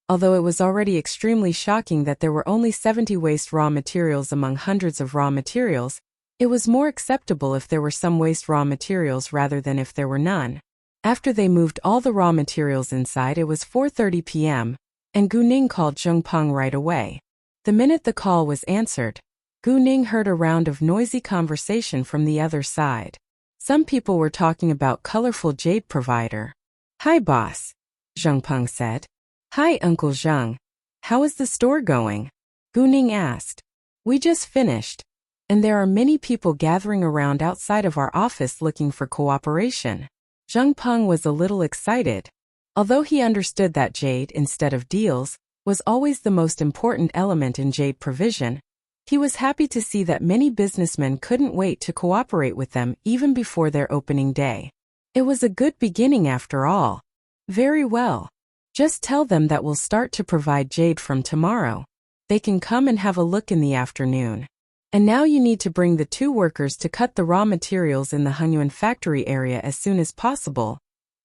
Although it was already extremely shocking that there were only 70 waste raw materials among hundreds of raw materials, it was more acceptable if there were some waste raw materials rather than if there were none. After they moved all the raw materials inside, it was 4:30 p.m., and Gu Ning called Zhengpeng right away. The minute the call was answered, Gu Ning heard a round of noisy conversation from the other side. Some people were talking about colorful Jade provider. "Hi boss," Zhengpeng said. "Hi Uncle Zheng. How is the store going?" Gu Ning asked. "We just finished, and there are many people gathering around outside of our office looking for cooperation." Zhengpeng was a little excited. Although he understood that Jade, instead of deals, was always the most important element in Jade provision, he was happy to see that many businessmen couldn't wait to cooperate with them even before their opening day. It was a good beginning after all. "Very well. Just tell them that we'll start to provide Jade from tomorrow. They can come and have a look in the afternoon. And now you need to bring the 2 workers to cut the raw materials in the Hunyuan factory area as soon as possible,"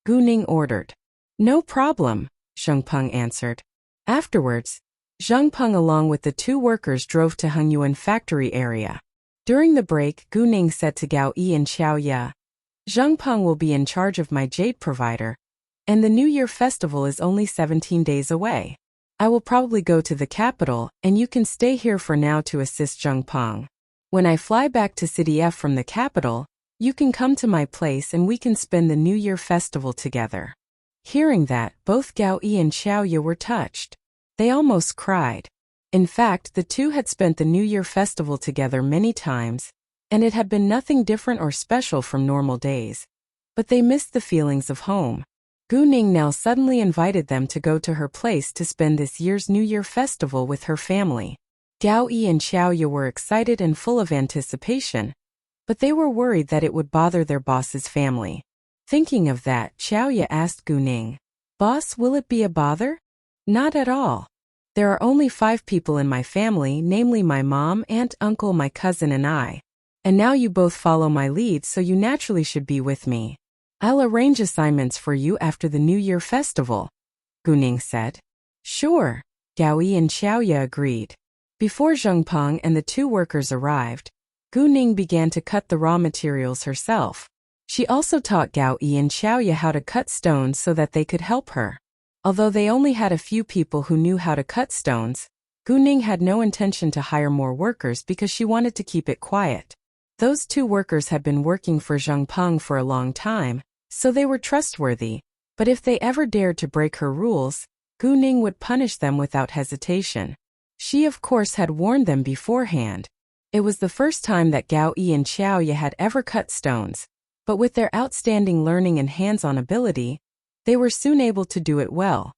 Gu Ning ordered. "No problem," Zhengpeng answered. Afterwards, Zhengpeng along with the 2 workers drove to Hunyuan factory area. During the break, Gu Ning said to Gao Yi and Xiao Ye, "Zhengpeng will be in charge of my Jade provider, and the New Year festival is only 17 days away. I will probably go to the capital, and you can stay here for now to assist Zhengpeng. When I fly back to City F from the capital, you can come to my place and we can spend the New Year festival together." Hearing that, both Gao Yi and Xiao Ye were touched. They almost cried. In fact, the 2 had spent the New Year festival together many times, and it had been nothing different or special from normal days. But they missed the feelings of home. Gu Ning now suddenly invited them to go to her place to spend this year's New Year festival with her family. Gao Yi and Xiao Ye were excited and full of anticipation, but they were worried that it would bother their boss's family. Thinking of that, Xiao Ye asked Gu Ning, "Boss, will it be a bother?" "Not at all. There are only 5 people in my family, namely my mom, aunt, uncle, my cousin and I. And now you both follow my lead, so you naturally should be with me. I'll arrange assignments for you after the New Year festival," Gu Ning said. "Sure," Gao Yi and Xiao Ye agreed. Before Zhengpeng and the 2 workers arrived, Gu Ning began to cut the raw materials herself. She also taught Gao Yi and Xiao Ye how to cut stones so that they could help her. Although they only had a few people who knew how to cut stones, Gu Ning had no intention to hire more workers because she wanted to keep it quiet. Those 2 workers had been working for Zhengpeng for a long time, so they were trustworthy, but if they ever dared to break her rules, Gu Ning would punish them without hesitation. She of course had warned them beforehand. It was the first time that Gao Yi and Xiao Ye had ever cut stones, but with their outstanding learning and hands-on ability, they were soon able to do it well.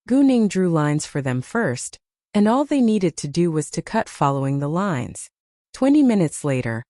Gu Ning drew lines for them first, and all they needed to do was to cut following the lines. 20 minutes later,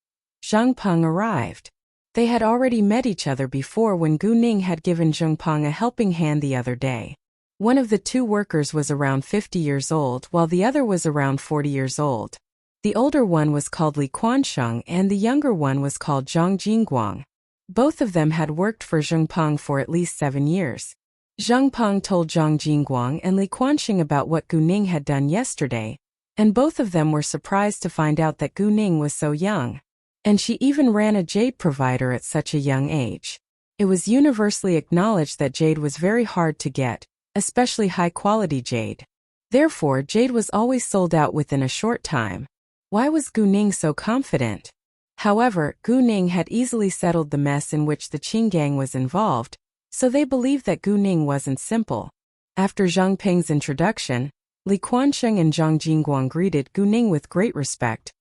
Zhengpeng arrived. They had already met each other before when Gu Ning had given Zhengpeng a helping hand the other day. One of the 2 workers was around 50 years old while the other was around 40 years old. The older one was called Li Quansheng and the younger one was called Zhang Jingguang. Both of them had worked for Zhengpeng for at least 7 years. Zhengpeng told Zhang Jingguang and Li Quansheng about what Gu Ning had done yesterday, and both of them were surprised to find out that Gu Ning was so young. And she even ran a Jade provider at such a young age. It was universally acknowledged that Jade was very hard to get, especially high-quality Jade. Therefore, Jade was always sold out within a short time. Why was Gu Ning so confident? However, Gu Ning had easily settled the mess in which the Qing gang was involved, so they believed that Gu Ning wasn't simple. After Zhang Peng's introduction, Li Quansheng and Zhang Jingguang greeted Gu Ning with great respect.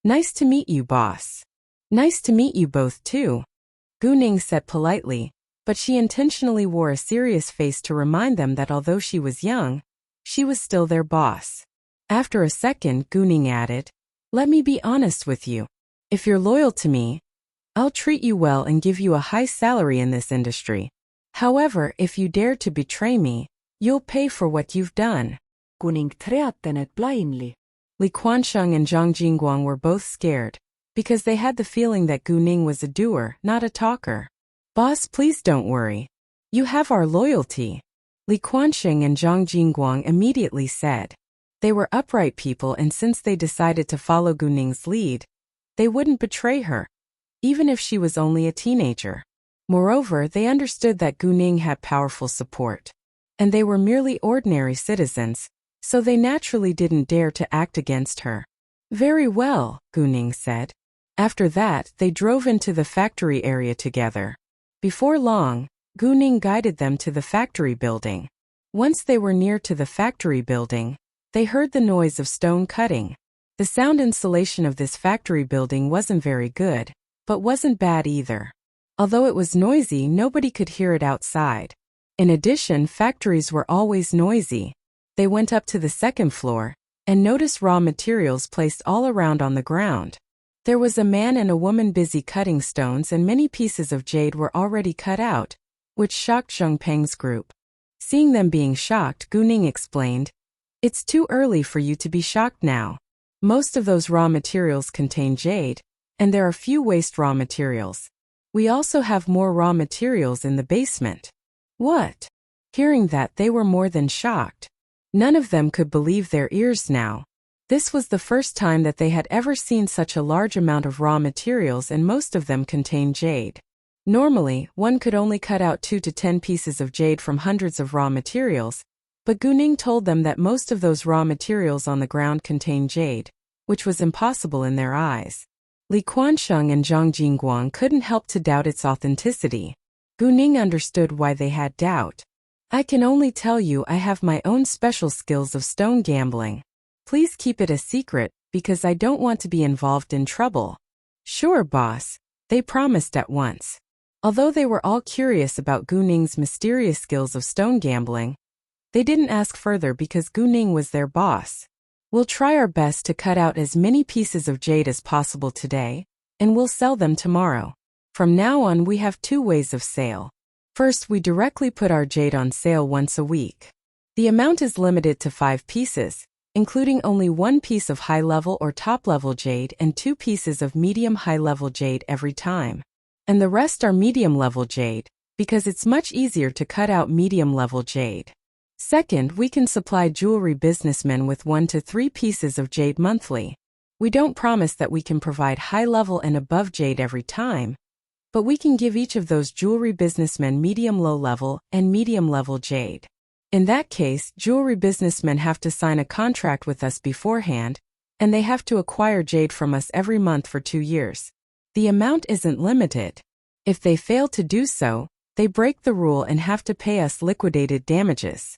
"Nice to meet you, boss." "Nice to meet you both too," Gu Ning said politely, but she intentionally wore a serious face to remind them that although she was young, she was still their boss. After a second, Gu Ning added, "Let me be honest with you. If you're loyal to me, I'll treat you well and give you a high salary in this industry. However, if you dare to betray me, you'll pay for what you've done." Gu Ning treate need plainly. Li Quansheng and Zhang Jingguang were both scared, because they had the feeling that Gu Ning was a doer, not a talker. "Boss, please don't worry. You have our loyalty," Li Quanxing and Zhang Jingguang immediately said. They were upright people, and since they decided to follow Gu Ning's lead, they wouldn't betray her, even if she was only a teenager. Moreover, they understood that Gu Ning had powerful support, and they were merely ordinary citizens, so they naturally didn't dare to act against her. Very well, Gu Ning said. After that, they drove into the factory area together. Before long, Gu Ning guided them to the factory building. Once they were near to the factory building, they heard the noise of stone cutting. The sound insulation of this factory building wasn't very good, but wasn't bad either. Although it was noisy, nobody could hear it outside. In addition, factories were always noisy. They went up to the second floor and noticed raw materials placed all around on the ground. There was a man and a woman busy cutting stones, and many pieces of jade were already cut out, which shocked Zheng Peng's group. Seeing them being shocked, Gu Ning explained, "It's too early for you to be shocked now. Most of those raw materials contain jade, and there are few waste raw materials. We also have more raw materials in the basement." What? Hearing that, they were more than shocked. None of them could believe their ears now. This was the first time that they had ever seen such a large amount of raw materials, and most of them contained jade. Normally, one could only cut out 2 to 10 pieces of jade from hundreds of raw materials, but Gu Ning told them that most of those raw materials on the ground contained jade, which was impossible in their eyes. Li Quanxing and Zhang Jingguang couldn't help to doubt its authenticity. Gu Ning understood why they had doubt. "I can only tell you I have my own special skills of stone gambling. Please keep it a secret, because I don't want to be involved in trouble." "Sure, boss," they promised at once. Although they were all curious about Gu Ning's mysterious skills of stone gambling, they didn't ask further because Gu Ning was their boss. "We'll try our best to cut out as many pieces of jade as possible today, and we'll sell them tomorrow. From now on, we have 2 ways of sale. First, we directly put our jade on sale once a week. The amount is limited to 5 pieces, including only 1 piece of high-level or top-level jade and 2 pieces of medium-high-level jade every time. And the rest are medium-level jade, because it's much easier to cut out medium-level jade. Second, we can supply jewelry businessmen with 1 to 3 pieces of jade monthly. We don't promise that we can provide high-level and above jade every time, but we can give each of those jewelry businessmen medium-low level and medium-level jade. In that case, jewelry businessmen have to sign a contract with us beforehand, and they have to acquire jade from us every month for 2 years. The amount isn't limited. If they fail to do so, they break the rule and have to pay us liquidated damages."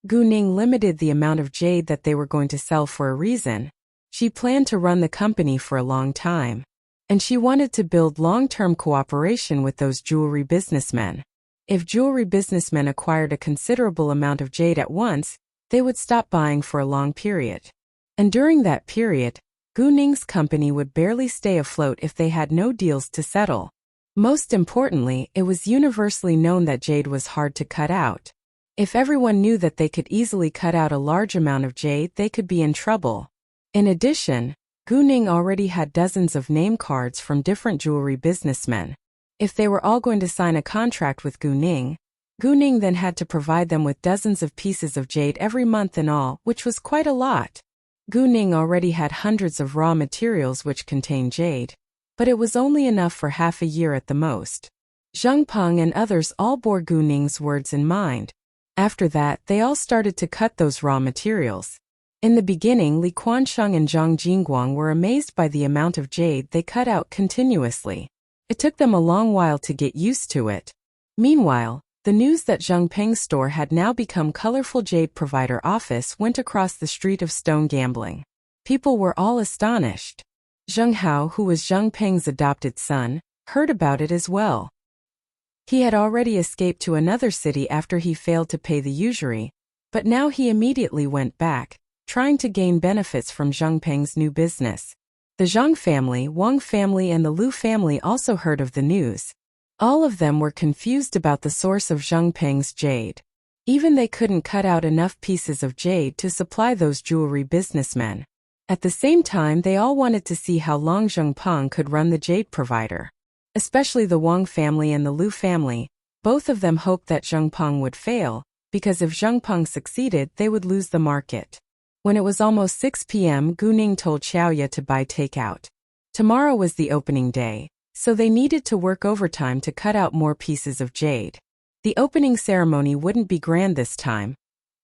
Gu Ning limited the amount of jade that they were going to sell for a reason. She planned to run the company for a long time, and she wanted to build long-term cooperation with those jewelry businessmen. If jewelry businessmen acquired a considerable amount of jade at once, they would stop buying for a long period. And during that period, Gu Ning's company would barely stay afloat if they had no deals to settle. Most importantly, it was universally known that jade was hard to cut out. If everyone knew that they could easily cut out a large amount of jade, they could be in trouble. In addition, Gu Ning already had dozens of name cards from different jewelry businessmen. If they were all going to sign a contract with Gu Ning then had to provide them with dozens of pieces of jade every month in all, which was quite a lot. Gu Ning already had hundreds of raw materials which contained jade, but it was only enough for half a year at the most. Zheng Peng and others all bore Gu Ning's words in mind. After that, they all started to cut those raw materials. In the beginning, Li Quanxing and Zhang Jingguang were amazed by the amount of jade they cut out continuously. It took them a long while to get used to it. Meanwhile, the news that Zheng Peng's store had now become colorful jade provider office went across the street of stone gambling. People were all astonished. Zheng Hao, who was Zheng Peng's adopted son, heard about it as well. He had already escaped to another city after he failed to pay the usury, but now he immediately went back, trying to gain benefits from Zheng Peng's new business. The Zhang family, Wang family and the Lu family also heard of the news. All of them were confused about the source of Zheng Peng's jade. Even they couldn't cut out enough pieces of jade to supply those jewelry businessmen. At the same time, they all wanted to see how long Zheng Peng could run the jade provider. Especially the Wang family and the Lu family, both of them hoped that Zheng Peng would fail, because if Zheng Peng succeeded, they would lose the market. When it was almost 6 p.m., Gu Ning told Xiaoya to buy takeout. Tomorrow was the opening day, so they needed to work overtime to cut out more pieces of jade. The opening ceremony wouldn't be grand this time,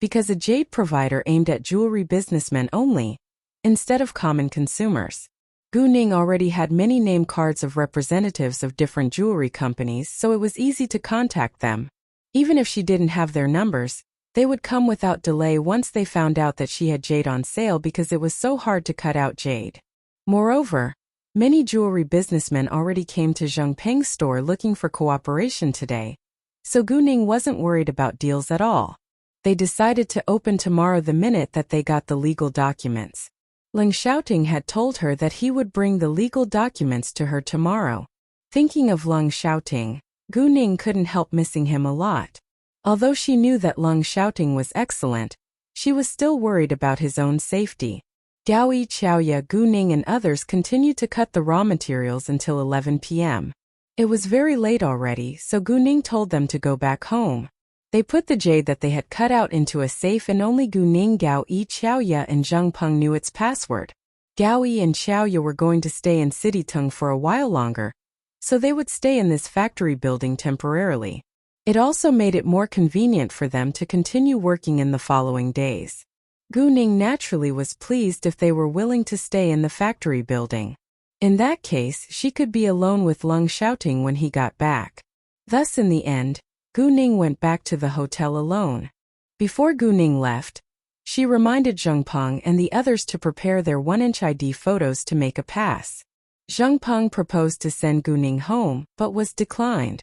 because a jade provider aimed at jewelry businessmen only, instead of common consumers. Gu Ning already had many name cards of representatives of different jewelry companies, so it was easy to contact them. Even if she didn't have their numbers, they would come without delay once they found out that she had jade on sale because it was so hard to cut out jade. Moreover, many jewelry businessmen already came to Zheng Peng's store looking for cooperation today, so Gu Ning wasn't worried about deals at all. They decided to open tomorrow the minute that they got the legal documents. Ling Xiaoting had told her that he would bring the legal documents to her tomorrow. Thinking of Ling Xiaoting, Gu Ning couldn't help missing him a lot. Although she knew that Ling Xiaoting was excellent, she was still worried about his own safety. Gaoyi, Xiaoya, Gu Ning and others continued to cut the raw materials until 11 p.m. It was very late already, so Gu Ning told them to go back home. They put the jade that they had cut out into a safe and only Gu Ning, Gaoyi, Xiaoya and Zheng Peng knew its password. Gaoyi and Xiaoya were going to stay in Citytung for a while longer, so they would stay in this factory building temporarily. It also made it more convenient for them to continue working in the following days. Gu Ning naturally was pleased if they were willing to stay in the factory building. In that case, she could be alone with Ling Xiaoting when he got back. Thus in the end, Gu Ning went back to the hotel alone. Before Gu Ning left, she reminded Zheng Peng and the others to prepare their 1-inch ID photos to make a pass. Zheng Peng proposed to send Gu Ning home, but was declined.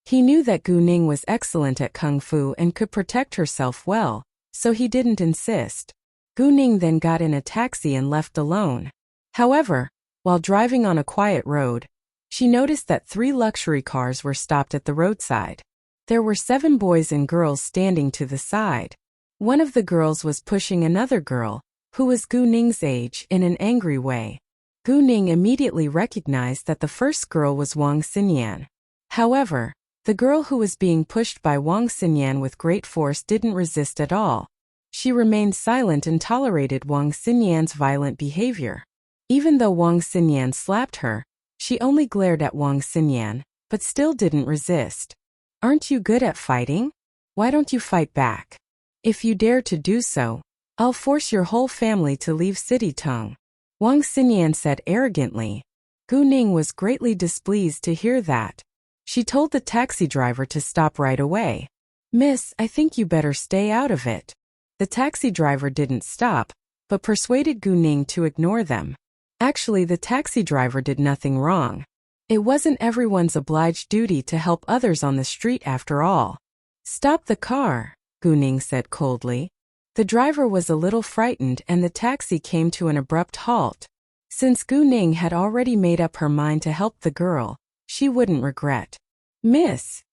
He knew that Gu Ning was excellent at kung fu and could protect herself well, so he didn't insist. Gu Ning then got in a taxi and left alone. However, while driving on a quiet road, she noticed that 3 luxury cars were stopped at the roadside. There were 7 boys and girls standing to the side. One of the girls was pushing another girl, who was Gu Ning's age, in an angry way. Gu Ning immediately recognized that the first girl was Wang Xinyan. However, the girl who was being pushed by Wang Xinyan with great force didn't resist at all. She remained silent and tolerated Wang Xinyan's violent behavior. Even though Wang Xinyan slapped her, she only glared at Wang Xinyan, but still didn't resist. "Aren't you good at fighting? Why don't you fight back? If you dare to do so, I'll force your whole family to leave Citytung," Wang Xinyan said arrogantly. Gu Ning was greatly displeased to hear that. She told the taxi driver to stop right away. "Miss, I think you better stay out of it." The taxi driver didn't stop, but persuaded Gu Ning to ignore them. Actually, the taxi driver did nothing wrong. It wasn't everyone's obliged duty to help others on the street after all. "Stop the car," Gu Ning said coldly. The driver was a little frightened and the taxi came to an abrupt halt. Since Gu Ning had already made up her mind to help the girl, she wouldn't regret. "Miss."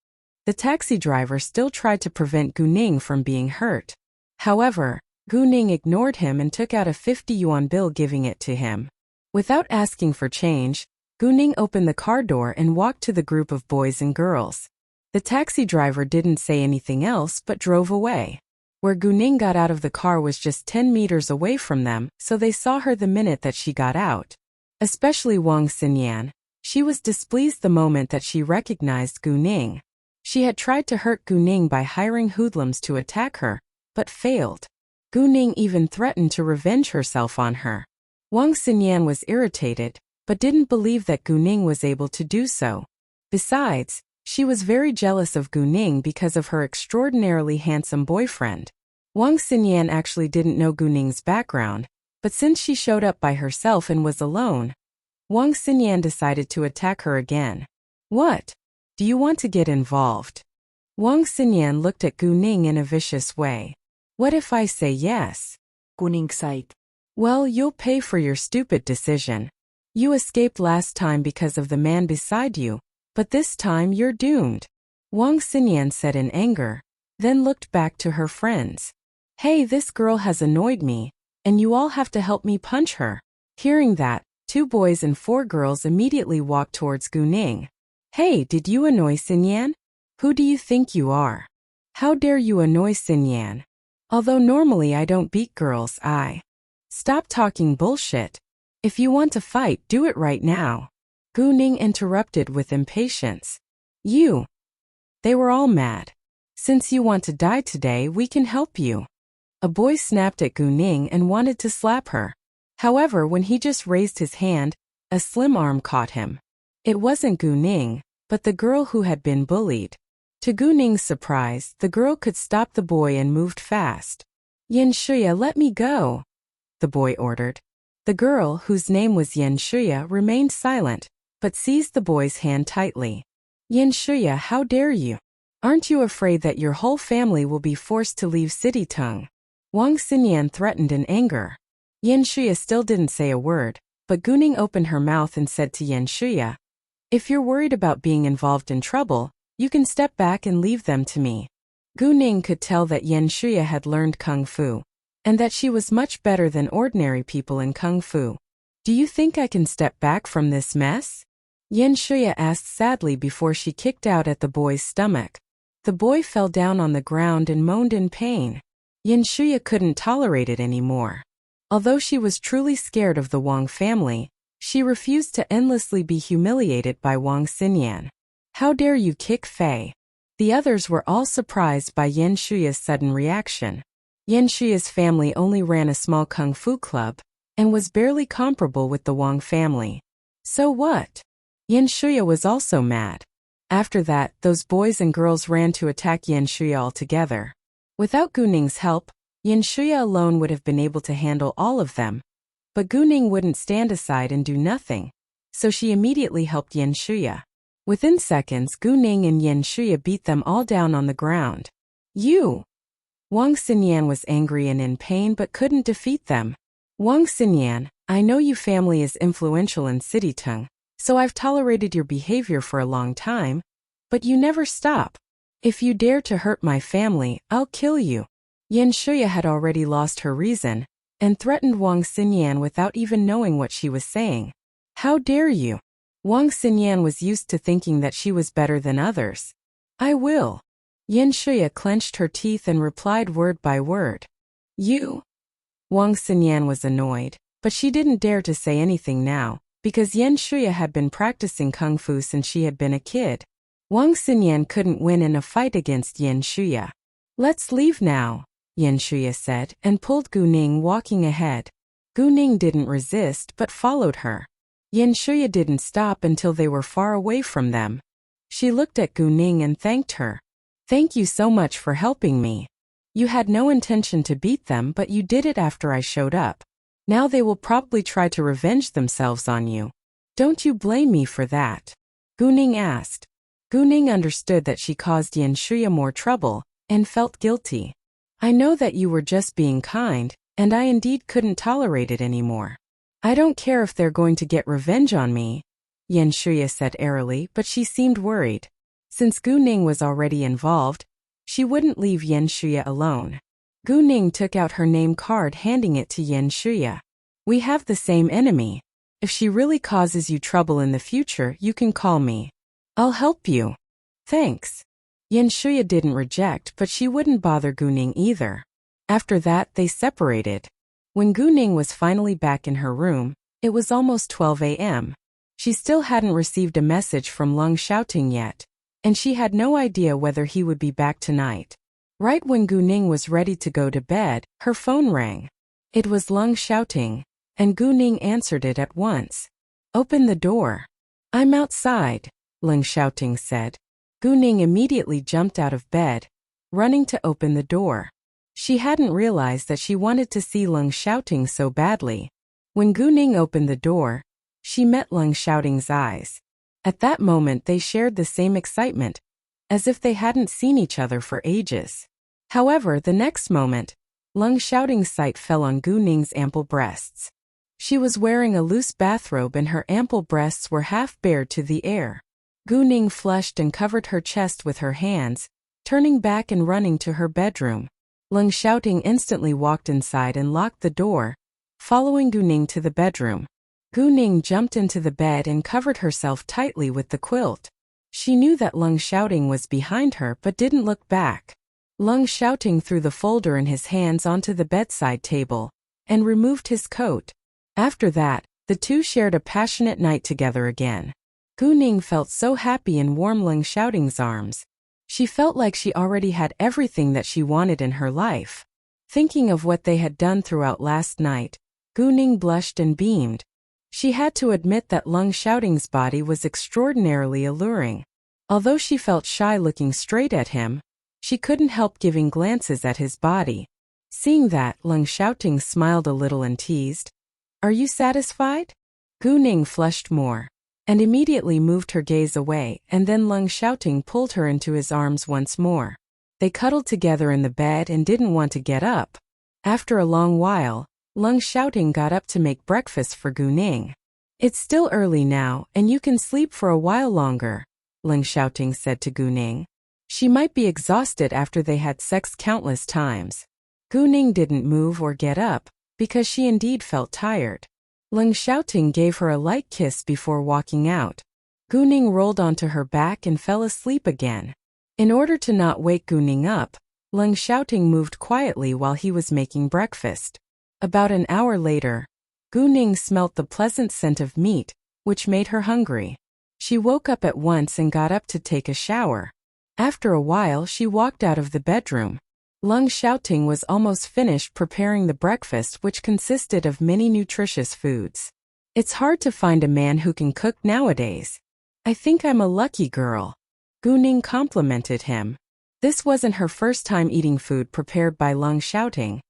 The taxi driver still tried to prevent Gu Ning from being hurt. However, Gu Ning ignored him and took out a 50 yuan bill, giving it to him. Without asking for change, Gu Ning opened the car door and walked to the group of boys and girls. The taxi driver didn't say anything else but drove away. Where Gu Ning got out of the car was just 10 meters away from them, so they saw her the minute that she got out. Especially Wang Xinyan. She was displeased the moment that she recognized Gu Ning. She had tried to hurt Gu Ning by hiring hoodlums to attack her, but failed. Gu Ning even threatened to revenge herself on her. Wang Xinyan was irritated, but didn't believe that Gu Ning was able to do so. Besides, she was very jealous of Gu Ning because of her extraordinarily handsome boyfriend. Wang Xinyan actually didn't know Gu Ning's background, but since she showed up by herself and was alone, Wang Xinyan decided to attack her again. "What? Do you want to get involved?" Wang Xinyan looked at Gu Ning in a vicious way. "What if I say yes?" Gu Ning sighed. "Well, you'll pay for your stupid decision. You escaped last time because of the man beside you, but this time you're doomed," Wang Xinyan said in anger, then looked back to her friends. "Hey, this girl has annoyed me, and you all have to help me punch her." Hearing that, 2 boys and 4 girls immediately walked towards Gu Ning. "Hey, did you annoy Xinyan? Who do you think you are?" How dare you annoy Xinyan? Although normally I don't beat girls, Stop talking bullshit. If you want to fight, do it right now. Gu Ning interrupted with impatience. You. They were all mad. Since you want to die today, we can help you. A boy snapped at Gu Ning and wanted to slap her. However, when he just raised his hand, a slim arm caught him. It wasn't Gu Ning, but the girl who had been bullied. To Gu Ning's surprise, the girl could stop the boy and moved fast. Yan Shuya, let me go, the boy ordered. The girl, whose name was Yan Shuya, remained silent, but seized the boy's hand tightly. Yan Shuya, how dare you? Aren't you afraid that your whole family will be forced to leave City Tung? Wang Xinyan threatened in anger. Yan Shuya still didn't say a word, but Gu Ning opened her mouth and said to Yan Shuya, if you're worried about being involved in trouble, you can step back and leave them to me. Gu Ning could tell that Yan Shuya had learned Kung Fu, and that she was much better than ordinary people in Kung Fu. Do you think I can step back from this mess? Yan Shuya asked sadly before she kicked out at the boy's stomach. The boy fell down on the ground and moaned in pain. Yan Shuya couldn't tolerate it anymore. Although she was truly scared of the Wang family, she refused to endlessly be humiliated by Wang Xinyan. How dare you kick Fei? The others were all surprised by Yan Shuya's sudden reaction. Yan Shuya's family only ran a small kung fu club, and was barely comparable with the Wang family. So what? Yan Shuya was also mad. After that, those boys and girls ran to attack Yan Shuya altogether. Without Gu Ning's help, Yan Shuya alone would have been able to handle all of them. But Gu Ning wouldn't stand aside and do nothing, so she immediately helped Yan Shuya. Within seconds, Gu Ning and Yan Shuya beat them all down on the ground. You! Wang Xinyan was angry and in pain but couldn't defeat them. Wang Xinyan, I know you family is influential in City Tung, so I've tolerated your behavior for a long time, but you never stop. If you dare to hurt my family, I'll kill you. Yan Shuya had already lost her reason, and threatened Wang Xinyan without even knowing what she was saying. How dare you? Wang Xinyan was used to thinking that she was better than others. I will. Yan Shuya clenched her teeth and replied word by word. You. Wang Xinyan was annoyed, but she didn't dare to say anything now, because Yan Shuya had been practicing kung fu since she had been a kid. Wang Xinyan couldn't win in a fight against Yan Shuya. Let's leave now, Yan Shuya said, and pulled Gu Ning walking ahead. Gu Ning didn't resist but followed her. Yan Shuya didn't stop until they were far away from them. She looked at Gu Ning and thanked her. Thank you so much for helping me. You had no intention to beat them, but you did it after I showed up. Now they will probably try to revenge themselves on you. Don't you blame me for that? Gu Ning asked. Gu Ning understood that she caused Yan Shuya more trouble, and felt guilty. I know that you were just being kind, and I indeed couldn't tolerate it anymore. I don't care if they're going to get revenge on me, Yan Shuya said airily, but she seemed worried. Since Gu Ning was already involved, she wouldn't leave Yan Shuya alone. Gu Ning took out her name card, handing it to Yan Shuya. We have the same enemy. If she really causes you trouble in the future, you can call me. I'll help you. Thanks. Yan Shuya didn't reject, but she wouldn't bother Gu Ning either. After that, they separated. When Gu Ning was finally back in her room, it was almost 12 a.m. She still hadn't received a message from Leng Xiaoting yet, and she had no idea whether he would be back tonight. Right when Gu Ning was ready to go to bed, her phone rang. It was Leng Xiaoting, and Gu Ning answered it at once. Open the door. I'm outside, Leng Xiaoting said. Gu Ning immediately jumped out of bed, running to open the door. She hadn't realized that she wanted to see Leng Xiaoting so badly. When Gu Ning opened the door, she met Leng Xiaoting's eyes. At that moment they shared the same excitement, as if they hadn't seen each other for ages. However, the next moment, Leng Xiaoting's sight fell on Gu Ning's ample breasts. She was wearing a loose bathrobe and her ample breasts were half bared to the air. Gu Ning flushed and covered her chest with her hands, turning back and running to her bedroom. Leng Xiaoting instantly walked inside and locked the door, following Gu Ning to the bedroom. Gu Ning jumped into the bed and covered herself tightly with the quilt. She knew that Leng Xiaoting was behind her but didn't look back. Lung Xiaoting threw the folder in his hands onto the bedside table and removed his coat. After that, the two shared a passionate night together again. Gu Ning felt so happy in warm Lung Xiaoting's arms. She felt like she already had everything that she wanted in her life. Thinking of what they had done throughout last night, Gu Ning blushed and beamed. She had to admit that Lung Xiaoting's body was extraordinarily alluring. Although she felt shy looking straight at him, she couldn't help giving glances at his body. Seeing that, Lung Xiaoting smiled a little and teased, "Are you satisfied?" Gu Ning flushed more and immediately moved her gaze away, and then Lung Xiaoting pulled her into his arms once more. They cuddled together in the bed and didn't want to get up. After a long while, Lung Xiaoting got up to make breakfast for Gu Ning. "It's still early now, and you can sleep for a while longer," Lung Xiaoting said to Gu Ning. She might be exhausted after they had sex countless times. Gu Ning didn't move or get up, because she indeed felt tired. Lung Xiaoting gave her a light kiss before walking out. Gu Ning rolled onto her back and fell asleep again. In order to not wake Gu Ning up, Lung Xiaoting moved quietly while he was making breakfast. About an hour later, Gu Ning smelt the pleasant scent of meat, which made her hungry. She woke up at once and got up to take a shower. After a while, she walked out of the bedroom. Lung Xiaoting was almost finished preparing the breakfast, which consisted of many nutritious foods. "It's hard to find a man who can cook nowadays. I think I'm a lucky girl," Gu Ning complimented him. This wasn't her first time eating food prepared by Lung Xiaoting,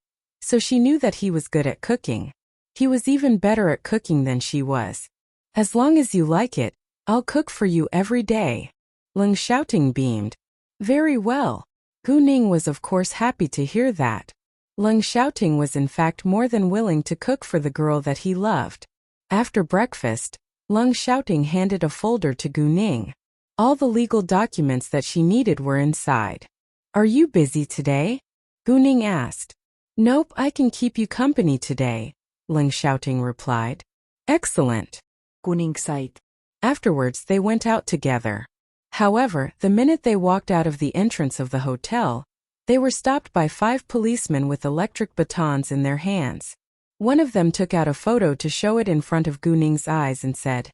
so she knew that he was good at cooking. He was even better at cooking than she was. "As long as you like it, I'll cook for you every day." Lung Xiaoting beamed. "Very well." Gu Ning was of course happy to hear that. Lung Xiaoting was in fact more than willing to cook for the girl that he loved. After breakfast, Lung Xiaoting handed a folder to Gu Ning. All the legal documents that she needed were inside. "Are you busy today?" Gu Ning asked. "Nope, I can keep you company today," Lung Xiaoting replied. "Excellent." Gu Ning sighed. Afterwards they went out together. However, the minute they walked out of the entrance of the hotel, they were stopped by 5 policemen with electric batons in their hands. One of them took out a photo to show it in front of Gu Ning's eyes and said,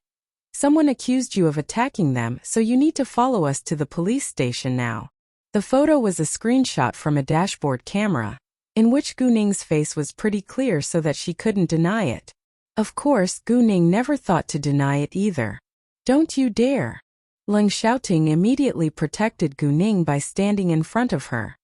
"Someone accused you of attacking them, so you need to follow us to the police station now." The photo was a screenshot from a dashboard camera, in which Gu Ning's face was pretty clear so that she couldn't deny it. Of course, Gu Ning never thought to deny it either. "Don't you dare." Lung Xiaoting immediately protected Gu Ning by standing in front of her.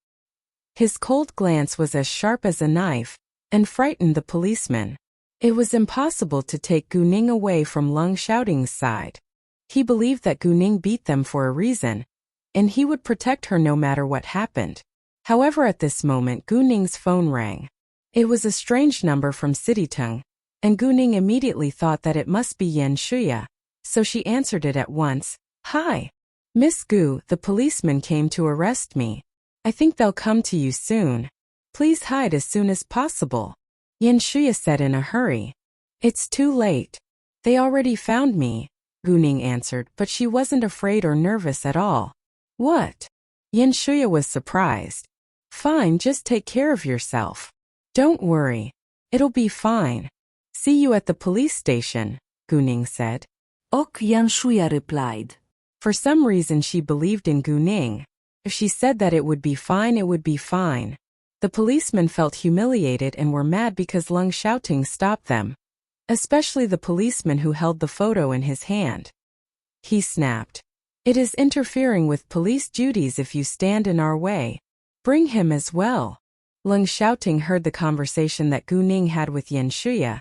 His cold glance was as sharp as a knife, and frightened the policeman. It was impossible to take Gu Ning away from Lung Xiaoting's side. He believed that Gu Ning beat them for a reason, and he would protect her no matter what happened. However, at this moment Gu Ning's phone rang. It was a strange number from Citytung, and Gu Ning immediately thought that it must be Yan Shuya, so she answered it at once. "Hi. Miss Gu, the policeman came to arrest me. I think they'll come to you soon. Please hide as soon as possible," Yan Shuya said in a hurry. "It's too late. They already found me," Gu Ning answered, but she wasn't afraid or nervous at all. "What?" Yan Shuya was surprised. "Fine, just take care of yourself. Don't worry. It'll be fine. See you at the police station," Gu Ning said. Ok, Yan Shuya replied. For some reason she believed in Gu Ning. If she said that it would be fine, it would be fine. The policemen felt humiliated and were mad because Lung Xiaoting stopped them. Especially the policeman who held the photo in his hand. He snapped. "It is interfering with police duties if you stand in our way. Bring him as well." Lung Xiaoting heard the conversation that Gu Ning had with Yan Shuya.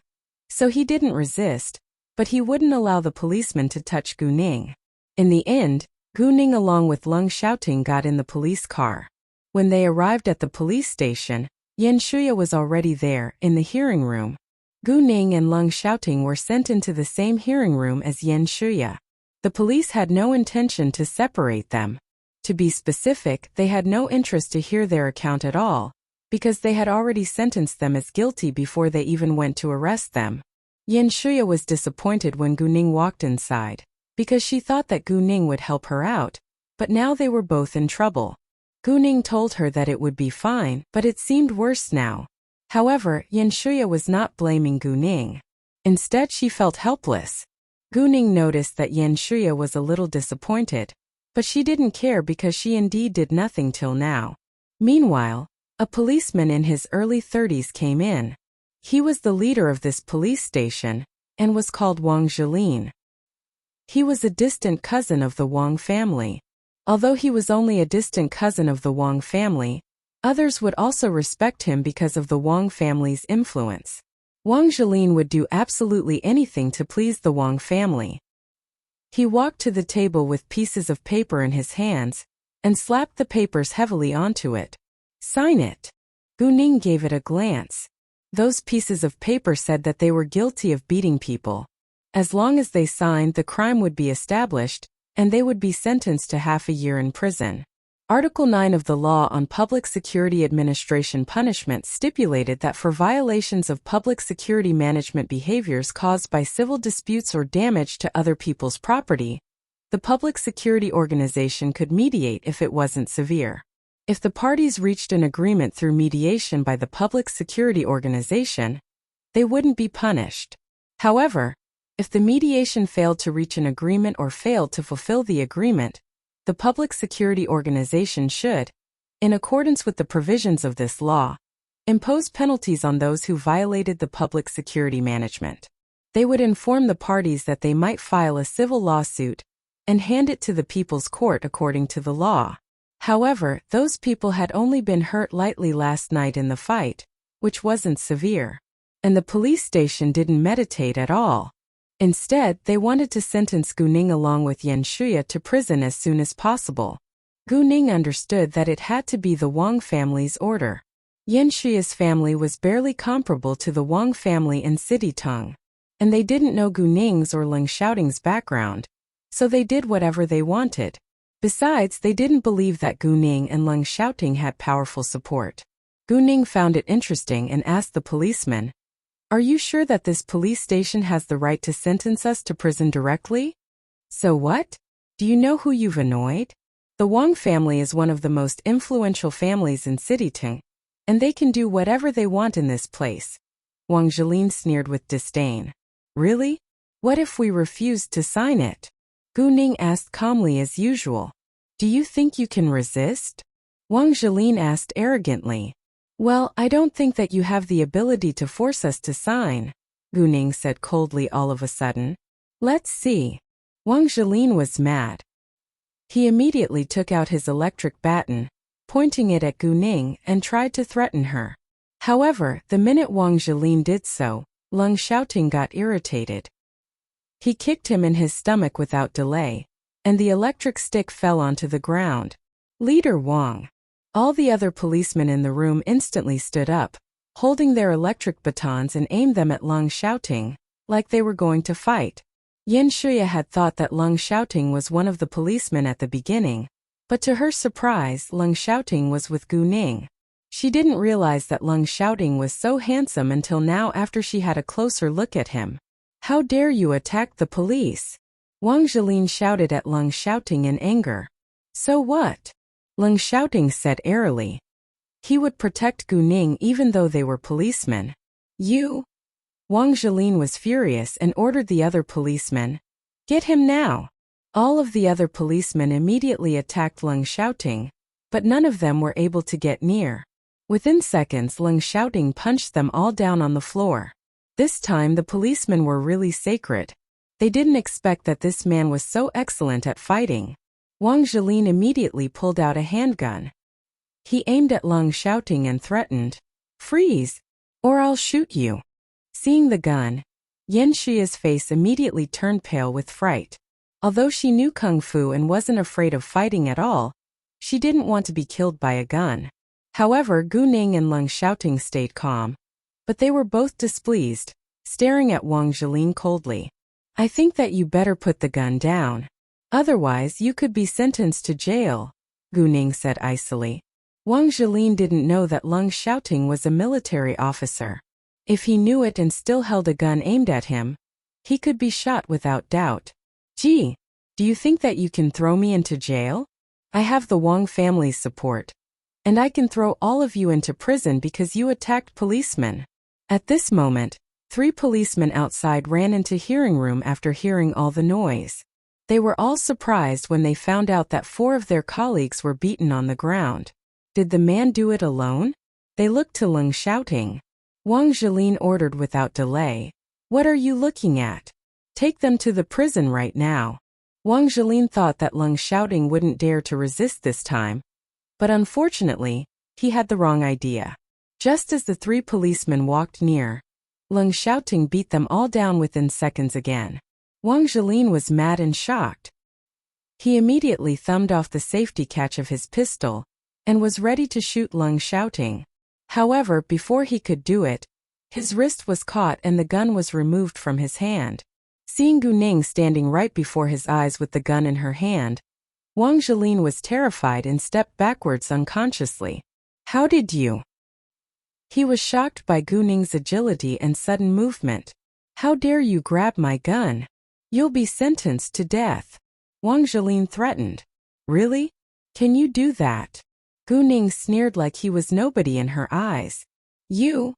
So he didn't resist, but he wouldn't allow the policeman to touch Gu Ning. In the end, Gu Ning along with Lung Xiaoting got in the police car. When they arrived at the police station, Yan Shuya was already there, in the hearing room. Gu Ning and Lung Xiaoting were sent into the same hearing room as Yan Shuya. The police had no intention to separate them. To be specific, they had no interest to hear their account at all, because they had already sentenced them as guilty before they even went to arrest them. Yan Shuya was disappointed when Gu Ning walked inside, because she thought that Gu Ning would help her out, but now they were both in trouble. Gu Ning told her that it would be fine, but it seemed worse now. However, Yan Shuya was not blaming Gu Ning. Instead, she felt helpless. Gu Ning noticed that Yan Shuya was a little disappointed, but she didn't care because she indeed did nothing till now. Meanwhile, a policeman in his early 30s came in. He was the leader of this police station, and was called Wang Zhilin. He was a distant cousin of the Wang family. Although he was only a distant cousin of the Wang family, others would also respect him because of the Wang family's influence. Wang Zhilin would do absolutely anything to please the Wang family. He walked to the table with pieces of paper in his hands, and slapped the papers heavily onto it. "Sign it." Gu Ning gave it a glance. Those pieces of paper said that they were guilty of beating people. As long as they signed, the crime would be established, and they would be sentenced to half a year in prison. Article 9 of the Law on Public Security Administration Punishment stipulated that for violations of public security management behaviors caused by civil disputes or damage to other people's property, the public security organization could mediate if it wasn't severe. If the parties reached an agreement through mediation by the public security organization, they wouldn't be punished. However, if the mediation failed to reach an agreement or failed to fulfill the agreement, the public security organization should, in accordance with the provisions of this law, impose penalties on those who violated the public security management. They would inform the parties that they might file a civil lawsuit and hand it to the People's Court according to the law. However, those people had only been hurt lightly last night in the fight, which wasn't severe. And the police station didn't meditate at all. Instead, they wanted to sentence Gu Ning along with Yan Shuya to prison as soon as possible. Gu Ning understood that it had to be the Wang family's order. Yan Shuya's family was barely comparable to the Wang family in Citytung, and they didn't know Gu Ning's or Leng Xiaoting's background, so they did whatever they wanted. Besides, they didn't believe that Gu Ning and Leng Xiaoting had powerful support. Gu Ning found it interesting and asked the policeman, "Are you sure that this police station has the right to sentence us to prison directly?" "So what? Do you know who you've annoyed? The Wang family is one of the most influential families in Citytung, and they can do whatever they want in this place." Wang Zhilin sneered with disdain. "Really? What if we refused to sign it?" Gu Ning asked calmly as usual. "Do you think you can resist?" Wang Zhilin asked arrogantly. "Well, I don't think that you have the ability to force us to sign," Gu Ning said coldly all of a sudden. "Let's see." Wang Zhilin was mad. He immediately took out his electric baton, pointing it at Gu Ning, and tried to threaten her. However, the minute Wang Zhilin did so, Leng Xiaoting got irritated. He kicked him in his stomach without delay, and the electric stick fell onto the ground. "Leader Wang." All the other policemen in the room instantly stood up, holding their electric batons, and aimed them at Leng Xiaoting, like they were going to fight. Yan Shuya had thought that Leng Xiaoting was one of the policemen at the beginning, but to her surprise, Leng Xiaoting was with Gu Ning. She didn't realize that Leng Xiaoting was so handsome until now after she had a closer look at him. "How dare you attack the police?" Wang Zhilin shouted at Leng Xiaoting in anger. "So what?" Leng Xiaoting said airily. He would protect Gu Ning even though they were policemen. "You?" Wang Zhilin was furious and ordered the other policemen, "Get him now." All of the other policemen immediately attacked Leng Xiaoting, but none of them were able to get near. Within seconds, Leng Xiaoting punched them all down on the floor. This time the policemen were really sacred. They didn't expect that this man was so excellent at fighting. Wang Zhilin immediately pulled out a handgun. He aimed at Leng Xiaoting and threatened, "Freeze, or I'll shoot you." Seeing the gun, Yan Shuya's face immediately turned pale with fright. Although she knew Kung Fu and wasn't afraid of fighting at all, she didn't want to be killed by a gun. However, Gu Ning and Leng Xiaoting stayed calm, but they were both displeased, staring at Wang Zhilin coldly. "I think that you better put the gun down. Otherwise, you could be sentenced to jail," Gu Ning said icily. Wang Zhilin didn't know that Leng Xiaoting was a military officer. If he knew it and still held a gun aimed at him, he could be shot without doubt. "Gee, do you think that you can throw me into jail?" I have the Wang family's support. And I can throw all of you into prison because you attacked policemen. At this moment, 3 policemen outside ran into hearing room after hearing all the noise. They were all surprised when they found out that 4 of their colleagues were beaten on the ground. Did the man do it alone? They looked to Leng shouting. Wang Zhilin ordered without delay. What are you looking at? Take them to the prison right now. Wang Zhilin thought that Leng shouting wouldn't dare to resist this time. But unfortunately, he had the wrong idea. Just as the 3 policemen walked near, Leng shouting beat them all down within seconds again. Wang Zhilin was mad and shocked. He immediately thumbed off the safety catch of his pistol and was ready to shoot Leng shouting. However, before he could do it, his wrist was caught and the gun was removed from his hand. Seeing Gu Ning standing right before his eyes with the gun in her hand, Wang Zhilin was terrified and stepped backwards unconsciously. How did you? He was shocked by Gu Ning's agility and sudden movement. How dare you grab my gun? You'll be sentenced to death. Wang Zhilin threatened. Really? Can you do that? Gu Ning sneered like he was nobody in her eyes. You?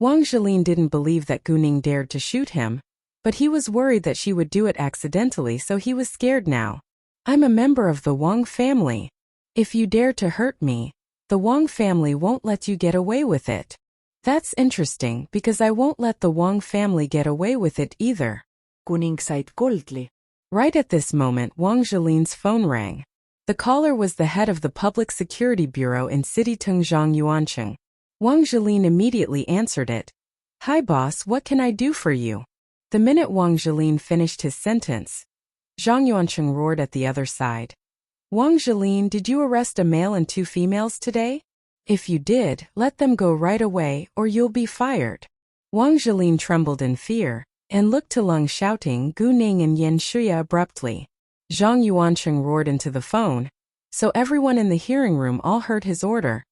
Wang Zhilin didn't believe that Gu Ning dared to shoot him, but he was worried that she would do it accidentally, so he was scared now. I'm a member of the Wang family. If you dare to hurt me, the Wang family won't let you get away with it. That's interesting because I won't let the Wang family get away with it either. Gu Ning sighed coldly. Right at this moment, Wang Zhilin's phone rang. The caller was the head of the Public Security Bureau in City Tung Zhang Yuancheng. Wang Zhilin immediately answered it. Hi boss, what can I do for you? The minute Wang Zhilin finished his sentence, Zhang Yuancheng roared at the other side. Wang Zhilin, did you arrest a male and 2 females today? If you did, let them go right away or you'll be fired. Wang Zhilin trembled in fear and looked to Leng shouting, Gu Ning and Yan Shuya abruptly. Zhang Yuancheng roared into the phone, so everyone in the hearing room all heard his order,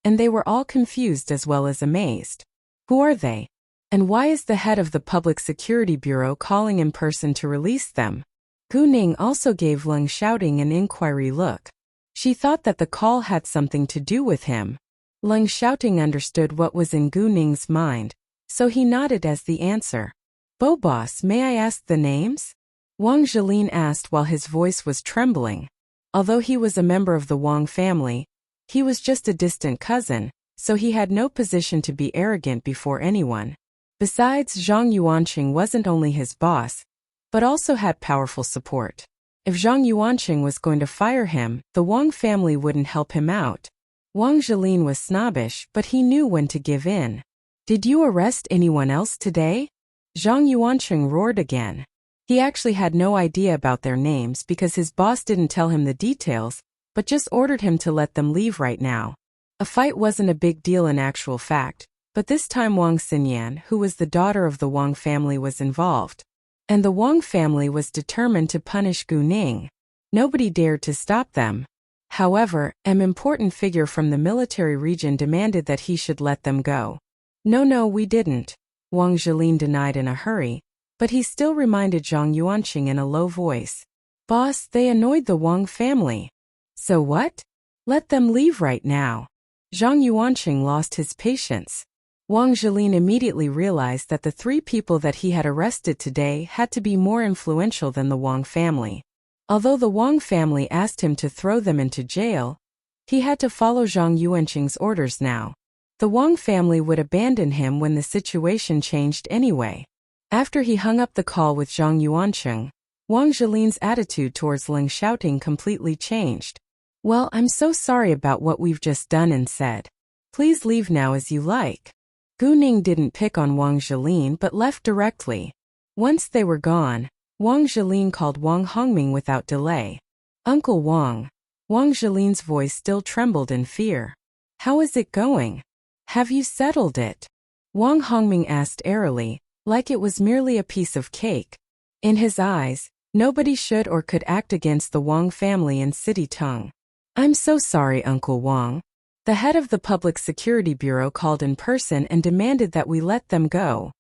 and they were all confused as well as amazed. Who are they? And why is the head of the Public Security Bureau calling in person to release them? Gu Ning also gave Leng shouting an inquiry look. She thought that the call had something to do with him. Leng shouting understood what was in Gu Ning's mind, so he nodded as the answer. Bo boss, may I ask the names? Wang Zhilin asked while his voice was trembling. Although he was a member of the Wang family, he was just a distant cousin, so he had no position to be arrogant before anyone. Besides, Zhang Yuancheng wasn't only his boss, but also had powerful support. If Zhang Yuancheng was going to fire him, the Wang family wouldn't help him out. Wang Zhilin was snobbish, but he knew when to give in. Did you arrest anyone else today? Zhang Yuancheng roared again. He actually had no idea about their names because his boss didn't tell him the details, but just ordered him to let them leave right now. A fight wasn't a big deal in actual fact, but this time Wang Xinyan, who was the daughter of the Wang family, was involved. And the Wang family was determined to punish Gu Ning. Nobody dared to stop them. However, an important figure from the military region demanded that he should let them go. No, we didn't, Wang Zhilin denied in a hurry, but he still reminded Zhang Yuancheng in a low voice. Boss, they annoyed the Wang family. So what? Let them leave right now. Zhang Yuancheng lost his patience. Wang Zhilin immediately realized that the 3 people that he had arrested today had to be more influential than the Wang family. Although the Wang family asked him to throw them into jail, he had to follow Zhang Yuancheng's orders now. The Wang family would abandon him when the situation changed anyway. After he hung up the call with Zhang Yuancheng, Wang Zhilin's attitude towards Leng shouting completely changed. Well, I'm so sorry about what we've just done and said. Please leave now as you like. Gu Ning didn't pick on Wang Zhilin but left directly. Once they were gone, Wang Zhilin called Wang Hongming without delay. Uncle Wang. Wang Zhilin's voice still trembled in fear. How is it going? Have you settled it? Wang Hongming asked airily, like it was merely a piece of cake. In his eyes, nobody should or could act against the Wang family in City Tung. I'm so sorry, Uncle Wang. The head of the Public Security Bureau called in person and demanded that we let them go.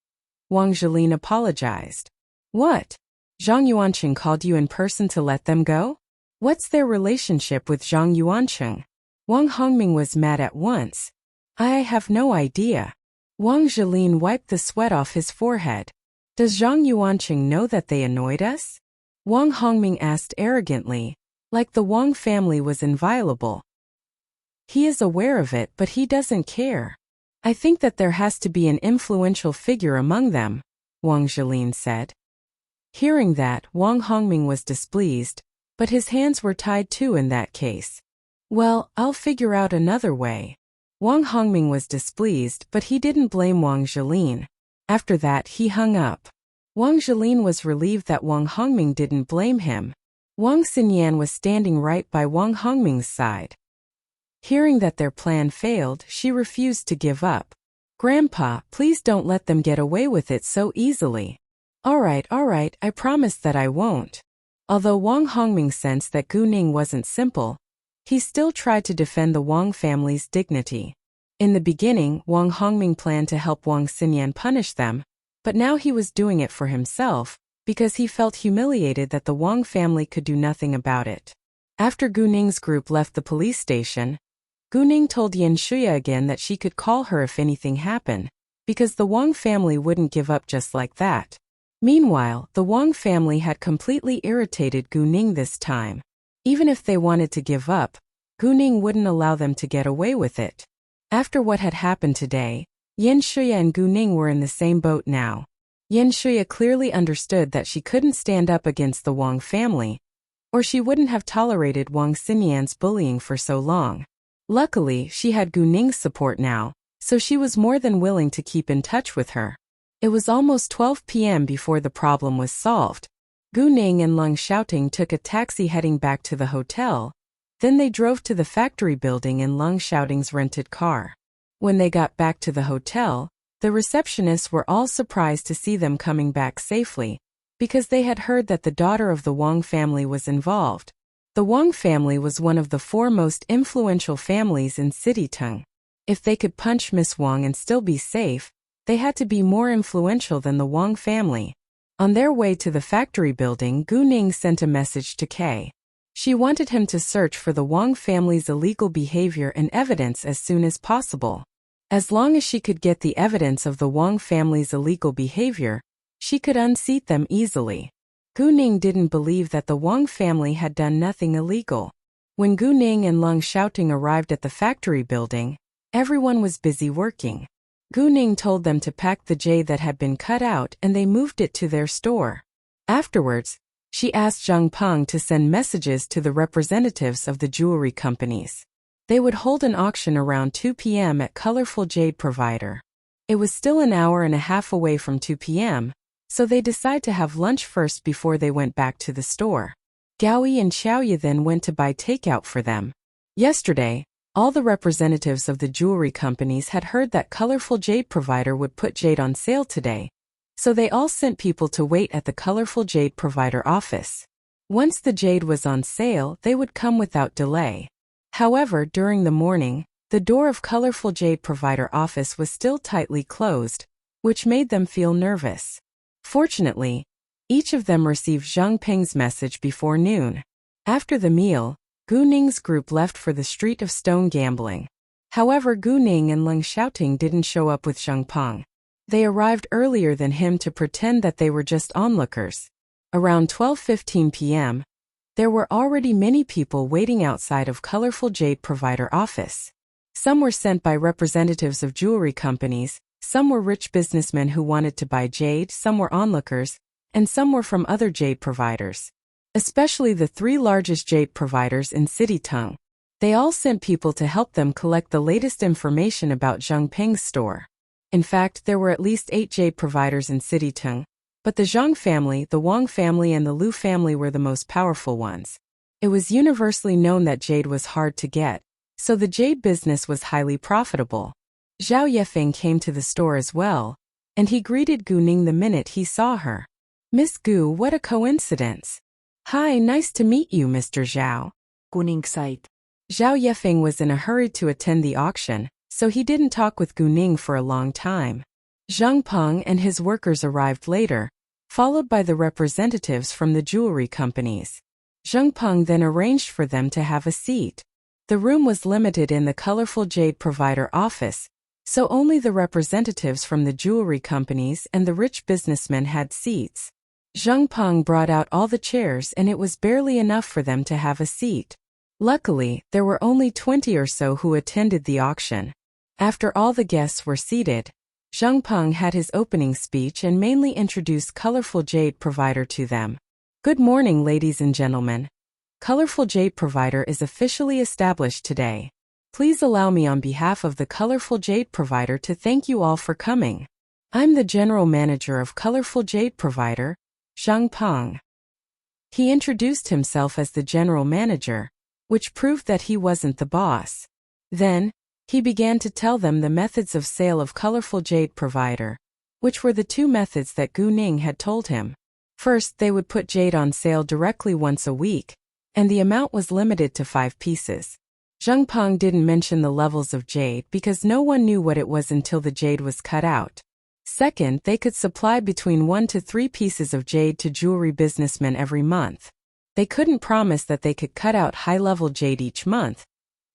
Wang Zhilin apologized. What? Zhang Yuancheng called you in person to let them go? What's their relationship with Zhang Yuancheng? Wang Hongming was mad at once. I have no idea. Wang Zhilin wiped the sweat off his forehead. Does Zhang Yuancheng know that they annoyed us? Wang Hongming asked arrogantly, like the Wang family was inviolable. He is aware of it, but he doesn't care. I think that there has to be an influential figure among them, Wang Zhilin said. Hearing that, Wang Hongming was displeased, but his hands were tied too in that case. Well, I'll figure out another way. Wang Hongming was displeased, but he didn't blame Wang Zhilin. After that, he hung up. Wang Zhilin was relieved that Wang Hongming didn't blame him. Wang Xinyan was standing right by Wang Hongming's side. Hearing that their plan failed, she refused to give up. Grandpa, please don't let them get away with it so easily. All right, I promise that I won't. Although Wang Hongming sensed that Gu Ning wasn't simple, he still tried to defend the Wang family's dignity. In the beginning, Wang Hongming planned to help Wang Xinyan punish them, but now he was doing it for himself, because he felt humiliated that the Wang family could do nothing about it. After Gu Ning's group left the police station, Gu Ning told Yan Shuya again that she could call her if anything happened, because the Wang family wouldn't give up just like that. Meanwhile, the Wang family had completely irritated Gu Ning this time. Even if they wanted to give up, Gu Ning wouldn't allow them to get away with it. After what had happened today, Yan Shuya and Gu Ning were in the same boat now. Yan Shuya clearly understood that she couldn't stand up against the Wang family, or she wouldn't have tolerated Wang Xinyan's bullying for so long. Luckily, she had Gu Ning's support now, so she was more than willing to keep in touch with her. It was almost 12 p.m. before the problem was solved. Gu Ning and Leng Xiaoting took a taxi heading back to the hotel. Then they drove to the factory building in Leng Xiaoting's rented car. When they got back to the hotel, the receptionists were all surprised to see them coming back safely, because they had heard that the daughter of the Wang family was involved. The Wang family was one of the 4 most influential families in Citytung. If they could punch Miss Wang and still be safe, they had to be more influential than the Wang family. On their way to the factory building, Gu Ning sent a message to Kay. She wanted him to search for the Wang family's illegal behavior and evidence as soon as possible. As long as she could get the evidence of the Wang family's illegal behavior, she could unseat them easily. Gu Ning didn't believe that the Wang family had done nothing illegal. When Gu Ning and Leng Xiaoting arrived at the factory building, everyone was busy working. Gu Ning told them to pack the jade that had been cut out and they moved it to their store. Afterwards, she asked Zhang Peng to send messages to the representatives of the jewelry companies. They would hold an auction around 2 p.m. at Colorful Jade Provider. It was still an hour and a half away from 2 p.m., so they decided to have lunch first before they went back to the store. Gaoyi and Xiaoye then went to buy takeout for them. Yesterday, all the representatives of the jewelry companies had heard that Colorful Jade Provider would put jade on sale today, so they all sent people to wait at the Colorful Jade Provider office. Once the jade was on sale, they would come without delay. However, during the morning, the door of Colorful Jade Provider office was still tightly closed, which made them feel nervous. Fortunately, each of them received Zhang Peng's message before noon. After the meal, Gu Ning's group left for the Street of Stone gambling. However, Gu Ning and Leng Xiaoting didn't show up with Zhang Peng. They arrived earlier than him to pretend that they were just onlookers. Around 12:15 p.m., there were already many people waiting outside of Colorful Jade Provider office. Some were sent by representatives of jewelry companies, some were rich businessmen who wanted to buy jade, some were onlookers, and some were from other jade providers. Especially the 3 largest jade providers in Citytung. They all sent people to help them collect the latest information about Zhang Peng's store. In fact, there were at least 8 jade providers in Citytung, but the Zhang family, the Wang family and the Lu family were the most powerful ones. It was universally known that jade was hard to get, so the jade business was highly profitable. Zhao Yefeng came to the store as well, and he greeted Gu Ning the minute he saw her. Miss Gu, what a coincidence. Hi, nice to meet you, Mr. Zhao. Gu Ning sighed. Zhao Yefeng was in a hurry to attend the auction, so he didn't talk with Gu Ning for a long time. Zhang Peng and his workers arrived later, followed by the representatives from the jewelry companies. Zheng Peng then arranged for them to have a seat. The room was limited in the colorful jade provider office, so only the representatives from the jewelry companies and the rich businessmen had seats. Zheng Peng brought out all the chairs and it was barely enough for them to have a seat. Luckily, there were only 20 or so who attended the auction. After all the guests were seated, Zheng Peng had his opening speech and mainly introduced Colorful Jade Provider to them. Good morning, ladies and gentlemen. Colorful Jade Provider is officially established today. Please allow me on behalf of the Colorful Jade Provider to thank you all for coming. I'm the General Manager of Colorful Jade Provider, Zheng Peng. He introduced himself as the General Manager, which proved that he wasn't the boss. Then, he began to tell them the methods of sale of Colorful Jade Provider, which were the two methods that Gu Ning had told him. First, they would put jade on sale directly once a week, and the amount was limited to 5 pieces. Zheng Peng didn't mention the levels of jade because no one knew what it was until the jade was cut out. Second, they could supply between 1 to 3 pieces of jade to jewelry businessmen every month. They couldn't promise that they could cut out high-level jade each month,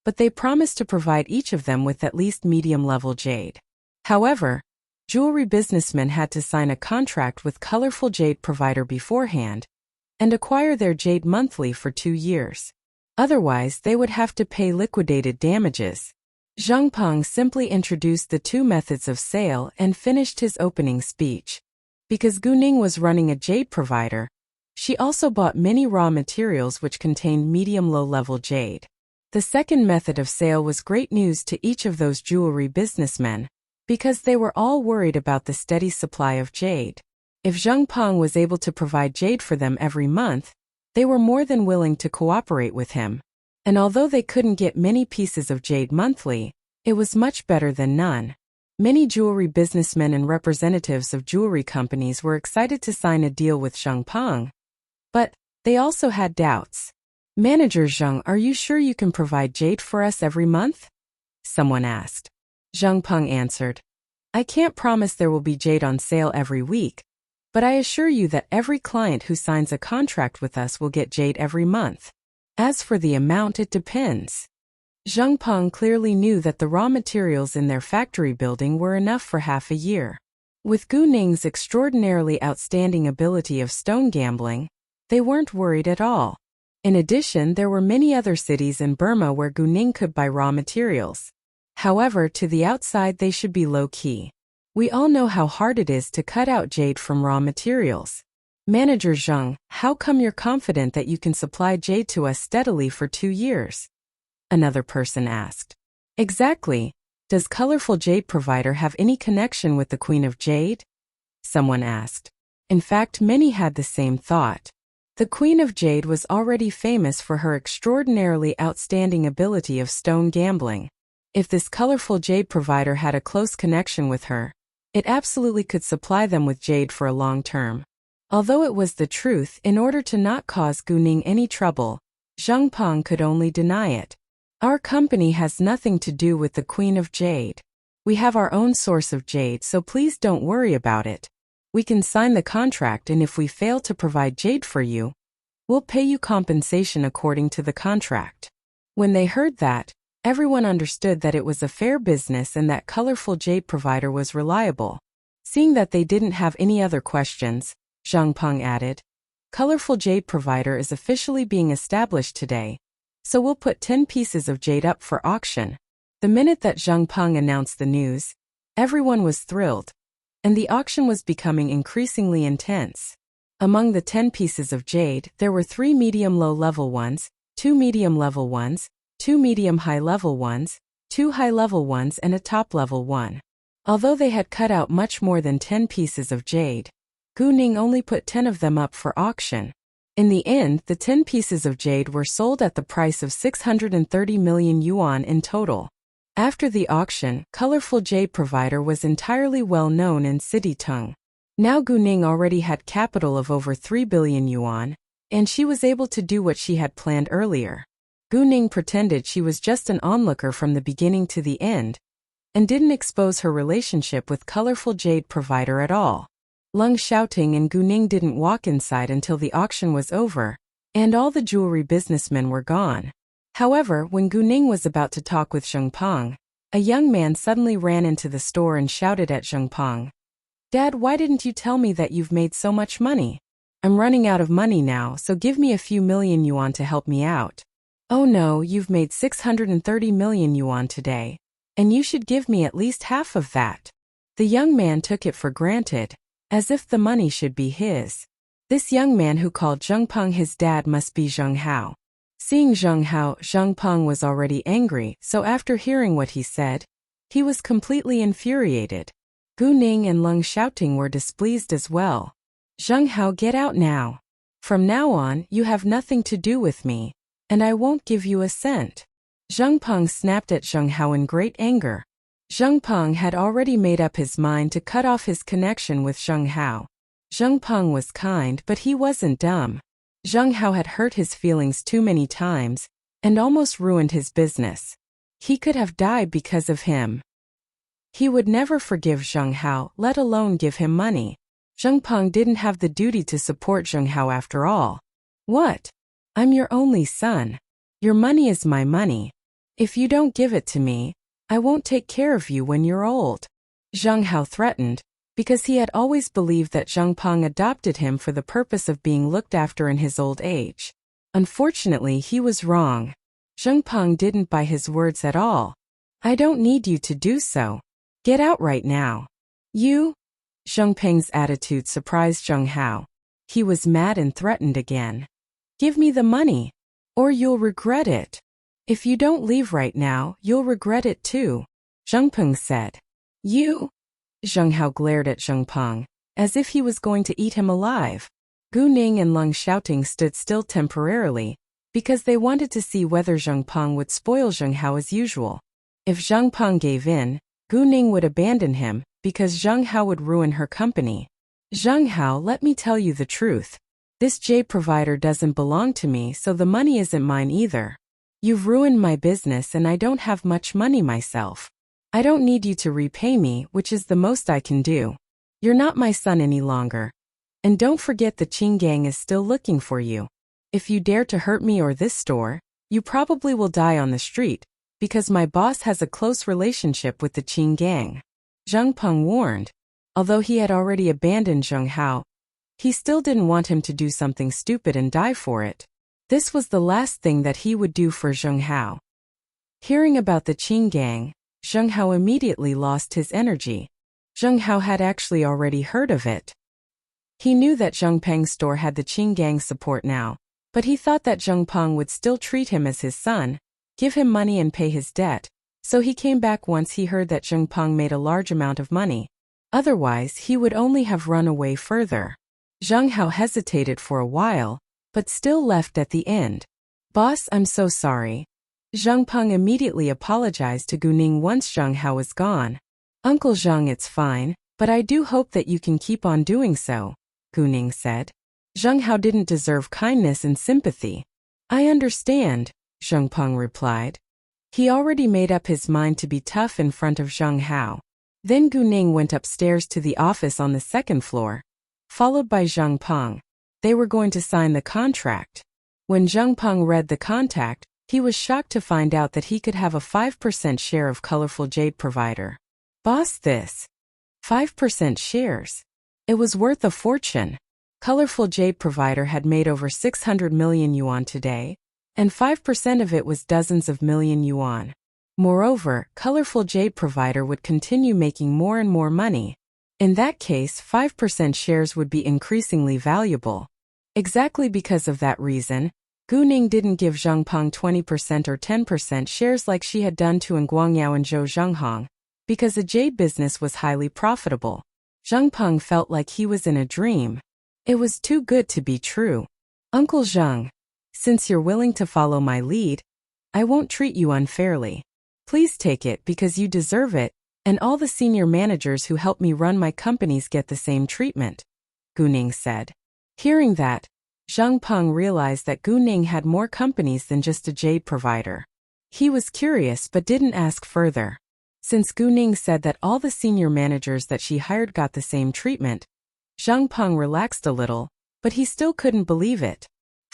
but they promised to provide each of them with at least medium-level jade. However, jewelry businessmen had to sign a contract with Colorful Jade Provider beforehand and acquire their jade monthly for 2 years. Otherwise, they would have to pay liquidated damages. Zheng Peng simply introduced the two methods of sale and finished his opening speech. Because Gu Ning was running a jade provider, she also bought many raw materials which contained medium-low-level jade. The second method of sale was great news to each of those jewelry businessmen, because they were all worried about the steady supply of jade. If Zheng Peng was able to provide jade for them every month, they were more than willing to cooperate with him. And although they couldn't get many pieces of jade monthly, it was much better than none. Many jewelry businessmen and representatives of jewelry companies were excited to sign a deal with Zheng Peng. But they also had doubts. Manager Zheng, are you sure you can provide jade for us every month? Someone asked. Zheng Peng answered, I can't promise there will be jade on sale every week, but I assure you that every client who signs a contract with us will get jade every month. As for the amount, it depends. Zheng Peng clearly knew that the raw materials in their factory building were enough for half a year. With Gu Ning's extraordinarily outstanding ability of stone gambling, they weren't worried at all. In addition, there were many other cities in Burma where Gu Ning could buy raw materials. However, to the outside they should be low-key. We all know how hard it is to cut out jade from raw materials. Manager Zheng, how come you're confident that you can supply jade to us steadily for 2 years? Another person asked. Exactly. Does Colorful Jade Provider have any connection with the Queen of Jade? Someone asked. In fact, many had the same thought. The Queen of Jade was already famous for her extraordinarily outstanding ability of stone gambling. If this Colorful Jade Provider had a close connection with her, it absolutely could supply them with jade for a long term. Although it was the truth, in order to not cause Gu Ning any trouble, Zheng Peng could only deny it. Our company has nothing to do with the Queen of Jade. We have our own source of jade, so please don't worry about it. We can sign the contract, and if we fail to provide jade for you, we'll pay you compensation according to the contract. When they heard that, everyone understood that it was a fair business and that Colorful Jade Provider was reliable. Seeing that they didn't have any other questions, Zheng Peng added, Colorful Jade Provider is officially being established today, so we'll put 10 pieces of jade up for auction. The minute that Zheng Peng announced the news, everyone was thrilled, and the auction was becoming increasingly intense. Among the 10 pieces of jade, there were 3 medium-low-level ones, 2 medium-level ones, 2 medium-high-level ones, 2 high-level ones, and a top-level one. Although they had cut out much more than 10 pieces of jade, Gu Ning only put 10 of them up for auction. In the end, the 10 pieces of jade were sold at the price of 630 million yuan in total. After the auction, Colorful Jade Provider was entirely well known in City Tung. Now Gu Ning already had capital of over 3 billion yuan, and she was able to do what she had planned earlier. Gu Ning pretended she was just an onlooker from the beginning to the end, and didn't expose her relationship with Colorful Jade Provider at all. Leng Xiaoting and Gu Ning didn't walk inside until the auction was over, and all the jewelry businessmen were gone. However, when Gu Ning was about to talk with Zheng Peng, a young man suddenly ran into the store and shouted at Zheng Peng, "Dad, why didn't you tell me that you've made so much money? I'm running out of money now, so give me a few million yuan to help me out." "Oh no, you've made 630 million yuan today, and you should give me at least half of that." The young man took it for granted, as if the money should be his. This young man who called Zheng Peng his dad must be Zheng Hao. Seeing Zheng Hao, Zheng Peng was already angry, so after hearing what he said, he was completely infuriated. Gu Ning and Leng Xiaoting were displeased as well. "Zheng Hao, get out now. From now on, you have nothing to do with me, and I won't give you a cent." Zheng Peng snapped at Zheng Hao in great anger. Zheng Peng had already made up his mind to cut off his connection with Zheng Hao. Zheng Peng was kind, but he wasn't dumb. Zheng Hao had hurt his feelings too many times, and almost ruined his business. He could have died because of him. He would never forgive Zheng Hao, let alone give him money. Zheng Peng didn't have the duty to support Zheng Hao after all. "What? I'm your only son. Your money is my money. If you don't give it to me, I won't take care of you when you're old," Zheng Hao threatened, because he had always believed that Zheng Peng adopted him for the purpose of being looked after in his old age. Unfortunately, he was wrong. Zheng Peng didn't buy his words at all. "I don't need you to do so. Get out right now." "You?" Zheng Peng's attitude surprised Zheng Hao. He was mad and threatened again. "Give me the money, or you'll regret it. If you don't leave right now, you'll regret it too," Zheng Peng said. "You?" Zheng Hao glared at Zheng Peng, as if he was going to eat him alive. Gu Ning and Leng Xiaoting stood still temporarily, because they wanted to see whether Zheng Peng would spoil Zheng Hao as usual. If Zheng Peng gave in, Gu Ning would abandon him, because Zheng Hao would ruin her company. "Zheng Hao, let me tell you the truth. This Jade provider doesn't belong to me, so the money isn't mine either. You've ruined my business and I don't have much money myself. I don't need you to repay me, which is the most I can do. You're not my son any longer. And don't forget the Qing gang is still looking for you. If you dare to hurt me or this store, you probably will die on the street, because my boss has a close relationship with the Qing gang," Zheng Peng warned. Although he had already abandoned Zheng Hao, he still didn't want him to do something stupid and die for it. This was the last thing that he would do for Zheng Hao. Hearing about the Qing gang, Zheng Hao immediately lost his energy. Zheng Hao had actually already heard of it. He knew that Zheng Peng's store had the Qing gang support now, but he thought that Zheng Peng would still treat him as his son, give him money and pay his debt, so he came back once he heard that Zheng Peng made a large amount of money. Otherwise, he would only have run away further. Zheng Hao hesitated for a while, but still left at the end. "Boss, I'm so sorry." Zheng Peng immediately apologized to Gu Ning once Zheng Hao was gone. "Uncle Zheng, it's fine, but I do hope that you can keep on doing so," Gu Ning said. Zheng Hao didn't deserve kindness and sympathy. "I understand," Zheng Peng replied. He already made up his mind to be tough in front of Zheng Hao. Then Gu Ning went upstairs to the office on the second floor, followed by Zheng Peng. They were going to sign the contract. When Zheng Peng read the contract, he was shocked to find out that he could have a 5% share of Colorful Jade Provider. "Boss, this 5% shares. It was worth a fortune." Colorful Jade Provider had made over 600 million yuan today, and 5% of it was dozens of million yuan. Moreover, Colorful Jade Provider would continue making more and more money. In that case, 5% shares would be increasingly valuable. Exactly because of that reason, Gu Ning didn't give Zheng Peng 20% or 10% shares like she had done to Guangyao and Zhou Zhenghong, because the jade business was highly profitable. Zheng Peng felt like he was in a dream. It was too good to be true. "Uncle Zheng, since you're willing to follow my lead, I won't treat you unfairly. Please take it because you deserve it, and all the senior managers who help me run my companies get the same treatment," Gu Ning said. Hearing that, Zheng Peng realized that Gu Ning had more companies than just a jade provider. He was curious but didn't ask further. Since Gu Ning said that all the senior managers that she hired got the same treatment, Zheng Peng relaxed a little, but he still couldn't believe it.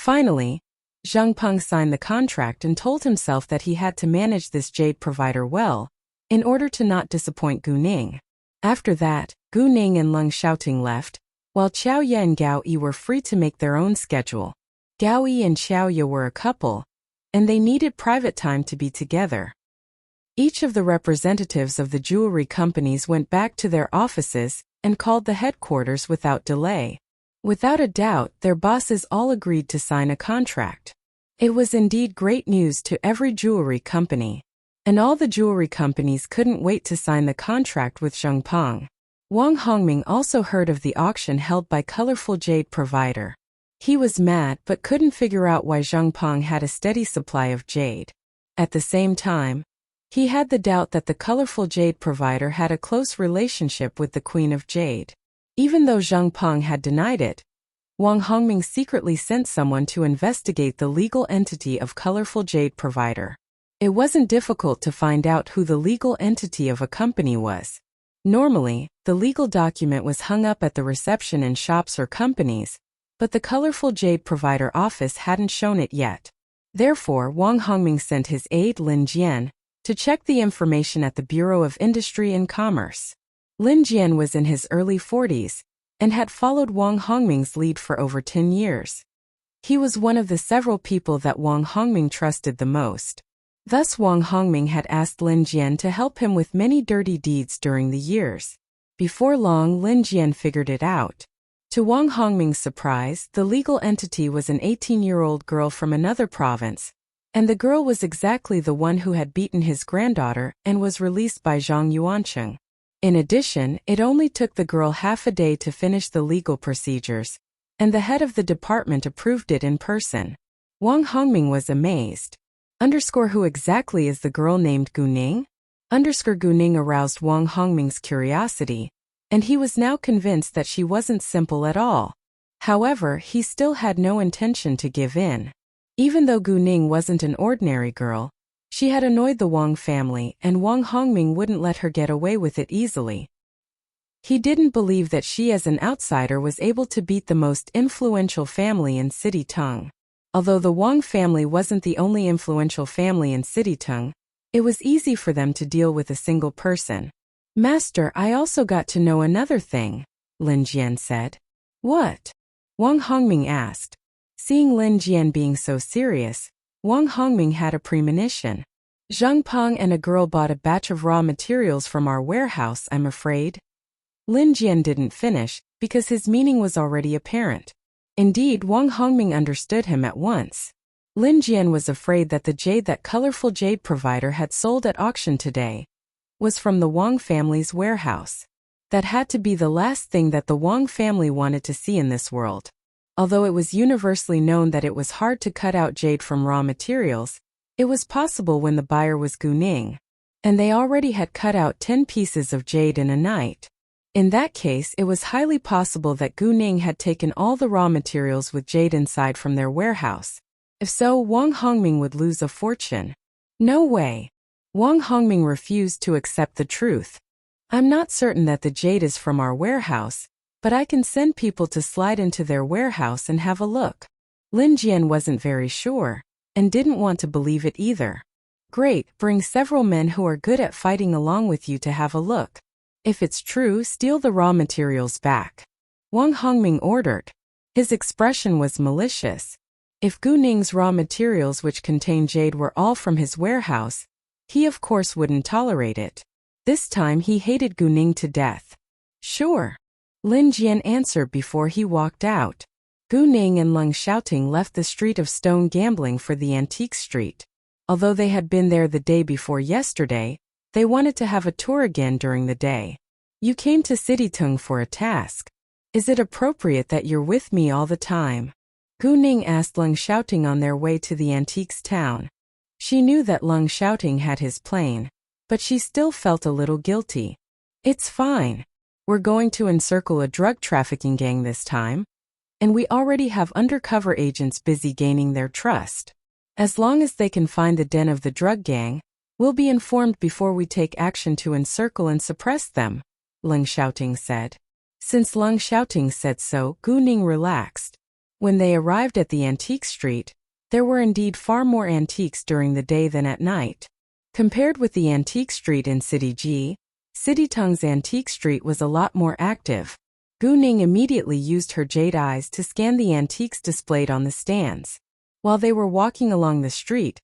Finally, Zhang Peng signed the contract and told himself that he had to manage this Jade provider well, in order to not disappoint Gu Ning. After that, Gu Ning and Leng Xiaoting left, while Qiao Ye and Gao Yi were free to make their own schedule. Gao Yi and Qiao Ye were a couple, and they needed private time to be together. Each of the representatives of the jewelry companies went back to their offices and called the headquarters without delay. Without a doubt, their bosses all agreed to sign a contract. It was indeed great news to every jewelry company. And all the jewelry companies couldn't wait to sign the contract with Zhang Peng. Wang Hongming also heard of the auction held by Colorful Jade provider. He was mad but couldn't figure out why Zhang Peng had a steady supply of jade. At the same time, he had the doubt that the Colorful Jade provider had a close relationship with the Queen of Jade. Even though Zhang Peng had denied it, Wang Hongming secretly sent someone to investigate the legal entity of Colorful Jade provider. It wasn't difficult to find out who the legal entity of a company was. Normally, the legal document was hung up at the reception in shops or companies, but the Colorful Jade provider office hadn't shown it yet. Therefore, Wang Hongming sent his aide Lin Jian to check the information at the Bureau of Industry and Commerce. Lin Jian was in his early 40s and had followed Wang Hongming's lead for over 10 years. He was one of the several people that Wang Hongming trusted the most. Thus Wang Hongming had asked Lin Jian to help him with many dirty deeds during the years. Before long, Lin Jian figured it out. To Wang Hongming's surprise, the legal entity was an 18-year-old girl from another province, and the girl was exactly the one who had beaten his granddaughter and was released by Zhang Yuancheng. In addition, it only took the girl half a day to finish the legal procedures, and the head of the department approved it in person. Wang Hongming was amazed. Who exactly is the girl named Gu Ning? Gu Ning aroused Wang Hongming's curiosity, and he was now convinced that she wasn't simple at all. However, he still had no intention to give in. Even though Gu Ning wasn't an ordinary girl, she had annoyed the Wang family, and Wang Hongming wouldn't let her get away with it easily. He didn't believe that she as an outsider was able to beat the most influential family in City Tung. Although the Wang family wasn't the only influential family in City Tung, it was easy for them to deal with a single person. Master, I also got to know another thing, Lin Jian said. What? Wang Hongming asked. Seeing Lin Jian being so serious, Wang Hongming had a premonition. Zhang Peng and a girl bought a batch of raw materials from our warehouse, I'm afraid. Lin Jian didn't finish, because his meaning was already apparent. Indeed, Wang Hongming understood him at once. Lin Jian was afraid that the jade that Colorful Jade provider had sold at auction today was from the Wang family's warehouse. That had to be the last thing that the Wang family wanted to see in this world. Although it was universally known that it was hard to cut out jade from raw materials, it was possible when the buyer was Gu Ning, and they already had cut out 10 pieces of jade in a night. In that case, it was highly possible that Gu Ning had taken all the raw materials with jade inside from their warehouse. If so, Wang Hongming would lose a fortune. No way. Wang Hongming refused to accept the truth. I'm not certain that the jade is from our warehouse, but I can send people to slide into their warehouse and have a look. Lin Jian wasn't very sure, and didn't want to believe it either. Great, bring several men who are good at fighting along with you to have a look. If it's true, steal the raw materials back. Wang Hongming ordered. His expression was malicious. If Gu Ning's raw materials which contained jade were all from his warehouse, he of course wouldn't tolerate it. This time he hated Gu Ning to death. Sure. Lin Jian answered before he walked out. Gu Ning and Leng Xiaoting left the street of stone gambling for the antique street. Although they had been there the day before yesterday, they wanted to have a tour again during the day. You came to Citytung for a task. Is it appropriate that you're with me all the time? Gu Ning asked Leng Xiaoting on their way to the antiques town. She knew that Leng Xiaoting had his plane, but she still felt a little guilty. It's fine. We're going to encircle a drug trafficking gang this time, and we already have undercover agents busy gaining their trust. As long as they can find the den of the drug gang, we'll be informed before we take action to encircle and suppress them, Leng Xiaoting said. Since Leng Xiaoting said so, Gu Ning relaxed. When they arrived at the antique street, there were indeed far more antiques during the day than at night. Compared with the antique street in City G, City Tung's antique street was a lot more active. Gu Ning immediately used her jade eyes to scan the antiques displayed on the stands. While they were walking along the street,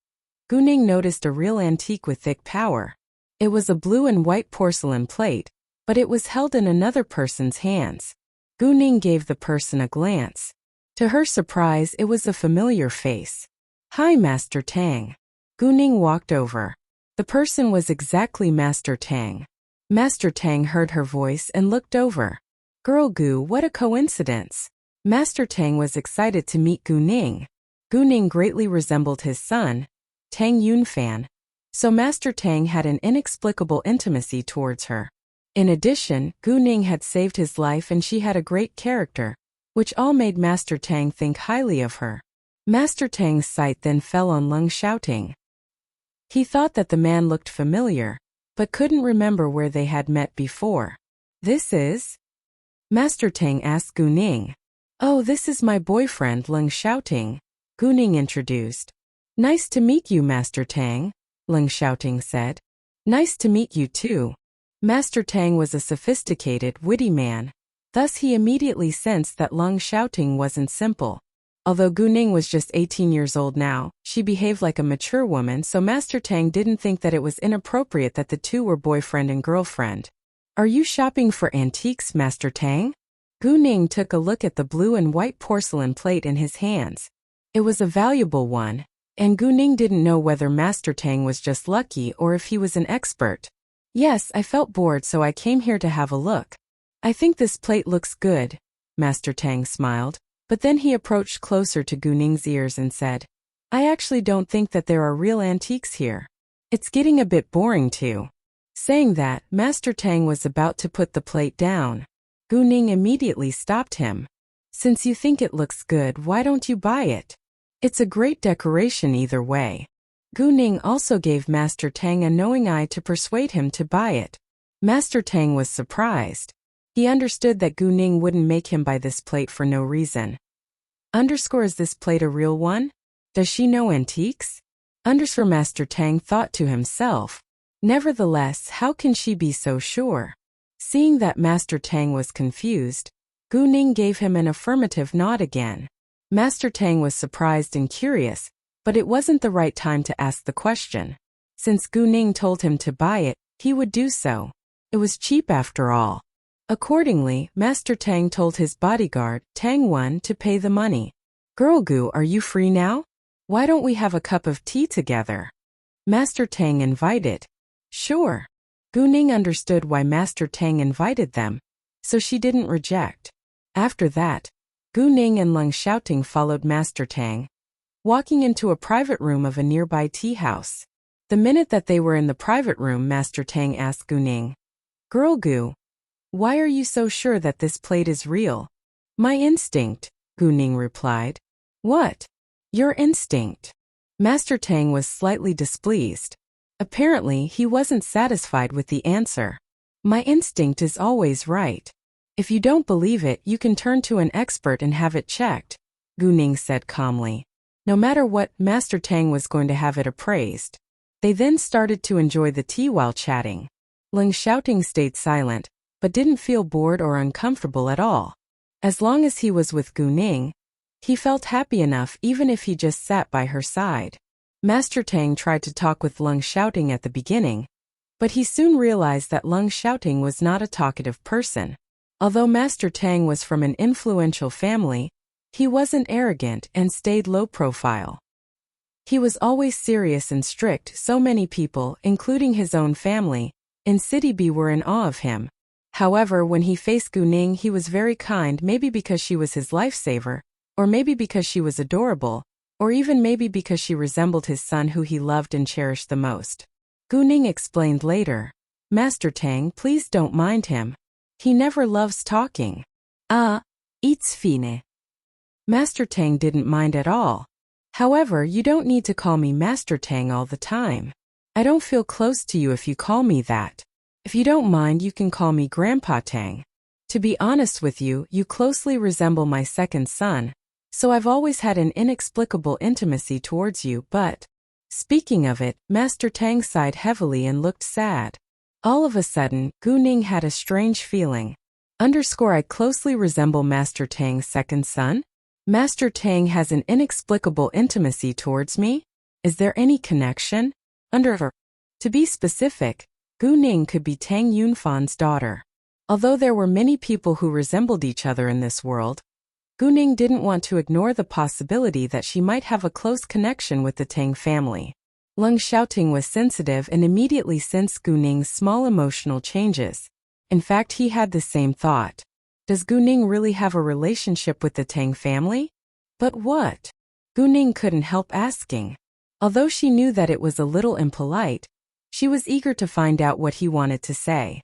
Gu Ning noticed a real antique with thick power. It was a blue and white porcelain plate, but it was held in another person's hands. Gu Ning gave the person a glance. To her surprise, it was a familiar face. "Hi, Master Tang." Gu Ning walked over. The person was exactly Master Tang. Master Tang heard her voice and looked over. "Girl Gu, what a coincidence." Master Tang was excited to meet Gu Ning. Gu Ning greatly resembled his son, Tang Yunfan, so Master Tang had an inexplicable intimacy towards her. In addition, Gu Ning had saved his life and she had a great character, which all made Master Tang think highly of her. Master Tang's sight then fell on Leng Xiaoting. He thought that the man looked familiar, but couldn't remember where they had met before. "This is?" Master Tang asked Gu Ning. "Oh, this is my boyfriend Leng Xiaoting," Gu Ning introduced. "Nice to meet you, Master Tang," Leng Xiaoting said. "Nice to meet you too." Master Tang was a sophisticated, witty man. Thus he immediately sensed that Leng Xiaoting wasn't simple. Although Gu Ning was just 18 years old now, she behaved like a mature woman, so Master Tang didn't think that it was inappropriate that the two were boyfriend and girlfriend. "Are you shopping for antiques, Master Tang?" Gu Ning took a look at the blue and white porcelain plate in his hands. It was a valuable one, and Gu Ning didn't know whether Master Tang was just lucky or if he was an expert. "Yes, I felt bored, so I came here to have a look. I think this plate looks good," Master Tang smiled, but then he approached closer to Gu Ning's ears and said, "I actually don't think that there are real antiques here. It's getting a bit boring too." Saying that, Master Tang was about to put the plate down. Gu Ning immediately stopped him. "Since you think it looks good, why don't you buy it? It's a great decoration either way." Gu Ning also gave Master Tang a knowing eye to persuade him to buy it. Master Tang was surprised. He understood that Gu Ning wouldn't make him buy this plate for no reason. Is this plate a real one? Does she know antiques? Master Tang thought to himself. Nevertheless, how can she be so sure? Seeing that Master Tang was confused, Gu Ning gave him an affirmative nod again. Master Tang was surprised and curious, but it wasn't the right time to ask the question. Since Gu Ning told him to buy it, he would do so. It was cheap after all. Accordingly, Master Tang told his bodyguard, Tang Wan, to pay the money. "Girl Gu, are you free now? Why don't we have a cup of tea together?" Master Tang invited. Sure. Gu Ning understood why Master Tang invited them, so she didn't reject. After that, Gu Ning and Leng Xiaoting followed Master Tang, walking into a private room of a nearby tea house. The minute that they were in the private room, Master Tang asked Gu Ning, "Girl Gu, why are you so sure that this plate is real?" "My instinct," Gu Ning replied. "What? Your instinct?" Master Tang was slightly displeased. Apparently, he wasn't satisfied with the answer. "My instinct is always right. If you don't believe it, you can turn to an expert and have it checked," Gu Ning said calmly. No matter what, Master Tang was going to have it appraised. They then started to enjoy the tea while chatting. Leng Xiaoting stayed silent, but didn't feel bored or uncomfortable at all. As long as he was with Gu Ning, he felt happy enough even if he just sat by her side. Master Tang tried to talk with Leng Xiaoting at the beginning, but he soon realized that Leng Xiaoting was not a talkative person. Although Master Tang was from an influential family, he wasn't arrogant and stayed low profile. He was always serious and strict, so many people, including his own family, in City B were in awe of him. However, when he faced Gu Ning, he was very kind, maybe because she was his lifesaver, or maybe because she was adorable, or even maybe because she resembled his son who he loved and cherished the most. Gu Ning explained later, "Master Tang, please don't mind him. He never loves talking." "Ah, it's fine." Master Tang didn't mind at all. "However, you don't need to call me Master Tang all the time. I don't feel close to you if you call me that. If you don't mind, you can call me Grandpa Tang. To be honest with you, you closely resemble my second son, So I've always had an inexplicable intimacy towards you, but... Speaking of it, Master Tang sighed heavily and looked sad. All of a sudden, Gu Ning had a strange feeling. I closely resemble Master Tang's second son? Master Tang has an inexplicable intimacy towards me? Is there any connection? To be specific, Gu Ning could be Tang Yunfan's daughter. Although there were many people who resembled each other in this world, Gu Ning didn't want to ignore the possibility that she might have a close connection with the Tang family. Leng Xiaoting was sensitive and immediately sensed Gu Ning's small emotional changes. In fact, he had the same thought. Does Gu Ning really have a relationship with the Tang family? But what? Gu Ning couldn't help asking. Although she knew that it was a little impolite, she was eager to find out what he wanted to say.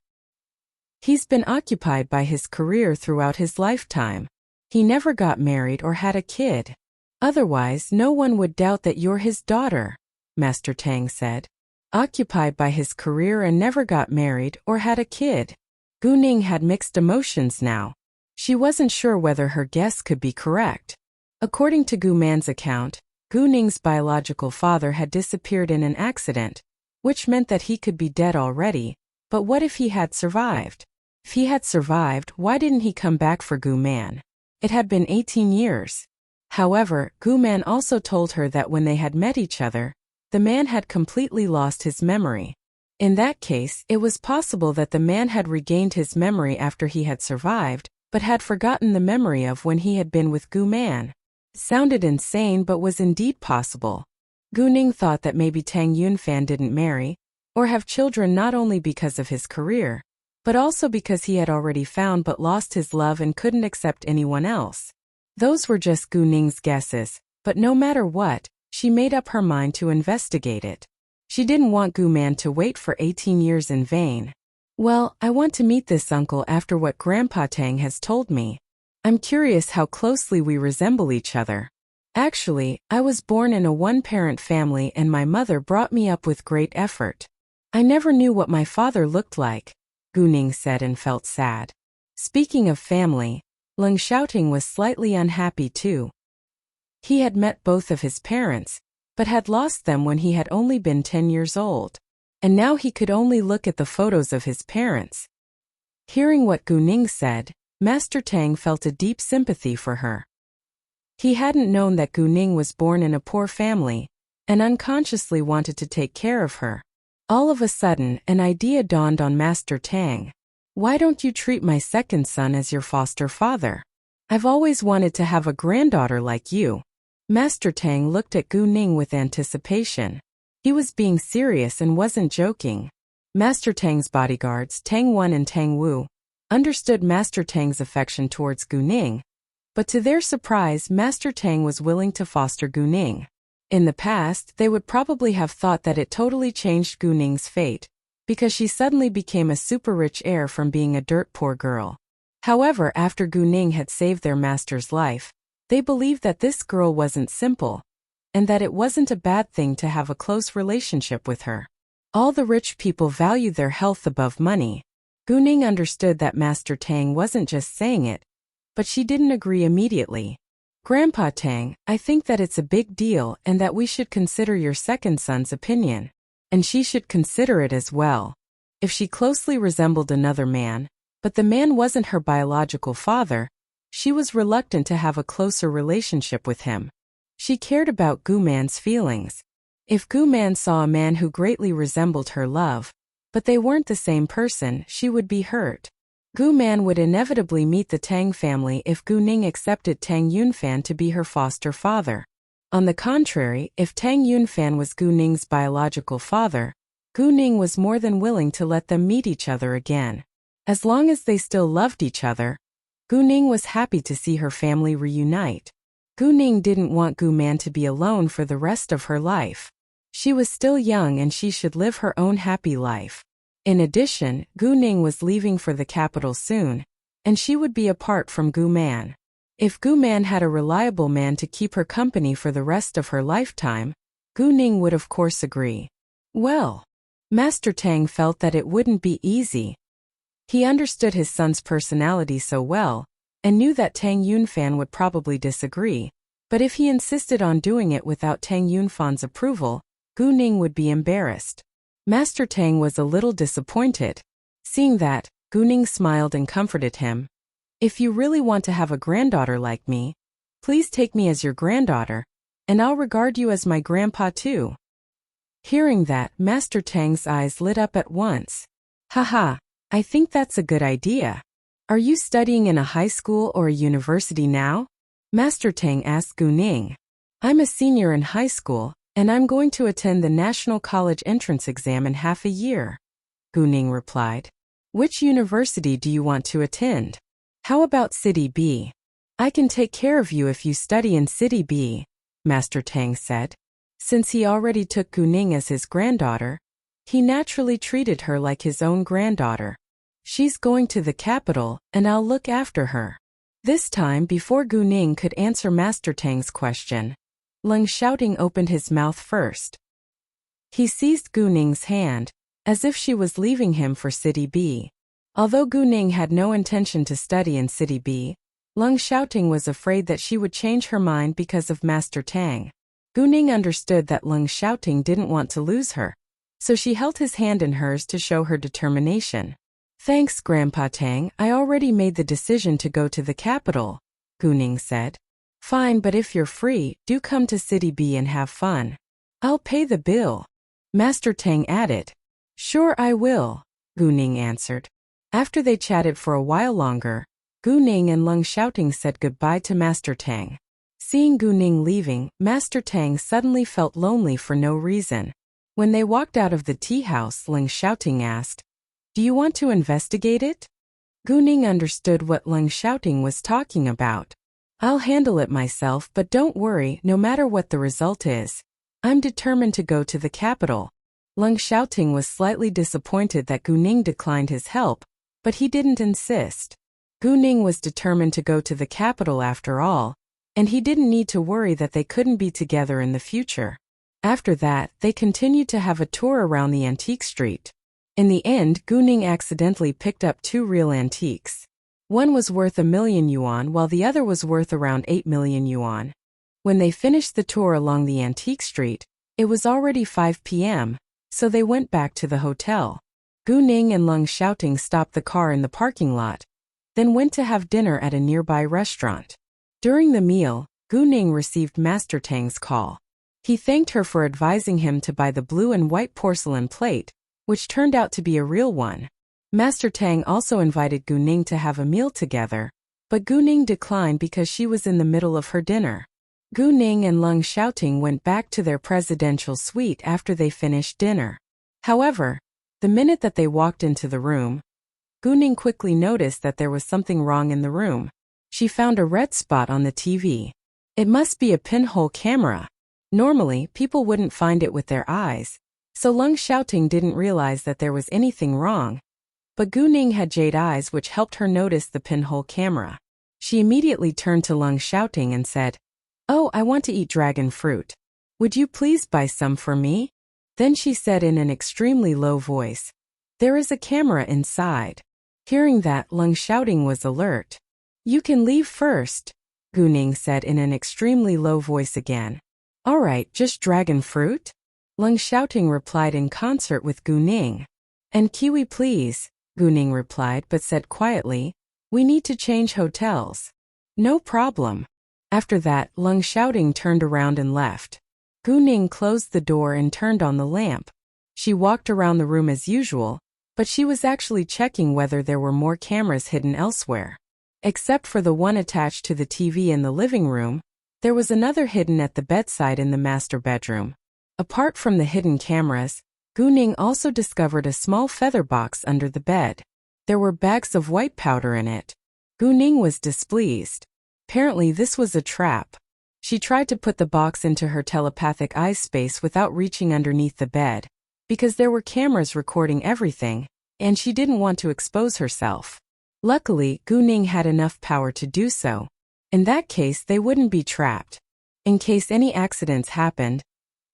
He's been occupied by his career throughout his lifetime. He never got married or had a kid. Otherwise, no one would doubt that you're his daughter, Master Tang said. Occupied by his career and never got married or had a kid. Gu Ning had mixed emotions now. She wasn't sure whether her guess could be correct. According to Gu Man's account, Gu Ning's biological father had disappeared in an accident, which meant that he could be dead already. But what if he had survived? If he had survived, why didn't he come back for Gu Man? It had been 18 years. However, Gu Man also told her that when they had met each other, the man had completely lost his memory. In that case, it was possible that the man had regained his memory after he had survived, but had forgotten the memory of when he had been with Gu Man. It sounded insane but was indeed possible. Gu Ning thought that maybe Tang Yunfan didn't marry, or have children not only because of his career, but also because he had already found but lost his love and couldn't accept anyone else. Those were just Gu Ning's guesses, but no matter what, she made up her mind to investigate it. She didn't want Gu Man to wait for 18 years in vain. Well, I want to meet this uncle after what Grandpa Tang has told me. I'm curious how closely we resemble each other. Actually, I was born in a one-parent family and my mother brought me up with great effort. I never knew what my father looked like, Gu Ning said and felt sad. Speaking of family, Leng Xiaoting was slightly unhappy too. He had met both of his parents, but had lost them when he had only been 10 years old. And now he could only look at the photos of his parents. Hearing what Gu Ning said, Master Tang felt a deep sympathy for her. He hadn't known that Gu Ning was born in a poor family, and unconsciously wanted to take care of her. All of a sudden, an idea dawned on Master Tang. Why don't you treat my second son as your foster father? I've always wanted to have a granddaughter like you. Master Tang looked at Gu Ning with anticipation. He was being serious and wasn't joking. Master Tang's bodyguards, Tang Wen and Tang Wu, understood Master Tang's affection towards Gu Ning, but to their surprise, Master Tang was willing to foster Gu Ning. In the past, they would probably have thought that it totally changed Gu Ning's fate, because she suddenly became a super-rich heir from being a dirt-poor girl. However, after Gu Ning had saved their master's life, they believed that this girl wasn't simple, and that it wasn't a bad thing to have a close relationship with her. All the rich people valued their health above money. Gu Ning understood that Master Tang wasn't just saying it, but she didn't agree immediately. Grandpa Tang, I think that it's a big deal and that we should consider your second son's opinion. And she should consider it as well. If she closely resembled another man, but the man wasn't her biological father, she was reluctant to have a closer relationship with him. She cared about Gu Man's feelings. If Gu Man saw a man who greatly resembled her love, but they weren't the same person, she would be hurt. Gu Man would inevitably meet the Tang family if Gu Ning accepted Tang Yunfan to be her foster father. On the contrary, if Tang Yunfan was Gu Ning's biological father, Gu Ning was more than willing to let them meet each other again. As long as they still loved each other, Gu Ning was happy to see her family reunite. Gu Ning didn't want Gu Man to be alone for the rest of her life. She was still young and she should live her own happy life. In addition, Gu Ning was leaving for the capital soon, and she would be apart from Gu Man. If Gu Man had a reliable man to keep her company for the rest of her lifetime, Gu Ning would of course agree. Well, Master Tang felt that it wouldn't be easy. He understood his son's personality so well, and knew that Tang Yunfan would probably disagree, But if he insisted on doing it without Tang Yunfan's approval, Gu Ning would be embarrassed. Master Tang was a little disappointed. Seeing that, Gu Ning smiled and comforted him. If you really want to have a granddaughter like me, please take me as your granddaughter, and I'll regard you as my grandpa too. Hearing that, Master Tang's eyes lit up at once. Haha, I think that's a good idea. Are you studying in a high school or a university now? Master Tang asked Gu Ning. I'm a senior in high school, and I'm going to attend the National College Entrance Exam in half a year. Gu Ning replied. Which university do you want to attend? How about City B? I can take care of you if you study in City B, Master Tang said. Since he already took Gu Ning as his granddaughter, he naturally treated her like his own granddaughter. She's going to the capital, and I'll look after her. This time, before Gu Ning could answer Master Tang's question, Leng Xiaoting opened his mouth first. He seized Gu Ning's hand, as if she was leaving him for City B. Although Gu Ning had no intention to study in City B, Leng Xiaoting was afraid that she would change her mind because of Master Tang. Gu Ning understood that Leng Xiaoting didn't want to lose her, so she held his hand in hers to show her determination. Thanks, Grandpa Tang, I already made the decision to go to the capital, Gu Ning said. Fine, but if you're free, do come to City B and have fun. I'll pay the bill. Master Tang added. Sure I will, Gu Ning answered. After they chatted for a while longer, Gu Ning and Leng Xiaoting said goodbye to Master Tang. Seeing Gu Ning leaving, Master Tang suddenly felt lonely for no reason. When they walked out of the tea house, Leng Xiaoting asked, Do you want to investigate it? Gu Ning understood what Leng Xiaoting was talking about. I'll handle it myself, but don't worry, no matter what the result is. I'm determined to go to the capital. Leng Xiaoting was slightly disappointed that Gu Ning declined his help, but he didn't insist. Gu Ning was determined to go to the capital after all, and he didn't need to worry that they couldn't be together in the future. After that, they continued to have a tour around the antique street. In the end, Gu Ning accidentally picked up 2 real antiques. One was worth 1,000,000 yuan while the other was worth around 8,000,000 yuan. When they finished the tour along the antique street, it was already 5 p.m., so they went back to the hotel. Gu Ning and Leng Xiaoting stopped the car in the parking lot, then went to have dinner at a nearby restaurant. During the meal, Gu Ning received Master Tang's call. He thanked her for advising him to buy the blue and white porcelain plate, which turned out to be a real one. Master Tang also invited Gu Ning to have a meal together, but Gu Ning declined because she was in the middle of her dinner. Gu Ning and Leng Xiaoting went back to their presidential suite after they finished dinner. However, the minute that they walked into the room, Gu Ning quickly noticed that there was something wrong in the room. She found a red spot on the TV. It must be a pinhole camera. Normally, people wouldn't find it with their eyes, so Leng Xiaoting didn't realize that there was anything wrong. But Gu Ning had jade eyes which helped her notice the pinhole camera. She immediately turned to Leng Xiaoting and said, Oh, I want to eat dragon fruit. Would you please buy some for me? Then she said in an extremely low voice, There is a camera inside. Hearing that, Leng Xiaoting was alert. You can leave first, Gu Ning said in an extremely low voice again. All right, just dragon fruit? Leng Xiaoting replied in concert with Gu Ning. And kiwi please, Gu Ning replied but said quietly, We need to change hotels. No problem. After that, Leng Xiaoting turned around and left. Gu Ning closed the door and turned on the lamp. She walked around the room as usual, but she was actually checking whether there were more cameras hidden elsewhere. Except for the one attached to the TV in the living room, there was another hidden at the bedside in the master bedroom. Apart from the hidden cameras, Gu Ning also discovered a small feather box under the bed. There were bags of white powder in it. Gu Ning was displeased. Apparently this was a trap. She tried to put the box into her telepathic eye space without reaching underneath the bed, because there were cameras recording everything, and she didn't want to expose herself. Luckily, Gu Ning had enough power to do so. In that case, they wouldn't be trapped. In case any accidents happened,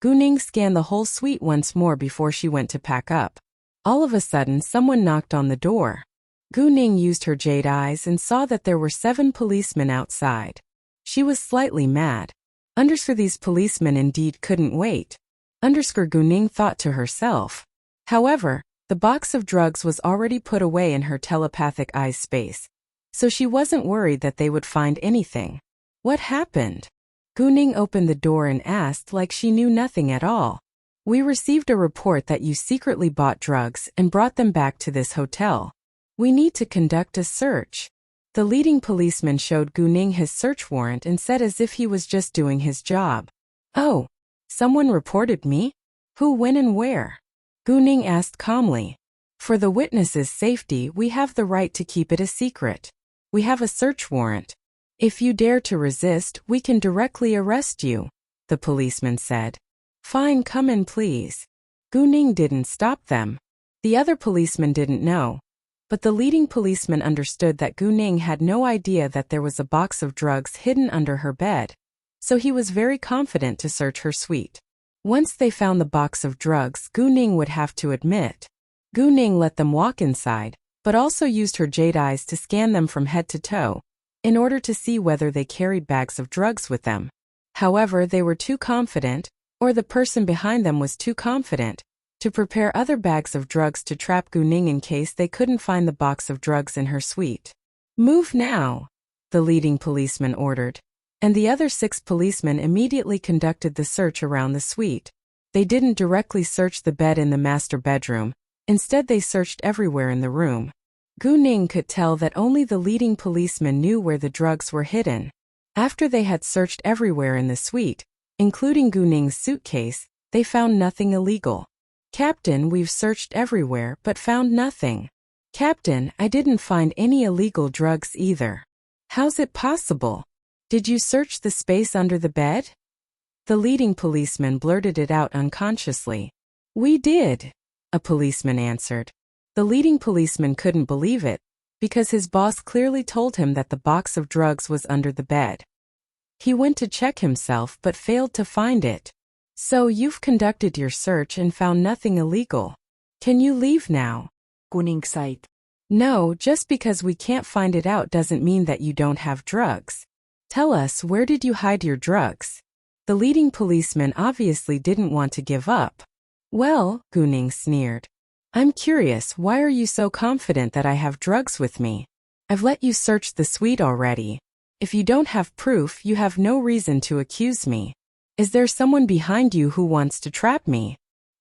Gu Ning scanned the whole suite once more before she went to pack up. All of a sudden, someone knocked on the door. Gu Ning used her jade eyes and saw that there were 7 policemen outside. She was slightly mad. Underscore these policemen indeed couldn't wait. Underscore Guning thought to herself. However, the box of drugs was already put away in her telepathic eye space, so she wasn't worried that they would find anything. What happened? Guning opened the door and asked like she knew nothing at all. We received a report that you secretly bought drugs and brought them back to this hotel. We need to conduct a search. The leading policeman showed Guning his search warrant and said as if he was just doing his job. Oh, someone reported me? Who, when and where? Guning asked calmly. For the witness's safety, we have the right to keep it a secret. We have a search warrant. If you dare to resist, we can directly arrest you, the policeman said. Fine, come in please. Guning didn't stop them. The other policeman didn't know. But the leading policeman understood that Guning had no idea that there was a box of drugs hidden under her bed. So he was very confident to search her suite. Once they found the box of drugs, Guning would have to admit. Guning let them walk inside, but also used her jade eyes to scan them from head to toe, in order to see whether they carried bags of drugs with them. However, they were too confident, or the person behind them was too confident, to prepare other bags of drugs to trap Guning in case they couldn't find the box of drugs in her suite. Move now, the leading policeman ordered, and the other 6 policemen immediately conducted the search around the suite. They didn't directly search the bed in the master bedroom, instead they searched everywhere in the room. Guning could tell that only the leading policeman knew where the drugs were hidden. After they had searched everywhere in the suite, including Guning's suitcase, they found nothing illegal. Captain, we've searched everywhere but found nothing. Captain, I didn't find any illegal drugs either. How's it possible? Did you search the space under the bed? The leading policeman blurted it out unconsciously. We did, a policeman answered. The leading policeman couldn't believe it, because his boss clearly told him that the box of drugs was under the bed. He went to check himself but failed to find it. So you've conducted your search and found nothing illegal. Can you leave now? Guning sighed. No, just because we can't find it out doesn't mean that you don't have drugs. Tell us, where did you hide your drugs? The leading policeman obviously didn't want to give up. Well, Guning sneered. I'm curious, why are you so confident that I have drugs with me? I've let you search the suite already. If you don't have proof, you have no reason to accuse me. Is there someone behind you who wants to trap me?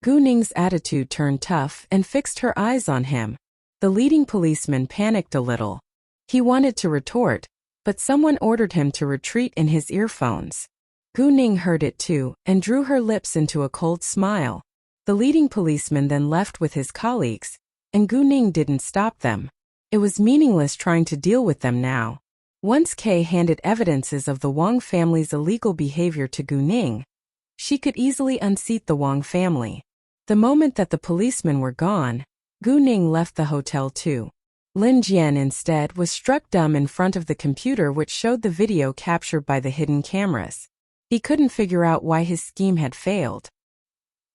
Guning's attitude turned tough and fixed her eyes on him. The leading policeman panicked a little. He wanted to retort, but someone ordered him to retreat in his earphones. Guning heard it too and drew her lips into a cold smile. The leading policeman then left with his colleagues, and Guning didn't stop them. It was meaningless trying to deal with them now. Once Kay handed evidences of the Wang family's illegal behavior to Guning, she could easily unseat the Wang family. The moment that the policemen were gone, Guning left the hotel too. Lin Jian instead was struck dumb in front of the computer which showed the video captured by the hidden cameras. He couldn't figure out why his scheme had failed.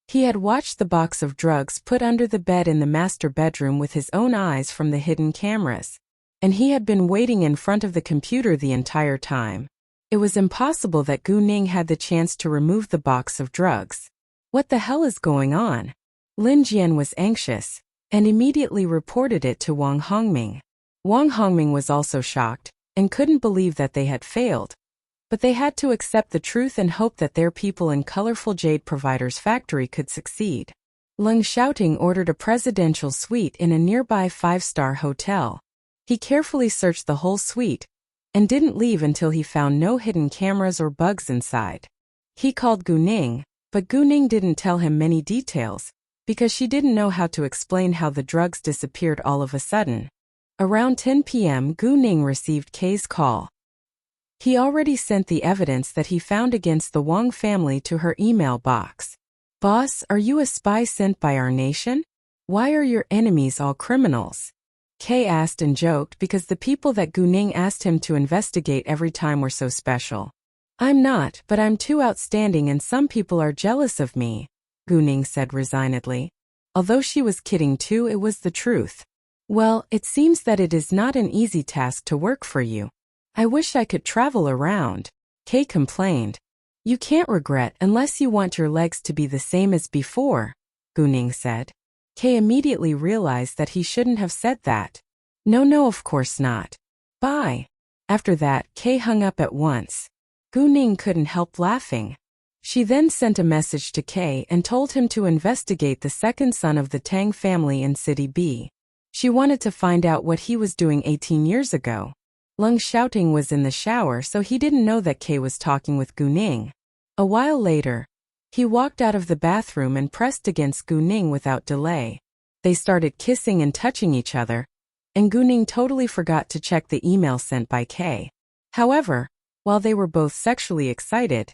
He had watched the box of drugs put under the bed in the master bedroom with his own eyes from the hidden cameras, and he had been waiting in front of the computer the entire time. It was impossible that Guning had the chance to remove the box of drugs. What the hell is going on? Lin Jian was anxious, and immediately reported it to Wang Hongming. Wang Hongming was also shocked, and couldn't believe that they had failed. But they had to accept the truth and hope that their people in colorful Jade Provider's factory could succeed. Leng Xiaoting ordered a presidential suite in a nearby 5-star hotel. He carefully searched the whole suite, and didn't leave until he found no hidden cameras or bugs inside. He called Guning, but Guning didn't tell him many details, because she didn't know how to explain how the drugs disappeared all of a sudden. Around 10 p.m. Guning received Kay's call. He already sent the evidence that he found against the Wang family to her email box. Boss, are you a spy sent by our nation? Why are your enemies all criminals? Kay asked and joked because the people that Guning asked him to investigate every time were so special. I'm not, but I'm too outstanding and some people are jealous of me, Guning said resignedly. Although she was kidding too, it was the truth. Well, it seems that it is not an easy task to work for you. I wish I could travel around, Kay complained. You can't regret unless you want your legs to be the same as before, Gunning said. Kay immediately realized that he shouldn't have said that. No, of course not. Bye. After that, Kay hung up at once. Gunning couldn't help laughing. She then sent a message to Kay and told him to investigate the second son of the Tang family in City B. She wanted to find out what he was doing 18 years ago. Lung Xiaoting was in the shower, so he didn't know that Kay was talking with Gunning. A while later, he walked out of the bathroom and pressed against Gunning without delay. They started kissing and touching each other, and Gunning totally forgot to check the email sent by Kay. However, while they were both sexually excited,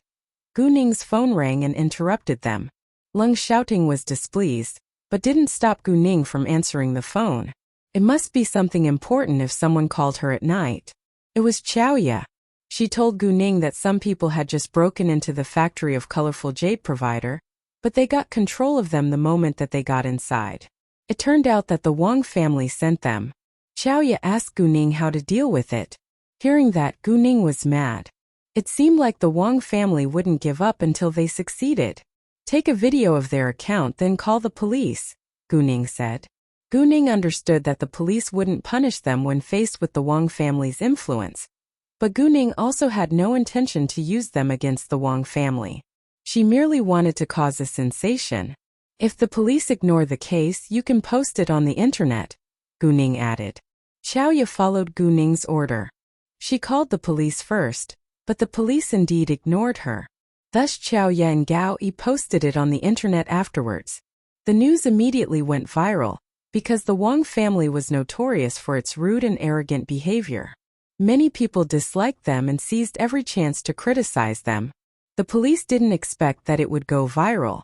Gunning's phone rang and interrupted them. Lung Xiaoting was displeased, but didn't stop Gunning from answering the phone. It must be something important if someone called her at night. It was Xiaoya. She told Gunning that some people had just broken into the factory of colorful jade provider, but they got control of them the moment that they got inside. It turned out that the Wang family sent them. Xiaoya asked Gunning how to deal with it. Hearing that, Gunning was mad. It seemed like the Wang family wouldn't give up until they succeeded. Take a video of their account, then call the police, Gunning said. Gunning understood that the police wouldn't punish them when faced with the Wang family's influence. But Gunning also had no intention to use them against the Wang family. She merely wanted to cause a sensation. If the police ignore the case, you can post it on the internet, Gunning added. Xiaoya followed Gunning's order. She called the police first, but the police indeed ignored her. Thus Xiaoya and Gao Yi posted it on the internet afterwards. The news immediately went viral, because the Wang family was notorious for its rude and arrogant behavior. Many people disliked them and seized every chance to criticize them. The police didn't expect that it would go viral.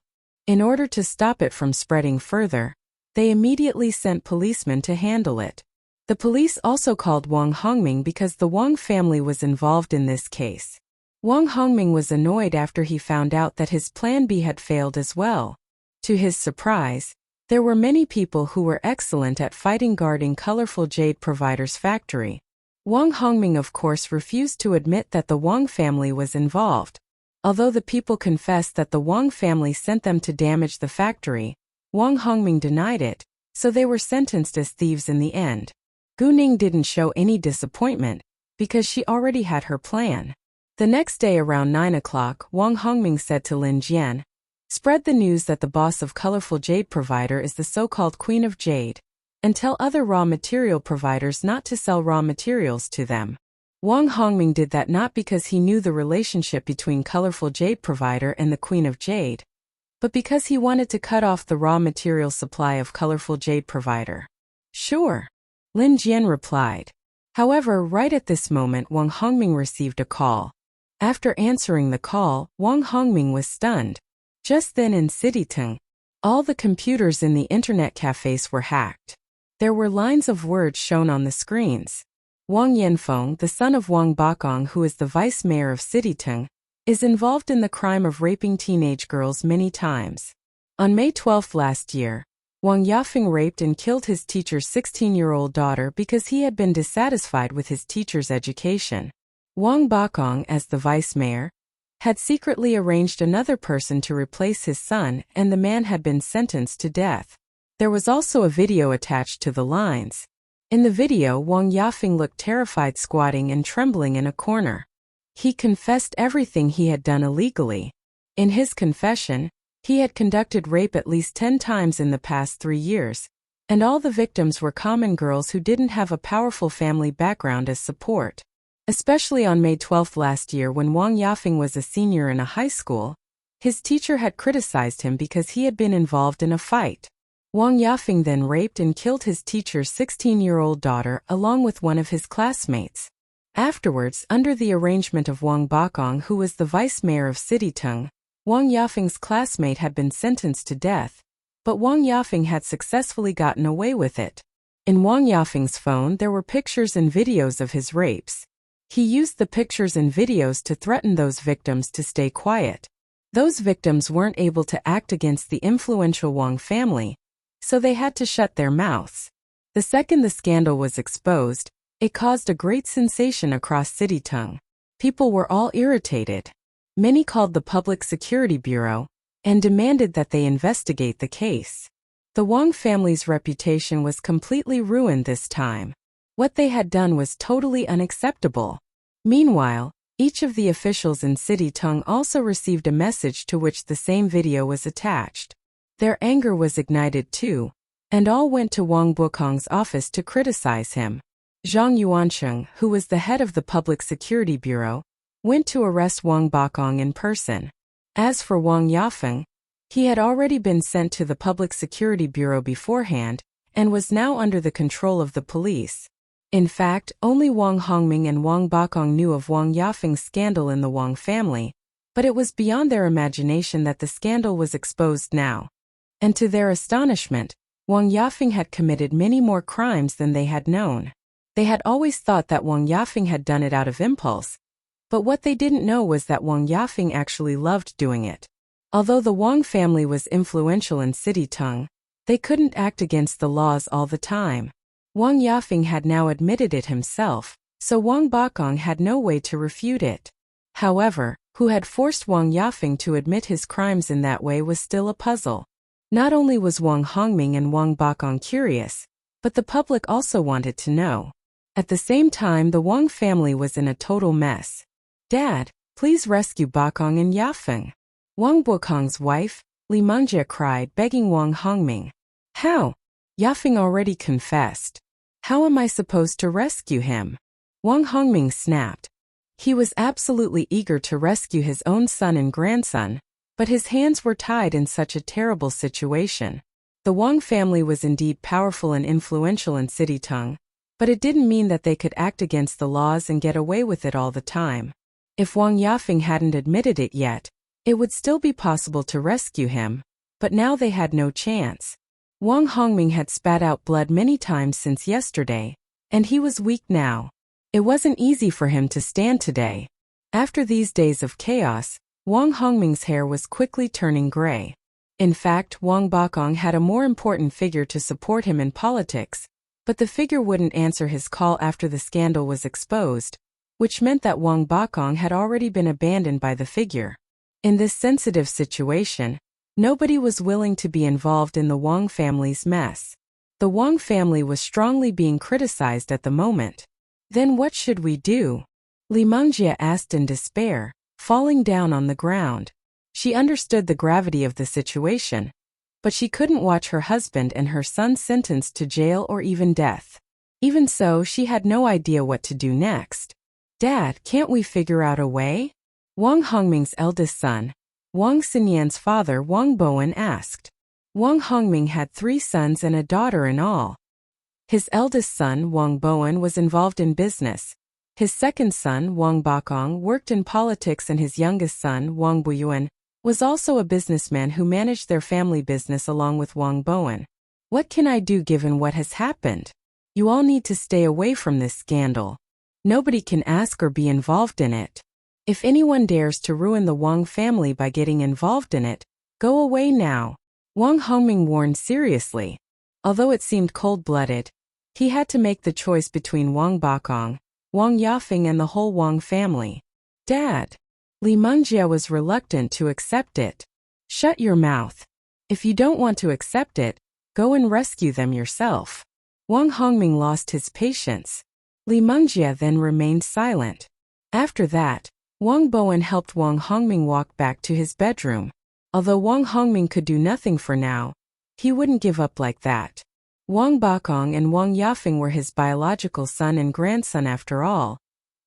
In order to stop it from spreading further, they immediately sent policemen to handle it. The police also called Wang Hongming because the Wang family was involved in this case. Wang Hongming was annoyed after he found out that his plan B had failed as well. To his surprise, there were many people who were excellent at fighting guarding colorful jade provider's factory. Wang Hongming of course refused to admit that the Wang family was involved. Although the people confessed that the Wang family sent them to damage the factory, Wang Hongming denied it, so they were sentenced as thieves in the end. Gunning didn't show any disappointment, because she already had her plan. The next day around 9 o'clock, Wang Hongming said to Lin Jian, "Spread the news that the boss of colorful jade provider is the so-called Queen of Jade, and tell other raw material providers not to sell raw materials to them." Wang Hongming did that not because he knew the relationship between colorful jade provider and the Queen of Jade, but because he wanted to cut off the raw material supply of colorful jade provider. "Sure," Lin Jian replied. However, right at this moment Wang Hongming received a call. After answering the call, Wang Hongming was stunned. Just then in Citytung, all the computers in the internet cafes were hacked. There were lines of words shown on the screens. Wang Yanfeng, the son of Wang Bakong, who is the vice mayor of Citytung, is involved in the crime of raping teenage girls many times. On May 12 last year, Wang Yafeng raped and killed his teacher's 16-year-old daughter because he had been dissatisfied with his teacher's education. Wang Bakong, as the vice mayor, had secretly arranged another person to replace his son, and the man had been sentenced to death. There was also a video attached to the lines. In the video, Wang Yafeng looked terrified, squatting and trembling in a corner. He confessed everything he had done illegally. In his confession, he had conducted rape at least 10 times in the past 3 years, and all the victims were common girls who didn't have a powerful family background as support. Especially on May 12 last year, when Wang Yafeng was a senior in a high school, his teacher had criticized him because he had been involved in a fight. Wang Yafeng then raped and killed his teacher's 16-year-old daughter along with one of his classmates. Afterwards, under the arrangement of Wang Bakong, who was the vice mayor of Citytung, Wang Yafeng's classmate had been sentenced to death, but Wang Yafeng had successfully gotten away with it. In Wang Yafeng's phone there were pictures and videos of his rapes. He used the pictures and videos to threaten those victims to stay quiet. Those victims weren't able to act against the influential Wang family, so they had to shut their mouths. The second the scandal was exposed, it caused a great sensation across Citytung. People were all irritated. Many called the Public Security Bureau and demanded that they investigate the case. The Wang family's reputation was completely ruined this time. What they had done was totally unacceptable. Meanwhile, each of the officials in City Tung also received a message to which the same video was attached. Their anger was ignited too, and all went to Wang Bukong's office to criticize him. Zhang Yuansheng, who was the head of the Public Security Bureau, went to arrest Wang Bukong in person. As for Wang Yafeng, he had already been sent to the Public Security Bureau beforehand and was now under the control of the police. In fact, only Wang Hongming and Wang Bukong knew of Wang Yafeng's scandal in the Wang family, but it was beyond their imagination that the scandal was exposed now. And to their astonishment, Wang Yafeng had committed many more crimes than they had known. They had always thought that Wang Yafeng had done it out of impulse, but what they didn't know was that Wang Yafeng actually loved doing it. Although the Wang family was influential in City Tung, they couldn't act against the laws all the time. Wang Yafeng had now admitted it himself, so Wang Bukong had no way to refute it. However, who had forced Wang Yafeng to admit his crimes in that way was still a puzzle. Not only was Wang Hongming and Wang Bukong curious, but the public also wanted to know. At the same time, the Wang family was in a total mess. "Dad, please rescue Bukong and Yafeng." Wang Bukong's wife, Li Mengjie, cried, begging Wang Hongming. "How? Yafeng already confessed. How am I supposed to rescue him?" Wang Hongming snapped. He was absolutely eager to rescue his own son and grandson, but his hands were tied in such a terrible situation. The Wang family was indeed powerful and influential in City Tung, but it didn't mean that they could act against the laws and get away with it all the time. If Wang Yafeng hadn't admitted it yet, it would still be possible to rescue him, but now they had no chance. Wang Hongming had spat out blood many times since yesterday, and he was weak now. It wasn't easy for him to stand today. After these days of chaos, Wang Hongming's hair was quickly turning gray. In fact, Wang Bukong had a more important figure to support him in politics, but the figure wouldn't answer his call after the scandal was exposed, which meant that Wang Bukong had already been abandoned by the figure. In this sensitive situation, nobody was willing to be involved in the Wang family's mess. The Wang family was strongly being criticized at the moment. Then what should we do? Li Mengjie asked in despair, falling down on the ground. She understood the gravity of the situation, but she couldn't watch her husband and her son sentenced to jail or even death. Even so, she had no idea what to do next. "Dad, can't we figure out a way?" Wang Hongming's eldest son, Wang Xinyan's father Wang Bowen asked. Wang Hongming had 3 sons and a daughter in all. His eldest son, Wang Bowen, was involved in business. His second son, Wang Bukong, worked in politics, and his youngest son, Wang Buyuan, was also a businessman who managed their family business along with Wang Bowen. "What can I do given what has happened? You all need to stay away from this scandal. Nobody can ask or be involved in it. If anyone dares to ruin the Wang family by getting involved in it, go away now," Wang Hongming warned seriously. Although it seemed cold-blooded, he had to make the choice between Wang Bukong, Wang Yafeng, and the whole Wang family. "Dad." Li Mengjie was reluctant to accept it. "Shut your mouth. If you don't want to accept it, go and rescue them yourself." Wang Hongming lost his patience. Li Mengjie then remained silent. After that, Wang Bowen helped Wang Hongming walk back to his bedroom. Although Wang Hongming could do nothing for now, he wouldn't give up like that. Wang Bukong and Wang Yafeng were his biological son and grandson after all.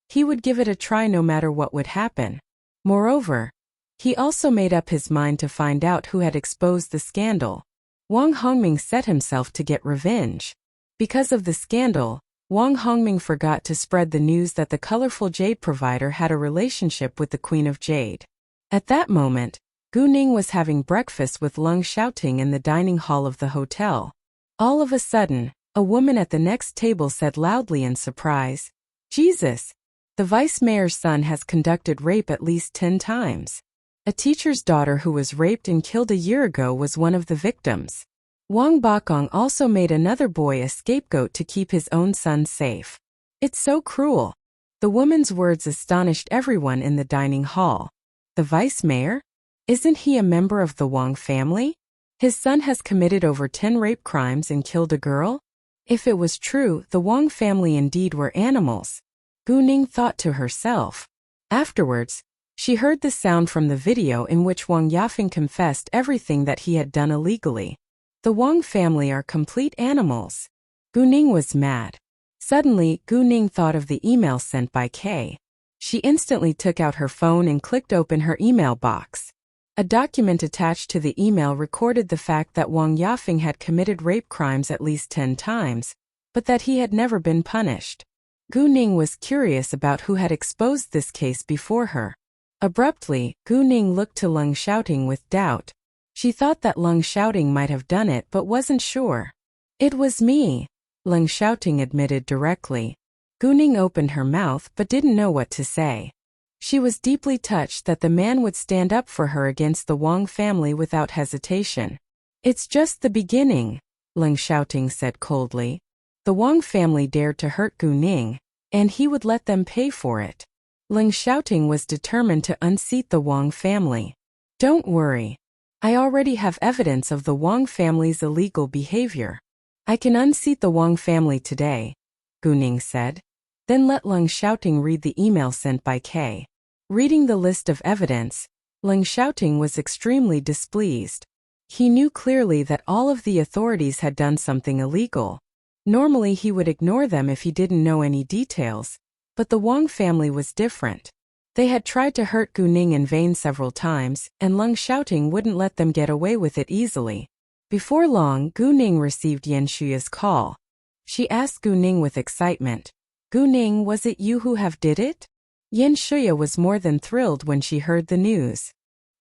He would give it a try no matter what would happen. Moreover, he also made up his mind to find out who had exposed the scandal. Wang Hongming set himself to get revenge. Because of the scandal, Wang Hongming forgot to spread the news that the colorful jade provider had a relationship with the Queen of Jade. At that moment, Gu Ning was having breakfast with Leng Xiaoting in the dining hall of the hotel. All of a sudden, a woman at the next table said loudly in surprise, "Jesus! The vice mayor's son has conducted rape at least 10 times. A teacher's daughter who was raped and killed a year ago was one of the victims." Wang Bukong also made another boy a scapegoat to keep his own son safe. "It's so cruel." The woman's words astonished everyone in the dining hall. The vice mayor? Isn't he a member of the Wang family? His son has committed over 10 rape crimes and killed a girl? If it was true, the Wang family indeed were animals, Gu Ning thought to herself. Afterwards, she heard the sound from the video in which Wang Yafeng confessed everything that he had done illegally. The Wang family are complete animals. Gu Ning was mad. Suddenly, Gu Ning thought of the email sent by K. She instantly took out her phone and clicked open her email box. A document attached to the email recorded the fact that Wang Yafeng had committed rape crimes at least 10 times, but that he had never been punished. Gu Ning was curious about who had exposed this case before her. Abruptly, Gu Ning looked to Leng Xiaoting with doubt. She thought that Leng Xiaoting might have done it but wasn't sure. It was me, Leng Xiaoting admitted directly. Gu Ning opened her mouth but didn't know what to say. She was deeply touched that the man would stand up for her against the Wang family without hesitation. It's just the beginning, Leng Xiaoting said coldly. The Wang family dared to hurt Gu Ning, and he would let them pay for it. Leng Xiaoting was determined to unseat the Wang family. Don't worry. I already have evidence of the Wang family's illegal behavior. I can unseat the Wang family today, Gu Ning said. Then let Leng Xiaoting read the email sent by K. Reading the list of evidence, Leng Xiaoting was extremely displeased. He knew clearly that all of the authorities had done something illegal. Normally he would ignore them if he didn't know any details, but the Wang family was different. They had tried to hurt Gu Ning in vain several times, and Leng Xiaoting wouldn't let them get away with it easily. Before long, Gu Ning received Yan Shuya's call. She asked Gu Ning with excitement, Gu Ning, was it you who have did it? Yan Shuya was more than thrilled when she heard the news.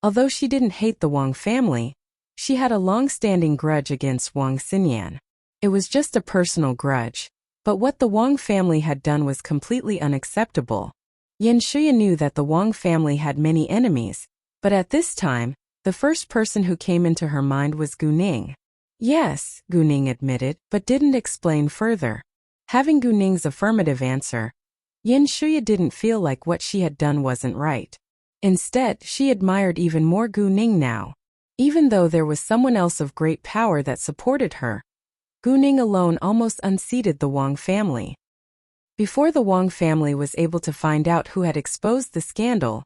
Although she didn't hate the Wang family, she had a long-standing grudge against Wang Xinyan. It was just a personal grudge, but what the Wang family had done was completely unacceptable. Yan Shuya knew that the Wang family had many enemies, but at this time, the first person who came into her mind was Gu Ning. Yes, Gu Ning admitted, but didn't explain further. Having Gu Ning's affirmative answer, Yan Shuya didn't feel like what she had done wasn't right. Instead, she admired even more Gu Ning now. Even though there was someone else of great power that supported her, Gu Ning alone almost unseated the Wang family. Before the Wang family was able to find out who had exposed the scandal,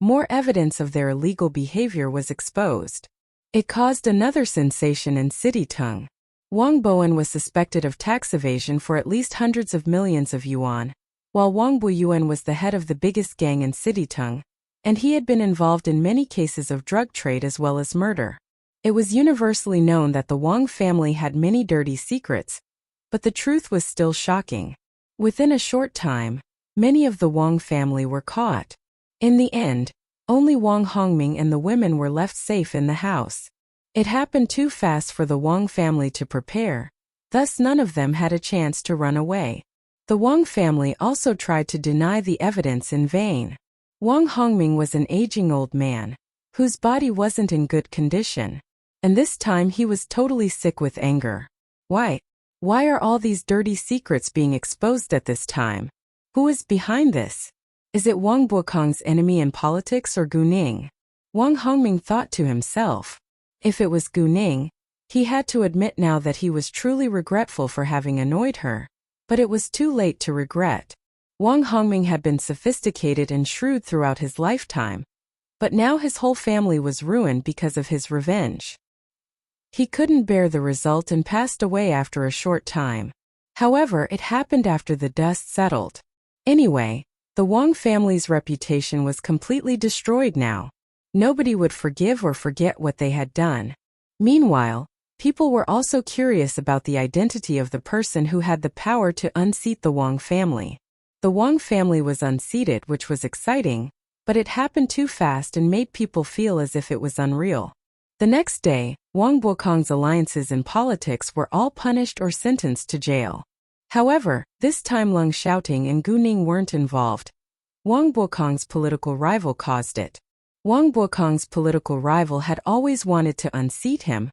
more evidence of their illegal behavior was exposed. It caused another sensation in Citytung. Wang Bowen was suspected of tax evasion for at least hundreds of millions of yuan, while Wang Buyuan was the head of the biggest gang in Citytung, and he had been involved in many cases of drug trade as well as murder. It was universally known that the Wang family had many dirty secrets, but the truth was still shocking. Within a short time, many of the Wang family were caught. In the end, only Wang Hongming and the women were left safe in the house. It happened too fast for the Wang family to prepare, thus none of them had a chance to run away. The Wang family also tried to deny the evidence in vain. Wang Hongming was an aging old man, whose body wasn't in good condition, and this time he was totally sick with anger. Why are all these dirty secrets being exposed at this time? Who is behind this? Is it Wang Bokong's enemy in politics or Gu Ning? Wang Hongming thought to himself. If it was Gu Ning, he had to admit now that he was truly regretful for having annoyed her. But it was too late to regret. Wang Hongming had been sophisticated and shrewd throughout his lifetime, but now his whole family was ruined because of his revenge. He couldn't bear the result and passed away after a short time. However, it happened after the dust settled. Anyway, the Wang family's reputation was completely destroyed now. Nobody would forgive or forget what they had done. Meanwhile, people were also curious about the identity of the person who had the power to unseat the Wang family. The Wang family was unseated, which was exciting, but it happened too fast and made people feel as if it was unreal. The next day, Wang Bokong's alliances in politics were all punished or sentenced to jail. However, this time Leng Xiaoting and Gu Ning weren't involved. Wang Bokong's political rival caused it. Wang Bokong's political rival had always wanted to unseat him,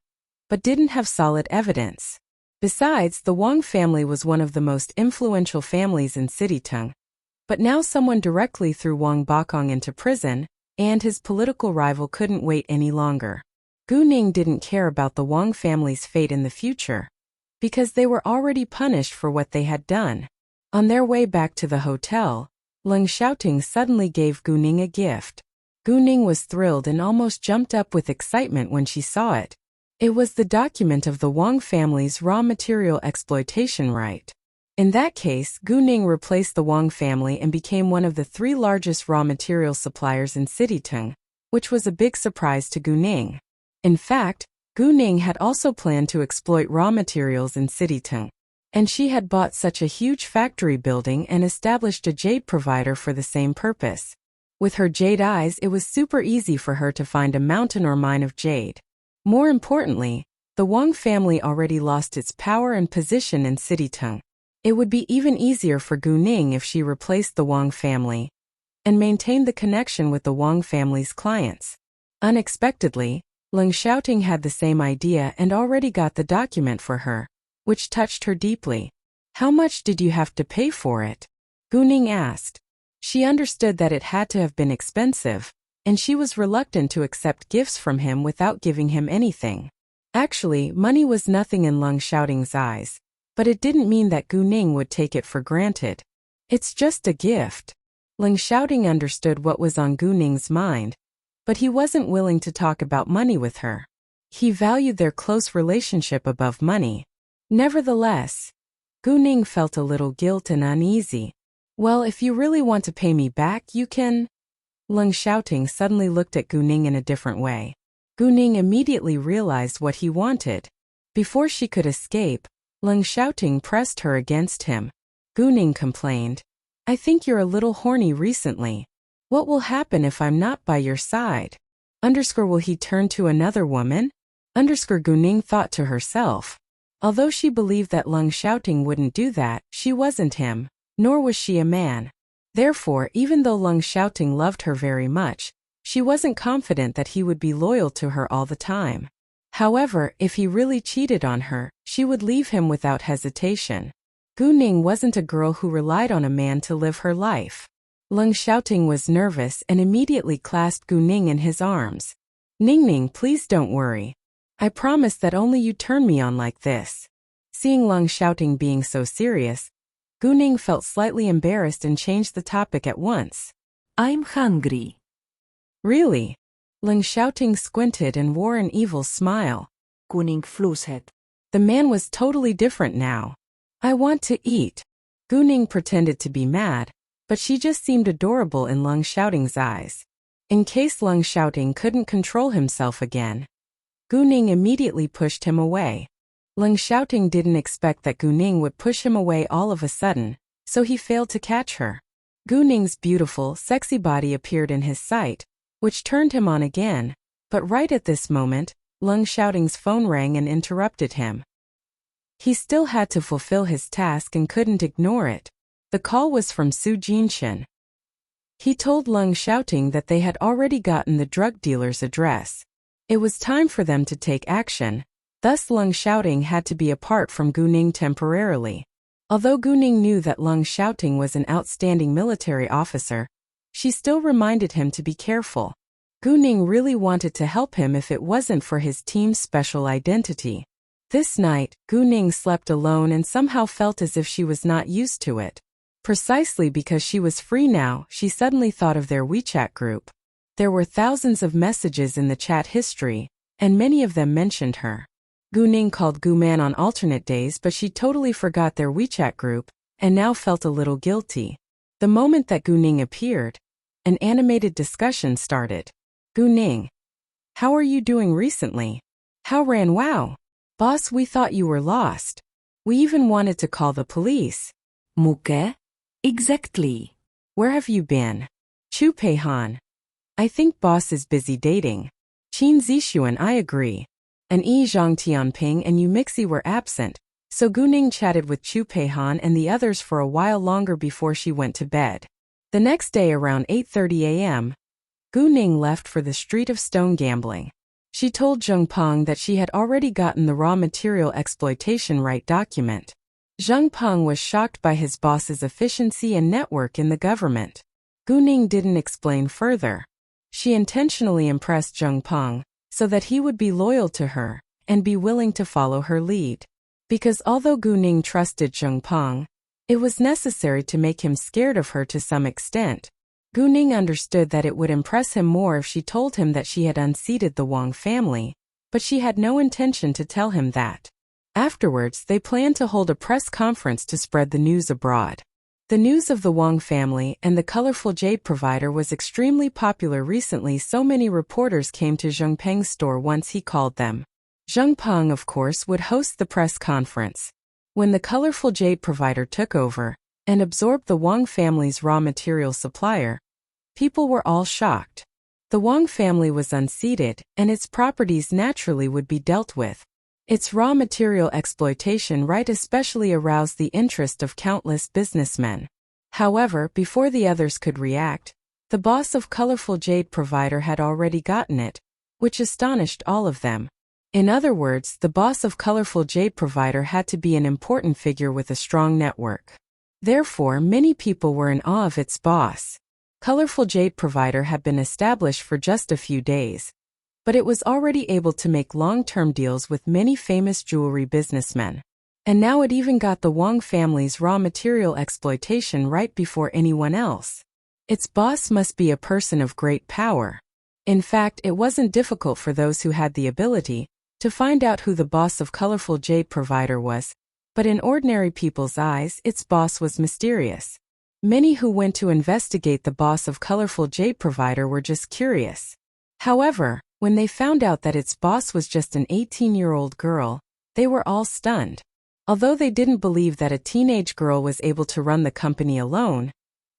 but didn't have solid evidence. Besides, the Wang family was one of the most influential families in Citytung. But now someone directly threw Wang Bokong into prison, and his political rival couldn't wait any longer. Gu Ning didn't care about the Wang family's fate in the future, because they were already punished for what they had done. On their way back to the hotel, Leng Xiaoting suddenly gave Gu Ning a gift. Gu Ning was thrilled and almost jumped up with excitement when she saw it. It was the document of the Wang family's raw material exploitation right. In that case, Gu Ning replaced the Wang family and became one of the 3 largest raw material suppliers in Citytung, which was a big surprise to Gu Ning. In fact, Gu Ning had also planned to exploit raw materials in Citytung, and she had bought such a huge factory building and established a Jade provider for the same purpose. With her Jade eyes, it was super easy for her to find a mountain or mine of Jade. More importantly, the Wang family already lost its power and position in Citytung. It would be even easier for Gu Ning if she replaced the Wang family and maintained the connection with the Wang family's clients. Unexpectedly, Leng Xiaoting had the same idea and already got the document for her, which touched her deeply. "How much did you have to pay for it?" Gu Ning asked. She understood that it had to have been expensive, and she was reluctant to accept gifts from him without giving him anything. Actually, money was nothing in Leng Xiaoting's eyes, but it didn't mean that Gu Ning would take it for granted. "It's just a gift." Leng Xiaoting understood what was on Gu Ning's mind, but he wasn't willing to talk about money with her. He valued their close relationship above money. Nevertheless, Gu Ning felt a little guilt and uneasy. "Well, if you really want to pay me back, you can." Leng Xiaoting suddenly looked at Gu Ning in a different way. Gu Ning immediately realized what he wanted. Before she could escape, Leng Xiaoting pressed her against him. Gu Ning complained, "I think you're a little horny recently. What will happen if I'm not by your side? Will he turn to another woman?" Gu Ning thought to herself. Although she believed that Leng Xiaoting wouldn't do that, she wasn't him, nor was she a man. Therefore, even though Leng Xiaoting loved her very much, she wasn't confident that he would be loyal to her all the time. However, if he really cheated on her, she would leave him without hesitation. Gu Ning wasn't a girl who relied on a man to live her life. Leng Xiaoting was nervous and immediately clasped Gu Ning in his arms. "Ning, please don't worry. I promise that only you turn me on like this." Seeing Leng Xiaoting being so serious, Gu Ning felt slightly embarrassed and changed the topic at once. I'm hungry. "Really?" Leng Xiaoting squinted and wore an evil smile. Gu Ning flushed. The man was totally different now. "I want to eat." Gu Ning pretended to be mad, but she just seemed adorable in Leng Xiaoting's eyes. In case Leng Xiaoting couldn't control himself again, Gu Ning immediately pushed him away. Leng Xiaoting didn't expect that Gu Ning would push him away all of a sudden, so he failed to catch her. Gu Ning's beautiful, sexy body appeared in his sight, which turned him on again, but right at this moment, Leng Xiaoting's phone rang and interrupted him. He still had to fulfill his task and couldn't ignore it. The call was from Su Jinshin. He told Leng Xiaoting that they had already gotten the drug dealer's address. It was time for them to take action. Thus Leng Xiaoting had to be apart from Gu Ning temporarily. Although Gu Ning knew that Leng Xiaoting was an outstanding military officer, she still reminded him to be careful. Gu Ning really wanted to help him if it wasn't for his team's special identity. This night, Gu Ning slept alone and somehow felt as if she was not used to it. Precisely because she was free now, she suddenly thought of their WeChat group. There were thousands of messages in the chat history, and many of them mentioned her. Gu Ning called Gu Man on alternate days, but she totally forgot their WeChat group, and now felt a little guilty. The moment that Gu Ning appeared, an animated discussion started. "Gu Ning, how are you doing recently? How ran wow? Boss, we thought you were lost. We even wanted to call the police." Muke? Exactly. "Where have you been?" "Chu Pei Han. I think boss is busy dating." "Qin Zixuan, I agree. And Yi Zhang Tianping and Yu Mixi were absent, so Gu Ning chatted with Chu Pei Han and the others for a while longer before she went to bed. The next day around 8:30 a.m., Gu Ning left for the Street of Stone gambling. She told Zheng Peng that she had already gotten the raw material exploitation right document. Zheng Peng was shocked by his boss's efficiency and network in the government. Gu Ning didn't explain further. She intentionally impressed Zheng Peng so that he would be loyal to her and be willing to follow her lead. Because although Gu Ning trusted Zheng Peng, it was necessary to make him scared of her to some extent. Gu Ning understood that it would impress him more if she told him that she had unseated the Wang family, but she had no intention to tell him that. Afterwards, they planned to hold a press conference to spread the news abroad. The news of the Wang family and the colorful jade provider was extremely popular recently. So many reporters came to Zheng Peng's store once he called them. Zheng Peng, of course, would host the press conference. When the colorful jade provider took over and absorbed the Wang family's raw material supplier, people were all shocked. The Wang family was unseated, and its properties naturally would be dealt with. Its raw material exploitation right especially aroused the interest of countless businessmen. However, before the others could react, the boss of colorful jade provider had already gotten it, which astonished all of them. In other words, the boss of colorful jade provider had to be an important figure with a strong network. Therefore, many people were in awe of its boss. Colorful jade provider had been established for just a few days, but it was already able to make long-term deals with many famous jewelry businessmen. And now it even got the Wang family's raw material exploitation right before anyone else. Its boss must be a person of great power. In fact, it wasn't difficult for those who had the ability to find out who the boss of colorful jade provider was, but in ordinary people's eyes, its boss was mysterious. Many who went to investigate the boss of colorful jade provider were just curious. However, when they found out that its boss was just an 18-year-old girl, they were all stunned. Although they didn't believe that a teenage girl was able to run the company alone,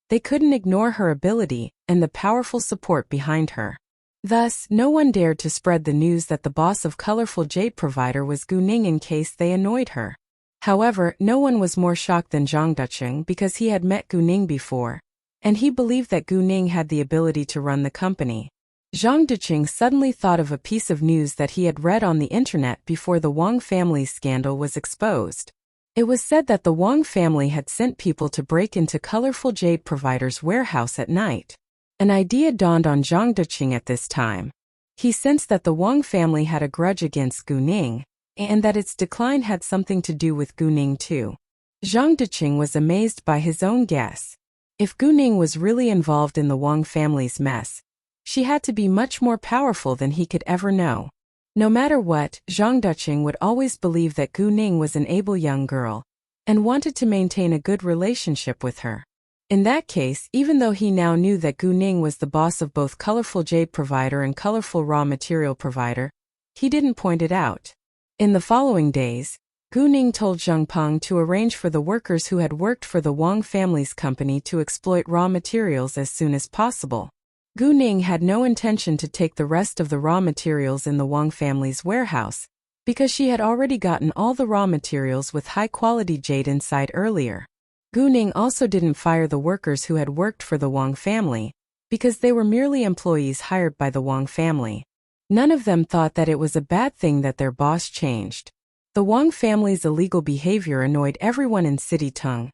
they couldn't ignore her ability and the powerful support behind her. Thus, no one dared to spread the news that the boss of colorful jade provider was Gu Ning in case they annoyed her. However, no one was more shocked than Zhang Ducheng because he had met Gu Ning before, and he believed that Gu Ning had the ability to run the company. Zhang Ducheng suddenly thought of a piece of news that he had read on the internet before the Wang family's scandal was exposed. It was said that the Wang family had sent people to break into colorful jade provider's warehouse at night. An idea dawned on Zhang Ducheng at this time. He sensed that the Wang family had a grudge against Gu Ning, and that its decline had something to do with Gu Ning too. Zhang Ducheng was amazed by his own guess. If Gu Ning was really involved in the Wang family's mess, she had to be much more powerful than he could ever know. No matter what, Zhang Ducheng would always believe that Gu Ning was an able young girl, and wanted to maintain a good relationship with her. In that case, even though he now knew that Gu Ning was the boss of both colorful jade provider and colorful raw material provider, he didn't point it out. In the following days, Gu Ning told Zheng Peng to arrange for the workers who had worked for the Wang family's company to exploit raw materials as soon as possible. Gu Ning had no intention to take the rest of the raw materials in the Wang family's warehouse, because she had already gotten all the raw materials with high-quality jade inside earlier. Gu Ning also didn't fire the workers who had worked for the Wang family, because they were merely employees hired by the Wang family. None of them thought that it was a bad thing that their boss changed. The Wang family's illegal behavior annoyed everyone in City Tung,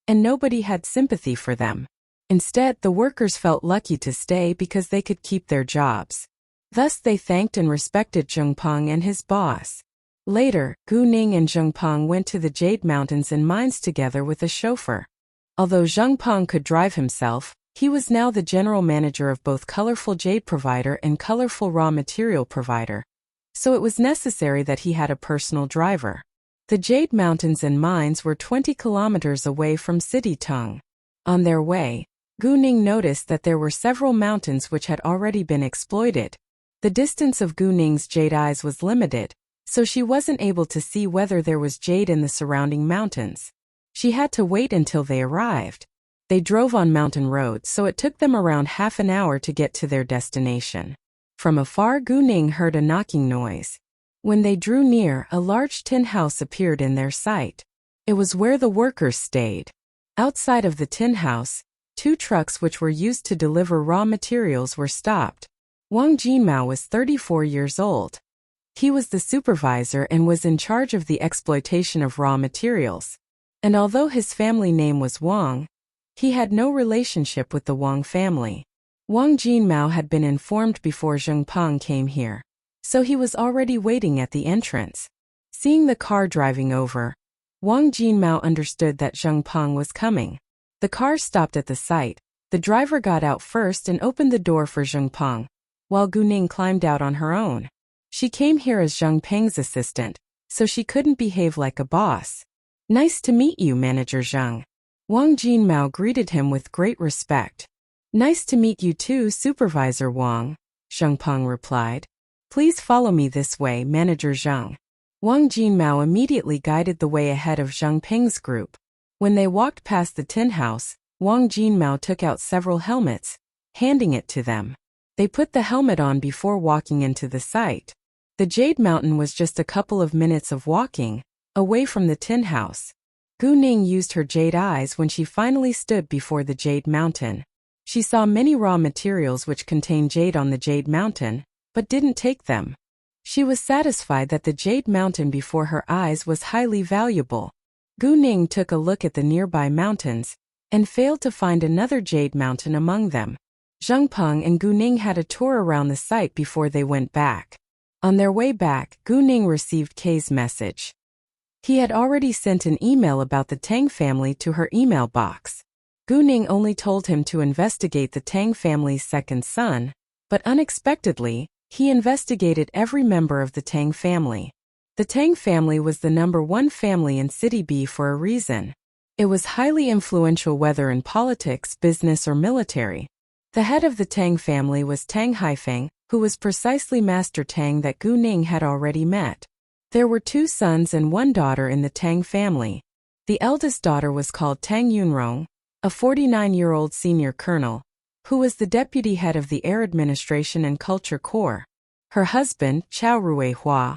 and nobody had sympathy for them. Instead, the workers felt lucky to stay because they could keep their jobs. Thus they thanked and respected Zheng Peng and his boss. Later, Gu Ning and Zheng Peng went to the Jade Mountains and mines together with a chauffeur. Although Zheng Peng could drive himself, he was now the general manager of both colorful jade provider and colorful raw material provider, so it was necessary that he had a personal driver. The Jade Mountains and mines were 20 kilometers away from City Tung. On their way, Gu Ning noticed that there were several mountains which had already been exploited. The distance of Gu Ning's jade eyes was limited, so she wasn't able to see whether there was jade in the surrounding mountains. She had to wait until they arrived. They drove on mountain roads, so it took them around half an hour to get to their destination. From afar, Gu Ning heard a knocking noise. When they drew near, a large tin house appeared in their sight. It was where the workers stayed. Outside of the tin house, 2 trucks which were used to deliver raw materials were stopped. Wang Jinmao was 34 years old. He was the supervisor and was in charge of the exploitation of raw materials. And although his family name was Wang, he had no relationship with the Wang family. Wang Jinmao had been informed before Zheng Peng came here, so he was already waiting at the entrance. Seeing the car driving over, Wang Jinmao understood that Zheng Peng was coming. The car stopped at the site. The driver got out first and opened the door for Zheng Peng, while Gu Ning climbed out on her own. She came here as Zheng Peng's assistant, so she couldn't behave like a boss. Nice to meet you, Manager Zheng. Wang Jinmao greeted him with great respect. Nice to meet you too, Supervisor Wang, Zheng Peng replied. Please follow me this way, Manager Zheng. Wang Jinmao immediately guided the way ahead of Zheng Peng's group. When they walked past the tin house, Wang Jinmao took out several helmets, handing it to them. They put the helmet on before walking into the site. The Jade Mountain was just a couple of minutes of walking, away from the tin house. Gu Ning used her jade eyes when she finally stood before the Jade Mountain. She saw many raw materials which contained jade on the Jade Mountain, but didn't take them. She was satisfied that the Jade Mountain before her eyes was highly valuable. Gu Ning took a look at the nearby mountains, and failed to find another Jade Mountain among them. Zheng Peng and Gu Ning had a tour around the site before they went back. On their way back, Gu Ning received Kay's message. He had already sent an email about the Tang family to her email box. Gu Ning only told him to investigate the Tang family's second son, but unexpectedly, he investigated every member of the Tang family. The Tang family was the #1 family in City B for a reason. It was highly influential whether in politics, business or military. The head of the Tang family was Tang Haifeng, who was precisely Master Tang that Gu Ning had already met. There were 2 sons and 1 daughter in the Tang family. The eldest daughter was called Tang Yunrong, a 49-year-old senior colonel, who was the deputy head of the Air Administration and Culture Corps. Her husband, Chao Ruihua,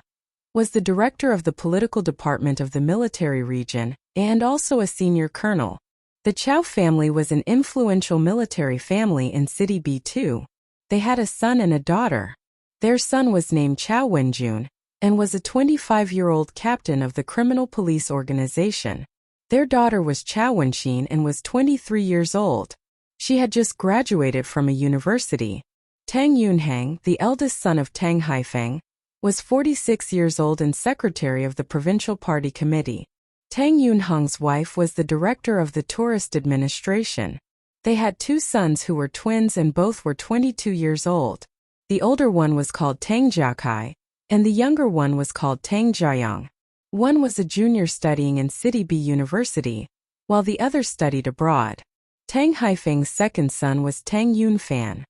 was the director of the political department of the military region, and also a senior colonel. The Chao family was an influential military family in City B too. They had a son and a daughter. Their son was named Chao Wenjun, and was a 25-year-old captain of the criminal police organization. Their daughter was Chao Wenxin and was 23 years old. She had just graduated from a university. Tang Yunhang, the eldest son of Tang Haifeng, was 46 years old and secretary of the provincial party committee. Tang Yunhang's wife was the director of the tourist administration. They had 2 sons who were twins and both were 22 years old. The older one was called Tang Jiakai, and the younger one was called Tang Jiayang. One was a junior studying in City B University, while the other studied abroad. Tang Haifeng's second son was Tang Yunfan.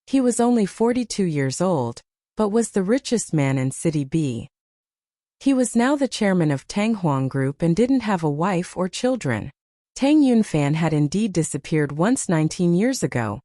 He was only 42 years old, but was the richest man in City B. He was now the chairman of Tang Huang Group and didn't have a wife or children. Tang Yunfan had indeed disappeared once 19 years ago,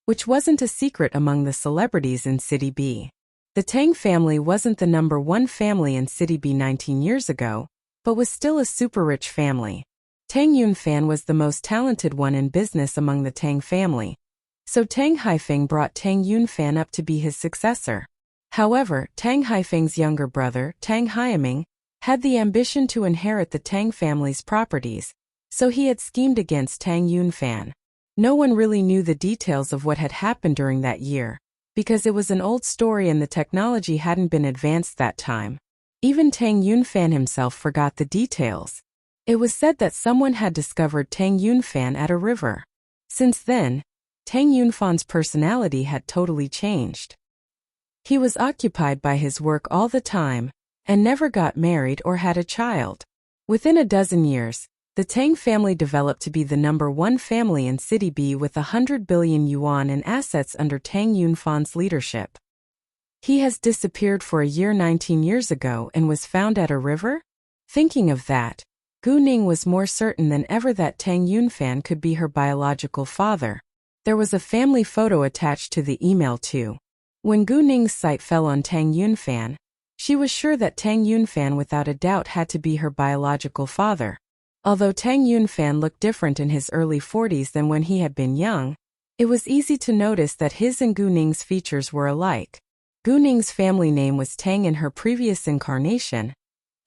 which wasn't a secret among the celebrities in City B. The Tang family wasn't the #1 family in City B 19 years ago, but was still a super-rich family. Tang Yunfan was the most talented one in business among the Tang family, so Tang Haifeng brought Tang Yunfan up to be his successor. However, Tang Haifeng's younger brother, Tang Haiming, had the ambition to inherit the Tang family's properties, so he had schemed against Tang Yunfan. No one really knew the details of what had happened during that year, because it was an old story and the technology hadn't been advanced that time. Even Tang Yunfan himself forgot the details. It was said that someone had discovered Tang Yunfan at a river. Since then, Tang Yunfan's personality had totally changed. He was occupied by his work all the time, and never got married or had a child. Within a dozen years, the Tang family developed to be the #1 family in City B with 100 billion yuan in assets under Tang Yunfan's leadership. He has disappeared for a year 19 years ago and was found at a river? Thinking of that, Gu Ning was more certain than ever that Tang Yunfan could be her biological father. There was a family photo attached to the email too. When Gu Ning's sight fell on Tang Yunfan, she was sure that Tang Yunfan without a doubt had to be her biological father. Although Tang Yunfan looked different in his early 40s than when he had been young, it was easy to notice that his and Gu Ning's features were alike. Gu Ning's family name was Tang in her previous incarnation,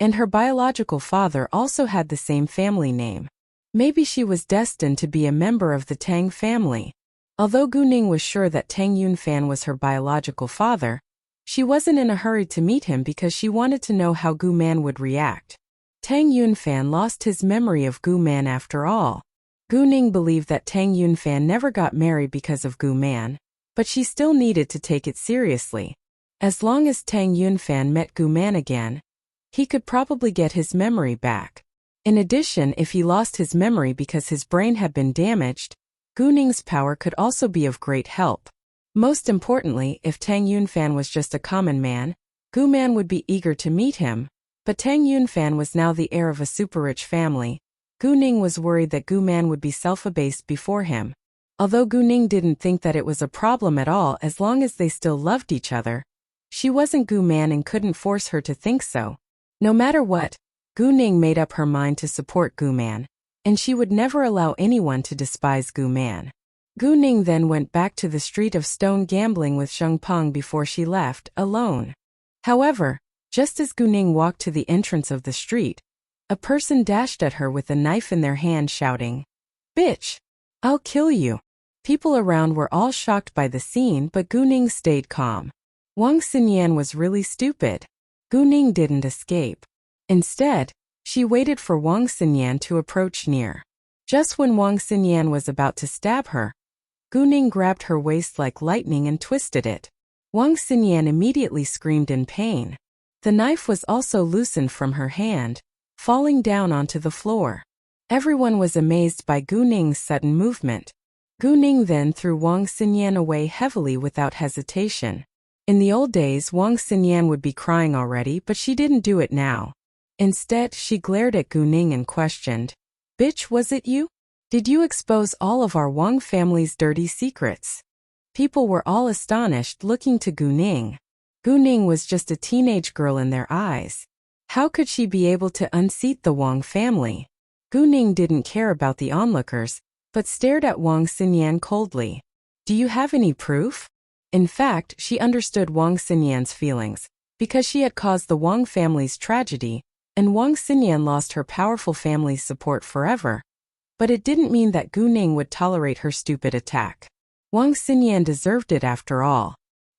and her biological father also had the same family name. Maybe she was destined to be a member of the Tang family. Although Gu Ning was sure that Tang Yunfan was her biological father, she wasn't in a hurry to meet him because she wanted to know how Gu Man would react. Tang Yunfan lost his memory of Gu Man after all. Gu Ning believed that Tang Yunfan never got married because of Gu Man, but she still needed to take it seriously. As long as Tang Yunfan met Gu Man again, he could probably get his memory back. In addition, if he lost his memory because his brain had been damaged, Gu Ning's power could also be of great help. Most importantly, if Tang Yunfan was just a common man, Gu Man would be eager to meet him, but Tang Yunfan was now the heir of a super-rich family. Gu Ning was worried that Gu Man would be self-abased before him. Although Gu Ning didn't think that it was a problem at all as long as they still loved each other, she wasn't Gu Man and couldn't force her to think so. No matter what, Gu Ning made up her mind to support Gu Man, and she would never allow anyone to despise Gu Man. Gu Ning then went back to the street of stone gambling with Sheng Peng before she left, alone. However, just as Gu Ning walked to the entrance of the street, a person dashed at her with a knife in their hand shouting, "Bitch! I'll kill you!" People around were all shocked by the scene, but Gu Ning stayed calm. Wang Xinyan was really stupid. Gu Ning didn't escape. Instead, she waited for Wang Xinyan to approach near. Just when Wang Xinyan was about to stab her, Gu Ning grabbed her waist like lightning and twisted it. Wang Xinyan immediately screamed in pain. The knife was also loosened from her hand, falling down onto the floor. Everyone was amazed by Gu Ning's sudden movement. Gu Ning then threw Wang Xinyan away heavily without hesitation. In the old days, Wang Xinyan would be crying already, but she didn't do it now. Instead, she glared at Gu Ning and questioned, "Bitch, was it you? Did you expose all of our Wang family's dirty secrets?" People were all astonished, looking to Gu Ning. Gu Ning was just a teenage girl in their eyes. How could she be able to unseat the Wang family? Gu Ning didn't care about the onlookers, but stared at Wang Xinyan coldly. "Do you have any proof?" In fact, she understood Wang Xinyan's feelings, because she had caused the Wang family's tragedy, and Wang Xinyan lost her powerful family's support forever. But it didn't mean that Gu Ning would tolerate her stupid attack. Wang Xinyan deserved it after all.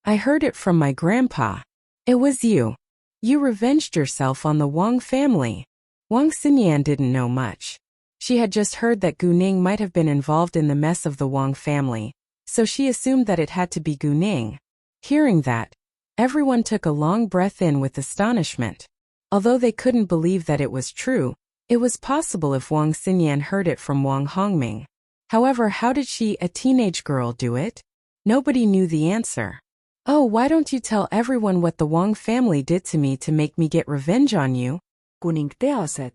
"I heard it from my grandpa. It was you. You revenged yourself on the Wang family." Wang Xinyan didn't know much. She had just heard that Gu Ning might have been involved in the mess of the Wang family, so she assumed that it had to be Gu Ning. Hearing that, everyone took a long breath in with astonishment. Although they couldn't believe that it was true, it was possible if Wang Xinyan heard it from Wang Hongming. However, how did she, a teenage girl, do it? Nobody knew the answer. "Oh, why don't you tell everyone what the Wang family did to me to make me get revenge on you?" Kuning teaset.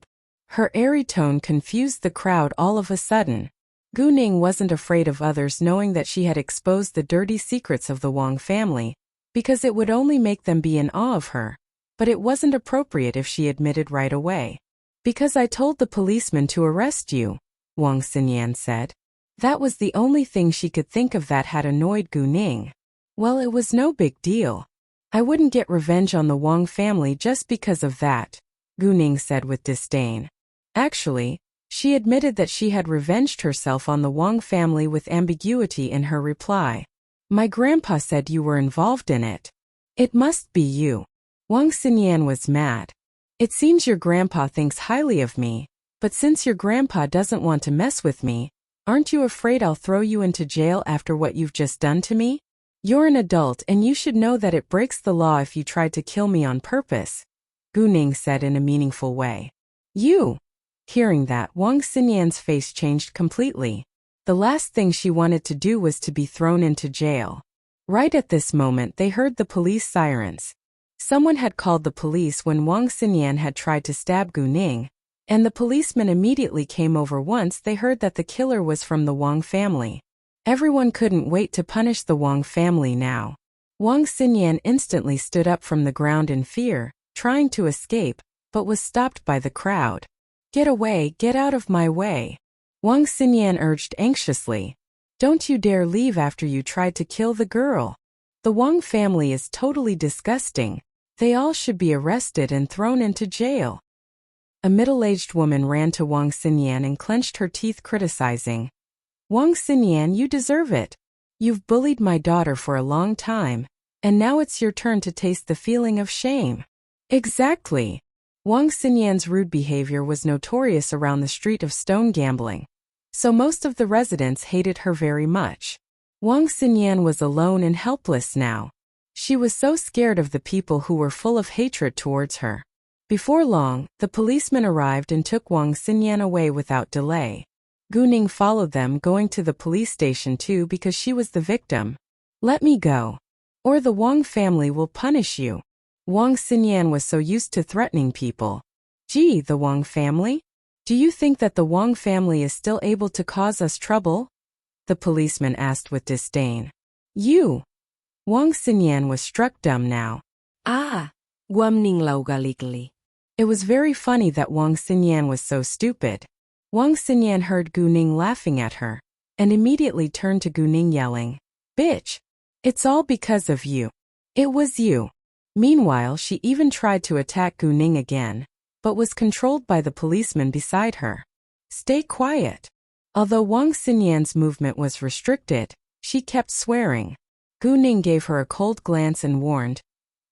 Her airy tone confused the crowd all of a sudden. Gu Ning wasn't afraid of others knowing that she had exposed the dirty secrets of the Wang family, because it would only make them be in awe of her. But it wasn't appropriate if she admitted right away. "Because I told the policeman to arrest you," Wang Xinyan said. That was the only thing she could think of that had annoyed Gu Ning. Well, it was no big deal. "I wouldn't get revenge on the Wang family just because of that," Gu Ning said with disdain. Actually, she admitted that she had revenged herself on the Wang family with ambiguity in her reply. "My grandpa said you were involved in it. It must be you." Wang Xinyan was mad. "It seems your grandpa thinks highly of me, but since your grandpa doesn't want to mess with me, aren't you afraid I'll throw you into jail after what you've just done to me? You're an adult and you should know that it breaks the law if you tried to kill me on purpose," Gu Ning said in a meaningful way. "You!" Hearing that, Wang Xinyan's face changed completely. The last thing she wanted to do was to be thrown into jail. Right at this moment, they heard the police sirens. Someone had called the police when Wang Xinyan had tried to stab Gu Ning, and the policemen immediately came over once they heard that the killer was from the Wang family. Everyone couldn't wait to punish the Wang family now. Wang Xinyan instantly stood up from the ground in fear, trying to escape, but was stopped by the crowd. "Get away, get out of my way," Wang Xinyan urged anxiously. "Don't you dare leave after you tried to kill the girl. The Wang family is totally disgusting. They all should be arrested and thrown into jail." A middle-aged woman ran to Wang Xinyan and clenched her teeth criticizing. "Wang Xinyan, you deserve it. You've bullied my daughter for a long time, and now it's your turn to taste the feeling of shame. Exactly. Wang Xinyan's rude behavior was notorious around the street of stone gambling, so most of the residents hated her very much. Wang Xinyan was alone and helpless now. She was so scared of the people who were full of hatred towards her. Before long, the policeman arrived and took Wang Xinyan away without delay. Gu Ning followed them, going to the police station too because she was the victim. Let me go, or the Wang family will punish you. Wang Xinyan was so used to threatening people. Gee, the Wang family? Do you think that the Wang family is still able to cause us trouble? The policeman asked with disdain. You! Wang Xinyan was struck dumb now. Ah, Wang Ning laugalikli. It was very funny that Wang Xinyan was so stupid. Wang Xinyan heard Gu Ning laughing at her, and immediately turned to Gu Ning yelling, "Bitch! It's all because of you. It was you." Meanwhile, she even tried to attack Gu Ning again, but was controlled by the policeman beside her. Stay quiet. Although Wang Xinyan's movement was restricted, she kept swearing. Gu Ning gave her a cold glance and warned,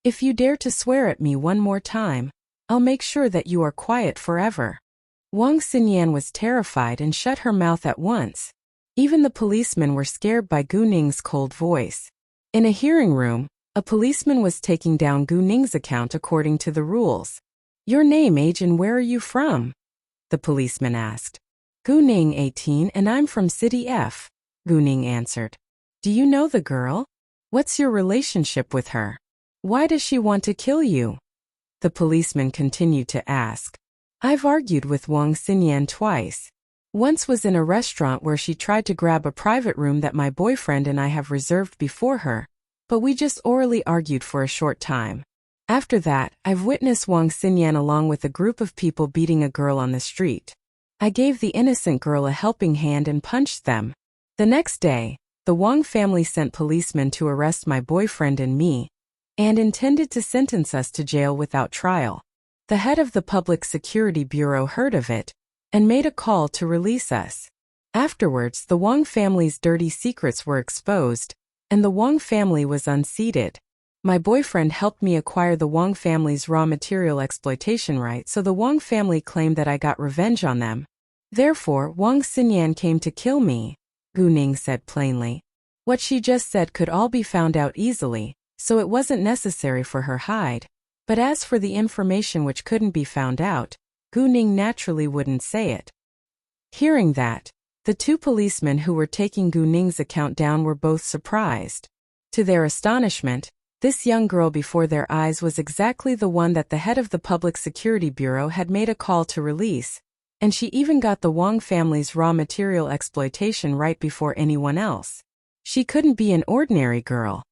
"If you dare to swear at me one more time, I'll make sure that you are quiet forever." Wang Xinyan was terrified and shut her mouth at once. Even the policemen were scared by Gu Ning's cold voice. In a hearing room, a policeman was taking down Gu Ning's account according to the rules. "Your name, age, and where are you from?" the policeman asked. "Gu Ning, 18, and I'm from City F," Gu Ning answered. "Do you know the girl? What's your relationship with her? Why does she want to kill you?" The policeman continued to ask. "I've argued with Wang Xinyan twice. Once was in a restaurant where she tried to grab a private room that my boyfriend and I have reserved before her, but we just orally argued for a short time. After that, I've witnessed Wang Xinyan along with a group of people beating a girl on the street. I gave the innocent girl a helping hand and punched them. The next day, the Wang family sent policemen to arrest my boyfriend and me, and intended to sentence us to jail without trial. The head of the Public Security Bureau heard of it, and made a call to release us. Afterwards, the Wang family's dirty secrets were exposed, and the Wang family was unseated. My boyfriend helped me acquire the Wang family's raw material exploitation right, so the Wang family claimed that I got revenge on them. Therefore, Wang Xinyan came to kill me," Gu Ning said plainly. What she just said could all be found out easily, so it wasn't necessary for her hide. But as for the information which couldn't be found out, Gu Ning naturally wouldn't say it. Hearing that, the two policemen who were taking Gu Ning's account down were both surprised. To their astonishment, this young girl before their eyes was exactly the one that the head of the Public Security Bureau had made a call to release, and she even got the Wang family's raw material exploitation right before anyone else. She couldn't be an ordinary girl.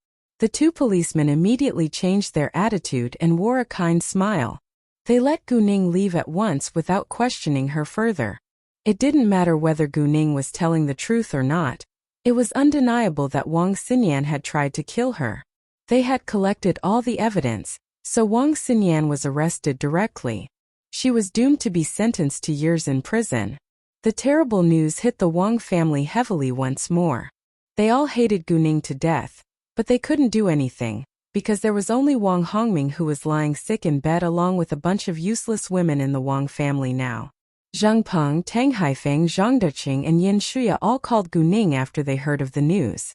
The two policemen immediately changed their attitude and wore a kind smile. They let Gu Ning leave at once without questioning her further. It didn't matter whether Gu Ning was telling the truth or not. It was undeniable that Wang Xinyan had tried to kill her. They had collected all the evidence, so Wang Xinyan was arrested directly. She was doomed to be sentenced to years in prison. The terrible news hit the Wang family heavily once more. They all hated Gu Ning to death, but they couldn't do anything, because there was only Wang Hongming who was lying sick in bed along with a bunch of useless women in the Wang family now. Zhang Peng, Tang Haifeng, Zhang Deqing, and Yin Shuya all called Gu Ning after they heard of the news.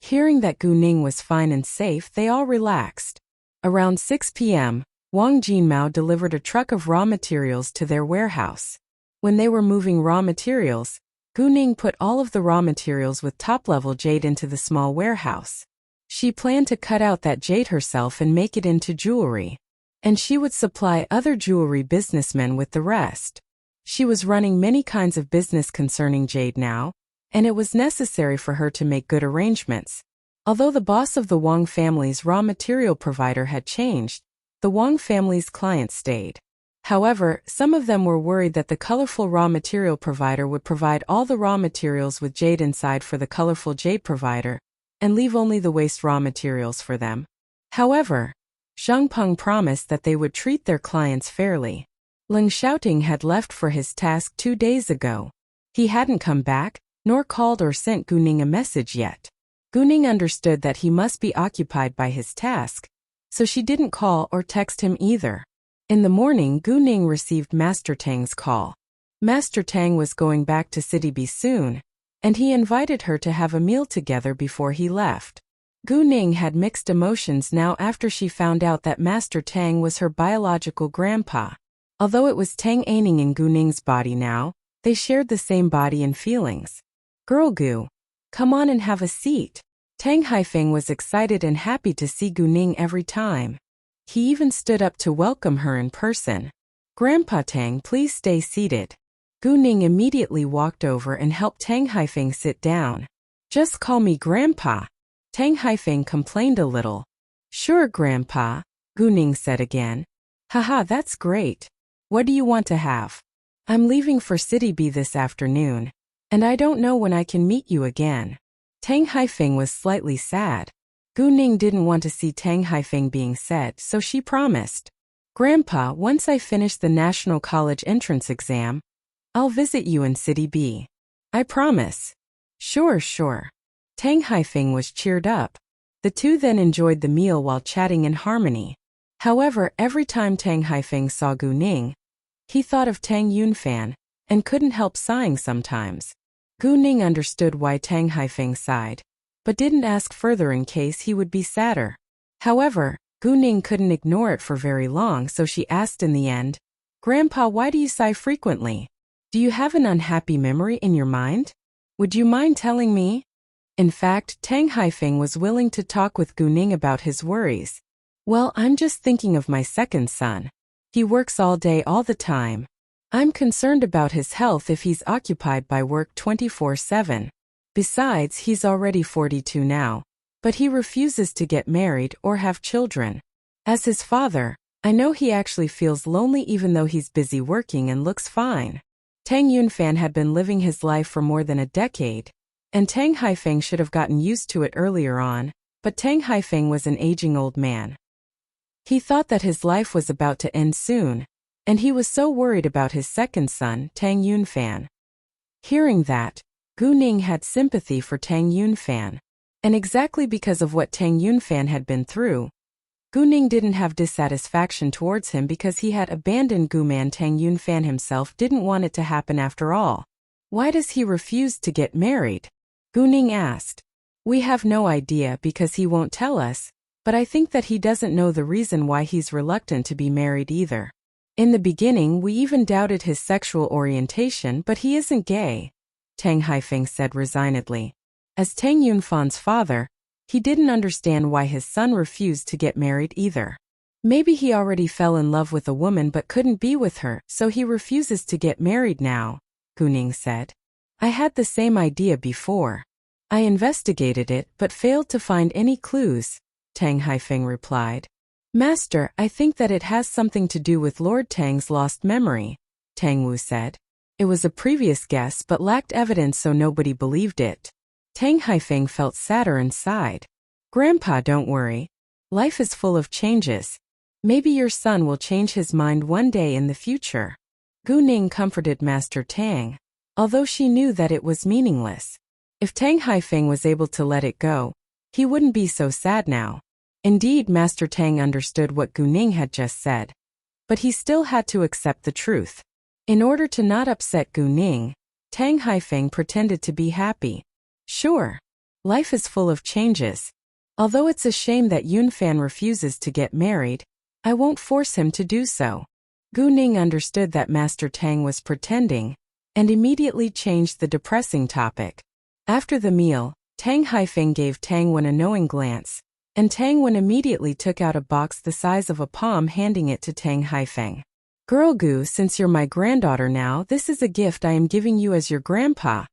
Hearing that Gu Ning was fine and safe, they all relaxed. Around 6 p.m., Wang Jinmao delivered a truck of raw materials to their warehouse. When they were moving raw materials, Gu Ning put all of the raw materials with top-level jade into the small warehouse. She planned to cut out that jade herself and make it into jewelry, and she would supply other jewelry businessmen with the rest. She was running many kinds of business concerning jade now, and it was necessary for her to make good arrangements. Although the boss of the Wang family's raw material provider had changed, the Wang family's clients stayed. However, some of them were worried that the colorful raw material provider would provide all the raw materials with jade inside for the colorful jade provider, and leave only the waste raw materials for them. However, Zhang Peng promised that they would treat their clients fairly. Ling Xiaoting had left for his task 2 days ago. He hadn't come back, nor called or sent Gu Ning a message yet. Gu-ning understood that he must be occupied by his task, so she didn't call or text him either. In the morning, Gu-ning received Master Tang's call. Master Tang was going back to City B soon, and he invited her to have a meal together before he left. Gu-ning had mixed emotions now after she found out that Master Tang was her biological grandpa. Although it was Tang Aining in Gu-ning's body now, they shared the same body and feelings. "Girl Gu, come on and have a seat." Tang Haifeng was excited and happy to see Gu-ning every time. He even stood up to welcome her in person. "Grandpa Tang, please stay seated." Gu-ning immediately walked over and helped Tang Haifeng sit down. "Just call me Grandpa." Tang Haifeng complained a little. "Sure, Grandpa," Gu-ning said again. "Haha, that's great. What do you want to have? I'm leaving for City B this afternoon, and I don't know when I can meet you again." Tang Haifeng was slightly sad. Gu-ning didn't want to see Tang Haifeng being sad, so she promised. "Grandpa, once I finish the National College entrance exam, I'll visit you in City B. I promise." "Sure, sure." Tang Haifeng was cheered up. The two then enjoyed the meal while chatting in harmony. However, every time Tang Haifeng saw Gu-ning, he thought of Tang Yunfan, and couldn't help sighing sometimes. Gu-ning understood why Tang Haifeng sighed, but didn't ask further in case he would be sadder. However, Gu-ning couldn't ignore it for very long, so she asked in the end, "Grandpa, why do you sigh frequently? Do you have an unhappy memory in your mind? Would you mind telling me?" In fact, Tang Haifeng was willing to talk with Gu-ning about his worries. "Well, I'm just thinking of my second son. He works all day all the time. I'm concerned about his health if he's occupied by work 24/7. Besides, he's already 42 now, but he refuses to get married or have children. As his father, I know he actually feels lonely even though he's busy working and looks fine." Tang Yunfan had been living his life for more than a decade, and Tang Haifeng should have gotten used to it earlier on, but Tang Haifeng was an aging old man. He thought that his life was about to end soon, and he was so worried about his second son, Tang Yunfan. Hearing that, Gu-ning had sympathy for Tang Yunfan, and exactly because of what Tang Yunfan had been through, Gu-ning didn't have dissatisfaction towards him because he had abandoned Guman. Tang Yunfan himself didn't want it to happen after all. "Why does he refuse to get married?" Gu-ning asked. "We have no idea because he won't tell us, but I think that he doesn't know the reason why he's reluctant to be married either. In the beginning, we even doubted his sexual orientation, but he isn't gay," Tang Haifeng said resignedly. As Tang Yunfan's father, he didn't understand why his son refused to get married either. Maybe he already fell in love with a woman but couldn't be with her, so he refuses to get married now, Gu-ning said. "I had the same idea before. I investigated it but failed to find any clues," Tang Haifeng replied. "Master, I think that it has something to do with Lord Tang's lost memory," Tang Wu said. It was a previous guess but lacked evidence, so nobody believed it. Tang Haifeng felt sadder and sighed. "Grandpa, don't worry. Life is full of changes. Maybe your son will change his mind one day in the future." Gu-ning comforted Master Tang, although she knew that it was meaningless. If Tang Haifeng was able to let it go, he wouldn't be so sad now. Indeed, Master Tang understood what Gu-ning had just said, but he still had to accept the truth. In order to not upset Gu-ning, Tang Haifeng pretended to be happy. "Sure. Life is full of changes. Although it's a shame that Yunfan refuses to get married, I won't force him to do so." Gu-ning understood that Master Tang was pretending, and immediately changed the depressing topic. After the meal, Tang Haifeng gave Tang Wen a knowing glance, and Tang Wen immediately took out a box the size of a palm, handing it to Tang Haifeng. "Girl Gu, since you're my granddaughter now, this is a gift I am giving you as your grandpa,"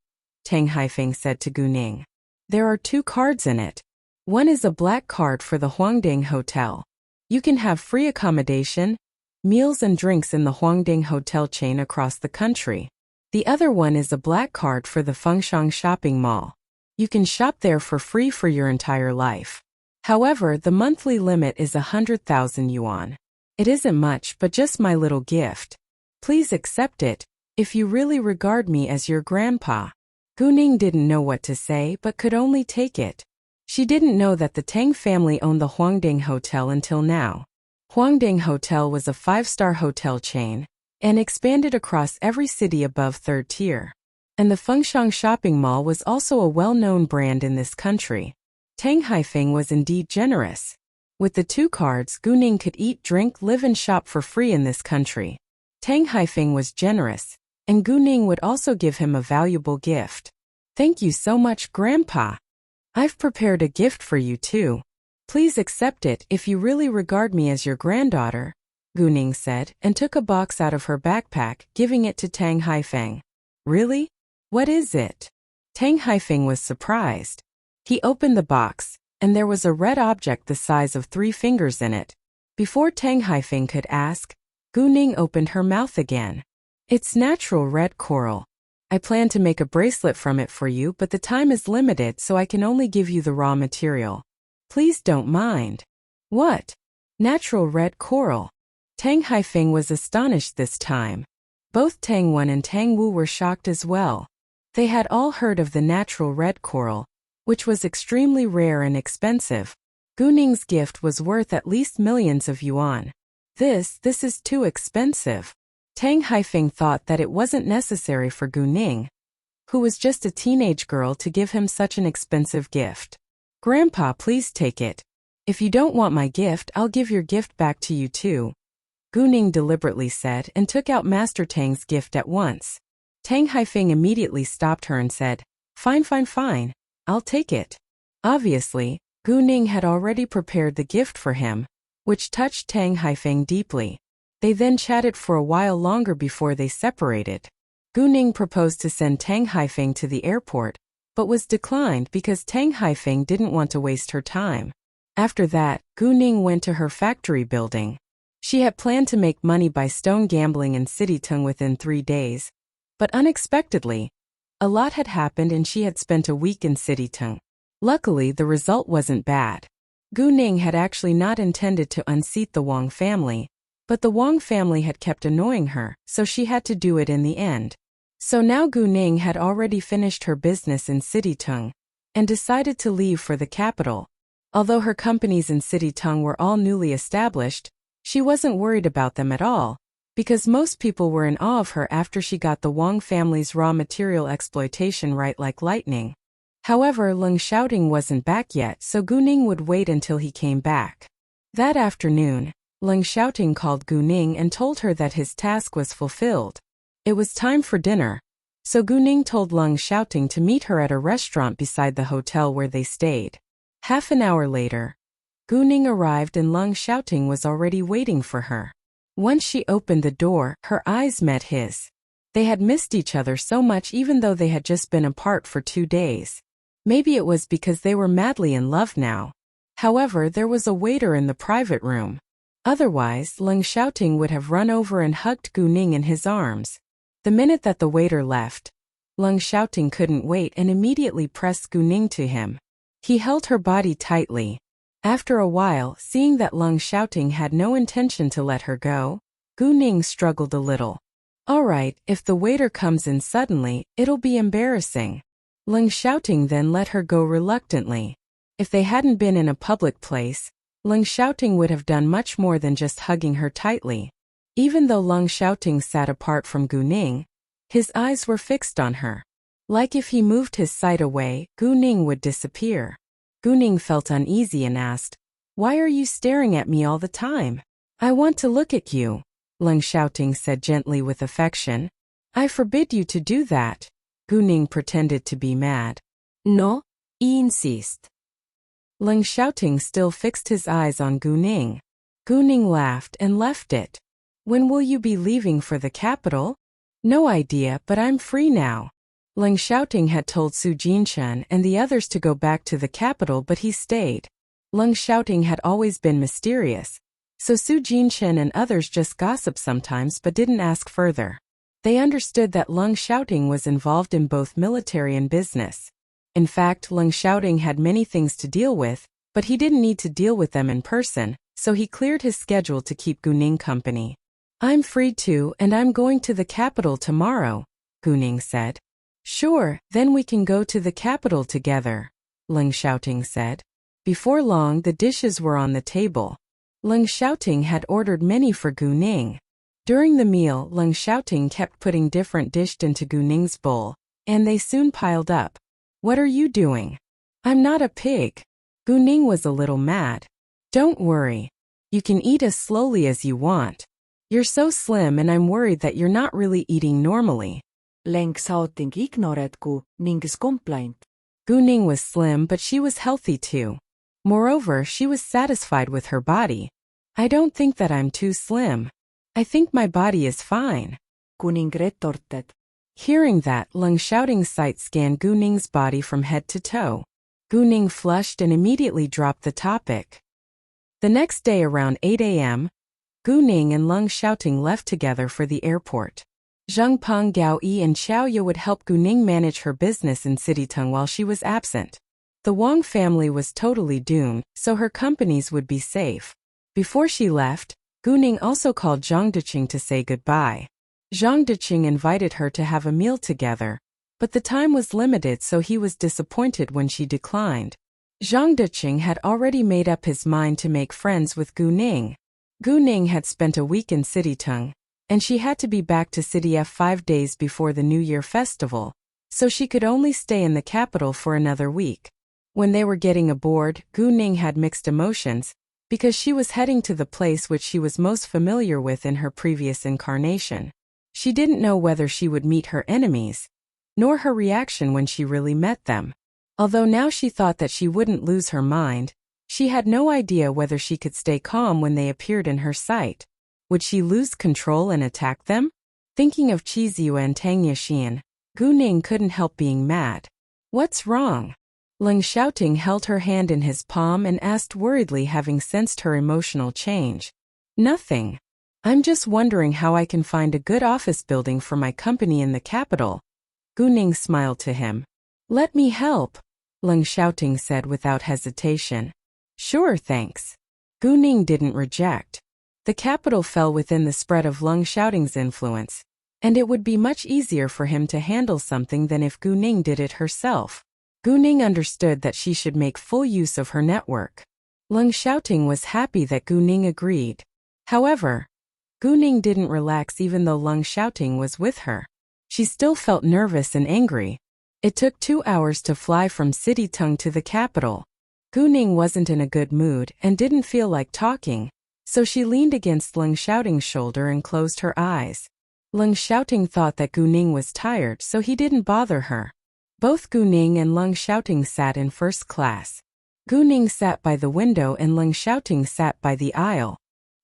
Tang Haifeng said to Gu-ning. "There are 2 cards in it. One is a black card for the Huangding Hotel. You can have free accommodation, meals and drinks in the Huangding Hotel chain across the country. The other one is a black card for the Fengshang Shopping Mall. You can shop there for free for your entire life. However, the monthly limit is 100,000 yuan. It isn't much, but just my little gift. Please accept it, if you really regard me as your grandpa." Gu-ning didn't know what to say but could only take it. She didn't know that the Tang family owned the Huangding Hotel until now. Huangding Hotel was a 5-star hotel chain and expanded across every city above 3rd tier. And the Fengxiang shopping mall was also a well-known brand in this country. Tang Haifeng was indeed generous. With the 2 cards, Guning could eat, drink, live and shop for free in this country. Tang Haifeng was generous, and Guning would also give him a valuable gift. Thank you so much, Grandpa. I've prepared a gift for you too. Please accept it if you really regard me as your granddaughter, Guning said, and took a box out of her backpack, giving it to Tang Haifeng. Really? What is it? Tang Haifeng was surprised. He opened the box, and there was a red object the size of 3 fingers in it. Before Tang Haifeng could ask, Guning opened her mouth again. It's natural red coral. I plan to make a bracelet from it for you, but the time is limited, so I can only give you the raw material. Please don't mind. What? Natural red coral. Tang Haifeng was astonished this time. Both Tang Wen and Tang Wu were shocked as well. They had all heard of the natural red coral, which was extremely rare and expensive. Guning's gift was worth at least millions of yuan. This is too expensive. Tang Haifeng thought that it wasn't necessary for Guning, who was just a teenage girl, to give him such an expensive gift. Grandpa, please take it. If you don't want my gift, I'll give your gift back to you too, Guning deliberately said, and took out Master Tang's gift at once. Tang Haifeng immediately stopped her and said, Fine, I'll take it. Obviously, Guning had already prepared the gift for him, which touched Tang Haifeng deeply. They then chatted for a while longer before they separated. Guning proposed to send Tang Haifeng to the airport, but was declined because Tang Haifeng didn't want to waste her time. After that, Guning went to her factory building. She had planned to make money by stone gambling in Citytung within 3 days. But unexpectedly, a lot had happened and she had spent a week in Citytung. Luckily, the result wasn't bad. Guning had actually not intended to unseat the Wang family, but the Wang family had kept annoying her, so she had to do it in the end. So now Guning had already finished her business in Citytung and decided to leave for the capital. Although her companies in Citytung were all newly established, she wasn't worried about them at all, because most people were in awe of her after she got the Wang family's raw material exploitation right like lightning. However, Leng Xiaoting wasn't back yet, so Guning would wait until he came back. That afternoon, Leng Xiaoting called Guning and told her that his task was fulfilled. It was time for dinner, so Guning told Leng Xiaoting to meet her at a restaurant beside the hotel where they stayed. Half an hour later, Guning arrived and Leng Xiaoting was already waiting for her. Once she opened the door, her eyes met his. They had missed each other so much even though they had just been apart for 2 days. Maybe it was because they were madly in love now. However, there was a waiter in the private room. Otherwise, Leng Xiaoting would have run over and hugged Guning in his arms. The minute that the waiter left, Leng Xiaoting couldn't wait and immediately pressed Guning to him. He held her body tightly. After a while, seeing that Leng Xiaoting had no intention to let her go, Guning struggled a little. Alright, if the waiter comes in suddenly, it'll be embarrassing. Leng Xiaoting then let her go reluctantly. If they hadn't been in a public place, Leng Xiaoting would have done much more than just hugging her tightly. Even though Leng Xiaoting sat apart from Guning, his eyes were fixed on her. Like if he moved his sight away, Guning would disappear. Guning felt uneasy and asked, Why are you staring at me all the time? I want to look at you, Leng Xiaoting said gently with affection. I forbid you to do that. Guning pretended to be mad. No, insist. Leng Xiaoting still fixed his eyes on Guning. Guning laughed and left it. When will you be leaving for the capital? No idea, but I'm free now. Leng Xiaoting had told Su Jinchen and the others to go back to the capital, but he stayed. Leng Xiaoting had always been mysterious, so Su Jinchen and others just gossiped sometimes but didn't ask further. They understood that Leng Xiaoting was involved in both military and business. In fact, Leng Xiaoting had many things to deal with, but he didn't need to deal with them in person, so he cleared his schedule to keep Guning company. I'm free too, and I'm going to the capital tomorrow, Guning said. Sure, then we can go to the capital together. Leng Xiaoting said. Before long the dishes were on the table. Leng Xiaoting had ordered many for Gu Ning. During the meal, Leng Xiaoting kept putting different dishes into Gu Ning's bowl, and they soon piled up. What are you doing? I'm not a pig. Gu Ning was a little mad. Don't worry. You can eat as slowly as you want. You're so slim and I'm worried that you're not really eating normally. Leng Xiaoting ignored Gu Ning's complaint. Gu Ning was slim but she was healthy too. Moreover, she was satisfied with her body. I don't think that I'm too slim. I think my body is fine. Gu Ning retorted. Hearing that, Leng Xiaoting's sight scanned Gu Ning's body from head to toe. Gu Ning flushed and immediately dropped the topic. The next day around 8 a.m., Gu Ning and Leng Xiaoting left together for the airport. Zheng Peng, Gao Yi and Xiao Ye would help Gu Ning manage her business in Citytung while she was absent. The Wang family was totally doomed, so her companies would be safe. Before she left, Gu Ning also called Zhang Deqing to say goodbye. Zhang Deqing invited her to have a meal together, but the time was limited so he was disappointed when she declined. Zhang Deqing had already made up his mind to make friends with Gu Ning. Gu Ning had spent a week in Citytung, and she had to be back to City F 5 days before the New Year festival, so she could only stay in the capital for another week. When they were getting aboard, Gu Ning had mixed emotions, because she was heading to the place which she was most familiar with in her previous incarnation. She didn't know whether she would meet her enemies, nor her reaction when she really met them. Although now she thought that she wouldn't lose her mind, she had no idea whether she could stay calm when they appeared in her sight. Would she lose control and attack them? Thinking of Qiziu and Tang Yixin, Gu Ning couldn't help being mad. What's wrong? Leng Xiaoting held her hand in his palm and asked worriedly, having sensed her emotional change. Nothing. I'm just wondering how I can find a good office building for my company in the capital. Gu Ning smiled to him. Let me help, Leng Xiaoting said without hesitation. Sure, thanks. Gu Ning didn't reject. The capital fell within the spread of Leng Xiaoting's influence, and it would be much easier for him to handle something than if Gu Ning did it herself. Gu Ning understood that she should make full use of her network. Leng Xiaoting was happy that Gu Ning agreed. However, Gu Ning didn't relax even though Leng Xiaoting was with her. She still felt nervous and angry. It took 2 hours to fly from Citytung to the capital. Gu Ning wasn't in a good mood and didn't feel like talking, so she leaned against Leng Xiaoting's shoulder and closed her eyes. Leng Xiaoting thought that Gu Ning was tired, so he didn't bother her. Both Gu Ning and Leng Xiaoting sat in first class. Gu Ning sat by the window and Leng Xiaoting sat by the aisle.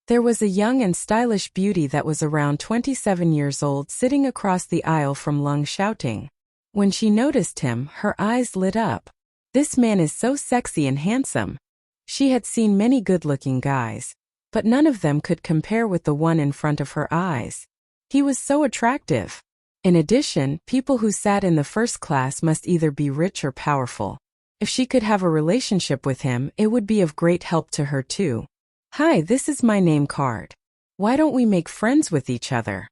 There was a young and stylish beauty that was around 27 years old sitting across the aisle from Leng Xiaoting. When she noticed him, her eyes lit up. This man is so sexy and handsome. She had seen many good-looking guys, but none of them could compare with the one in front of her eyes. He was so attractive. In addition, people who sat in the first class must either be rich or powerful. If she could have a relationship with him, it would be of great help to her too. Hi, this is my name card. Why don't we make friends with each other?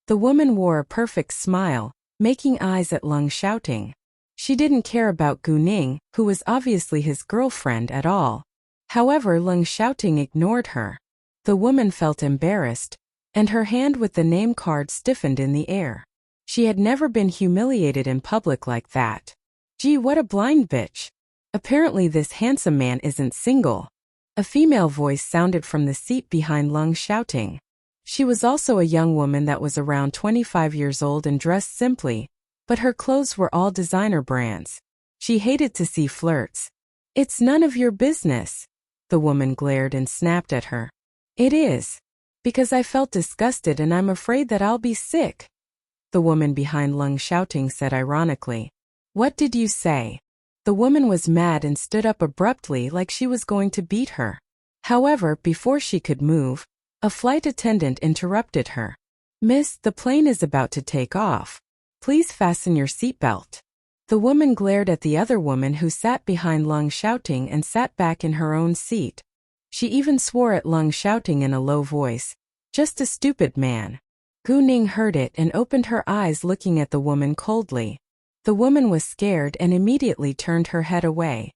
The woman wore a perfect smile, making eyes at Leng Xiaoting. She didn't care about Gu Ning, who was obviously his girlfriend, at all. However, Leng Xiaoting ignored her. The woman felt embarrassed, and her hand with the name card stiffened in the air. She had never been humiliated in public like that. Gee, what a blind bitch. Apparently this handsome man isn't single. A female voice sounded from the seat behind Leng Xiaoting. She was also a young woman that was around 25 years old and dressed simply, but her clothes were all designer brands. She hated to see flirts. It's none of your business. The woman glared and snapped at her. It is. Because I felt disgusted and I'm afraid that I'll be sick. The woman behind Leng Xiaoting said ironically. What did you say? The woman was mad and stood up abruptly like she was going to beat her. However, before she could move, a flight attendant interrupted her. Miss, the plane is about to take off. Please fasten your seatbelt. The woman glared at the other woman who sat behind Leng Xiaoting and sat back in her own seat. She even swore at Leng Xiaoting in a low voice. Just a stupid man. Gu Ning heard it and opened her eyes looking at the woman coldly. The woman was scared and immediately turned her head away.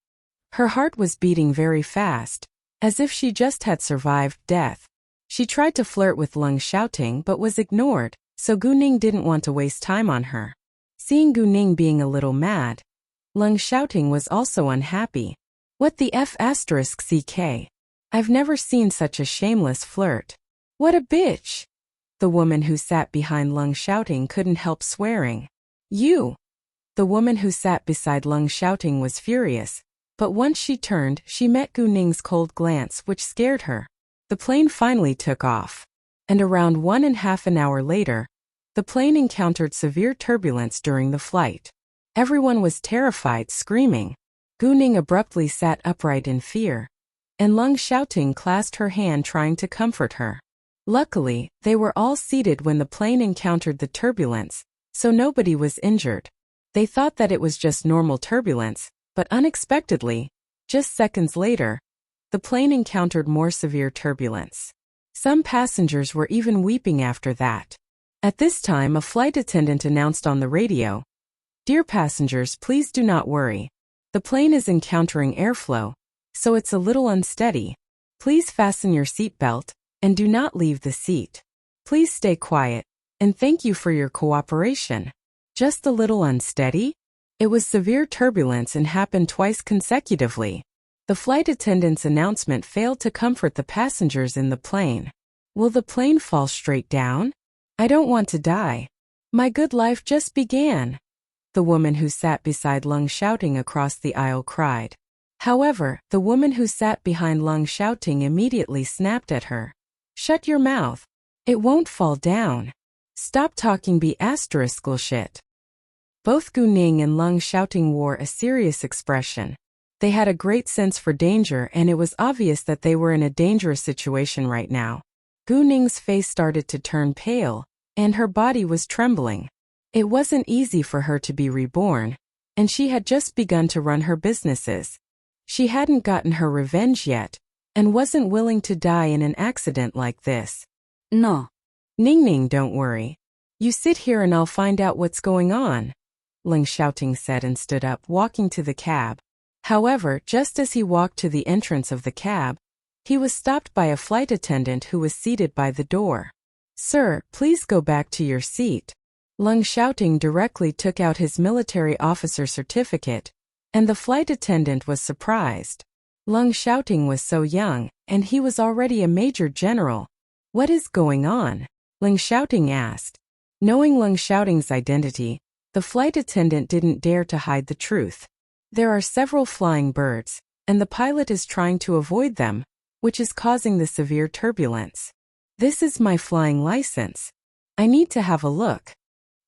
Her heart was beating very fast, as if she just had survived death. She tried to flirt with Lung Xiaoting but was ignored, so Gu Ning didn't want to waste time on her. Seeing Gu Ning being a little mad, Lung Xiaoting was also unhappy. What the F***ck? I've never seen such a shameless flirt. What a bitch! The woman who sat behind Lung Xiaoting couldn't help swearing. You! The woman who sat beside Lung Xiaoting was furious, but once she turned, she met Gu Ning's cold glance, which scared her. The plane finally took off, and around 1.5 hours later, the plane encountered severe turbulence during the flight. Everyone was terrified, screaming. Gu Ning abruptly sat upright in fear, and Lung Xiaoting clasped her hand trying to comfort her. Luckily, they were all seated when the plane encountered the turbulence, so nobody was injured. They thought that it was just normal turbulence, but unexpectedly, just seconds later, the plane encountered more severe turbulence. Some passengers were even weeping after that. At this time, a flight attendant announced on the radio, "Dear passengers, please do not worry. The plane is encountering airflow, so it's a little unsteady. Please fasten your seatbelt and do not leave the seat. Please stay quiet, and thank you for your cooperation." Just a little unsteady? It was severe turbulence and happened twice consecutively. The flight attendant's announcement failed to comfort the passengers in the plane. Will the plane fall straight down? I don't want to die. My good life just began. The woman who sat beside Lung Xiaoting across the aisle cried. However, the woman who sat behind Lung Xiaoting immediately snapped at her. Shut your mouth. It won't fall down. Stop talking shit. Both Gu Ning and Lung Xiaoting wore a serious expression. They had a great sense for danger, and it was obvious that they were in a dangerous situation right now. Gu Ning's face started to turn pale, and her body was trembling. It wasn't easy for her to be reborn, and she had just begun to run her businesses. She hadn't gotten her revenge yet, and wasn't willing to die in an accident like this. No. Ning, don't worry. You sit here and I'll find out what's going on, Lung Xiaoting said and stood up, walking to the cab. However, just as he walked to the entrance of the cab, he was stopped by a flight attendant who was seated by the door. Sir, please go back to your seat. Lung Xiaoting directly took out his military officer certificate, and the flight attendant was surprised. Lung Xiaoting was so young, and he was already a major general. What is going on? Lung Xiaoting asked. Knowing Lung Xiaoting's identity, the flight attendant didn't dare to hide the truth. There are several flying birds, and the pilot is trying to avoid them, which is causing the severe turbulence. This is my flying license. I need to have a look.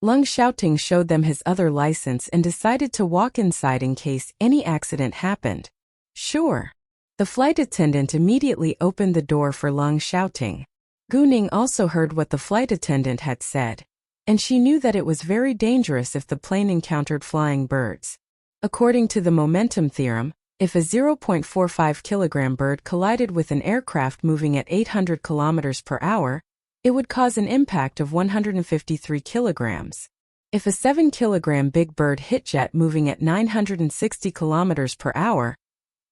Lung Xiaoting showed them his other license and decided to walk inside in case any accident happened. Sure. The flight attendant immediately opened the door for Lung Xiaoting. Gu Ning also heard what the flight attendant had said, and she knew that it was very dangerous if the plane encountered flying birds. According to the momentum theorem, if a 0.45 kilogram bird collided with an aircraft moving at 800 kilometers per hour, it would cause an impact of 153 kilograms. If a 7 kilogram big bird hit jet moving at 960 kilometers per hour,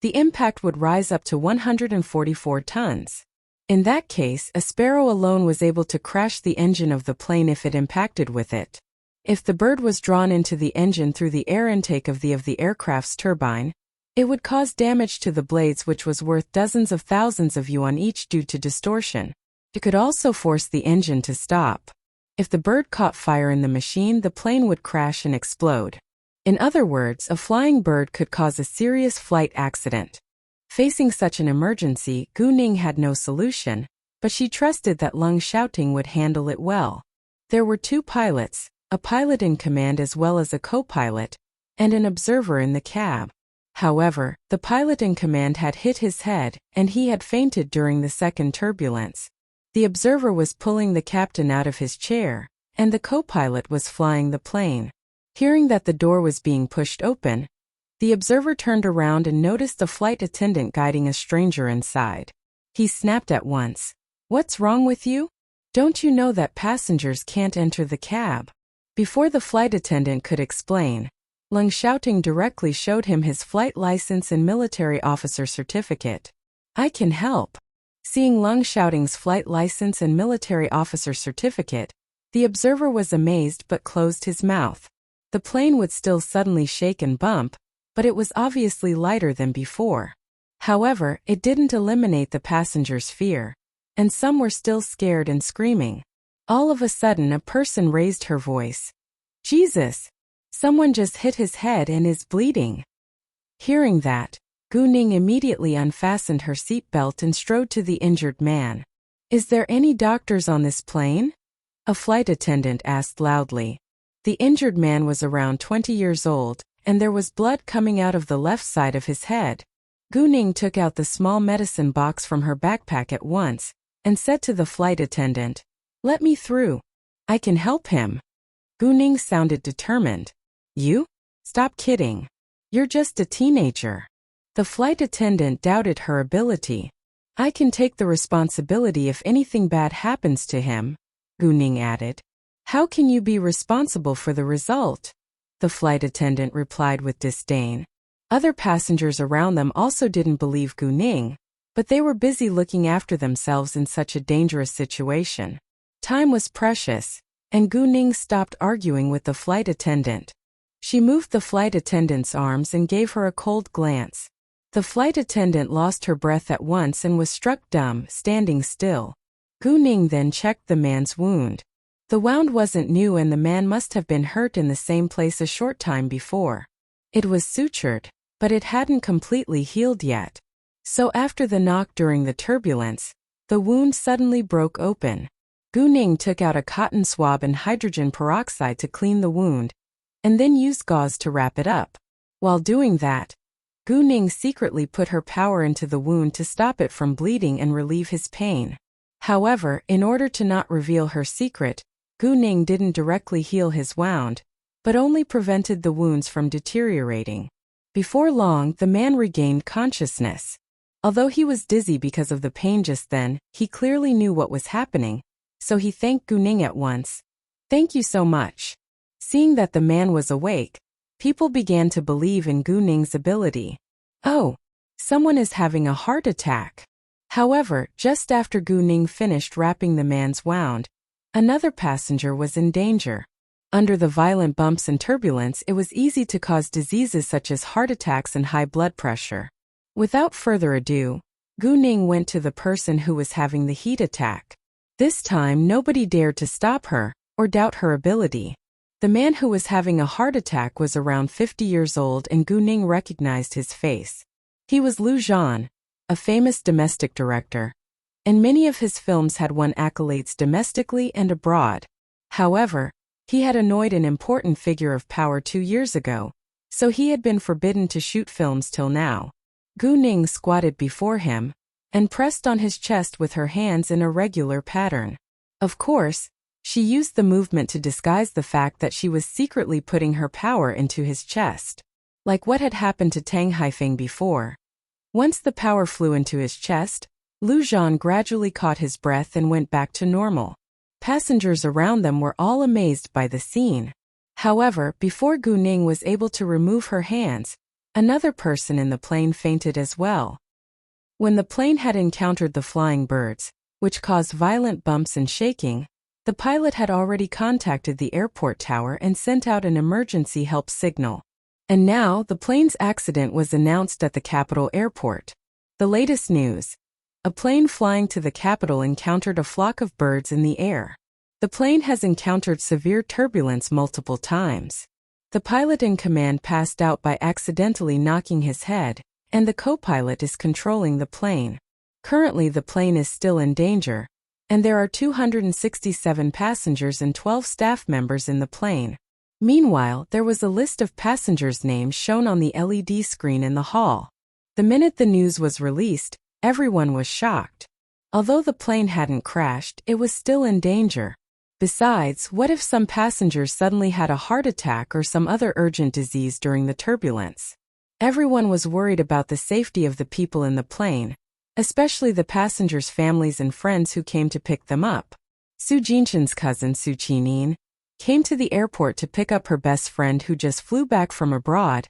the impact would rise up to 144 tons. In that case, a sparrow alone was able to crash the engine of the plane if it impacted with it. If the bird was drawn into the engine through the air intake of the aircraft's turbine, it would cause damage to the blades, which was worth dozens of thousands of yuan each due to distortion. It could also force the engine to stop. If the bird caught fire in the machine, the plane would crash and explode. In other words, a flying bird could cause a serious flight accident. Facing such an emergency, Gu Ning had no solution, but she trusted that Lung Xiaoting would handle it well. There were 2 pilots, a pilot in command as well as a co-pilot, and an observer in the cab. However, the pilot in command had hit his head, and he had fainted during the second turbulence. The observer was pulling the captain out of his chair, and the co-pilot was flying the plane. Hearing that the door was being pushed open, the observer turned around and noticed the flight attendant guiding a stranger inside. He snapped at once. What's wrong with you? Don't you know that passengers can't enter the cab? Before the flight attendant could explain, Lung Xiaoting directly showed him his flight license and military officer certificate. I can help. Seeing Lung Xiaoting's flight license and military officer certificate, the observer was amazed but closed his mouth. The plane would still suddenly shake and bump, but it was obviously lighter than before. However, it didn't eliminate the passengers' fear, and some were still scared and screaming. All of a sudden a person raised her voice. Jesus! Someone just hit his head and is bleeding. Hearing that, Gu Ning immediately unfastened her seatbelt and strode to the injured man. Is there any doctors on this plane? A flight attendant asked loudly. The injured man was around 20 years old, and there was blood coming out of the left side of his head. Gu Ning took out the small medicine box from her backpack at once, and said to the flight attendant, "Let me through. I can help him." Gu Ning sounded determined. You? Stop kidding. You're just a teenager. The flight attendant doubted her ability. I can take the responsibility if anything bad happens to him, Gu Ning added. How can you be responsible for the result? The flight attendant replied with disdain. Other passengers around them also didn't believe Gu Ning, but they were busy looking after themselves in such a dangerous situation. Time was precious, and Gu Ning stopped arguing with the flight attendant. She moved the flight attendant's arms and gave her a cold glance. The flight attendant lost her breath at once and was struck dumb, standing still. Gu Ning then checked the man's wound. The wound wasn't new and the man must have been hurt in the same place a short time before. It was sutured, but it hadn't completely healed yet. So after the knock during the turbulence, the wound suddenly broke open. Gu Ning took out a cotton swab and hydrogen peroxide to clean the wound, and then used gauze to wrap it up. While doing that, Gu Ning secretly put her power into the wound to stop it from bleeding and relieve his pain. However, in order to not reveal her secret, Gu Ning didn't directly heal his wound, but only prevented the wounds from deteriorating. Before long, the man regained consciousness. Although he was dizzy because of the pain just then, he clearly knew what was happening, so he thanked Gu Ning at once. Thank you so much. Seeing that the man was awake, people began to believe in Gu Ning's ability. Oh, someone is having a heart attack. However, just after Gu Ning finished wrapping the man's wound, another passenger was in danger. Under the violent bumps and turbulence, it was easy to cause diseases such as heart attacks and high blood pressure. Without further ado, Gu Ning went to the person who was having the heat attack. This time nobody dared to stop her or doubt her ability. The man who was having a heart attack was around 50 years old and Gu Ning recognized his face. He was Liu Zhan, a famous domestic director, and many of his films had won accolades domestically and abroad. However, he had annoyed an important figure of power 2 years ago, so he had been forbidden to shoot films till now. Gu Ning squatted before him and pressed on his chest with her hands in a regular pattern. Of course, she used the movement to disguise the fact that she was secretly putting her power into his chest, like what had happened to Tang Haifeng before. Once the power flew into his chest, Liu Zhan gradually caught his breath and went back to normal. Passengers around them were all amazed by the scene. However, before Gu Ning was able to remove her hands, another person in the plane fainted as well. When the plane had encountered the flying birds, which caused violent bumps and shaking, the pilot had already contacted the airport tower and sent out an emergency help signal. And now, the plane's accident was announced at the capital airport. The latest news. A plane flying to the capital encountered a flock of birds in the air. The plane has encountered severe turbulence multiple times. The pilot in command passed out by accidentally knocking his head, and the co-pilot is controlling the plane. Currently, the plane is still in danger, and there are 267 passengers and 12 staff members in the plane. Meanwhile, there was a list of passengers' names shown on the LED screen in the hall. The minute the news was released, everyone was shocked. Although the plane hadn't crashed, it was still in danger. Besides, what if some passengers suddenly had a heart attack or some other urgent disease during the turbulence? Everyone was worried about the safety of the people in the plane, especially the passengers' families and friends who came to pick them up. Su Jinshan's cousin Su Qinin, came to the airport to pick up her best friend who just flew back from abroad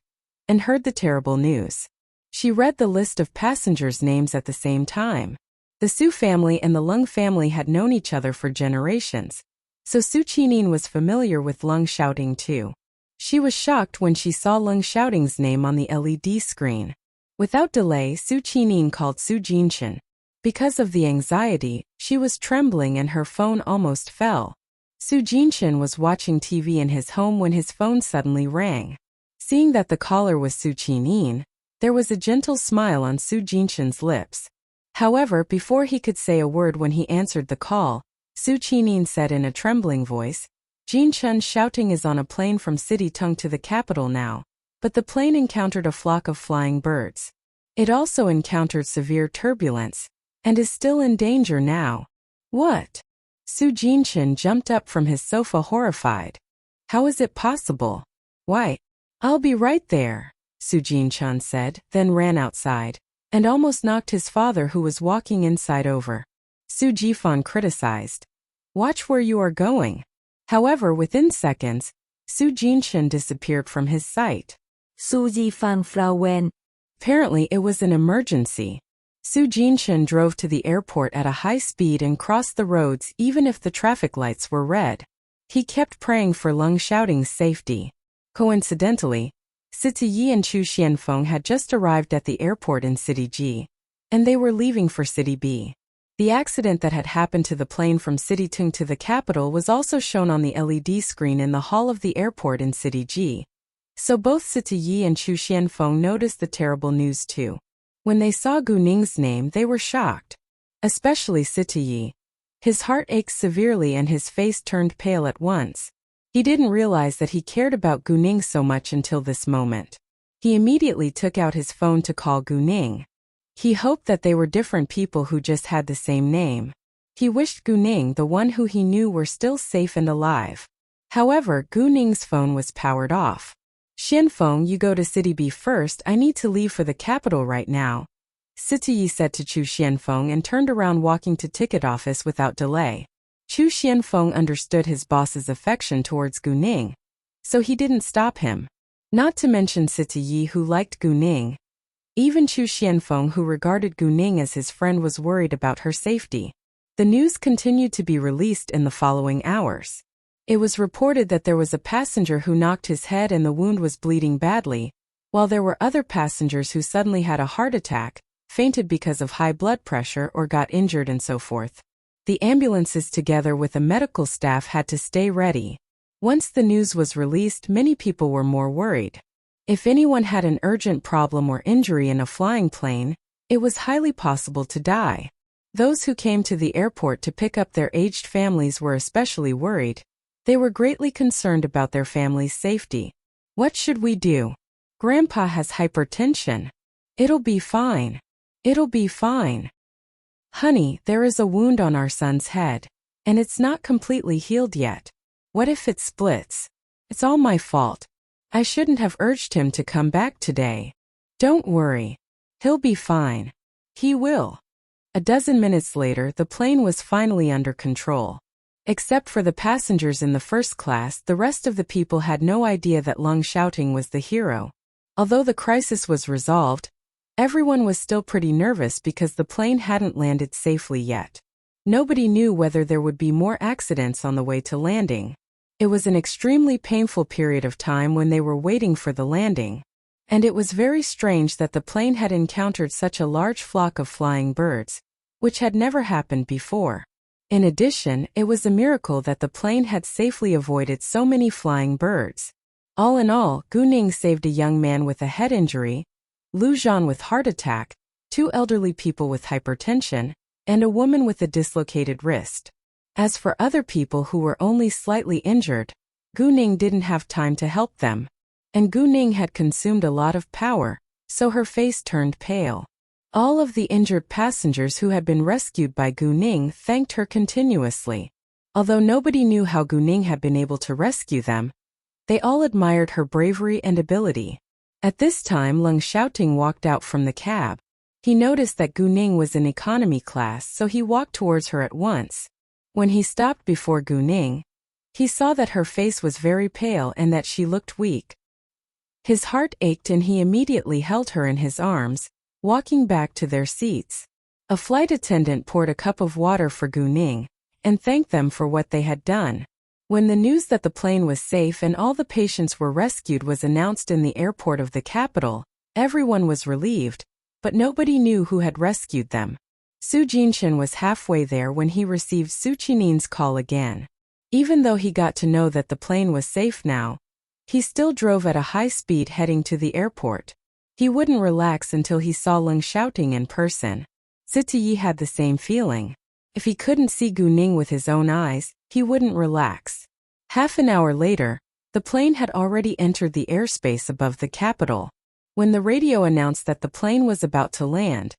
and heard the terrible news. She read the list of passengers' names at the same time. The Su family and the Lung family had known each other for generations, so Su Qinin was familiar with Lung Xiaoting too. She was shocked when she saw Lung Xiaoting's name on the LED screen. Without delay, Su Qinin called Su Jinshan. Because of the anxiety, she was trembling and her phone almost fell. Su Jinshan was watching TV in his home when his phone suddenly rang. Seeing that the caller was Su Qinin, there was a gentle smile on Su Jinshan's lips. However, before he could say a word when he answered the call, Su Qinin said in a trembling voice, Jinshan Xiaoting is on a plane from City Tung to the capital now, but the plane encountered a flock of flying birds. It also encountered severe turbulence, and is still in danger now. What? Su Jinshan jumped up from his sofa horrified. How is it possible? Why? I'll be right there, Su Jinshan said, then ran outside, and almost knocked his father who was walking inside over. Su Jifan criticized. Watch where you are going. However, within seconds, Su Jinshan disappeared from his sight. Su Jifan Frau Wen. Apparently it was an emergency. Su Jinshan drove to the airport at a high speed and crossed the roads even if the traffic lights were red. He kept praying for Lung Xiaoting's safety. Coincidentally, Siti Yi and Chu Xianfeng had just arrived at the airport in City G, and they were leaving for City B. The accident that had happened to the plane from City Tung to the capital was also shown on the LED screen in the hall of the airport in City G. So both Siti Yi and Chu Xianfeng noticed the terrible news too. When they saw Gu Ning's name, they were shocked. Especially Siti Yi. His heart ached severely and his face turned pale at once. He didn't realize that he cared about Gu Ning so much until this moment. He immediately took out his phone to call Gu Ning. He hoped that they were different people who just had the same name. He wished Gu Ning, the one who he knew, were still safe and alive. However, Gu Ning's phone was powered off. Xianfeng, you go to City B first, I need to leave for the capital right now, Siti Yi said to Chu Xianfeng and turned around walking to ticket office without delay. Chu Xianfeng understood his boss's affection towards Gu Ning, so he didn't stop him. Not to mention Siti Yi, who liked Gu Ning. Even Chu Xianfeng, who regarded Gu Ning as his friend, was worried about her safety. The news continued to be released in the following hours. It was reported that there was a passenger who knocked his head and the wound was bleeding badly, while there were other passengers who suddenly had a heart attack, fainted because of high blood pressure, or got injured and so forth. The ambulances together with the medical staff had to stay ready. Once the news was released, many people were more worried. If anyone had an urgent problem or injury in a flying plane, it was highly possible to die. Those who came to the airport to pick up their aged families were especially worried. They were greatly concerned about their family's safety. What should we do? Grandpa has hypertension. It'll be fine. It'll be fine. Honey, there is a wound on our son's head, and it's not completely healed yet. What if it splits? It's all my fault. I shouldn't have urged him to come back today. Don't worry. He'll be fine. He will. A dozen minutes later, the plane was finally under control. Except for the passengers in the first class, the rest of the people had no idea that Lung Xiaoting was the hero. Although the crisis was resolved, everyone was still pretty nervous because the plane hadn't landed safely yet. Nobody knew whether there would be more accidents on the way to landing. It was an extremely painful period of time when they were waiting for the landing. And it was very strange that the plane had encountered such a large flock of flying birds, which had never happened before. In addition, it was a miracle that the plane had safely avoided so many flying birds. All in all, Gu Ning saved a young man with a head injury, Lu Zhan with heart attack, 2 elderly people with hypertension, and a woman with a dislocated wrist. As for other people who were only slightly injured, Gu Ning didn't have time to help them. And Gu Ning had consumed a lot of power, so her face turned pale. All of the injured passengers who had been rescued by Gu Ning thanked her continuously. Although nobody knew how Gu Ning had been able to rescue them, they all admired her bravery and ability. At this time, Lung Xiaoting walked out from the cab. He noticed that Gu Ning was in economy class, so he walked towards her at once. When he stopped before Gu Ning, He saw that her face was very pale and that she looked weak. His heart ached and he immediately held her in his arms, walking back to their seats. A flight attendant poured a cup of water for Gu Ning and thanked them for what they had done. When the news that the plane was safe and all the patients were rescued was announced in the airport of the capital, everyone was relieved, but nobody knew who had rescued them. Su Jinshan was halfway there when he received Su Qinin's call again. Even though he got to know that the plane was safe now, he still drove at a high speed heading to the airport. He wouldn't relax until he saw Leng Xiaoting in person. Sitiyi had the same feeling. If he couldn't see Gu Ning with his own eyes, he wouldn't relax. Half an hour later, the plane had already entered the airspace above the capital. When the radio announced that the plane was about to land,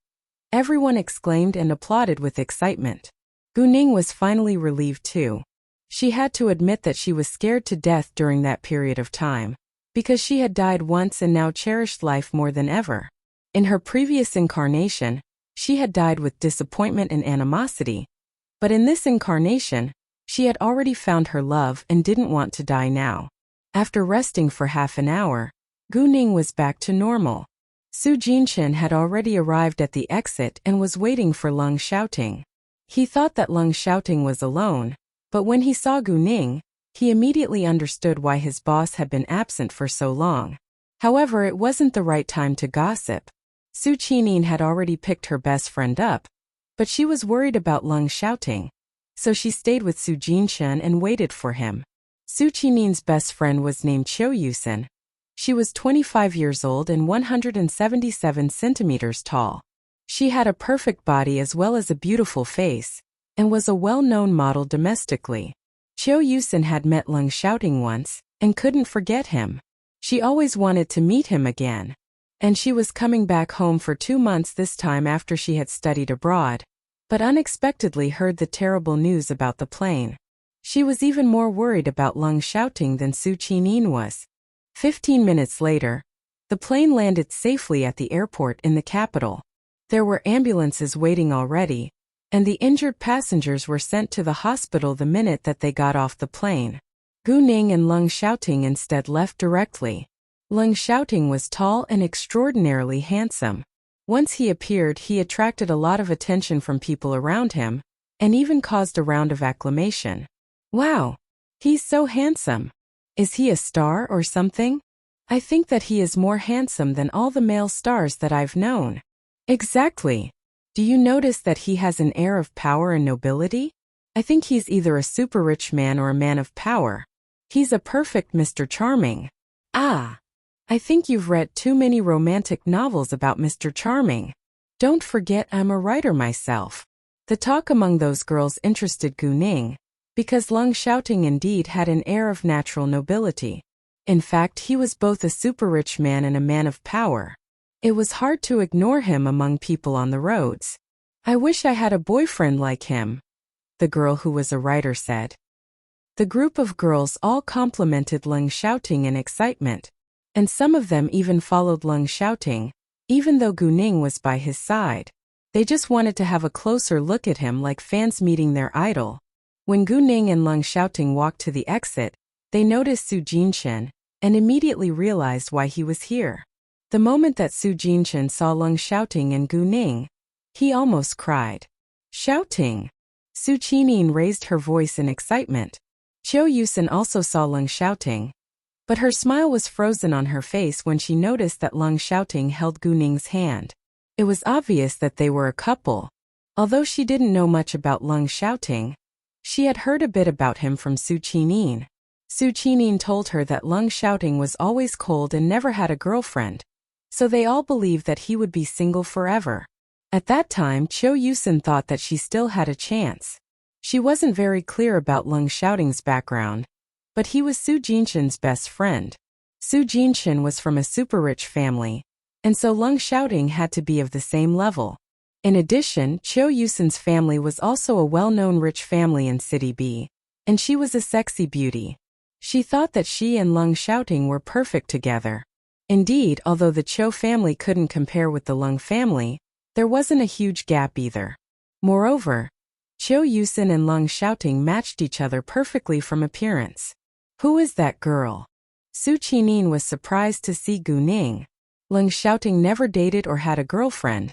everyone exclaimed and applauded with excitement. Gu Ning was finally relieved too. She had to admit that she was scared to death during that period of time, because she had died once and now cherished life more than ever. In her previous incarnation, she had died with disappointment and animosity, but in this incarnation, she had already found her love and didn't want to die now. After resting for half an hour, Gu Ning was back to normal. Su Jinshan had already arrived at the exit and was waiting for Leng Xiaoting. He thought that Leng Xiaoting was alone, but when he saw Gu Ning, he immediately understood why his boss had been absent for so long. However, it wasn't the right time to gossip. Su Qining had already picked her best friend up, but she was worried about Leng Xiaoting, so she stayed with Su Jinshan and waited for him. Su Qining's best friend was named Qiu Yusen. She was 25 years old and 177 centimeters tall. She had a perfect body as well as a beautiful face, and was a well-known model domestically. Qiu Yusen had met Leng Xiaoting once, and couldn't forget him. She always wanted to meet him again. And she was coming back home for 2 months this time after she had studied abroad, but unexpectedly heard the terrible news about the plane. She was even more worried about Leng Xiaoting than Su Qining was. 15 minutes later, the plane landed safely at the airport in the capital. There were ambulances waiting already, and the injured passengers were sent to the hospital the minute that they got off the plane. Gu Ning and Leng Xiaoting instead left directly. Leng Xiaoting was tall and extraordinarily handsome. Once he appeared, he attracted a lot of attention from people around him, and even caused a round of acclamation. Wow! He's so handsome. Is he a star or something? I think that he is more handsome than all the male stars that I've known. Exactly. Do you notice that he has an air of power and nobility? I think he's either a super rich man or a man of power. He's a perfect Mr. Charming. Ah! I think you've read too many romantic novels about Mr. Charming. Don't forget I'm a writer myself. The talk among those girls interested Gu Ning, because Leng Xiaoting indeed had an air of natural nobility. In fact, he was both a super rich man and a man of power. It was hard to ignore him among people on the roads. I wish I had a boyfriend like him, the girl who was a writer said. The group of girls all complimented Leng Xiaoting in excitement, and some of them even followed Leng Xiaoting, even though Gu Ning was by his side. They just wanted to have a closer look at him like fans meeting their idol. When Gu Ning and Leng Xiaoting walked to the exit, they noticed Su Jinshan, and immediately realized why he was here. The moment that Su Jinshan saw Leng Xiaoting and Gu Ning, he almost cried. Xiaoting! Su Qining raised her voice in excitement. Qiu Yusen also saw Leng Xiaoting, but her smile was frozen on her face when she noticed that Leng Xiaoting held Gu Ning's hand. It was obvious that they were a couple. Although she didn't know much about Leng Xiaoting, she had heard a bit about him from Su Qining. Su Qining told her that Leng Xiaoting was always cold and never had a girlfriend, so they all believed that he would be single forever. At that time, Qiu Yusen thought that she still had a chance. She wasn't very clear about Leng Xiaoting's background, but he was Su Jinshan's best friend. Su Jinshan was from a super-rich family, and so Leng Xiaoting had to be of the same level. In addition, Qiu Yusen's family was also a well-known rich family in City B, and she was a sexy beauty. She thought that she and Leng Xiaoting were perfect together. Indeed, although the Qiu family couldn't compare with the Leng family, there wasn't a huge gap either. Moreover, Chiu Yusin and Lung Xiaoting matched each other perfectly from appearance. Who is that girl? Su Qining was surprised to see Gu Ning. Lung Xiaoting never dated or had a girlfriend,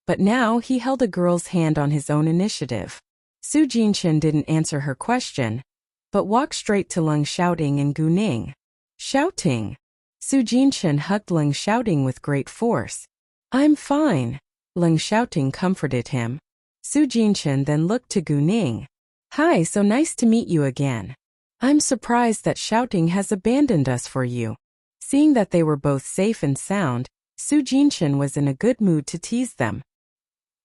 but now he held a girl's hand on his own initiative. Su Jinshin didn't answer her question, but walked straight to Lung Xiaoting and Gu Ning. Shouting. Su Jinshin hugged Lung Xiaoting with great force. I'm fine. Lung Xiaoting comforted him. Su Jinshin then looked to Gu Ning. Hi, so nice to meet you again. I'm surprised that Xiaoting has abandoned us for you. Seeing that they were both safe and sound, Su Jinshin was in a good mood to tease them.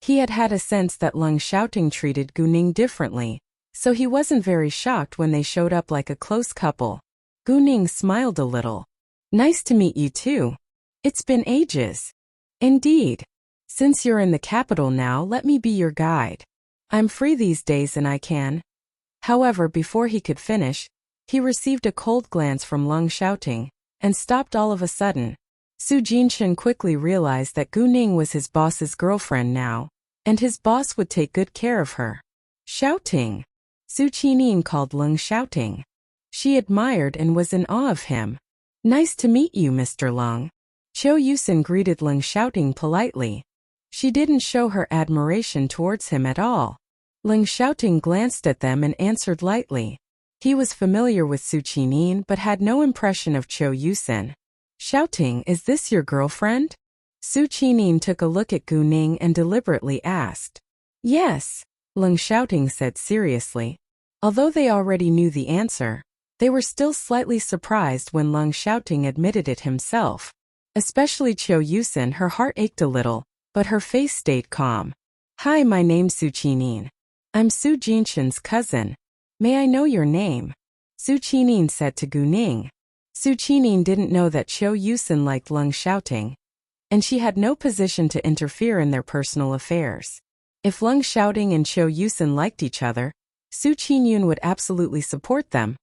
He had had a sense that Lung Xiaoting treated Gu Ning differently, so he wasn't very shocked when they showed up like a close couple. Gu Ning smiled a little. Nice to meet you too. It's been ages. Indeed. Since you're in the capital now, let me be your guide. I'm free these days and I can. However, before he could finish, he received a cold glance from Lung Xiaoting, and stopped all of a sudden. Su Jinshin quickly realized that Gu Ning was his boss's girlfriend now, and his boss would take good care of her. Xiaoting. Su Qining called Lung Xiaoting. She admired and was in awe of him. Nice to meet you, Mr. Lung. Chiu Yusin greeted Lung Xiaoting politely. She didn't show her admiration towards him at all. Lung Xiaoting glanced at them and answered lightly. He was familiar with Su Qining but had no impression of Chiu Yusin. Xiaoting, is this your girlfriend? Su Qining took a look at Gu Ning and deliberately asked. Yes, Lung Xiaoting said seriously. Although they already knew the answer, they were still slightly surprised when Lung Xiaoting admitted it himself. Especially Chiu Yusin, her heart ached a little, but her face stayed calm. Hi, my name's Su Qining. I'm Su Jinshin's cousin. May I know your name? Su Qining said to Gu Ning. Su Qining didn't know that Chiu Yusin liked Lung Xiaoting, and she had no position to interfere in their personal affairs. If Lung Xiaoting and Chiu Yusin liked each other, Su Qinyun would absolutely support them.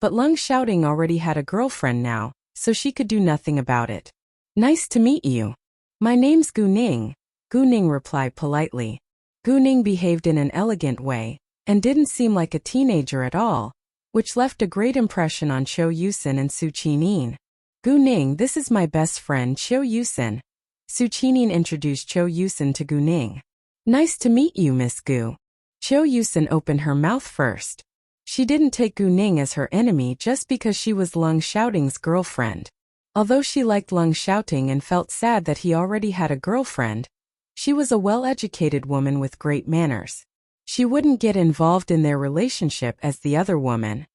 But Lung Xiaoting already had a girlfriend now, so she could do nothing about it. Nice to meet you. My name's Gu Ning. Gu Ning replied politely. Gu Ning behaved in an elegant way, and didn't seem like a teenager at all, which left a great impression on Chiu Yusin and Su Qining. Gu Ning, this is my best friend Chiu Yusin. Su Qining introduced Chiu Yusin to Gu Ning. Nice to meet you, Miss Gu. Chiu Yusin opened her mouth first. She didn't take Gu Ning as her enemy just because she was Lung Xiaoting's girlfriend. Although she liked Lung Xiaoting and felt sad that he already had a girlfriend, she was a well-educated woman with great manners. She wouldn't get involved in their relationship as the other woman.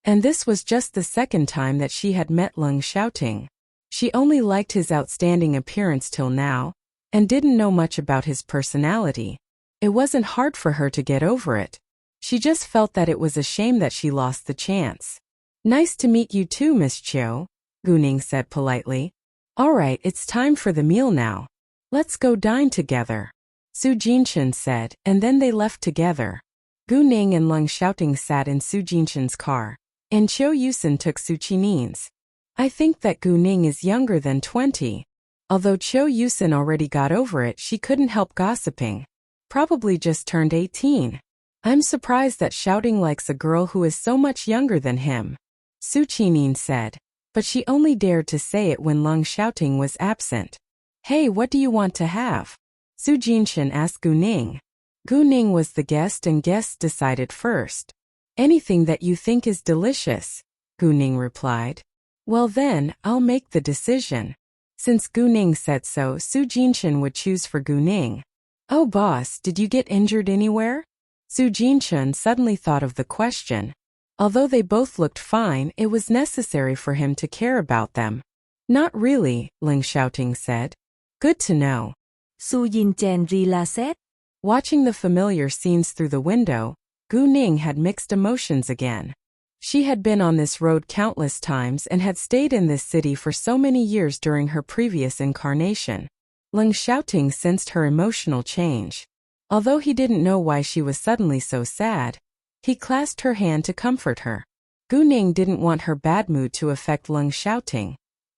And this was just the second time that she had met Lung Xiaoting. She only liked his outstanding appearance till now, and didn't know much about his personality. It wasn't hard for her to get over it. She just felt that it was a shame that she lost the chance. Nice to meet you too, Miss Chiu, Gu Ning said politely. All right, it's time for the meal now. Let's go dine together, Su Jinshin said, and then they left together. Gu Ning and Lung Xiaoting sat in Su Jinshin's car, and Chiu Yusin took Su Qining's. I think that Gu Ning is younger than 20. Although Chiu Yusin already got over it, she couldn't help gossiping. Probably just turned 18. I'm surprised that Xiaoting likes a girl who is so much younger than him, Su Qining said, but she only dared to say it when Lung Xiaoting was absent. Hey, what do you want to have? Su Jinshin asked Gu Ning. Gu Ning was the guest and guests decided first. Anything that you think is delicious, Gu Ning replied. Well then, I'll make the decision. Since Gu Ning said so, Su Jinshin would choose for Gu Ning. Oh boss, did you get injured anywhere? Su Jinshin suddenly thought of the question. Although they both looked fine, it was necessary for him to care about them. Not really, Lung Xiaoting said. Good to know. Su Jinshin relaxed. Watching the familiar scenes through the window, Gu Ning had mixed emotions again. She had been on this road countless times and had stayed in this city for so many years during her previous incarnation. Lung Xiaoting sensed her emotional change. Although he didn't know why she was suddenly so sad, he clasped her hand to comfort her. Gu Ning didn't want her bad mood to affect Lung Xiaoting,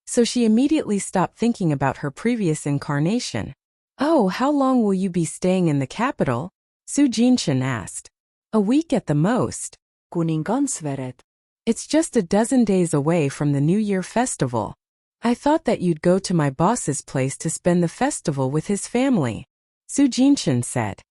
so she immediately stopped thinking about her previous incarnation. Oh, how long will you be staying in the capital? Su Jinshin asked. A week at the most. Kuningansveret. It's just a dozen days away from the New Year festival. I thought that you'd go to my boss's place to spend the festival with his family, Su Jinshan said.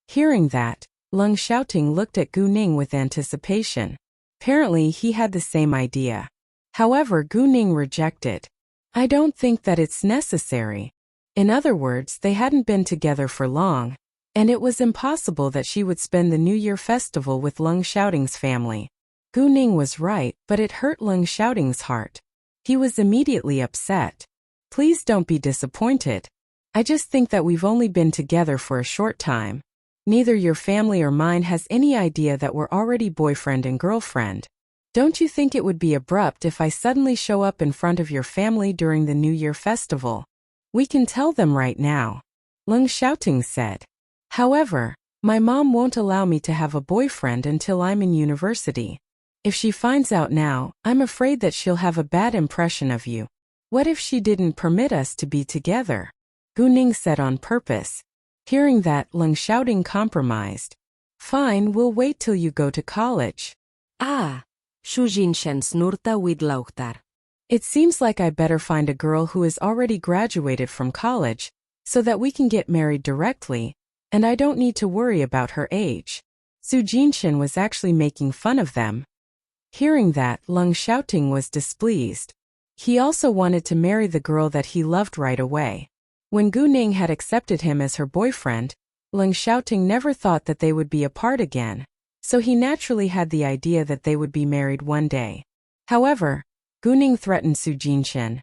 Hearing that, Leng Xiaoting looked at Gu Ning with anticipation. Apparently he had the same idea. However, Gu Ning rejected. I don't think that it's necessary. In other words, they hadn't been together for long, and it was impossible that she would spend the New Year festival with Leng Xiaoting's family. Gu Ning was right, but it hurt Leng Xiaoting's heart. He was immediately upset. Please don't be disappointed. I just think that we've only been together for a short time. Neither your family or mine has any idea that we're already boyfriend and girlfriend. Don't you think it would be abrupt if I suddenly show up in front of your family during the New Year festival? We can tell them right now, Leng Xiaoting said. However, my mom won't allow me to have a boyfriend until I'm in university. If she finds out now, I'm afraid that she'll have a bad impression of you. What if she didn't permit us to be together? Gu Ning said on purpose. Hearing that, Leng Xiaoting compromised. Fine, we'll wait till you go to college. Su Jinshan snurta widlaughtar. It seems like I better find a girl who has already graduated from college, so that we can get married directly, and I don't need to worry about her age. Su Jinshan was actually making fun of them. Hearing that, Leng Xiaoting was displeased. He also wanted to marry the girl that he loved right away. When Gu Ning had accepted him as her boyfriend, Leng Xiaoting never thought that they would be apart again, so he naturally had the idea that they would be married one day. However, Gu Ning threatened Su Jinshan.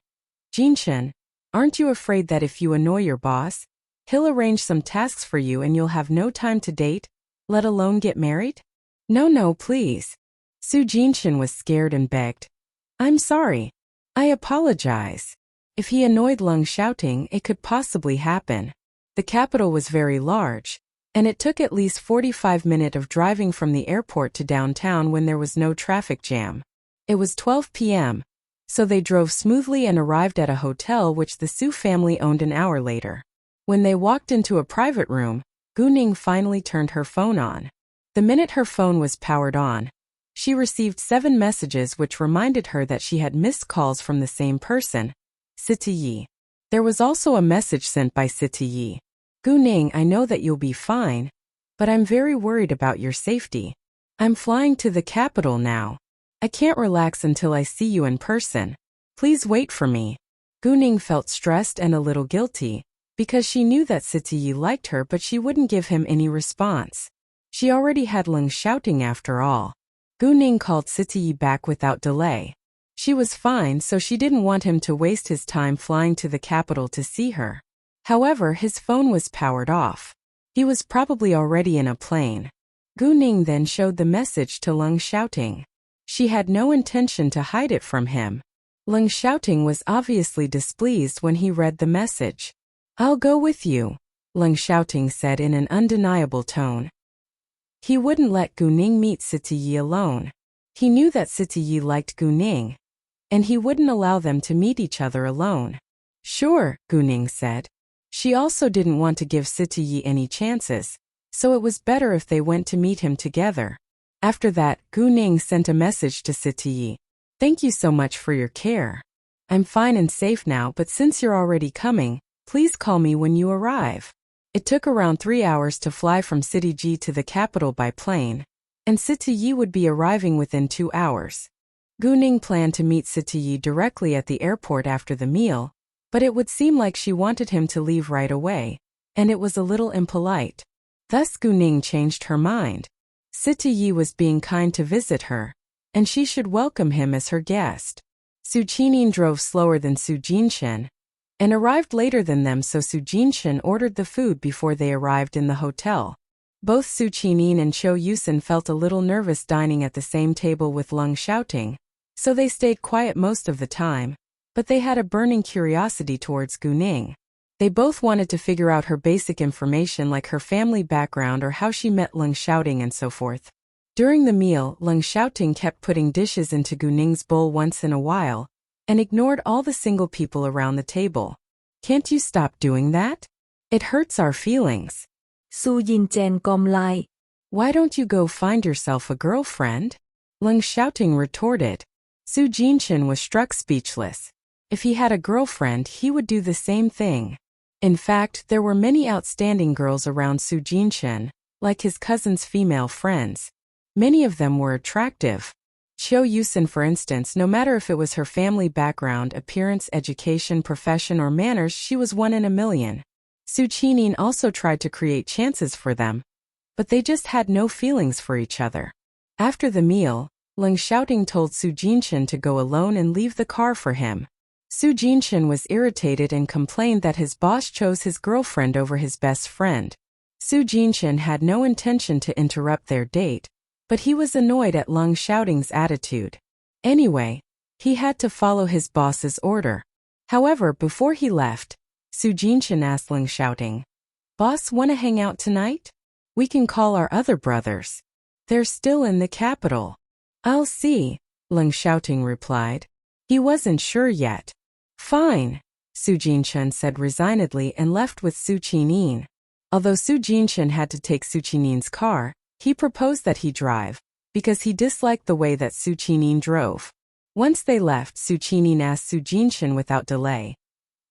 Jinshan, aren't you afraid that if you annoy your boss, he'll arrange some tasks for you and you'll have no time to date, let alone get married? No, please. Su Jinshan was scared and begged. I'm sorry. I apologize. If he annoyed Leng Xiaoting, it could possibly happen. The capital was very large, and it took at least 45 minutes of driving from the airport to downtown when there was no traffic jam. It was 12 p.m., so they drove smoothly and arrived at a hotel which the Su family owned an hour later. When they walked into a private room, Gu Ning finally turned her phone on. The minute her phone was powered on, she received 7 messages which reminded her that she had missed calls from the same person, Siti Yi. There was also a message sent by Siti Yi. Gu Ning, I know that you'll be fine, but I'm very worried about your safety. I'm flying to the capital now. I can't relax until I see you in person. Please wait for me. Gu Ning felt stressed and a little guilty, because she knew that Siti Yi liked her but she wouldn't give him any response. She already had Leng Xiaoting after all. Gu Ning called Siti Yi back without delay. She was fine, so she didn't want him to waste his time flying to the capital to see her. However, his phone was powered off. He was probably already in a plane. Gu Ning then showed the message to Leng Xiaoting. She had no intention to hide it from him. Leng Xiaoting was obviously displeased when he read the message. I'll go with you, Leng Xiaoting said in an undeniable tone. He wouldn't let Gu Ning meet Siti Yi alone. He knew that Siti Yi liked Gu Ning, and he wouldn't allow them to meet each other alone. Sure, Gu Ning said. She also didn't want to give Siti Yi any chances, so it was better if they went to meet him together. After that, Gu Ning sent a message to Siti Yi. Thank you so much for your care. I'm fine and safe now, but since you're already coming, please call me when you arrive. It took around 3 hours to fly from City G to the capital by plane, and Siti Yi would be arriving within 2 hours. Gu Ning planned to meet Siti Yi directly at the airport after the meal, but it would seem like she wanted him to leave right away, and it was a little impolite. Thus Gu Ning changed her mind. Siti Yi was being kind to visit her, and she should welcome him as her guest. Su Jinshan drove slower than Su Jinshan, and arrived later than them, so Su Jinshan ordered the food before they arrived in the hotel. Both Su Jinshan and Qiu Yusen felt a little nervous dining at the same table with Leng Xiaoting, so they stayed quiet most of the time, but they had a burning curiosity towards Gu Ning. They both wanted to figure out her basic information like her family background or how she met Leng Xiaoting and so forth. During the meal, Leng Xiaoting kept putting dishes into Gu Ning's bowl once in a while, and ignored all the single people around the table. Can't you stop doing that? It hurts our feelings. Su Jinshan com lại. Why don't you go find yourself a girlfriend? Leng Xiaoting retorted. Su Jinshan was struck speechless. If he had a girlfriend, he would do the same thing. In fact, there were many outstanding girls around Su Jinshan, like his cousin's female friends. Many of them were attractive. Qiu Yusin, for instance, no matter if it was her family background, appearance, education, profession, or manners, she was one in a million. Su Qining also tried to create chances for them, but they just had no feelings for each other. After the meal, Leng Xiaoting told Su Jinshan to go alone and leave the car for him. Su Jinshan was irritated and complained that his boss chose his girlfriend over his best friend. Su Jinshan had no intention to interrupt their date, but he was annoyed at Leng Xiaoting's attitude. Anyway, he had to follow his boss's order. However, before he left, Su Jinshan asked Leng Xiaoting, "Boss, wanna hang out tonight? We can call our other brothers. They're still in the capital." "I'll see," Leng Xiaoting replied. He wasn't sure yet. "Fine," Su Jinshan said resignedly and left with Su Qining. Although Su Jinshan had to take Su Qining's car, he proposed that he drive, because he disliked the way that Su Qining drove. Once they left, Su Qining asked Su Jinshan without delay,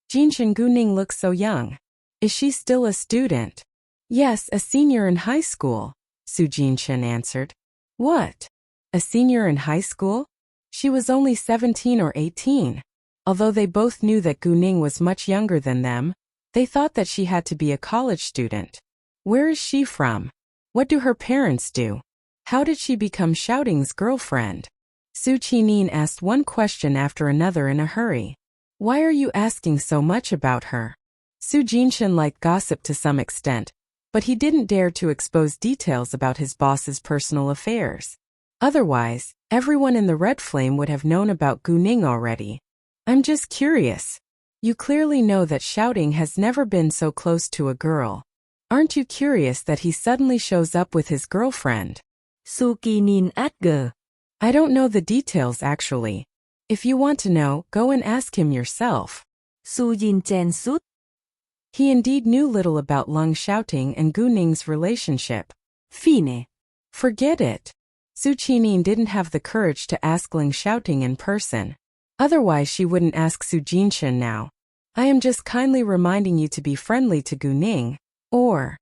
"Jinshan, Guning looks so young. Is she still a student?" "Yes, a senior in high school," Su Jinshan answered. "What? A senior in high school?" She was only 17 or 18. Although they both knew that Guning was much younger than them, they thought that she had to be a college student. Where is she from? What do her parents do? How did she become Xiaoting's girlfriend? Su Qining asked one question after another in a hurry. "Why are you asking so much about her?" Su Jinshan liked gossip to some extent, but he didn't dare to expose details about his boss's personal affairs. Otherwise, everyone in the Red Flame would have known about Guning already. "I'm just curious. You clearly know that Xiaoting has never been so close to a girl. Aren't you curious that he suddenly shows up with his girlfriend?" Su Qining asked. "I don't know the details actually. If you want to know, go and ask him yourself." Su Jinshan said. He indeed knew little about Leng Xiaoting and Guning's relationship. Fine. Forget it. Su Qining didn't have the courage to ask Leng Xiaoting in person. Otherwise she wouldn't ask Su Jinshan now. "I am just kindly reminding you to be friendly to Guning, or..."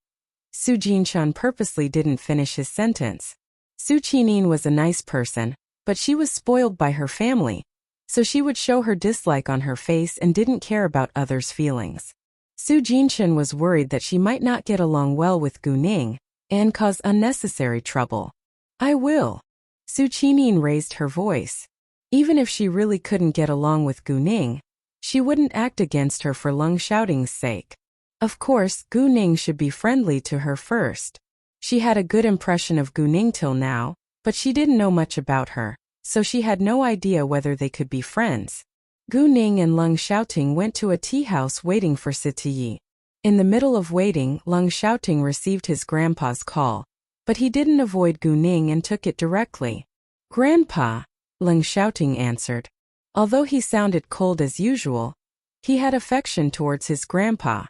Su Jinshan purposely didn't finish his sentence. Su Qining was a nice person, but she was spoiled by her family, so she would show her dislike on her face and didn't care about others' feelings. Su Jinshan was worried that she might not get along well with Guning and cause unnecessary trouble. "I will." Su Qining raised her voice. Even if she really couldn't get along with Guning, she wouldn't act against her for Leng Xiaoting's sake. Of course, Guning should be friendly to her first. She had a good impression of Guning till now, but she didn't know much about her, so she had no idea whether they could be friends. Guning and Leng Xiaoting went to a tea house waiting for Sitiyi. In the middle of waiting, Leng Xiaoting received his grandpa's call, but he didn't avoid Guning and took it directly. "Grandpa," Leng Xiaoting answered. Although he sounded cold as usual, he had affection towards his grandpa.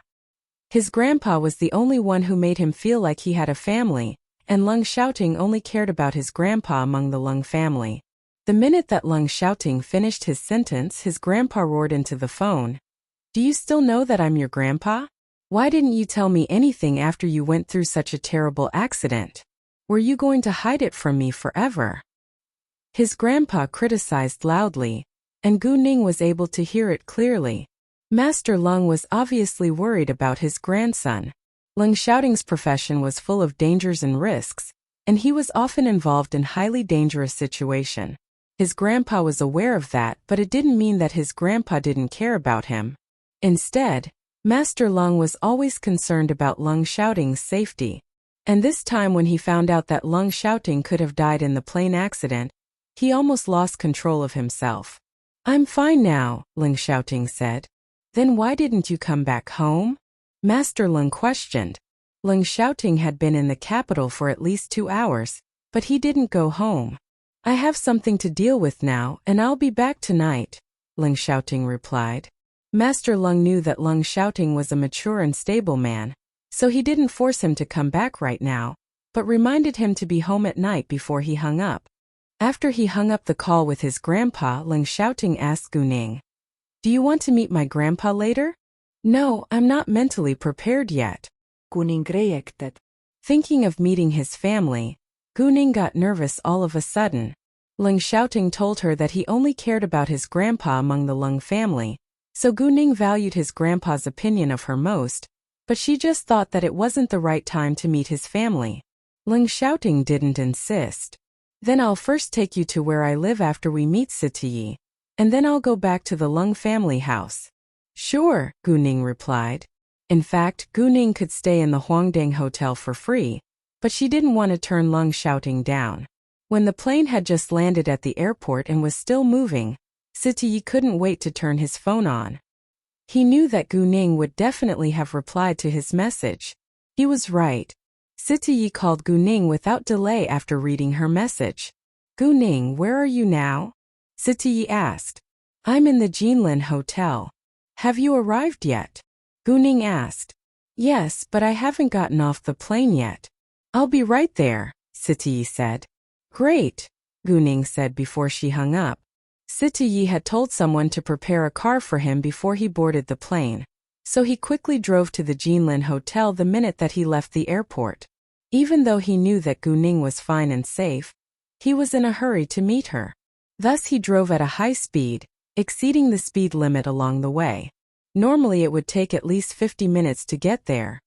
His grandpa was the only one who made him feel like he had a family, and Leng Xiaoting only cared about his grandpa among the Leng family. The minute that Leng Xiaoting finished his sentence, his grandpa roared into the phone. "Do you still know that I'm your grandpa? Why didn't you tell me anything after you went through such a terrible accident? Were you going to hide it from me forever?" His grandpa criticized loudly, and Guning was able to hear it clearly. Master Leng was obviously worried about his grandson. Leng Xiaoting's profession was full of dangers and risks, and he was often involved in highly dangerous situations. His grandpa was aware of that, but it didn't mean that his grandpa didn't care about him. Instead, Master Leng was always concerned about Leng Xiaoting's safety. And this time when he found out that Leng Xiaoting could have died in the plane accident, he almost lost control of himself. "I'm fine now," Leng Xiaoting said. "Then why didn't you come back home?" Master Leng questioned. Leng Xiaoting had been in the capital for at least 2 hours, but he didn't go home. "I have something to deal with now, and I'll be back tonight," Leng Xiaoting replied. Master Leng knew that Leng Xiaoting was a mature and stable man, so he didn't force him to come back right now, but reminded him to be home at night before he hung up. After he hung up the call with his grandpa, Ling Xiaoting asked Guning, "Do you want to meet my grandpa later?" "No, I'm not mentally prepared yet," Guning reacted. Thinking of meeting his family, Guning got nervous all of a sudden. Ling Xiaoting told her that he only cared about his grandpa among the Lung family, so Guning valued his grandpa's opinion of her most, but she just thought that it wasn't the right time to meet his family. Ling Xiaoting didn't insist. "Then I'll first take you to where I live after we meet Sitiyi, and then I'll go back to the Lung family house." "Sure," Guning replied. In fact, Guning could stay in the Huangdang Hotel for free, but she didn't want to turn Lung Xiaoting down. When the plane had just landed at the airport and was still moving, Sitiyi couldn't wait to turn his phone on. He knew that Guning would definitely have replied to his message. He was right. Sitiyi called Guning without delay after reading her message. "Guning, where are you now?" Sitiyi asked. "I'm in the Jinlin Hotel. Have you arrived yet?" Guning asked. "Yes, but I haven't gotten off the plane yet." "I'll be right there," Sitiyi said. "Great," Guning said before she hung up. Sitiyi had told someone to prepare a car for him before he boarded the plane, so he quickly drove to the Jinlin Hotel the minute that he left the airport. Even though he knew that Guning was fine and safe, he was in a hurry to meet her. Thus he drove at a high speed, exceeding the speed limit along the way. Normally it would take at least 50 minutes to get there.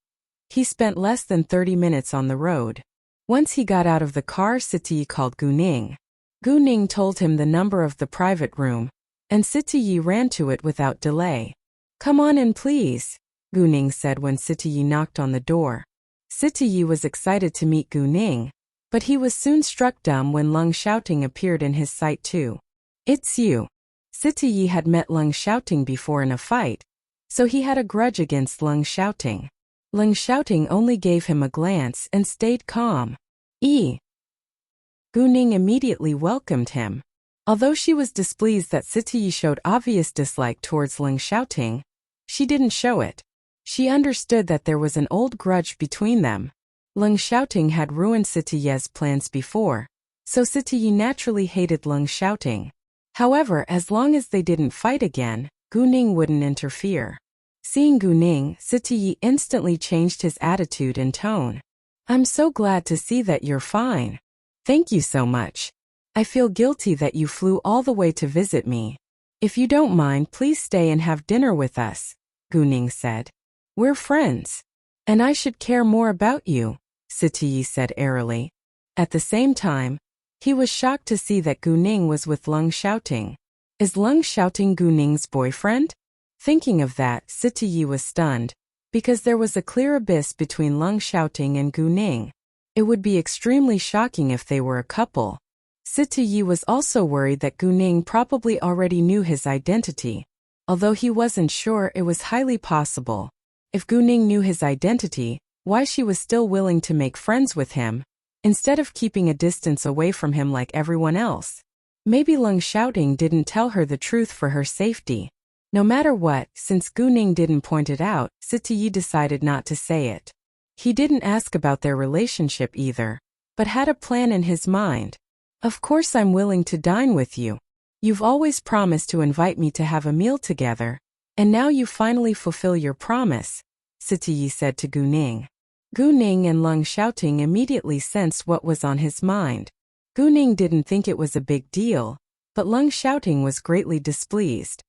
He spent less than 30 minutes on the road. Once he got out of the car, Sitiyi called Guning. Guning told him the number of the private room, and Sitiyi ran to it without delay. "Come on in, please," Guning said when Sitiyi knocked on the door. Sitiyi was excited to meet Guning, but he was soon struck dumb when Lung Xiaoting appeared in his sight too. "It's you." Sitiyi had met Lung Xiaoting before in a fight, so he had a grudge against Lung Xiaoting. Lung Xiaoting only gave him a glance and stayed calm. Guning immediately welcomed him. Although she was displeased that Sitiyi showed obvious dislike towards Lung Xiaoting, she didn't show it. She understood that there was an old grudge between them. Lung Xiaoting had ruined Sitiyi's plans before, so Sitiyi naturally hated Lung Xiaoting. However, as long as they didn't fight again, Guning wouldn't interfere. Seeing Guning, Sitiyi instantly changed his attitude and tone. "I'm so glad to see that you're fine. Thank you so much. I feel guilty that you flew all the way to visit me. If you don't mind, please stay and have dinner with us," Guning said. "We're friends. And I should care more about you," Sitiyi said airily. At the same time, he was shocked to see that Guning was with Lung Xiaoting. Is Lung Xiaoting Guning's boyfriend? Thinking of that, Sitiyi was stunned, because there was a clear abyss between Lung Xiaoting and Guning. It would be extremely shocking if they were a couple. Sitiyi was also worried that Guning probably already knew his identity. Although he wasn't sure, it was highly possible. If Guning knew his identity, why she was still willing to make friends with him, instead of keeping a distance away from him like everyone else. Maybe Lung Xiaoting didn't tell her the truth for her safety. No matter what, since Guning didn't point it out, Sitiyi decided not to say it. He didn't ask about their relationship either, but had a plan in his mind. "Of course I'm willing to dine with you. You've always promised to invite me to have a meal together, and now you finally fulfill your promise," Sitiyi said to Guning. Guning and Lung Xiaoting immediately sensed what was on his mind. Guning didn't think it was a big deal, but Lung Xiaoting was greatly displeased.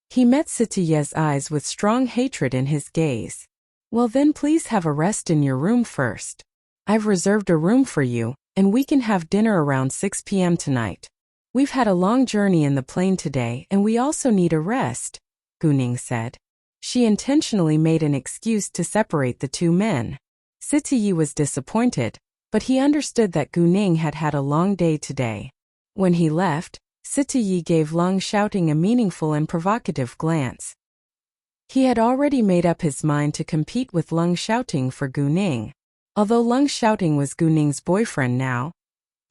He met Sitiyi's eyes with strong hatred in his gaze. "Well then, please have a rest in your room first. I've reserved a room for you, and we can have dinner around 6 p.m. tonight. We've had a long journey in the plane today and we also need a rest," Guning said. She intentionally made an excuse to separate the two men. Sitiyi was disappointed, but he understood that Guning had had a long day today. When he left, Sitiyi gave Lung Xiaoting a meaningful and provocative glance. He had already made up his mind to compete with Lung Xiaoting for Guning. Although Lung Xiaoting was Guning's boyfriend now,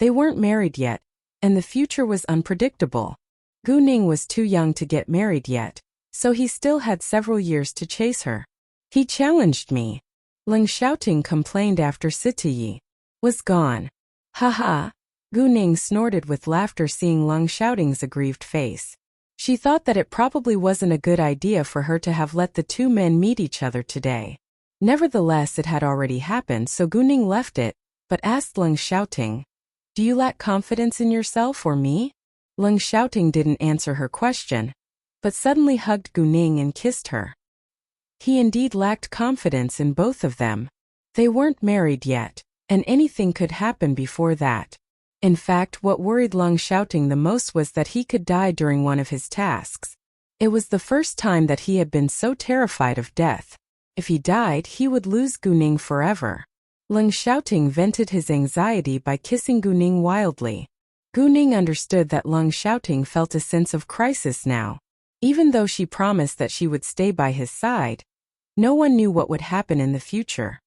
they weren't married yet, and the future was unpredictable. Guning was too young to get married yet, so he still had several years to chase her. "He challenged me," Lung Xiaoting complained after Sitiyi. was gone. Ha ha. Gu Ning snorted with laughter seeing Leng Xiaoting's aggrieved face. She thought that it probably wasn't a good idea for her to have let the two men meet each other today. Nevertheless, it had already happened, so Gu Ning left it, but asked Leng Xiaoting, "Do you lack confidence in yourself or me?" Leng Xiaoting didn't answer her question, but suddenly hugged Gu Ning and kissed her. He indeed lacked confidence in both of them. They weren't married yet, and anything could happen before that. In fact, what worried Leng Xiaoting the most was that he could die during one of his tasks. It was the first time that he had been so terrified of death. If he died, he would lose Gu Ning forever. Leng Xiaoting vented his anxiety by kissing Gu Ning wildly. Gu Ning understood that Leng Xiaoting felt a sense of crisis now. Even though she promised that she would stay by his side, no one knew what would happen in the future.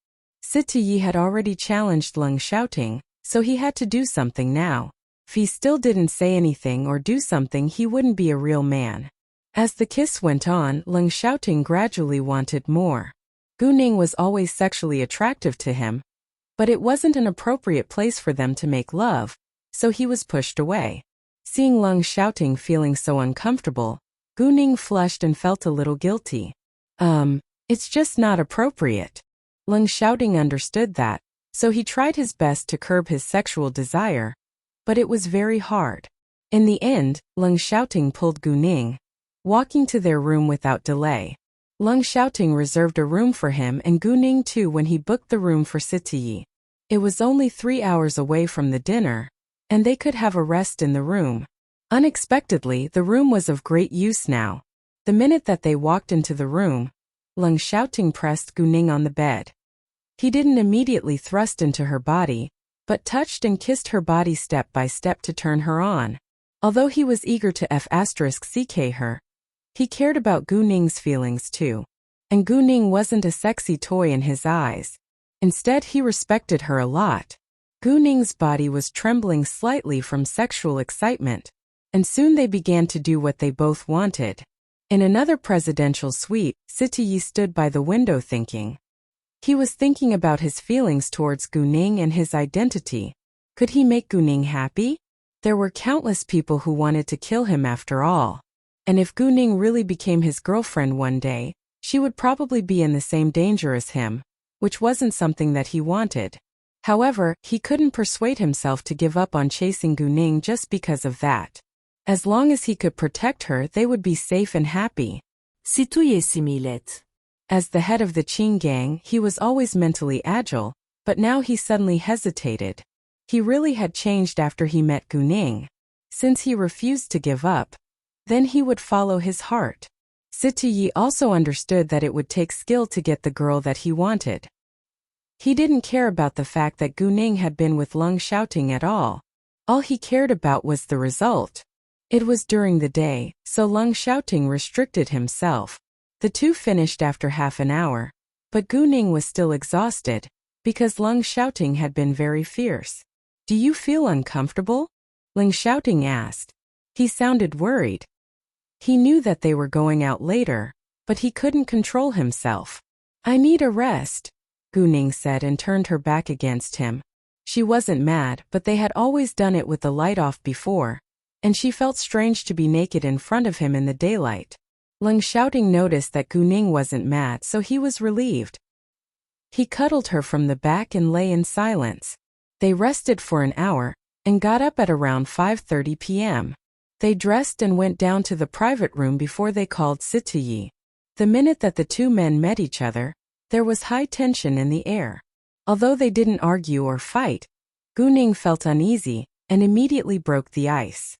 Siti had already challenged Leng Xiaoting, so he had to do something now. If he still didn't say anything or do something, he wouldn't be a real man. As the kiss went on, Leng Xiaoting gradually wanted more. Gu Ning was always sexually attractive to him, but it wasn't an appropriate place for them to make love, so he was pushed away. Seeing Leng Xiaoting feeling so uncomfortable, Gu Ning flushed and felt a little guilty. It's just not appropriate. Leng Xiaoting understood that, so he tried his best to curb his sexual desire, but it was very hard. In the end, Leng Xiaoting pulled Gu Ning, walking to their room without delay. Leng Xiaoting reserved a room for him and Gu Ning too when he booked the room for Siti. It was only 3 hours away from the dinner, and they could have a rest in the room. Unexpectedly, the room was of great use now. The minute that they walked into the room, Leng Xiaoting pressed Gu Ning on the bed. He didn't immediately thrust into her body, but touched and kissed her body step by step to turn her on. Although he was eager to *ck her, he cared about Gu Ning's feelings too. And Gu Ning wasn't a sexy toy in his eyes. Instead, he respected her a lot. Gu Ning's body was trembling slightly from sexual excitement, and soon they began to do what they both wanted. In another presidential suite, Siti stood by the window thinking. He was thinking about his feelings towards Gu Ning and his identity. Could he make Gu Ning happy? There were countless people who wanted to kill him after all. And if Gu Ning really became his girlfriend one day, she would probably be in the same danger as him, which wasn't something that he wanted. However, he couldn't persuade himself to give up on chasing Gu Ning just because of that. As long as he could protect her, they would be safe and happy. Si tu iesi milet. As the head of the Qing gang, he was always mentally agile, but now he suddenly hesitated. He really had changed after he met Gu Ning. Since he refused to give up, then he would follow his heart. Siti also understood that it would take skill to get the girl that he wanted. He didn't care about the fact that Gu Ning had been with Leng Xiaoting at all. All he cared about was the result. It was during the day, so Leng Xiaoting restricted himself. The two finished after half an hour, but Gu Ning was still exhausted, because Leng Xiaoting had been very fierce. "Do you feel uncomfortable?" Leng Xiaoting asked. He sounded worried. He knew that they were going out later, but he couldn't control himself. "I need a rest," Gu Ning said and turned her back against him. She wasn't mad, but they had always done it with the light off before, and she felt strange to be naked in front of him in the daylight. Leng Xiaoting noticed that Gu Ning wasn't mad, so he was relieved. He cuddled her from the back and lay in silence. They rested for an hour, and got up at around 5:30 p.m. They dressed and went down to the private room before they called Siti. The minute that the two men met each other, there was high tension in the air. Although they didn't argue or fight, Gu Ning felt uneasy, and immediately broke the ice.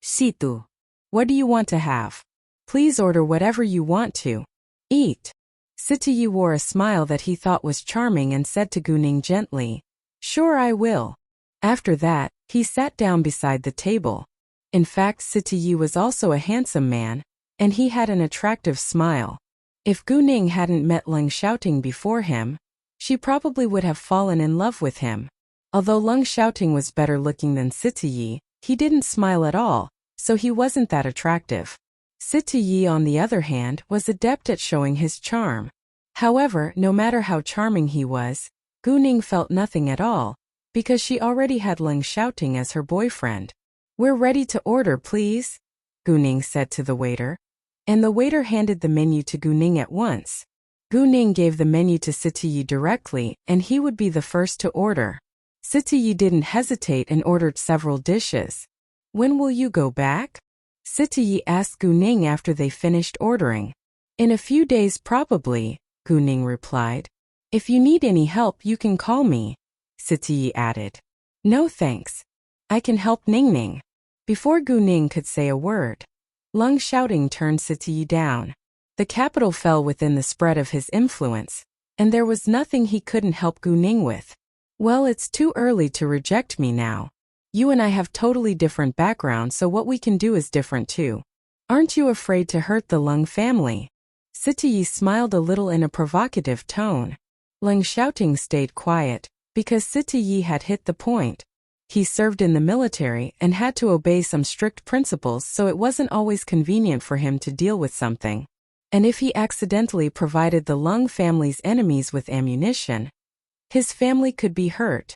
Situ. What do you want to have? Please order whatever you want to eat. Siti wore a smile that he thought was charming and said to Gu Ning gently, "Sure, I will." After that, he sat down beside the table. In fact, Siti was also a handsome man, and he had an attractive smile. If Gu Ning hadn't met Leng Xiaoting before him, she probably would have fallen in love with him. Although Leng Xiaoting was better looking than Siti, he didn't smile at all, so he wasn't that attractive. Siti, on the other hand, was adept at showing his charm. However, no matter how charming he was, Gu Ning felt nothing at all, because she already had Leng Xiaoting as her boyfriend. "We're ready to order, please," Gu Ning said to the waiter. And the waiter handed the menu to Gu Ning at once. Gu Ning gave the menu to Sitiyi directly, and he would be the first to order. Sitiyi didn't hesitate and ordered several dishes. "When will you go back?" Sitiyi asked Gu Ning after they finished ordering. "In a few days probably," Gu Ning replied. "If you need any help you can call me," Sitiyi added. "No thanks. I can help Ning Ning." Before Gu Ning could say a word, Leng Xiaoting turned Sitiyi down. The capital fell within the spread of his influence, and there was nothing he couldn't help Gu Ning with. "Well, it's too early to reject me now. You and I have totally different backgrounds, so what we can do is different too. Aren't you afraid to hurt the Leng family?" Sitiyi smiled a little in a provocative tone. Leng Xiaoting stayed quiet, because Sitiyi had hit the point. He served in the military and had to obey some strict principles, so it wasn't always convenient for him to deal with something. And if he accidentally provided the Leng family's enemies with ammunition, his family could be hurt.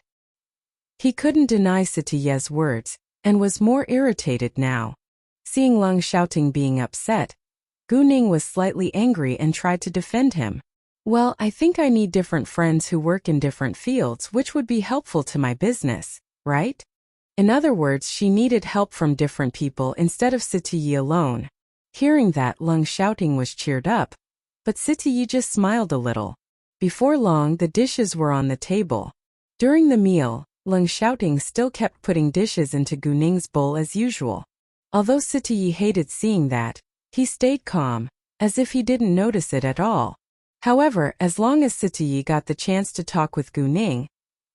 He couldn't deny Sitiyi's words, and was more irritated now. Seeing Leng Xiaoting being upset, Gu Ning was slightly angry and tried to defend him. "Well, I think I need different friends who work in different fields, which would be helpful to my business, right?" In other words, she needed help from different people instead of Sitiyi alone. Hearing that, Leng Xiaoting was cheered up, but Sitiyi just smiled a little. Before long, the dishes were on the table. During the meal, Leng Xiaoting still kept putting dishes into Gu Ning's bowl as usual. Although Sitiyi hated seeing that, he stayed calm, as if he didn't notice it at all. However, as long as Sitiyi got the chance to talk with Gu Ning,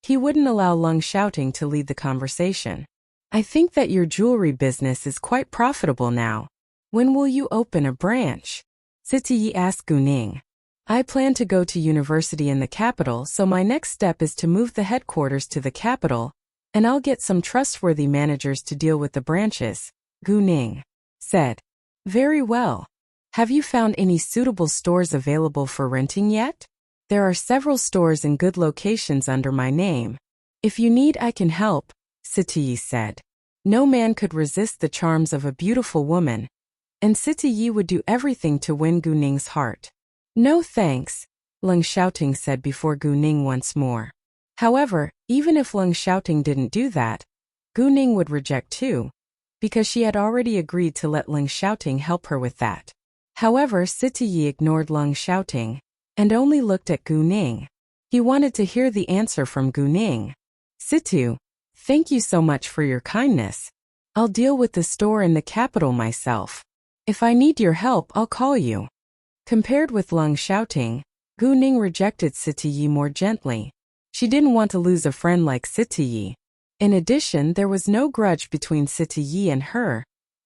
he wouldn't allow Leng Xiaoting to lead the conversation. "I think that your jewelry business is quite profitable now. When will you open a branch?" Sitiyi asked Gu Ning. "I plan to go to university in the capital, so my next step is to move the headquarters to the capital, and I'll get some trustworthy managers to deal with the branches," Gu Ning said. "Very well. Have you found any suitable stores available for renting yet? There are several stores in good locations under my name. If you need, I can help," Sitiyi said. No man could resist the charms of a beautiful woman, and Sitiyi would do everything to win Gu Ning's heart. "No thanks," Leng Xiaoting said before Gu Ning once more. However, even if Leng Xiaoting didn't do that, Gu Ning would reject too, because she had already agreed to let Leng Xiaoting help her with that. However, Sitiyi ignored Leng Xiaoting and only looked at Gu Ning. He wanted to hear the answer from Gu Ning. "Situ, thank you so much for your kindness. I'll deal with the store in the capital myself. If I need your help, I'll call you." Compared with Leng Xiaoting, Gu Ning rejected Sitiyi more gently. She didn't want to lose a friend like Sitiyi. In addition, there was no grudge between Sitiyi and her,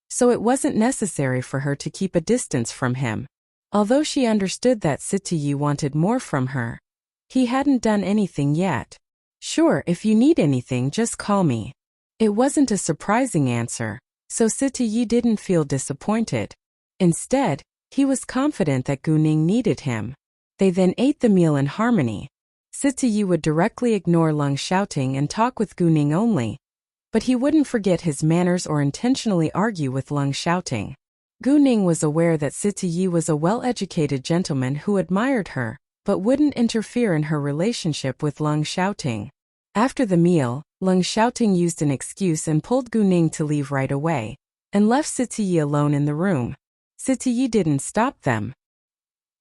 so it wasn't necessary for her to keep a distance from him. Although she understood that Sitiyi wanted more from her, he hadn't done anything yet. "Sure, if you need anything, just call me." It wasn't a surprising answer, so Sitiyi didn't feel disappointed. Instead, he was confident that Gu Ning needed him. They then ate the meal in harmony. Sitiyi would directly ignore Leng Xiaoting and talk with Gu Ning only, but he wouldn't forget his manners or intentionally argue with Leng Xiaoting. Gu Ning was aware that Sitiyi was a well-educated gentleman who admired her, but wouldn't interfere in her relationship with Leng Xiaoting. After the meal, Leng Xiaoting used an excuse and pulled Gu Ning to leave right away, and left Sitiyi alone in the room. Sitiyi didn't stop them.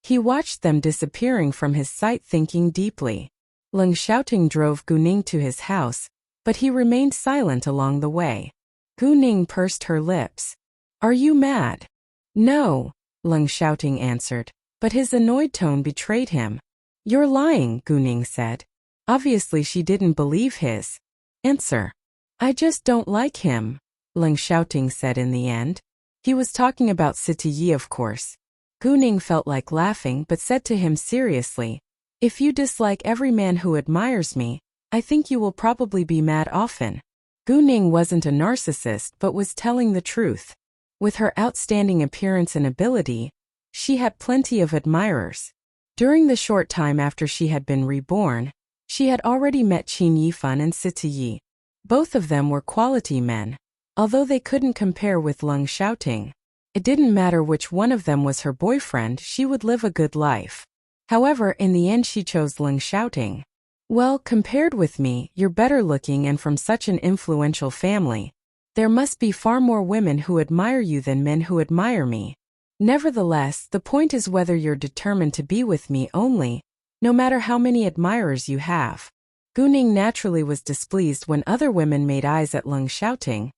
He watched them disappearing from his sight, thinking deeply. Leng Xiaoting drove Gu Ning to his house, but he remained silent along the way. Gu Ning pursed her lips. "Are you mad?" "No," Leng Xiaoting answered, but his annoyed tone betrayed him. "You're lying," Gu Ning said. Obviously she didn't believe his answer. "I just don't like him," Leng Xiaoting said in the end. He was talking about Sitiyi, of course. Gu Ning felt like laughing but said to him seriously, "If you dislike every man who admires me, I think you will probably be mad often." Gu Ning wasn't a narcissist but was telling the truth. With her outstanding appearance and ability, she had plenty of admirers. During the short time after she had been reborn, She had already met Qin Yifan and Sita Yi. Both of them were quality men. Although they couldn't compare with Leng Xiaoting. It didn't matter which one of them was her boyfriend, she would live a good life. However, in the end she chose Leng Xiaoting. Well, compared with me, you're better looking and from such an influential family. There must be far more women who admire you than men who admire me. Nevertheless, the point is whether you're determined to be with me only, no matter how many admirers you have. Guning naturally was displeased when other women made eyes at Leng Xiaoting,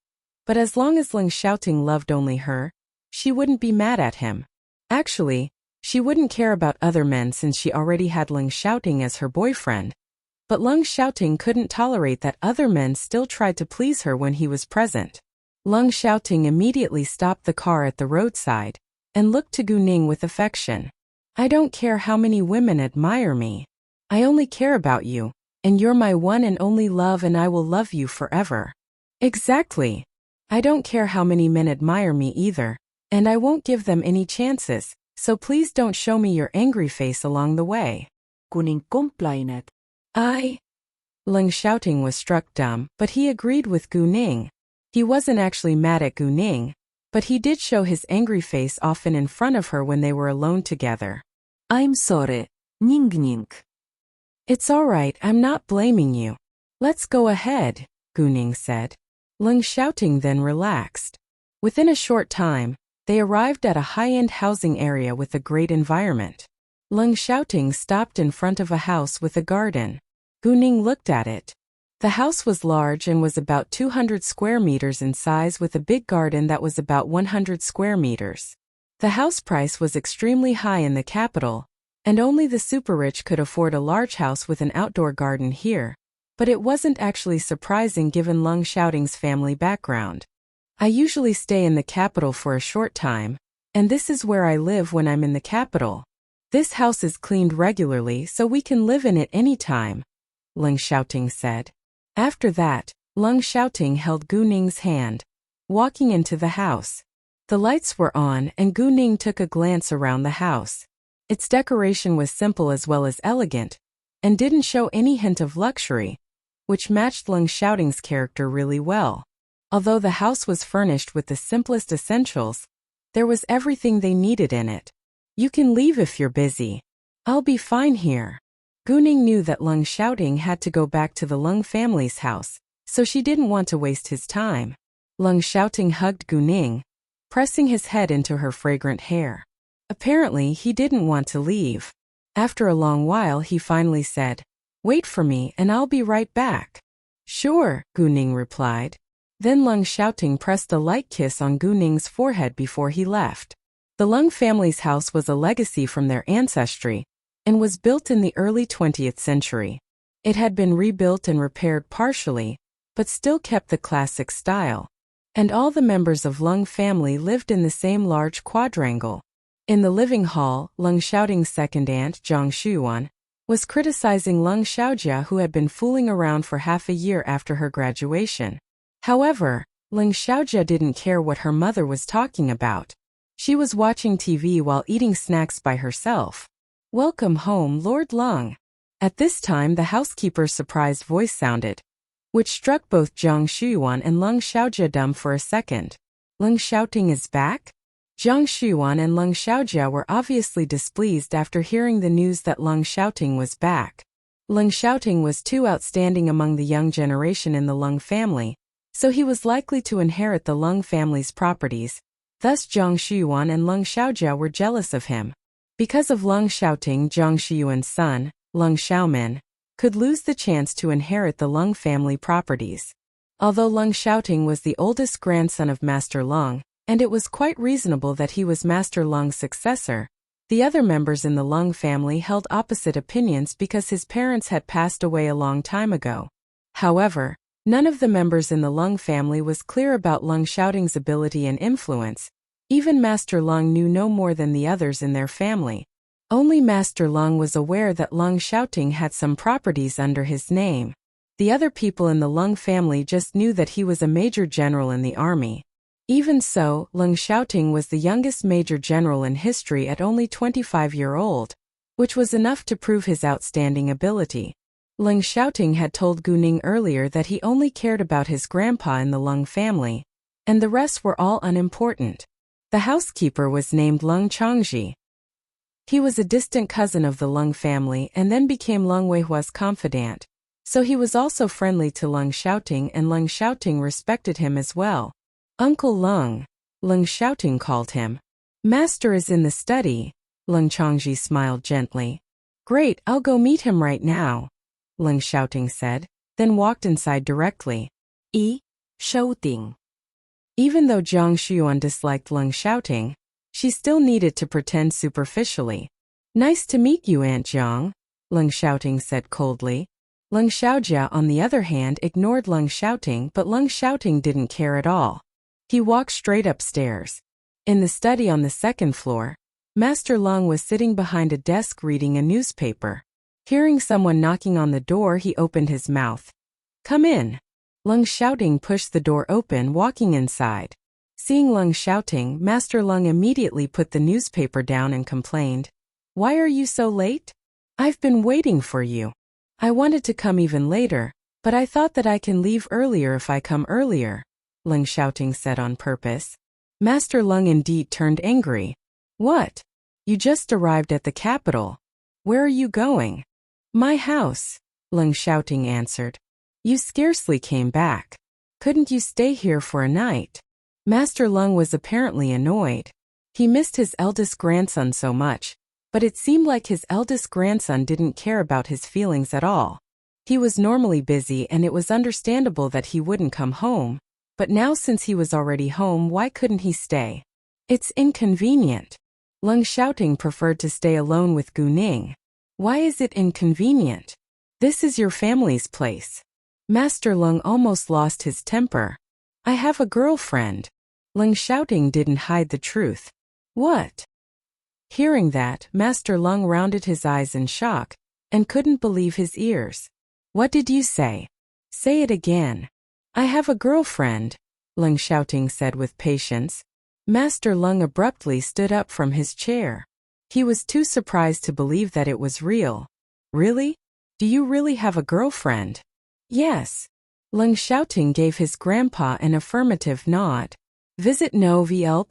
but as long as Leng Xiaoting loved only her, she wouldn't be mad at him. Actually, she wouldn't care about other men since she already had Leng Xiaoting as her boyfriend. But Leng Xiaoting couldn't tolerate that other men still tried to please her when he was present. Leng Xiaoting immediately stopped the car at the roadside and looked to Guning with affection. I don't care how many women admire me. I only care about you, and you're my one and only love and I will love you forever. Exactly. I don't care how many men admire me either, and I won't give them any chances, so please don't show me your angry face along the way. Kuning complained. Leng Xiaoting was struck dumb, but he agreed with Guning. He wasn't actually mad at Guning, but he did show his angry face often in front of her when they were alone together. I'm sorry, Ning Ning. It's alright, I'm not blaming you. Let's go ahead, Guning said. Leng Xiaoting then relaxed. Within a short time, they arrived at a high-end housing area with a great environment. Leng Xiaoting stopped in front of a house with a garden. Guning looked at it. The house was large and was about 200 square meters in size with a big garden that was about 100 square meters. The house price was extremely high in the capital, and only the super-rich could afford a large house with an outdoor garden here. But it wasn't actually surprising given Leng Xiaoting's family background. I usually stay in the capital for a short time, and this is where I live when I'm in the capital. This house is cleaned regularly so we can live in it any time, Leng Xiaoting said. After that, Leng Xiaoting held Guning's hand, walking into the house. The lights were on and Guning took a glance around the house. Its decoration was simple as well as elegant, and didn't show any hint of luxury, which matched Leng Xiaoting's character really well. Although the house was furnished with the simplest essentials, there was everything they needed in it. You can leave if you're busy. I'll be fine here. Guning knew that Leng Xiaoting had to go back to the Leng family's house, so she didn't want to waste his time. Leng Xiaoting hugged Guning, pressing his head into her fragrant hair. Apparently, he didn't want to leave. After a long while, he finally said, "Wait for me and I'll be right back." "Sure," Guning replied. Then Leng Xiaoting pressed a light kiss on Guning's forehead before he left. The Leng family's house was a legacy from their ancestry and was built in the early 20th century. It had been rebuilt and repaired partially, but still kept the classic style. And all the members of Leng family lived in the same large quadrangle. In the living hall, Leng Xiaoting's second aunt, Zhang Xuyuan, was criticizing Leng Xiaojia, who had been fooling around for half a year after her graduation. However, Leng Xiaojia didn't care what her mother was talking about. She was watching TV while eating snacks by herself. "Welcome home, Lord Leng." At this time the housekeeper's surprised voice sounded, which struck both Zhang Xuyuan and Leng Xiaojia dumb for a second. Leng Xiaoting is back? Zhang Xuyuan and Leng Xiaojia were obviously displeased after hearing the news that Leng Xiaoting was back. Leng Xiaoting was too outstanding among the young generation in the Leng family, so he was likely to inherit the Leng family's properties. Thus Zhang Xuyuan and Leng Xiaojia were jealous of him. Because of Leng Xiaoting, Zhang Xuyuan's son, Leng Xiaomin, could lose the chance to inherit the Leng family properties. Although Leng Xiaoting was the oldest grandson of Master Leng, and it was quite reasonable that he was Master Leng's successor, the other members in the Leng family held opposite opinions because his parents had passed away a long time ago. However, none of the members in the Leng family was clear about Leng Xiaoting's ability and influence. Even Master Leng knew no more than the others in their family. Only Master Leng was aware that Leng Xiaoting had some properties under his name. The other people in the Leng family just knew that he was a major general in the army. Even so, Leng Xiaoting was the youngest major general in history at only 25 years old, which was enough to prove his outstanding ability. Lung Xiaoting had told Gu Ning earlier that he only cared about his grandpa in the Lung family, and the rest were all unimportant. The housekeeper was named Lung Changji. He was a distant cousin of the Lung family and then became Lung Weihua's confidant, so he was also friendly to Lung Xiaoting and Lung Xiaoting respected him as well. Uncle Lung, Lung Xiaoting called him. Master is in the study, Lung Changji smiled gently. Great, I'll go meet him right now, Lung Xiaoting said, then walked inside directly. Xiaoting. Even though Jiang Xuan disliked Lung Xiaoting, she still needed to pretend superficially. Nice to meet you, Aunt Jiang, Lung Xiaoting said coldly. Lung Xiaojia, on the other hand, ignored Lung Xiaoting, but Lung Xiaoting didn't care at all. He walked straight upstairs. In the study on the second floor, Master Lung was sitting behind a desk reading a newspaper. Hearing someone knocking on the door, he opened his mouth. Come in. Lung Xiaoting pushed the door open, walking inside. Seeing Lung Xiaoting, Master Lung immediately put the newspaper down and complained. Why are you so late? I've been waiting for you. I wanted to come even later, but I thought that I can leave earlier if I come earlier, Lung Xiaoting said on purpose. Master Lung indeed turned angry. What? You just arrived at the capital. Where are you going? My house, Lung Xiaoting answered. You scarcely came back. Couldn't you stay here for a night? Master Lung was apparently annoyed. He missed his eldest grandson so much, but it seemed like his eldest grandson didn't care about his feelings at all. He was normally busy and it was understandable that he wouldn't come home, but now since he was already home, why couldn't he stay? It's inconvenient. Lung Xiaoting preferred to stay alone with Gu Ning. Why is it inconvenient? This is your family's place. Master Lung almost lost his temper. I have a girlfriend. Lung Xiaoting didn't hide the truth. What? Hearing that, Master Lung rounded his eyes in shock and couldn't believe his ears. What did you say? Say it again. I have a girlfriend, Lung Xiaoting said with patience. Master Lung abruptly stood up from his chair. He was too surprised to believe that it was real. Really? Do you really have a girlfriend? Yes. Lung Xiaoting gave his grandpa an affirmative nod. Visit Novelp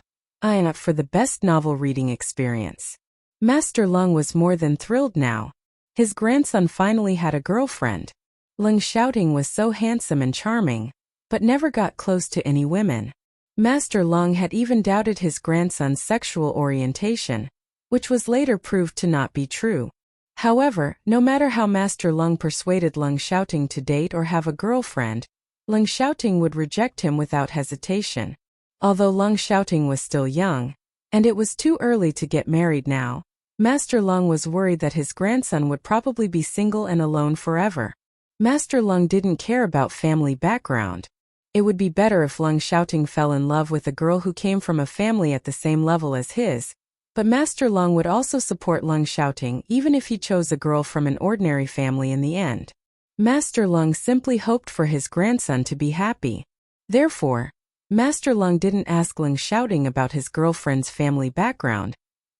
for the best novel reading experience. Master Lung was more than thrilled now. His grandson finally had a girlfriend. Lung Xiaoting was so handsome and charming, but never got close to any women. Master Lung had even doubted his grandson's sexual orientation, which was later proved to not be true. However, no matter how Master Lung persuaded Lung Xiaoting to date or have a girlfriend, Lung Xiaoting would reject him without hesitation. Although Lung Xiaoting was still young, and it was too early to get married now, Master Lung was worried that his grandson would probably be single and alone forever. Master Lung didn't care about family background. It would be better if Lung Xiaoting fell in love with a girl who came from a family at the same level as his, but Master Lung would also support Lung Xiaoting even if he chose a girl from an ordinary family in the end. Master Lung simply hoped for his grandson to be happy. Therefore, Master Lung didn't ask Lung Xiaoting about his girlfriend's family background,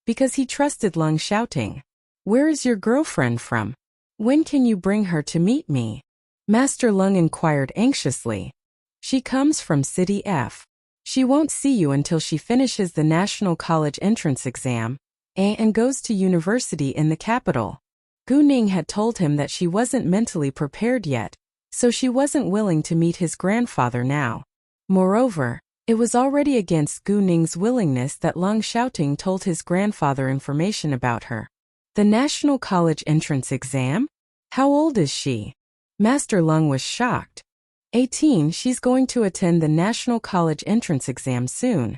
because he trusted Lung Xiaoting. Where is your girlfriend from? When can you bring her to meet me? Master Lung inquired anxiously. She comes from City F. She won't see you until she finishes the National College entrance exam and goes to university in the capital. Gu Ning had told him that she wasn't mentally prepared yet, so she wasn't willing to meet his grandfather now. Moreover, it was already against Gu Ning's willingness that Lung Xiaoting told his grandfather information about her. The National College entrance exam? How old is she? Master Lung was shocked. 18. She's going to attend the National College entrance exam soon.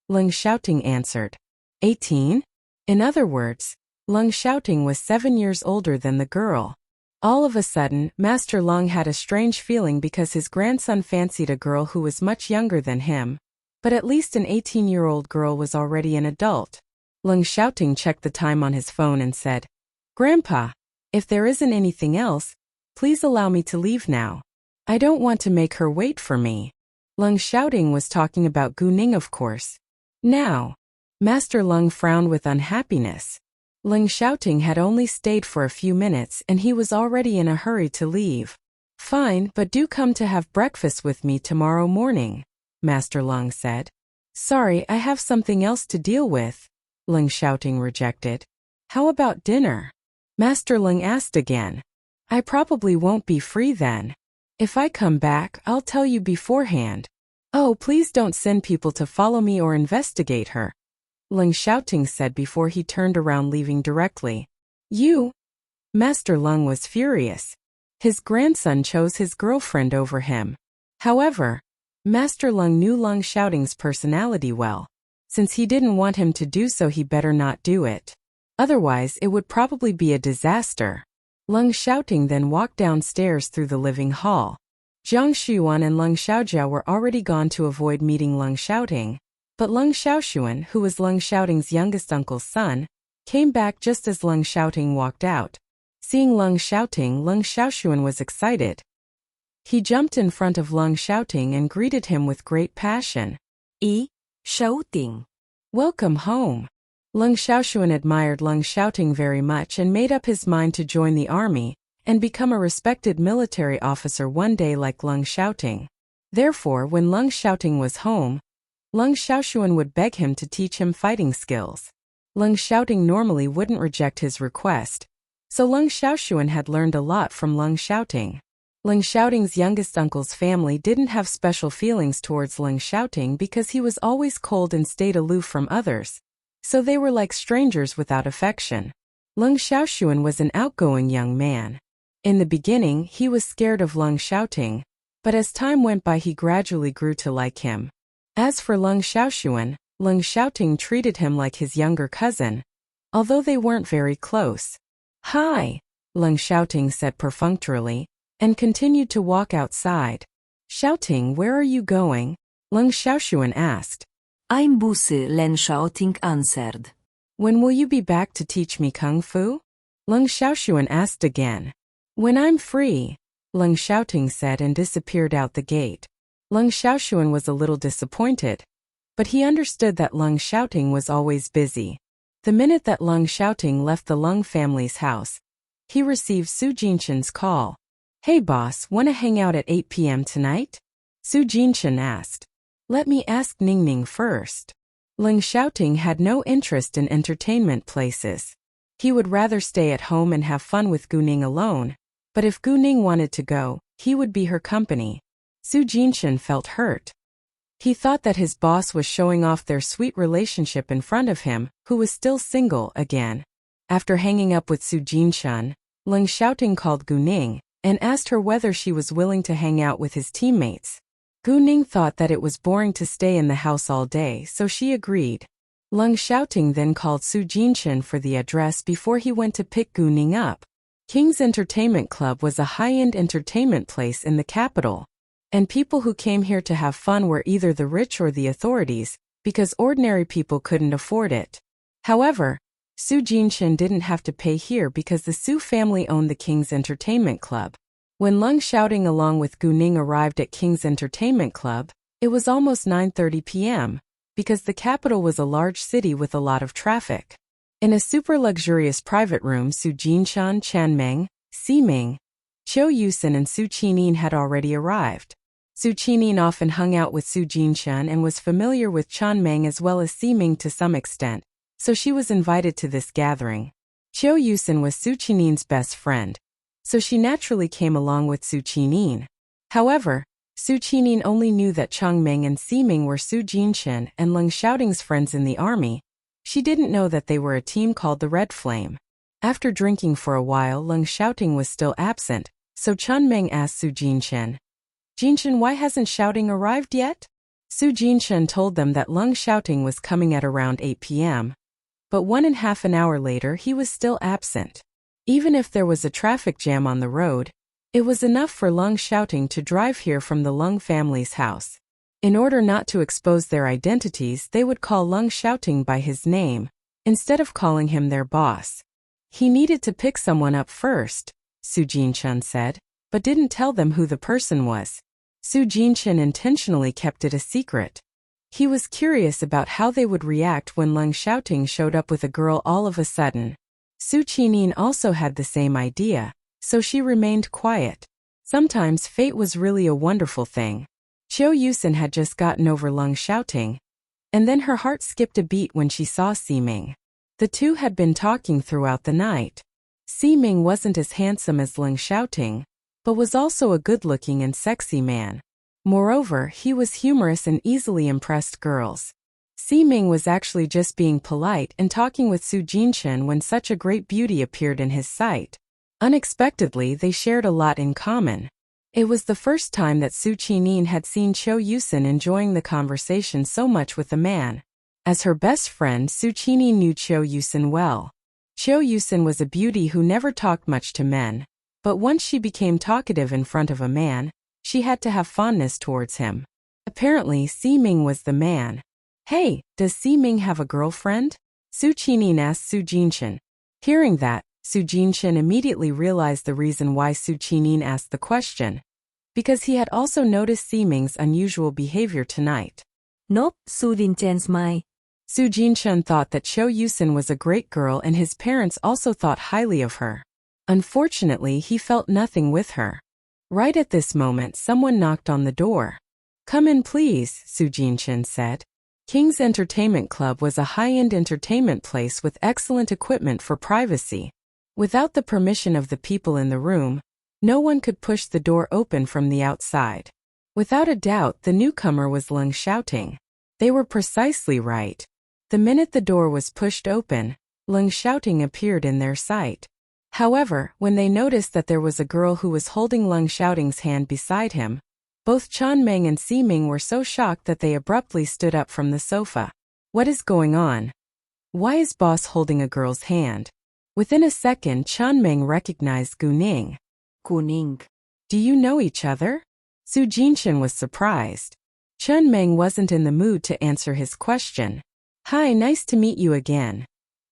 Lung Xiaoting answered. 18? In other words, Lung Xiaoting was 7 years older than the girl. All of a sudden, Master Lung had a strange feeling because his grandson fancied a girl who was much younger than him, but at least an 18-year-old girl was already an adult. Lung Xiaoting checked the time on his phone and said, Grandpa, if there isn't anything else, please allow me to leave now. I don't want to make her wait for me. Lung Xiaoting was talking about Gu Ning, of course. Now, Master Lung frowned with unhappiness. Ling Xiaoting had only stayed for a few minutes and he was already in a hurry to leave. Fine, but do come to have breakfast with me tomorrow morning, Master Lung said. Sorry, I have something else to deal with, Ling Xiaoting rejected. How about dinner? Master Lung asked again. I probably won't be free then. If I come back, I'll tell you beforehand. Oh, please don't send people to follow me or investigate her, Ling Xiaoting said before he turned around leaving directly. You? Master Lung was furious. His grandson chose his girlfriend over him. However, Master Lung knew Ling Xiaoting's personality well. Since he didn't want him to do so, he better not do it. Otherwise, it would probably be a disaster. Ling Xiaoting then walked downstairs through the living hall. Jiang Xuan and Ling Xiaojia were already gone to avoid meeting Ling Xiaoting, but Ling Xiaoxuan, who was Ling Xiaoting's youngest uncle's son, came back just as Ling Xiaoting walked out. Seeing Ling Xiaoting, Ling Xiaoxuan was excited. He jumped in front of Ling Xiaoting and greeted him with great passion. Xiaoting. Welcome home. Ling Xiaoxuan admired Ling Xiaoting very much and made up his mind to join the army and become a respected military officer one day like Ling Xiaoting. Therefore, when Ling Xiaoting was home, Ling Xiaoxuan would beg him to teach him fighting skills. Ling Xiaoting normally wouldn't reject his request, so Ling Xiaoxuan had learned a lot from Ling Xiaoting. Ling Xiaoting's youngest uncle's family didn't have special feelings towards Ling Xiaoting because he was always cold and stayed aloof from others, so they were like strangers without affection. Ling Xiaoxuan was an outgoing young man. In the beginning, he was scared of Ling Xiaoting, but as time went by he gradually grew to like him. As for Ling Xiaoxuan, Ling Xiaoting treated him like his younger cousin, although they weren't very close. Hi, Ling Xiaoting said perfunctorily, and continued to walk outside. Xiaoting, where are you going? Ling Xiaoxuan asked. I'm busy, Ling Xiaoting answered. When will you be back to teach me Kung Fu? Ling Xiaoxuan asked again. When I'm free, Ling Xiaoting said and disappeared out the gate. Ling Xiaoxuan was a little disappointed, but he understood that Ling Xiaoting was always busy. The minute that Ling Xiaoting left the Lung family's house, he received Su Jinshan's call. Hey boss, wanna hang out at 8 p.m. tonight? Su Jinshan asked. Let me ask Ningning first. Ling Xiaoting had no interest in entertainment places. He would rather stay at home and have fun with Guning alone, but if Guning wanted to go, he would be her company. Su Jinshan felt hurt. He thought that his boss was showing off their sweet relationship in front of him, who was still single again. After hanging up with Su Jinshan, Ling Xiaoting called Guning and asked her whether she was willing to hang out with his teammates. Guning thought that it was boring to stay in the house all day, so she agreed. Ling Xiaoting then called Su Jinshan for the address before he went to pick Guning up. King's Entertainment Club was a high-end entertainment place in the capital, and people who came here to have fun were either the rich or the authorities, because ordinary people couldn't afford it. However, Su Jinshan didn't have to pay here because the Su family owned the King's Entertainment Club. When Ling Xiaoting along with Guning arrived at King's Entertainment Club, it was almost 9:30 p.m., because the capital was a large city with a lot of traffic. In a super luxurious private room, Su Jinshan, Chanmeng, Ximing, Qiu Yusin and Su Qinin had already arrived. Su Qinin often hung out with Su Jinshan and was familiar with Chanmeng as well as Ximing to some extent, so she was invited to this gathering. Qiu Yusin was Su Qinin's best friend, so she naturally came along with Su Qinin. However, Su Qinin only knew that Changmeng and Ximing were Su Jinshan and Ling Xiaoting's friends in the army. She didn't know that they were a team called the Red Flame. After drinking for a while, Ling Xiaoting was still absent, so Changmeng asked Su Jinshan, Jinshan, why hasn't Xiaoting arrived yet? Su Jinshan told them that Ling Xiaoting was coming at around 8 p.m., but 1.5 hours later he was still absent. Even if there was a traffic jam on the road, it was enough for Ling Xiaoting to drive here from the Lung family's house. In order not to expose their identities, they would call Ling Xiaoting by his name, instead of calling him their boss. He needed to pick someone up first, Su Jinshan said, but didn't tell them who the person was. Su Jinshan intentionally kept it a secret. He was curious about how they would react when Ling Xiaoting showed up with a girl all of a sudden. Su Qining also had the same idea, so she remained quiet. Sometimes fate was really a wonderful thing. Qiu Yusen had just gotten over Leng shouting, and then her heart skipped a beat when she saw Ximing. The two had been talking throughout the night. Ximing wasn't as handsome as Leng shouting, but was also a good-looking and sexy man. Moreover, he was humorous and easily impressed girls. Ximing was actually just being polite and talking with Su Jinshen when such a great beauty appeared in his sight. Unexpectedly, they shared a lot in common. It was the first time that Su Qining had seen Qiu Yusen enjoying the conversation so much with a man. As her best friend, Su Qining knew Qiu Yusen well. Qiu Yusen was a beauty who never talked much to men, but once she became talkative in front of a man, she had to have fondness towards him. Apparently, Ximing was the man. Hey, does Ximing have a girlfriend? Su Qining asked Su Jinshen. Hearing that, Su Jinshen immediately realized the reason why Su Qining asked the question. Because he had also noticed Ximing's unusual behavior tonight. Nope, Su Jinshen's my. Su Jinshen thought that Qiu Yusen was a great girl and his parents also thought highly of her. Unfortunately, he felt nothing with her. Right at this moment, someone knocked on the door. Come in please, Su Jinshen said. King's Entertainment Club was a high-end entertainment place with excellent equipment for privacy. Without the permission of the people in the room, no one could push the door open from the outside. Without a doubt, the newcomer was Leng shouting. They were precisely right. The minute the door was pushed open, Leng shouting appeared in their sight. However, when they noticed that there was a girl who was holding Leng shouting's hand beside him, both Chanmeng and Ximing were so shocked that they abruptly stood up from the sofa. What is going on? Why is boss holding a girl's hand? Within a second, Chanmeng recognized Guning. Guning. Do you know each other? Su Jinshen was surprised. Chanmeng wasn't in the mood to answer his question. Hi, nice to meet you again.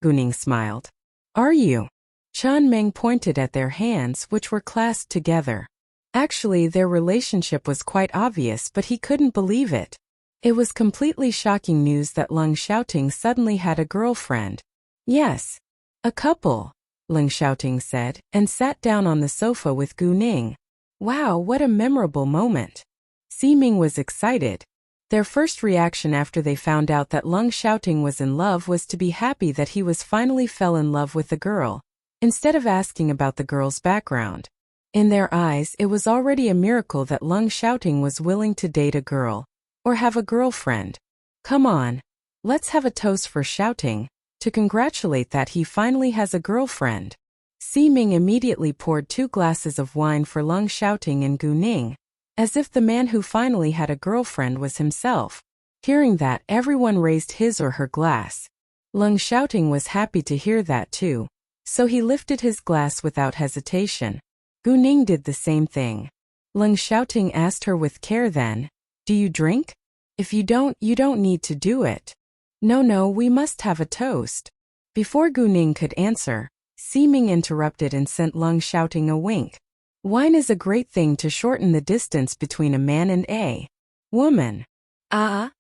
Guning smiled. Are you? Chanmeng pointed at their hands, which were clasped together. Actually, their relationship was quite obvious, but he couldn't believe it. It was completely shocking news that Leng shouting suddenly had a girlfriend. Yes. A couple, Leng shouting said, and sat down on the sofa with Guning. Wow, what a memorable moment. Ximing was excited. Their first reaction after they found out that Leng shouting was in love was to be happy that he was finally fell in love with the girl, instead of asking about the girl's background. In their eyes, it was already a miracle that Leng shouting was willing to date a girl, or have a girlfriend. Come on, let's have a toast for shouting, to congratulate that he finally has a girlfriend. Ximing immediately poured 2 glasses of wine for Leng shouting and Guning, as if the man who finally had a girlfriend was himself. Hearing that, everyone raised his or her glass. Leng shouting was happy to hear that too, so he lifted his glass without hesitation. Guning did the same thing. Leng shouting asked her with care then, do you drink? If you don't need to do it. No, we must have a toast. Before Guning could answer, Ximing interrupted and sent Leng shouting a wink. Wine is a great thing to shorten the distance between a man and a woman. Ah.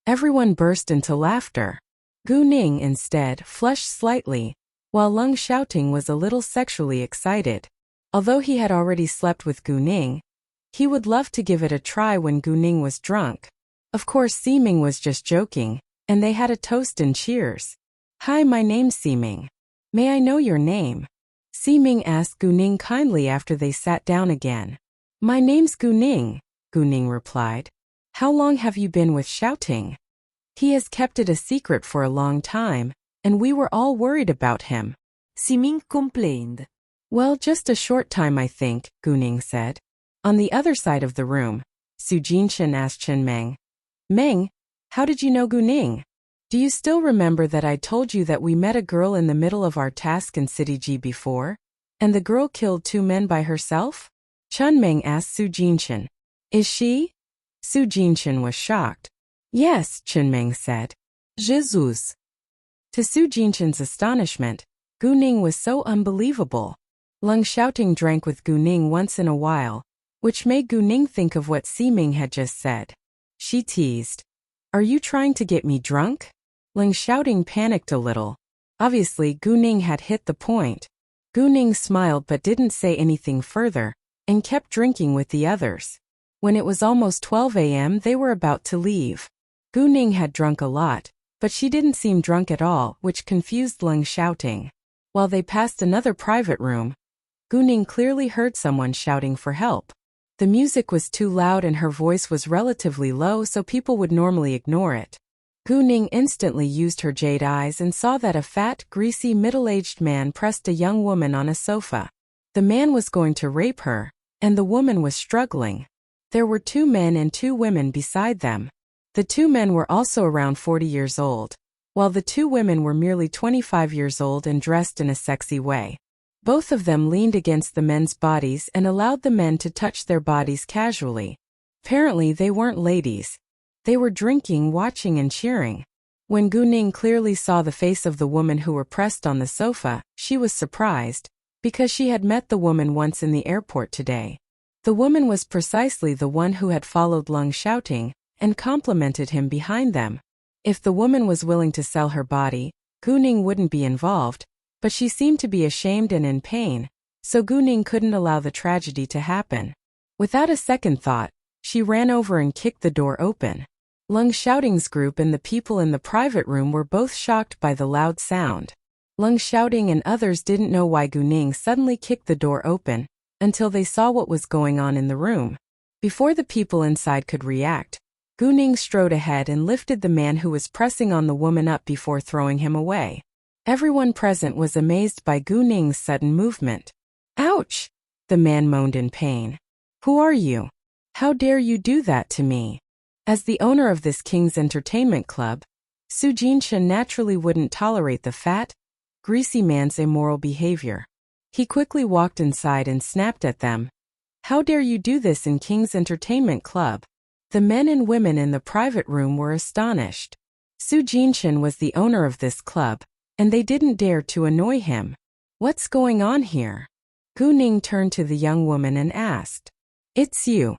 Everyone burst into laughter. Guning instead flushed slightly, while Leng shouting was a little sexually excited. Although he had already slept with Guning, he would love to give it a try when Guning was drunk. Of course, Ximing was just joking, and they had a toast and cheers. Hi, my name's Ximing. May I know your name? Ximing asked Guning kindly after they sat down again. My name's Guning, Guning replied. How long have you been with shouting? He has kept it a secret for a long time, and we were all worried about him. Ximing complained. Well, just a short time I think, Guning said. On the other side of the room, Su Jinshen asked Chanmeng. Meng, how did you know Guning? Do you still remember that I told you that we met a girl in the middle of our task in City G before? And the girl killed 2 men by herself? Chanmeng asked Su Jinshen. Is she? Su Jinshen was shocked. Yes, Chanmeng said. Jesus. To Su Jinshen's astonishment, Guning was so unbelievable. Leng shouting drank with Guning once in a while, which made Guning think of what Ximing had just said. She teased. Are you trying to get me drunk? Leng shouting panicked a little. Obviously, Gu Ning had hit the point. Gu Ning smiled but didn't say anything further, and kept drinking with the others. When it was almost 12 a.m., they were about to leave. Gu Ning had drunk a lot, but she didn't seem drunk at all, which confused Leng shouting. While they passed another private room, Gu Ning clearly heard someone shouting for help. The music was too loud and her voice was relatively low, so people would normally ignore it. Gu Ning instantly used her jade eyes and saw that a fat, greasy, middle-aged man pressed a young woman on a sofa. The man was going to rape her, and the woman was struggling. There were 2 men and 2 women beside them. The 2 men were also around 40 years old, while the 2 women were merely 25 years old and dressed in a sexy way. Both of them leaned against the men's bodies and allowed the men to touch their bodies casually. Apparently they weren't ladies. They were drinking, watching and cheering. When Gu Ning clearly saw the face of the woman who were pressed on the sofa, she was surprised, because she had met the woman once in the airport today. The woman was precisely the one who had followed Leng shouting, and complimented him behind them. If the woman was willing to sell her body, Gu Ning wouldn't be involved, but she seemed to be ashamed and in pain, so Gu Ning couldn't allow the tragedy to happen. Without a second thought, she ran over and kicked the door open. Leng Shouting's group and the people in the private room were both shocked by the loud sound. Leng Shouting and others didn't know why Gu Ning suddenly kicked the door open, until they saw what was going on in the room. Before the people inside could react, Gu Ning strode ahead and lifted the man who was pressing on the woman up before throwing him away. Everyone present was amazed by Gu Ning's sudden movement. "Ouch!" the man moaned in pain. "Who are you? How dare you do that to me?" As the owner of this King's Entertainment Club, Su Jinshan naturally wouldn't tolerate the fat, greasy man's immoral behavior. He quickly walked inside and snapped at them. "How dare you do this in King's Entertainment Club?" The men and women in the private room were astonished. Su Jinshan was the owner of this club, and they didn't dare to annoy him. "What's going on here?" Gu Ning turned to the young woman and asked. "It's you."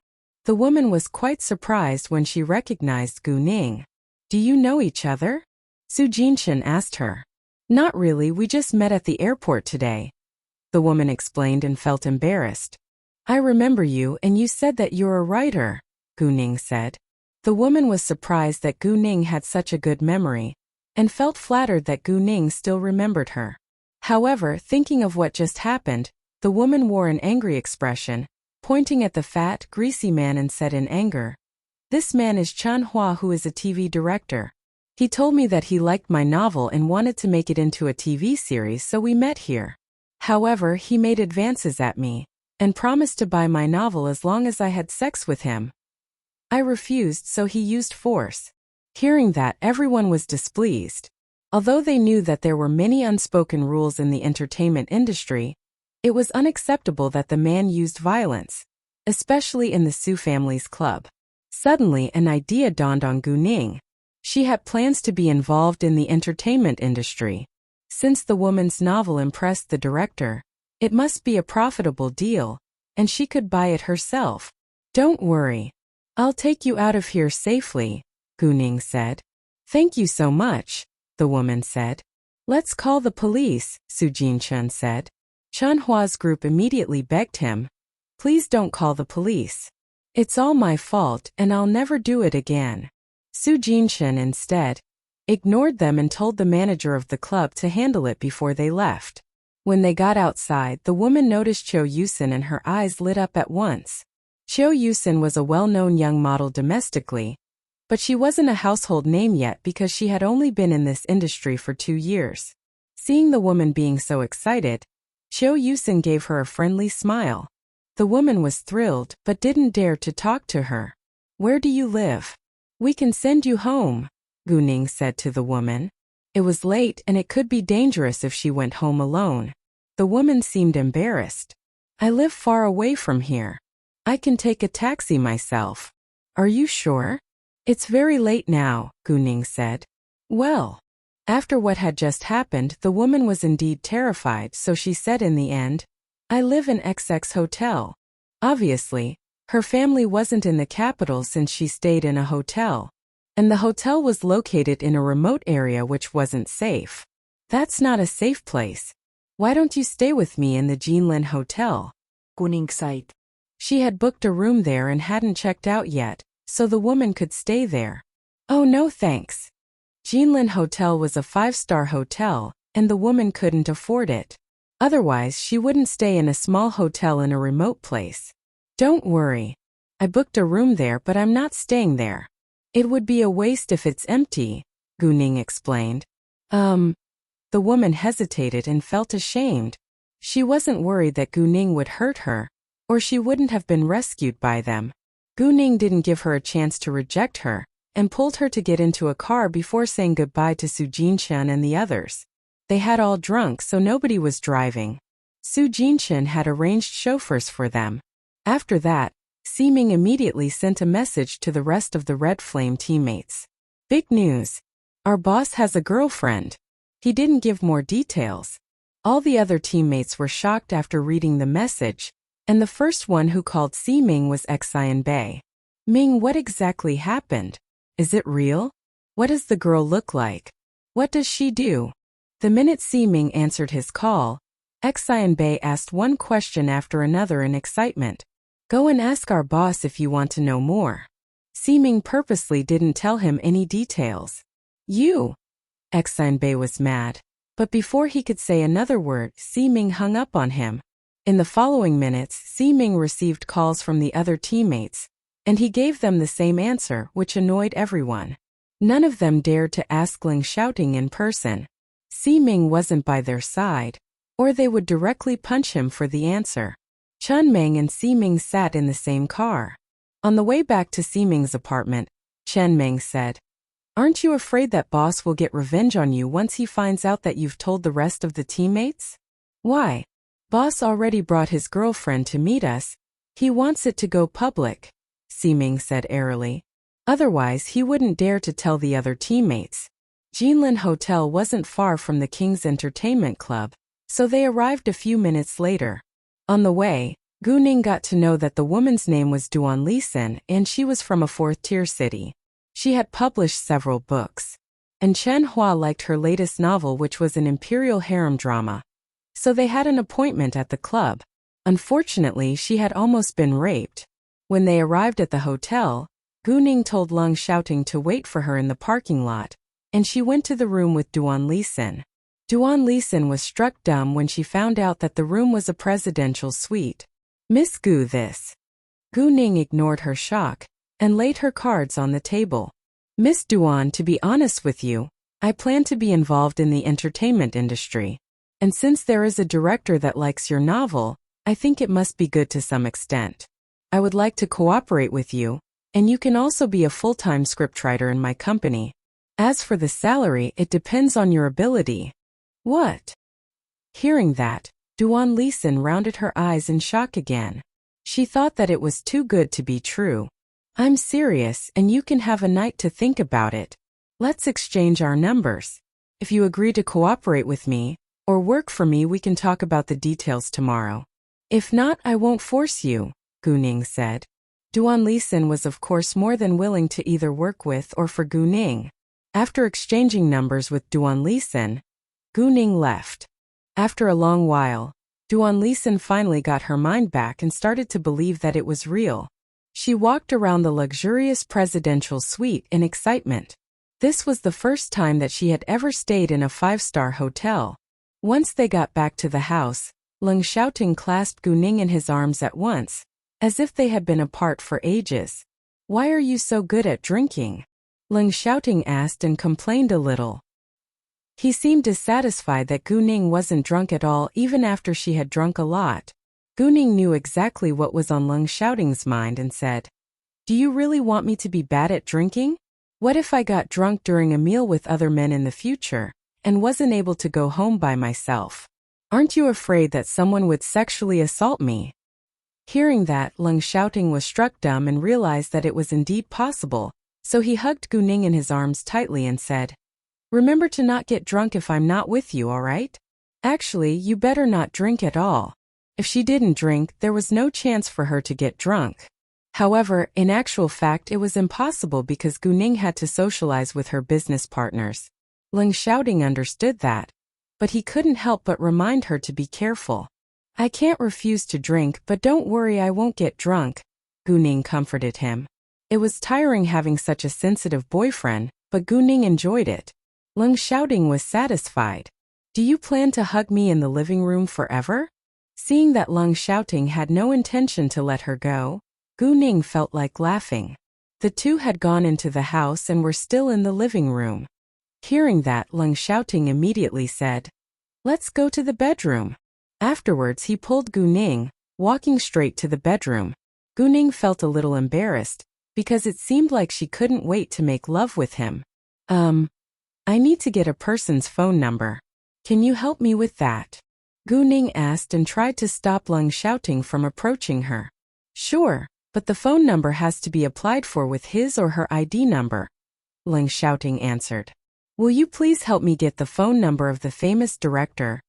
The woman was quite surprised when she recognized Gu Ning. "Do you know each other?" Su Jinshan asked her. "Not really, we just met at the airport today." The woman explained and felt embarrassed. "I remember you, and you said that you're a writer," Gu Ning said. The woman was surprised that Gu Ning had such a good memory, and felt flattered that Gu Ning still remembered her. However, thinking of what just happened, the woman wore an angry expression, pointing at the fat, greasy man and said in anger, "This man is Chan Hua, who is a TV director. He told me that he liked my novel and wanted to make it into a TV series, so we met here. However, he made advances at me, and promised to buy my novel as long as I had sex with him. I refused, so he used force." Hearing that, everyone was displeased. Although they knew that there were many unspoken rules in the entertainment industry, it was unacceptable that the man used violence, especially in the Su family's club. Suddenly, an idea dawned on Gu Ning. She had plans to be involved in the entertainment industry. Since the woman's novel impressed the director, it must be a profitable deal, and she could buy it herself. "Don't worry. I'll take you out of here safely," Gu Ning said. "Thank you so much," the woman said. "Let's call the police," Su Jinshan said. Chan Hua's group immediately begged him, "Please don't call the police. It's all my fault and I'll never do it again." Su Jinshan instead ignored them and told the manager of the club to handle it before they left. When they got outside, the woman noticed Cho Yusin and her eyes lit up at once. Cho Yusin was a well-known young model domestically, but she wasn't a household name yet because she had only been in this industry for 2 years. Seeing the woman being so excited, Cho Yusin gave her a friendly smile. The woman was thrilled but didn't dare to talk to her. "Where do you live? We can send you home," Gu Ning said to the woman. It was late and it could be dangerous if she went home alone. The woman seemed embarrassed. "I live far away from here. I can take a taxi myself." "Are you sure?" "It's very late now," Gu Ning said. Well, after what had just happened, the woman was indeed terrified, so she said in the end, "I live in XX hotel." Obviously, her family wasn't in the capital since she stayed in a hotel, and the hotel was located in a remote area which wasn't safe. That's not a safe place. Why don't you stay with me in the Jinlin Hotel? Kuning sait. She had booked a room there and hadn't checked out yet, so the woman could stay there. Oh no thanks. Jinlin Hotel was a 5-star hotel, and the woman couldn't afford it. Otherwise, she wouldn't stay in a small hotel in a remote place. Don't worry. I booked a room there, but I'm not staying there. It would be a waste if it's empty, Guning explained. The woman hesitated and felt ashamed. She wasn't worried that Guning would hurt her, or she wouldn't have been rescued by them. Guning didn't give her a chance to reject her, and pulled her to get into a car before saying goodbye to Su Jinshan and the others. They had all drunk, so nobody was driving. Su Jinshan had arranged chauffeurs for them. After that, Siming immediately sent a message to the rest of the Red Flame teammates. Big news! Our boss has a girlfriend. He didn't give more details. All the other teammates were shocked after reading the message, and the first one who called Siming was Xian Bei. Ming, what exactly happened? Is it real? What does the girl look like? What does she do? The minute Siming answered his call, Xian Bei asked one question after another in excitement. Go and ask our boss if you want to know more. Siming purposely didn't tell him any details. You! Xian Bei was mad. But before he could say another word, Siming hung up on him. In the following minutes, Siming received calls from the other teammates, and he gave them the same answer, which annoyed everyone. None of them dared to ask Ling shouting in person. Siming wasn't by their side, or they would directly punch him for the answer. Chun Meng and Siming sat in the same car. On the way back to Siming's apartment, Chen Meng said, Aren't you afraid that boss will get revenge on you once he finds out that you've told the rest of the teammates? Why? Boss already brought his girlfriend to meet us. He wants it to go public, Siming said airily. Otherwise, he wouldn't dare to tell the other teammates. Jinlin Hotel wasn't far from the King's Entertainment Club, so they arrived a few minutes later. On the way, Guning got to know that the woman's name was Duan Lisan and she was from a 4th-tier city. She had published several books, and Chen Hua liked her latest novel, which was an imperial harem drama. So they had an appointment at the club. Unfortunately, she had almost been raped. When they arrived at the hotel, Guning told Lung shouting to wait for her in the parking lot, and she went to the room with Duan Lisan. Duan Lisan was struck dumb when she found out that the room was a presidential suite. Miss Gu this. Guning ignored her shock and laid her cards on the table. Miss Duan, to be honest with you, I plan to be involved in the entertainment industry. And since there is a director that likes your novel, I think it must be good to some extent. I would like to cooperate with you, and you can also be a full-time scriptwriter in my company. As for the salary, it depends on your ability. What? Hearing that, Duan Lisan rounded her eyes in shock again. She thought that it was too good to be true. I'm serious, and you can have a night to think about it. Let's exchange our numbers. If you agree to cooperate with me, or work for me, we can talk about the details tomorrow. If not, I won't force you, Guning said. Duan Lisan was of course more than willing to either work with or for Guning. After exchanging numbers with Duan Lisan, Guning left. After a long while, Duan Lisan finally got her mind back and started to believe that it was real. She walked around the luxurious presidential suite in excitement. This was the first time that she had ever stayed in a 5-star hotel. Once they got back to the house, Leng Xiaoting clasped Guning in his arms at once, as if they had been apart for ages. Why are you so good at drinking? Leng Xiaoting asked and complained a little. He seemed dissatisfied that Guning wasn't drunk at all even after she had drunk a lot. Guning knew exactly what was on Leng Xiaoting's mind and said, Do you really want me to be bad at drinking? What if I got drunk during a meal with other men in the future, and wasn't able to go home by myself? Aren't you afraid that someone would sexually assault me? Hearing that, Leng Xiaoting was struck dumb and realized that it was indeed possible, so he hugged Guning in his arms tightly and said, Remember to not get drunk if I'm not with you, all right? Actually, you better not drink at all. If she didn't drink, there was no chance for her to get drunk. However, in actual fact, it was impossible because Guning had to socialize with her business partners. Leng Xiaoting understood that, but he couldn't help but remind her to be careful. I can't refuse to drink, but don't worry, I won't get drunk, Gu Ning comforted him. It was tiring having such a sensitive boyfriend, but Gu Ning enjoyed it. Leng Xiaoting was satisfied. Do you plan to hug me in the living room forever? Seeing that Leng Xiaoting had no intention to let her go, Gu Ning felt like laughing. The two had gone into the house and were still in the living room. Hearing that, Leng Xiaoting immediately said, "Let's go to the bedroom." Afterwards he pulled Gu Ning, walking straight to the bedroom. Gu Ning felt a little embarrassed, because it seemed like she couldn't wait to make love with him. I need to get a person's phone number. Can you help me with that? Gu Ning asked and tried to stop Leng Xiaoting from approaching her. Sure, but the phone number has to be applied for with his or her ID number, Leng Xiaoting answered. Will you please help me get the phone number of the famous director,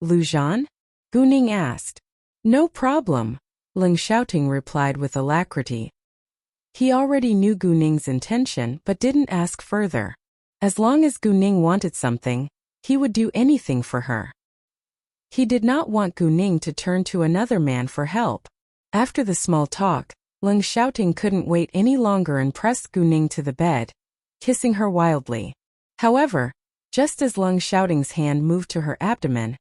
Lu Zhan? Gu Ning asked. No problem, Leng Xiaoting replied with alacrity. He already knew Gu Ning's intention but didn't ask further. As long as Gu Ning wanted something, he would do anything for her. He did not want Gu Ning to turn to another man for help. After the small talk, Leng Xiaoting couldn't wait any longer and pressed Gu Ning to the bed, kissing her wildly. However, just as Leng Xiaoting's hand moved to her abdomen,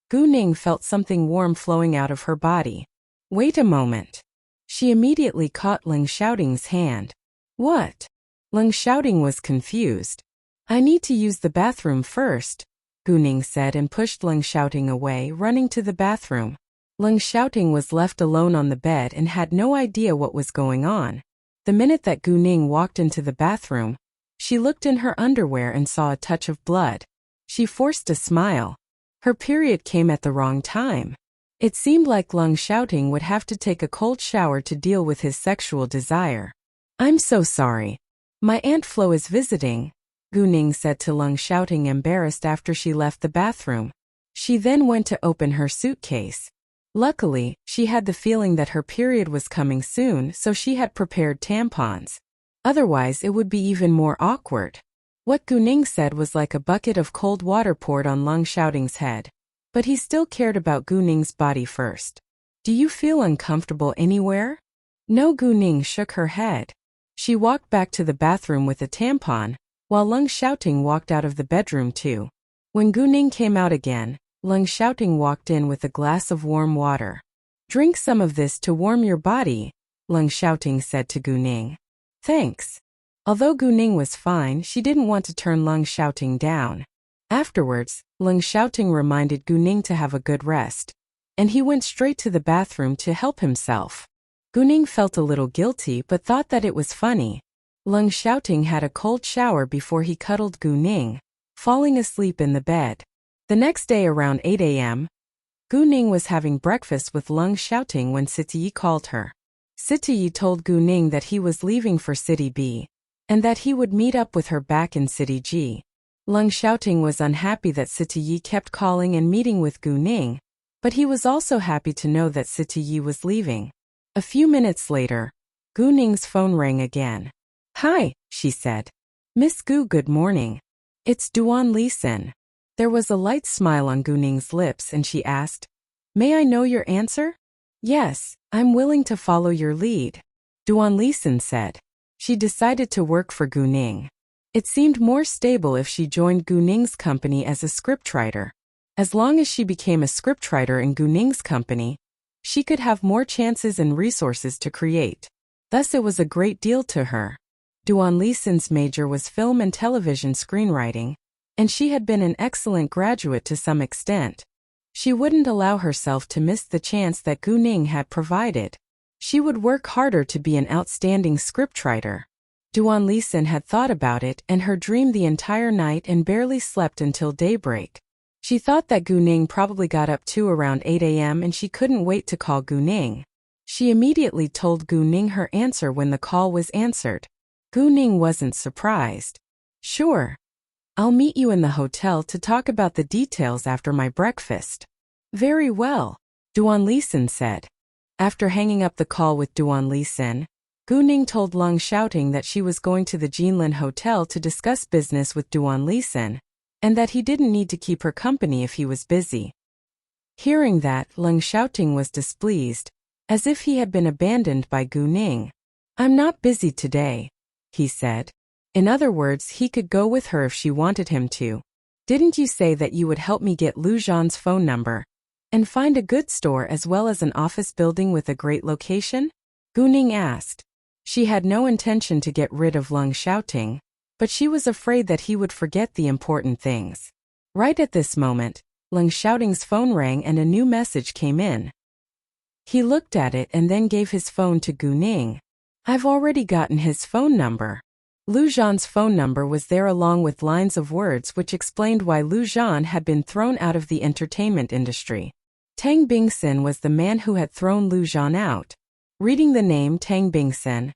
Gu Ning felt something warm flowing out of her body. Wait a moment. She immediately caught Leng Xiaoting's hand. What? Leng Xiaoting was confused. I need to use the bathroom first, Gu Ning said and pushed Leng Xiaoting away, running to the bathroom. Leng Xiaoting was left alone on the bed and had no idea what was going on. The minute that Gu Ning walked into the bathroom, she looked in her underwear and saw a touch of blood. She forced a smile. Her period came at the wrong time. It seemed like Leng Xiaoting would have to take a cold shower to deal with his sexual desire. I'm so sorry. My Aunt Flo is visiting, Gu Ning said to Leng Xiaoting, embarrassed after she left the bathroom. She then went to open her suitcase. Luckily, she had the feeling that her period was coming soon, so she had prepared tampons. Otherwise, it would be even more awkward. What Gu Ning said was like a bucket of cold water poured on Leng Xiaoting's head. But he still cared about Gu Ning's body first. Do you feel uncomfortable anywhere? No, Gu Ning shook her head. She walked back to the bathroom with a tampon, while Leng Xiaoting walked out of the bedroom too. When Gu Ning came out again, Leng Xiaoting walked in with a glass of warm water. Drink some of this to warm your body, Leng Xiaoting said to Gu Ning. Thanks. Although Gu Ning was fine, she didn't want to turn Leng Xiaoting down. Afterwards, Leng Xiaoting reminded Gu Ning to have a good rest, and he went straight to the bathroom to help himself. Gu Ning felt a little guilty but thought that it was funny. Leng Xiaoting had a cold shower before he cuddled Gu Ning, falling asleep in the bed. The next day around 8 a.m., Gu Ning was having breakfast with Leng Xiaoting when Siti called her. Siti told Gu Ning that he was leaving for City B, and that he would meet up with her back in City G. Leng Xiaoting was unhappy that Siti kept calling and meeting with Gu Ning, but he was also happy to know that Siti was leaving. A few minutes later, Gu Ning's phone rang again. Hi, she said. Miss Gu, good morning. It's Duan Lisin. There was a light smile on Gu Ning's lips and she asked, May I know your answer? Yes, I'm willing to follow your lead, Duan Lisin said. She decided to work for Gu Ning. It seemed more stable if she joined Gu Ning's company as a scriptwriter. As long as she became a scriptwriter in Gu Ning's company, she could have more chances and resources to create. Thus it was a great deal to her. Duan Lisin's major was film and television screenwriting, and she had been an excellent graduate to some extent. She wouldn't allow herself to miss the chance that Gu Ning had provided. She would work harder to be an outstanding scriptwriter. Duan Lisin had thought about it and her dream the entire night and barely slept until daybreak. She thought that Gu Ning probably got up too around 8 a.m. and she couldn't wait to call Gu Ning. She immediately told Gu Ning her answer when the call was answered. Gu Ning wasn't surprised. Sure. I'll meet you in the hotel to talk about the details after my breakfast. Very well, Duan Lisin said. After hanging up the call with Duan Lisin, Gu Ning told Leng Xiaoting that she was going to the Jinlin Hotel to discuss business with Duan Lisin. and that he didn't need to keep her company if he was busy. Hearing that, Leng Xiaoting was displeased, as if he had been abandoned by Gu Ning. "I'm not busy today," he said. In other words, he could go with her if she wanted him to. "Didn't you say that you would help me get Lu Zhan's phone number and find a good store as well as an office building with a great location?" Gu Ning asked. She had no intention to get rid of Leng Xiaoting, but she was afraid that he would forget the important things. Right at this moment, Leng Xiaoting's phone rang and a new message came in. He looked at it and then gave his phone to Gu Ning. "I've already gotten his phone number." Lu Zhan's phone number was there along with lines of words which explained why Lu Zhan had been thrown out of the entertainment industry. Tang Bingsen was the man who had thrown Lu Zhan out. Reading the name Tang Bingsen,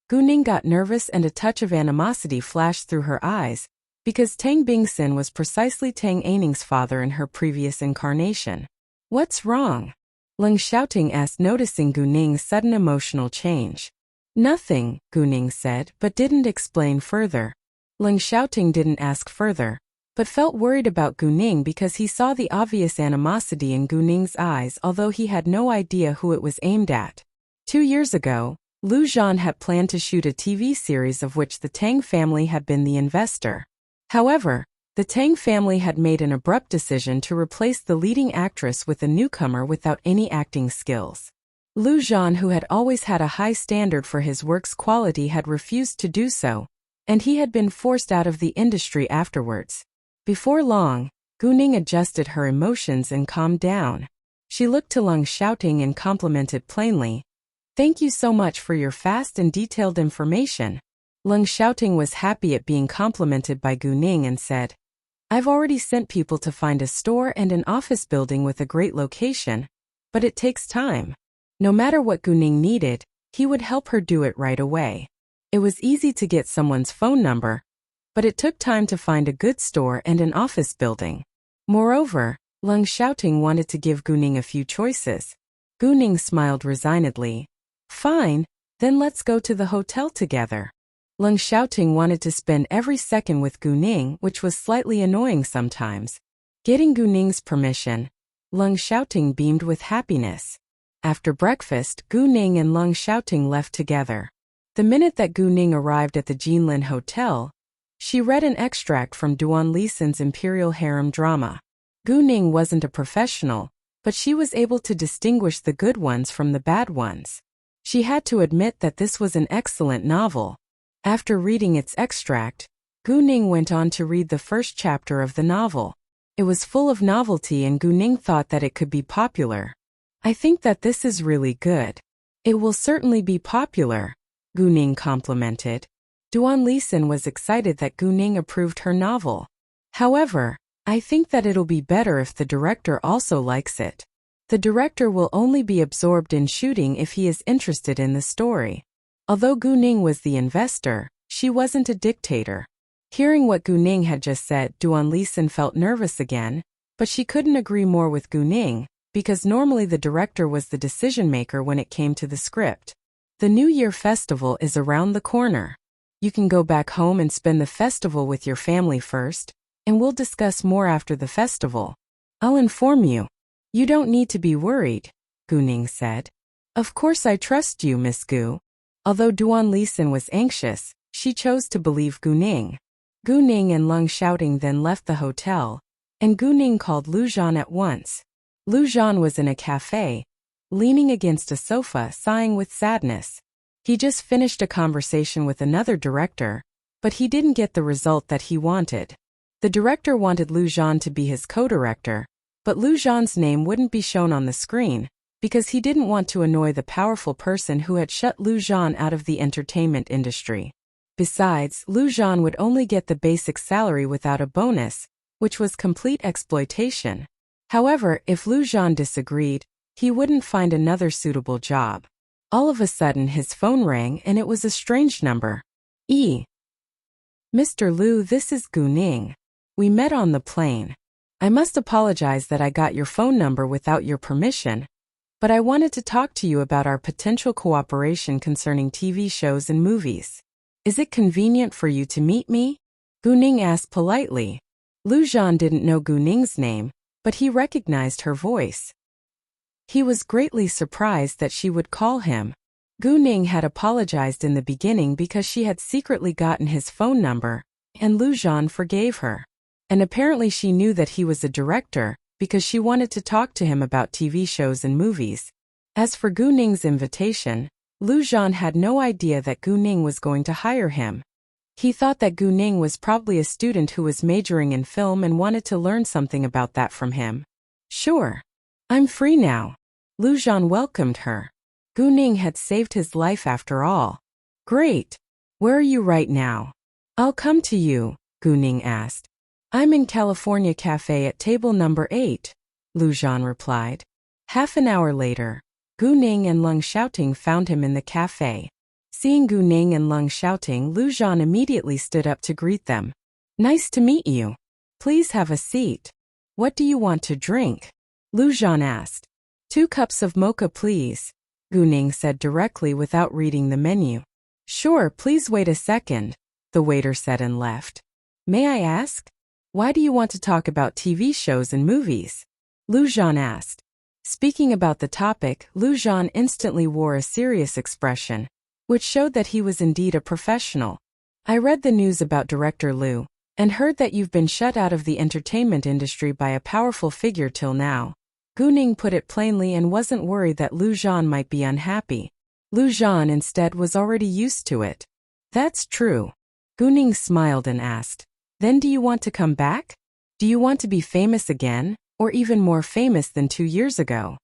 Gu Ning got nervous and a touch of animosity flashed through her eyes, because Tang Bingsen was precisely Tang Aining's father in her previous incarnation. "What's wrong?" Leng Xiaoting asked, noticing Gu Ning's sudden emotional change. "Nothing," Gu Ning said, but didn't explain further. Leng Xiaoting didn't ask further, but felt worried about Gu Ning because he saw the obvious animosity in Gu Ning's eyes, although he had no idea who it was aimed at. 2 years ago, Lu Zhan had planned to shoot a TV series of which the Tang family had been the investor. However, the Tang family had made an abrupt decision to replace the leading actress with a newcomer without any acting skills. Lu Zhan, who had always had a high standard for his work's quality, had refused to do so, and he had been forced out of the industry afterwards. Before long, Gu Ning adjusted her emotions and calmed down. She looked to Leng Xiaoting and complimented plainly, "Thank you so much for your fast and detailed information." Leng Xiaoting was happy at being complimented by Gu Ning and said, "I've already sent people to find a store and an office building with a great location, but it takes time." No matter what Gu Ning needed, he would help her do it right away. It was easy to get someone's phone number, but it took time to find a good store and an office building. Moreover, Leng Xiaoting wanted to give Gu Ning a few choices. Gu Ning smiled resignedly. "Fine, then let's go to the hotel together." Leng Xiaoting wanted to spend every second with Gu Ning, which was slightly annoying sometimes. Getting Gu Ning's permission, Leng Xiaoting beamed with happiness. After breakfast, Gu Ning and Leng Xiaoting left together. The minute that Gu Ning arrived at the Jinlin Hotel, she read an extract from Duan Lisan's Imperial Harem drama. Gu Ning wasn't a professional, but she was able to distinguish the good ones from the bad ones. She had to admit that this was an excellent novel. After reading its extract, Gu Ning went on to read the first chapter of the novel. It was full of novelty and Gu Ning thought that it could be popular. "I think that this is really good. It will certainly be popular," Gu Ning complimented. Duan Lisan was excited that Gu Ning approved her novel. "However, I think that it'll be better if the director also likes it. The director will only be absorbed in shooting if he is interested in the story." Although Gu Ning was the investor, she wasn't a dictator. Hearing what Gu Ning had just said, Duan Lisan felt nervous again, but she couldn't agree more with Gu Ning, because normally the director was the decision-maker when it came to the script. "The New Year festival is around the corner. You can go back home and spend the festival with your family first, and we'll discuss more after the festival. I'll inform you. You don't need to be worried," Gu Ning said. "Of course I trust you, Miss Gu." Although Duan Lisan was anxious, she chose to believe Gu Ning. Gu Ning and Leng Xiaoting then left the hotel, and Gu Ning called Lu Zhan at once. Lu Zhan was in a cafe, leaning against a sofa, sighing with sadness. He just finished a conversation with another director, but he didn't get the result that he wanted. The director wanted Lu Zhan to be his co-director, but Lu Zhan's name wouldn't be shown on the screen, because he didn't want to annoy the powerful person who had shut Lu Zhan out of the entertainment industry. Besides, Lu Zhan would only get the basic salary without a bonus, which was complete exploitation. However, if Lu Zhan disagreed, he wouldn't find another suitable job. All of a sudden his phone rang and it was a strange number. "Mr. Lu, this is Gu Ning. We met on the plane. I must apologize that I got your phone number without your permission, but I wanted to talk to you about our potential cooperation concerning TV shows and movies. Is it convenient for you to meet me?" Gu Ning asked politely. Lu Zhan didn't know Gu Ning's name, but he recognized her voice. He was greatly surprised that she would call him. Gu Ning had apologized in the beginning because she had secretly gotten his phone number, and Lu Zhan forgave her. And apparently she knew that he was a director, because she wanted to talk to him about TV shows and movies. As for Gu Ning's invitation, Lu Zhan had no idea that Gu Ning was going to hire him. He thought that Gu Ning was probably a student who was majoring in film and wanted to learn something about that from him. Sure. I'm free now. Lu Zhan welcomed her. Gu Ning had saved his life after all. Great. Where are you right now? I'll come to you, Gu Ning asked. I'm in California Cafe at table number 8, Lu Zhan replied. Half an hour later, Gu Ning and Leng Xiaoting found him in the cafe. Seeing Gu Ning and Leng Xiaoting, Lu Zhan immediately stood up to greet them. Nice to meet you. Please have a seat. What do you want to drink? Lu Zhan asked. 2 cups of mocha, please, Gu Ning said directly without reading the menu. Sure, please wait a second, the waiter said and left. May I ask? Why do you want to talk about TV shows and movies? Lu Zhan asked. Speaking about the topic, Lu Zhan instantly wore a serious expression, which showed that he was indeed a professional. I read the news about Director Lu, and heard that you've been shut out of the entertainment industry by a powerful figure till now. Gu Ning put it plainly and wasn't worried that Lu Zhan might be unhappy. Lu Zhan instead was already used to it. That's true. Gu Ning smiled and asked, then do you want to come back? Do you want to be famous again, or even more famous than 2 years ago?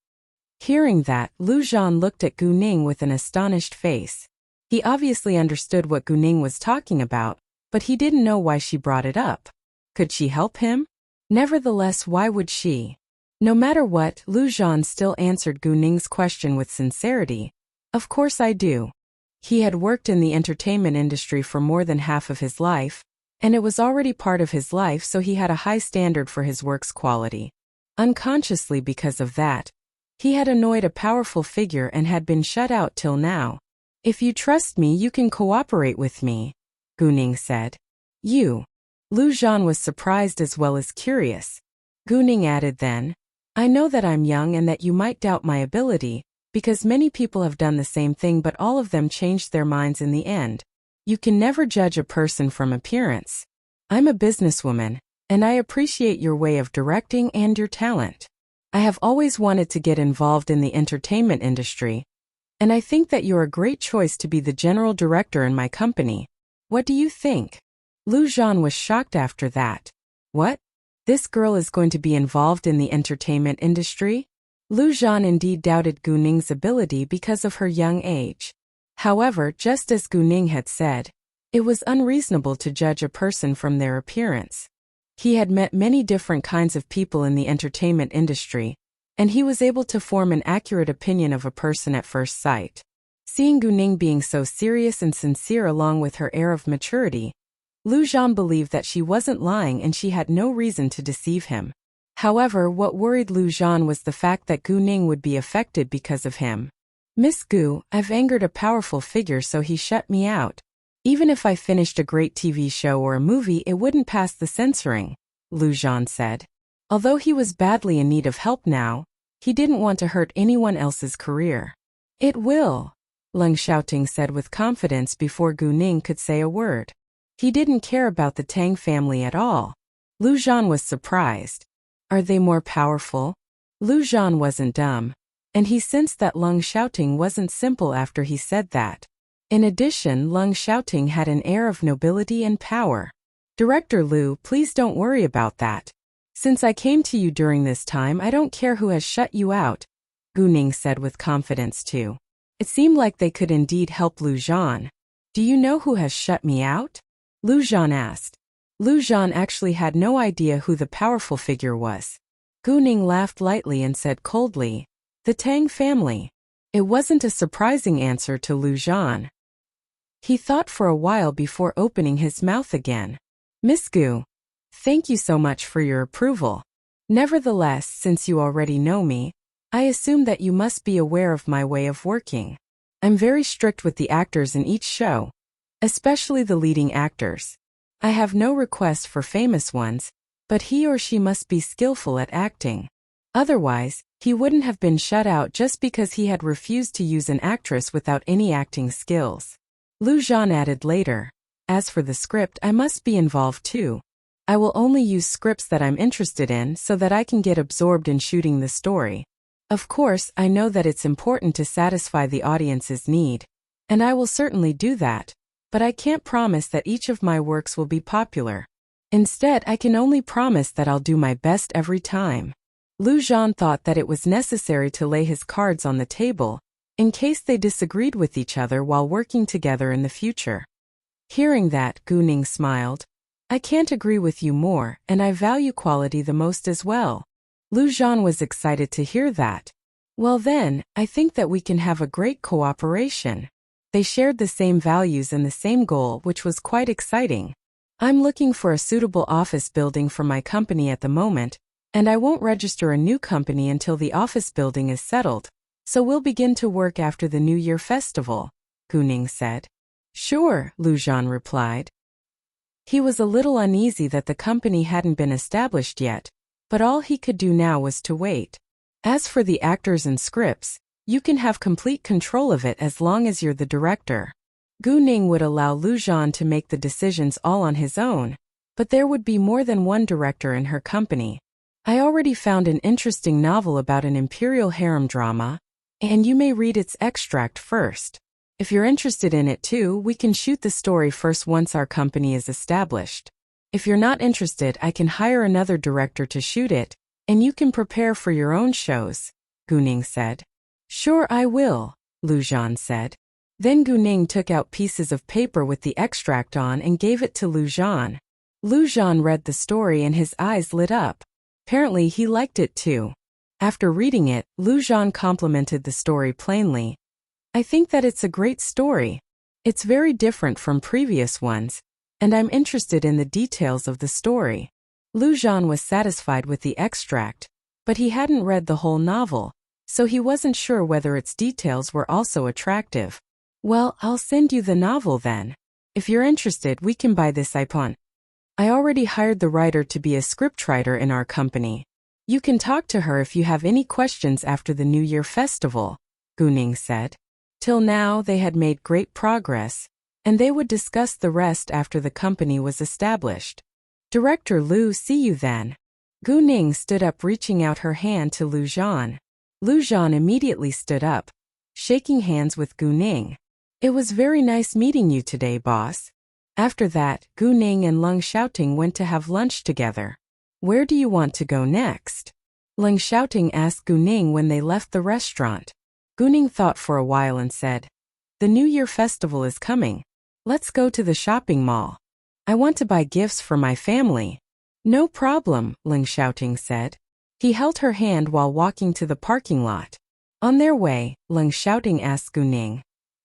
Hearing that, Lu Zhan looked at Gu Ning with an astonished face. He obviously understood what Gu Ning was talking about, but he didn't know why she brought it up. Could she help him? Nevertheless, why would she? No matter what, Lu Zhan still answered Gu Ning's question with sincerity. Of course I do. He had worked in the entertainment industry for more than half of his life, and it was already part of his life, so he had a high standard for his work's quality. Unconsciously because of that, he had annoyed a powerful figure and had been shut out till now. If you trust me, you can cooperate with me, Gu Ning said. You. Lu Zhan was surprised as well as curious. Gu Ning added then, I know that I'm young and that you might doubt my ability, because many people have done the same thing, but all of them changed their minds in the end. You can never judge a person from appearance. I'm a businesswoman, and I appreciate your way of directing and your talent. I have always wanted to get involved in the entertainment industry, and I think that you're a great choice to be the general director in my company. What do you think? Lu Zhan was shocked after that. What? This girl is going to be involved in the entertainment industry? Lu Zhan indeed doubted Gu Ning's ability because of her young age. However, just as Gu Ning had said, it was unreasonable to judge a person from their appearance. He had met many different kinds of people in the entertainment industry, and he was able to form an accurate opinion of a person at first sight. Seeing Gu Ning being so serious and sincere along with her air of maturity, Lu Zhan believed that she wasn't lying and she had no reason to deceive him. However, what worried Lu Zhan was the fact that Gu Ning would be affected because of him. Miss Gu, I've angered a powerful figure, so he shut me out. Even if I finished a great TV show or a movie, it wouldn't pass the censoring, Lu Zhan said. Although he was badly in need of help now, he didn't want to hurt anyone else's career. It will, Leng Xiaoting said with confidence before Gu Ning could say a word. He didn't care about the Tang family at all. Lu Zhan was surprised. Are they more powerful? Lu Zhan wasn't dumb, and he sensed that Leng Xiaoting wasn't simple after he said that. In addition, Leng Xiaoting had an air of nobility and power. Director Lu, please don't worry about that. Since I came to you during this time, I don't care who has shut you out, Gu Ning said with confidence too. It seemed like they could indeed help Lu Zhan. Do you know who has shut me out? Lu Zhan asked. Lu Zhan actually had no idea who the powerful figure was. Gu Ning laughed lightly and said coldly, the Tang family. It wasn't a surprising answer to Lu Zhan. He thought for a while before opening his mouth again. Miss Gu, thank you so much for your approval. Nevertheless, since you already know me, I assume that you must be aware of my way of working. I'm very strict with the actors in each show, especially the leading actors. I have no requests for famous ones, But he or she must be skillful at acting. Otherwise, he wouldn't have been shut out just because he had refused to use an actress without any acting skills. Lu Zhan added later, as for the script, I must be involved too. I will only use scripts that I'm interested in so that I can get absorbed in shooting the story. Of course, I know that it's important to satisfy the audience's need. And I will certainly do that. But I can't promise that each of my works will be popular. Instead, I can only promise that I'll do my best every time. Lu Zhan thought that it was necessary to lay his cards on the table, in case they disagreed with each other while working together in the future. Hearing that, Gu Ning smiled. I can't agree with you more, and I value quality the most as well. Lu Zhan was excited to hear that. Well then, I think that we can have a great cooperation. They shared the same values and the same goal, which was quite exciting. I'm looking for a suitable office building for my company at the moment, and I won't register a new company until the office building is settled, so we'll begin to work after the New Year festival, Gu Ning said. Sure, Lu Zhan replied. He was a little uneasy that the company hadn't been established yet, but all he could do now was to wait. As for the actors and scripts, you can have complete control of it as long as you're the director. Gu Ning would allow Lu Zhan to make the decisions all on his own, but there would be more than one director in her company. I already found an interesting novel about an imperial harem drama, and you may read its extract first. If you're interested in it too, we can shoot the story first once our company is established. If you're not interested, I can hire another director to shoot it, and you can prepare for your own shows, Gu Ning said. Sure, I will, Lu Zhan said. Then Gu Ning took out pieces of paper with the extract on and gave it to Lu Zhan. Lu Zhan read the story and his eyes lit up. Apparently he liked it too. After reading it, Lu Zhan complimented the story plainly. I think that it's a great story. It's very different from previous ones, and I'm interested in the details of the story. Lu Zhan was satisfied with the extract, but he hadn't read the whole novel, so he wasn't sure whether its details were also attractive. Well, I'll send you the novel then. If you're interested, we can buy this iPhone. I already hired the writer to be a scriptwriter in our company. You can talk to her if you have any questions after the New Year festival, Gu Ning said. Till now, they had made great progress, and they would discuss the rest after the company was established. Director Lu, see you then. Gu Ning stood up, reaching out her hand to Lu Zhan. Lu Zhan immediately stood up, shaking hands with Gu Ning. It was very nice meeting you today, boss. After that, Gu Ning and Leng Xiaoting went to have lunch together. Where do you want to go next? Leng Xiaoting asked Gu Ning when they left the restaurant. Gu Ning thought for a while and said, The New Year festival is coming. Let's go to the shopping mall. I want to buy gifts for my family. No problem, Leng Xiaoting said. He held her hand while walking to the parking lot. On their way, Leng Xiaoting asked Gu Ning,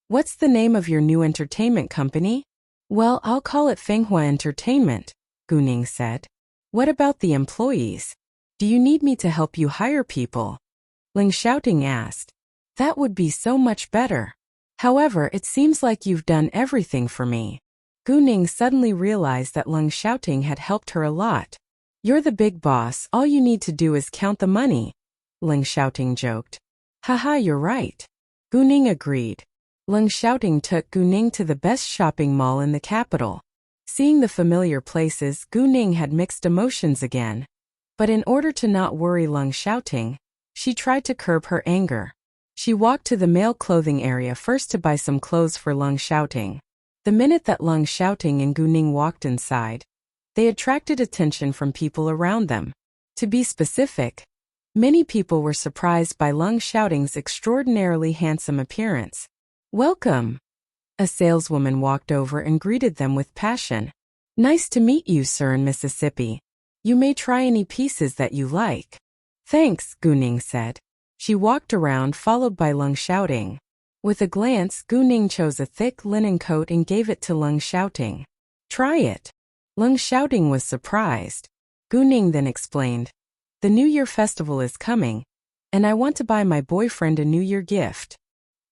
What's the name of your new entertainment company? Well, I'll call it Fenghua Entertainment, Gu Ning said. What about the employees? Do you need me to help you hire people? Leng Xiaoting asked. That would be so much better. However, it seems like you've done everything for me. Gu Ning suddenly realized that Leng Xiaoting had helped her a lot. You're the big boss, all you need to do is count the money, Leng Xiaoting joked. Haha, you're right. Gu Ning agreed. Leng Xiaoting took Gu Ning to the best shopping mall in the capital. Seeing the familiar places, Gu Ning had mixed emotions again. But in order to not worry Leng Xiaoting, she tried to curb her anger. She walked to the male clothing area first to buy some clothes for Leng Xiaoting. The minute that Leng Xiaoting and Gu Ning walked inside, they attracted attention from people around them. To be specific, many people were surprised by Leng Xiaoting's extraordinarily handsome appearance. Welcome! A saleswoman walked over and greeted them with passion. Nice to meet you, sir, in Mississippi. You may try any pieces that you like. Thanks, Gu Ning said. She walked around, followed by Leng Xiaoting. With a glance, Gu Ning chose a thick linen coat and gave it to Leng Xiaoting. Try it. Leng Xiaoting was surprised. Gu Ning then explained, The New Year festival is coming, and I want to buy my boyfriend a New Year gift.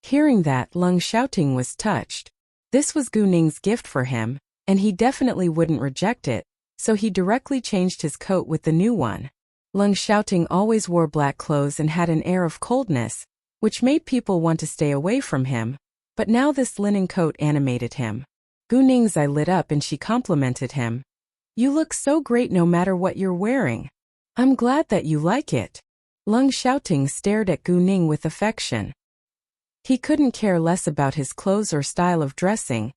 Hearing that, Leng Xiaoting was touched. This was Gu Ning's gift for him, and he definitely wouldn't reject it, so he directly changed his coat with the new one. Lung Xiaoting always wore black clothes and had an air of coldness, which made people want to stay away from him, but now this linen coat animated him. Gu Ning's eye lit up and she complimented him. "You look so great no matter what you're wearing. I'm glad that you like it." Lung Xiaoting stared at Gu Ning with affection. He couldn't care less about his clothes or style of dressing.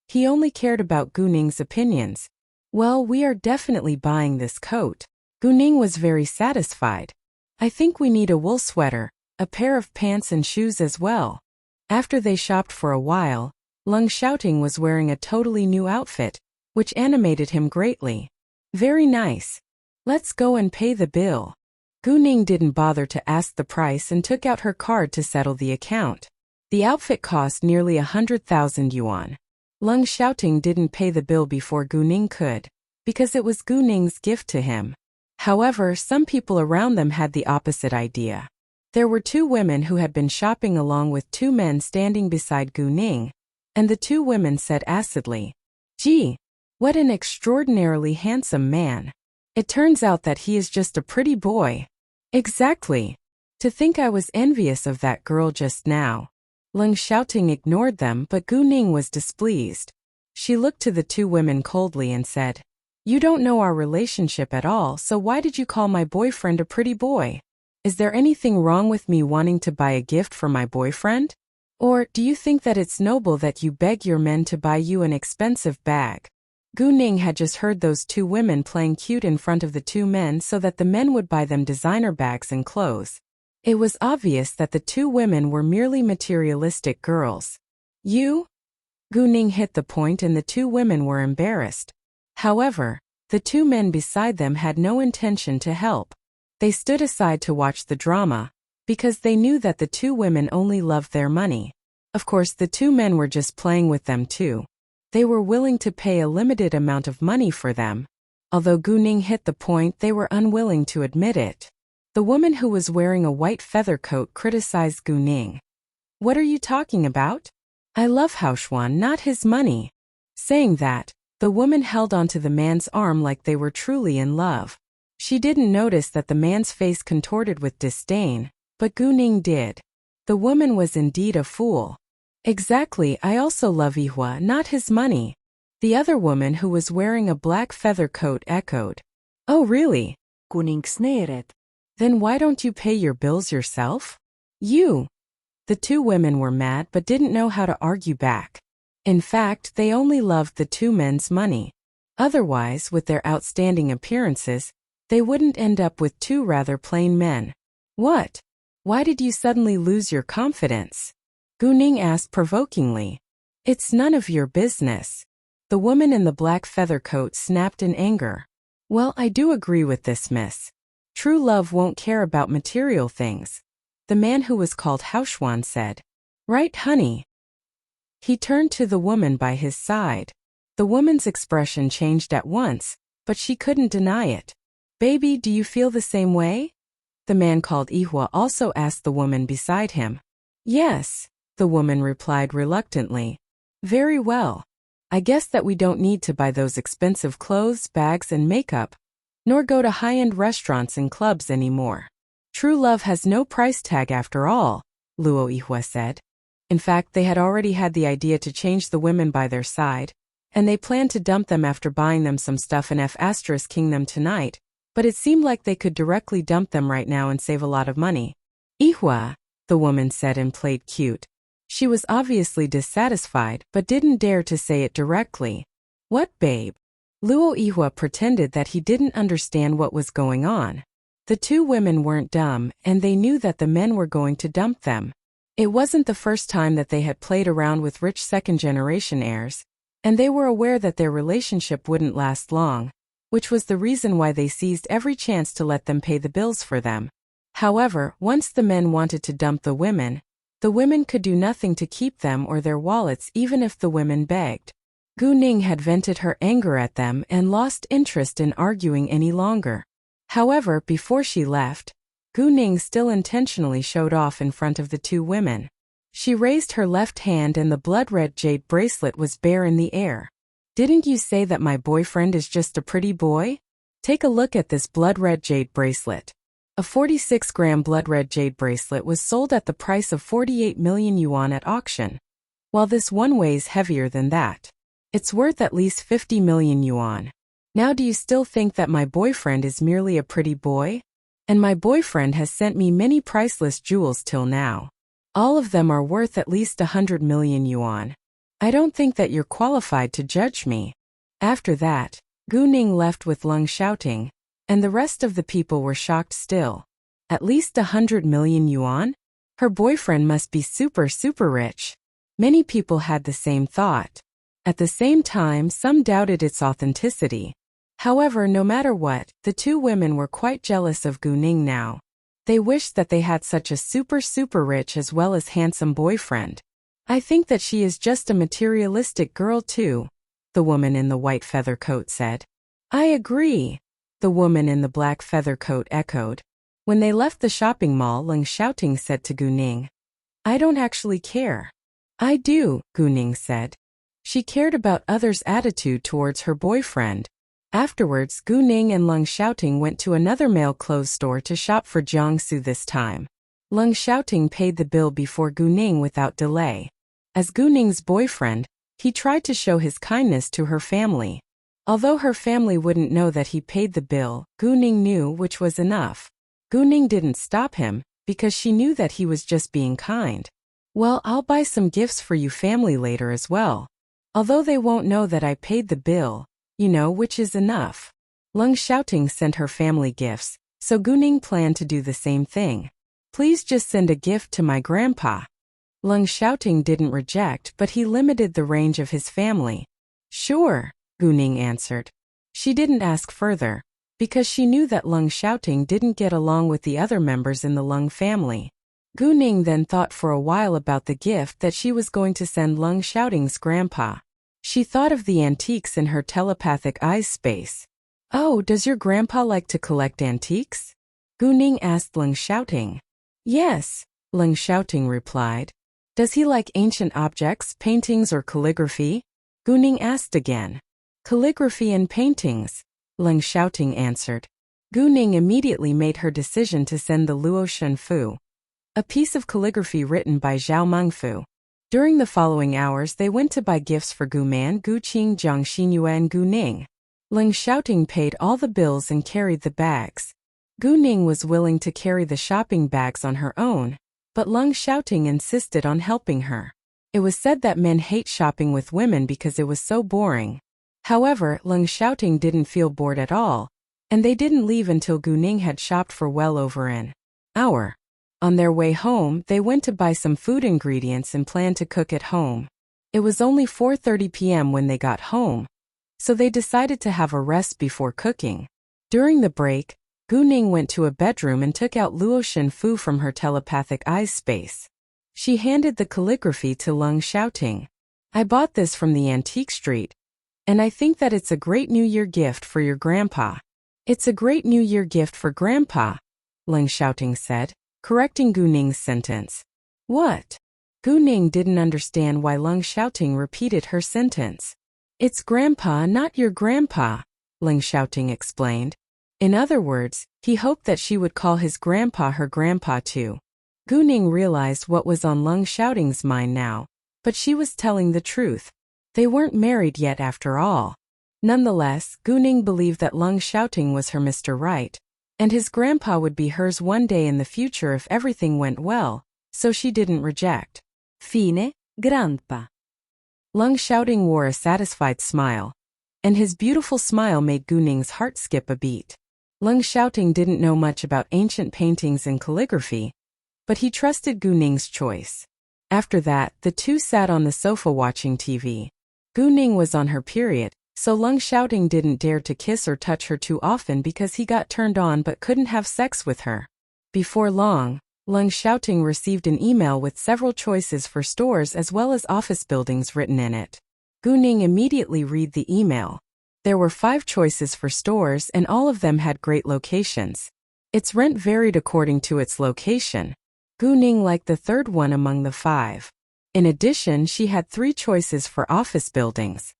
He only cared about Gu Ning's opinions. "Well, we are definitely buying this coat." Gu Ning was very satisfied. "I think we need a wool sweater, a pair of pants and shoes as well." After they shopped for a while, Lung Xiaoting was wearing a totally new outfit, which animated him greatly. "Very nice. Let's go and pay the bill." Gu Ning didn't bother to ask the price and took out her card to settle the account. The outfit cost nearly 100,000 yuan. Lung Xiaoting didn't pay the bill before Gu Ning could, because it was Gu Ning's gift to him. However, some people around them had the opposite idea. There were two women who had been shopping along with two men standing beside Gu Ning, and the two women said acidly, "Gee, what an extraordinarily handsome man. It turns out that he is just a pretty boy." "Exactly. To think I was envious of that girl just now." Lung Xiaoting ignored them, but Gu Ning was displeased. She looked to the two women coldly and said, "You don't know our relationship at all, so why did you call my boyfriend a pretty boy? Is there anything wrong with me wanting to buy a gift for my boyfriend? Or do you think that it's noble that you beg your men to buy you an expensive bag?" Gu Ning had just heard those two women playing cute in front of the two men so that the men would buy them designer bags and clothes. It was obvious that the two women were merely materialistic girls. "You?" Gu Ning hit the point and the two women were embarrassed. However, the two men beside them had no intention to help. They stood aside to watch the drama, because they knew that the two women only loved their money. Of course, the two men were just playing with them too. They were willing to pay a limited amount of money for them. Although Gu Ning hit the point, they were unwilling to admit it. The woman who was wearing a white feather coat criticized Gu Ning. "What are you talking about? I love Haoshuan, not his money." Saying that, the woman held onto the man's arm like they were truly in love. She didn't notice that the man's face contorted with disdain, but Gu Ning did. The woman was indeed a fool. "Exactly, I also love Yihua, not his money." The other woman who was wearing a black feather coat echoed. "Oh really?" Gu Ning sneered. "Then why don't you pay your bills yourself?" "You." The two women were mad but didn't know how to argue back. In fact, they only loved the two men's money. Otherwise, with their outstanding appearances, they wouldn't end up with two rather plain men. "What? Why did you suddenly lose your confidence?" Gu Ning asked provokingly. "It's none of your business." The woman in the black feather coat snapped in anger. "Well, I do agree with this, miss. True love won't care about material things." The man who was called Haoshuan said. "Right, honey?" He turned to the woman by his side. The woman's expression changed at once, but she couldn't deny it. "Baby, do you feel the same way?" The man called Yihua also asked the woman beside him. "Yes," the woman replied reluctantly. "Very well. I guess that we don't need to buy those expensive clothes, bags, and makeup, nor go to high-end restaurants and clubs anymore. True love has no price tag after all," Luo Yihua said. In fact, they had already had the idea to change the women by their side, and they planned to dump them after buying them some stuff in F** Kingdom tonight, but it seemed like they could directly dump them right now and save a lot of money. "Yihua," the woman said and played cute. She was obviously dissatisfied but didn't dare to say it directly. "What, babe?" Luo Yihua pretended that he didn't understand what was going on. The two women weren't dumb, and they knew that the men were going to dump them. It wasn't the first time that they had played around with rich second-generation heirs, and they were aware that their relationship wouldn't last long, which was the reason why they seized every chance to let them pay the bills for them. However, once the men wanted to dump the women could do nothing to keep them or their wallets even if the women begged. Gu Ning had vented her anger at them and lost interest in arguing any longer. However, before she left, Gu Ning still intentionally showed off in front of the two women. She raised her left hand and the blood-red jade bracelet was bare in the air. Didn't you say that my boyfriend is just a pretty boy? Take a look at this blood-red jade bracelet. A 46-gram blood-red jade bracelet was sold at the price of 48 million yuan at auction. While this one weighs heavier than that, it's worth at least 50 million yuan. Now do you still think that my boyfriend is merely a pretty boy? And my boyfriend has sent me many priceless jewels till now. All of them are worth at least 100 million yuan. I don't think that you're qualified to judge me. After that, Gu Ning left with Leng shouting, and the rest of the people were shocked still. At least 100 million yuan? Her boyfriend must be super rich. Many people had the same thought. At the same time, some doubted its authenticity. However, no matter what, the two women were quite jealous of Gu Ning now. They wished that they had such a super rich as well as handsome boyfriend. I think that she is just a materialistic girl too, the woman in the white feather coat said. I agree, the woman in the black feather coat echoed. When they left the shopping mall, Leng shouting said to Gu Ning, I don't actually care. I do, Gu Ning said. She cared about others' attitude towards her boyfriend. Afterwards, Gu Ning and Leng shouting went to another male clothes store to shop for Jiangsu this time. Leng shouting paid the bill before Gu Ning without delay. As Gu Ning's boyfriend, he tried to show his kindness to her family. Although her family wouldn't know that he paid the bill, Gu Ning knew, which was enough. Gu Ning didn't stop him, because she knew that he was just being kind. Well, I'll buy some gifts for you family later as well. Although they won't know that I paid the bill, which is enough. Leng shouting sent her family gifts, so Gu Ning planned to do the same thing. Please just send a gift to my grandpa. Leng shouting didn't reject, but he limited the range of his family. Sure, Gu Ning answered. She didn't ask further, because she knew that Leng shouting didn't get along with the other members in the Leng family. Gu Ning then thought for a while about the gift that she was going to send Leng shouting's grandpa. She thought of the antiques in her telepathic eyes space. Oh, does your grandpa like to collect antiques? Gu Ning asked Leng shouting. Yes, Leng shouting replied. Does he like ancient objects, paintings or calligraphy? Gu Ning asked again. Calligraphy and paintings, Leng shouting answered. Gu Ning immediately made her decision to send the Luo Shenfu, a piece of calligraphy written by Zhao Mengfu. During the following hours they went to buy gifts for Gu Man, Gu Qing, Jiang Xinyue and Gu Ning. Leng shouting paid all the bills and carried the bags. Gu Ning was willing to carry the shopping bags on her own, but Leng shouting insisted on helping her. It was said that men hate shopping with women because it was so boring. However, Leng shouting didn't feel bored at all, and they didn't leave until Gu Ning had shopped for well over an hour. On their way home, they went to buy some food ingredients and planned to cook at home. It was only 4:30 p.m. when they got home, so they decided to have a rest before cooking. During the break, Gu Ning went to a bedroom and took out Luo Shenfu from her telepathic eyes space. She handed the calligraphy to Leng shouting. I bought this from the antique street, and I think that it's a great New Year gift for your grandpa. It's a great New Year gift for grandpa, Leng shouting said, correcting Gu Ning's sentence. What? Gu Ning didn't understand why Leng shouting repeated her sentence. It's grandpa, not your grandpa, Leng shouting explained. In other words, he hoped that she would call his grandpa her grandpa too. Gu Ning realized what was on Leng shouting's mind now, but she was telling the truth. They weren't married yet after all. Nonetheless, Gu Ning believed that Leng shouting was her Mr. Right, and his grandpa would be hers one day in the future if everything went well, so she didn't reject. Fine, grandpa. Leng shouting wore a satisfied smile, and his beautiful smile made Gu Ning's heart skip a beat. Leng shouting didn't know much about ancient paintings and calligraphy, but he trusted Gu Ning's choice. After that, the two sat on the sofa watching TV. Gu Ning was on her period, so Leng shouting didn't dare to kiss or touch her too often because he got turned on but couldn't have sex with her. Before long, Leng shouting received an email with several choices for stores as well as office buildings written in it. Gu Ning immediately read the email. There were 5 choices for stores and all of them had great locations. Its rent varied according to its location. Gu Ning liked the third one among the 5. In addition, she had 3 choices for office buildings.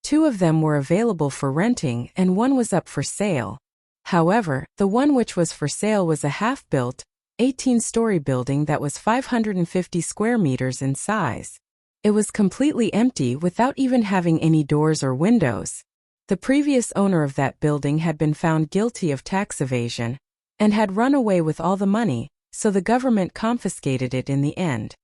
2 of them were available for renting and 1 was up for sale. However, the one which was for sale was a half-built, 18-story building that was 550 square meters in size. It was completely empty without even having any doors or windows. The previous owner of that building had been found guilty of tax evasion and had run away with all the money, so the government confiscated it in the end.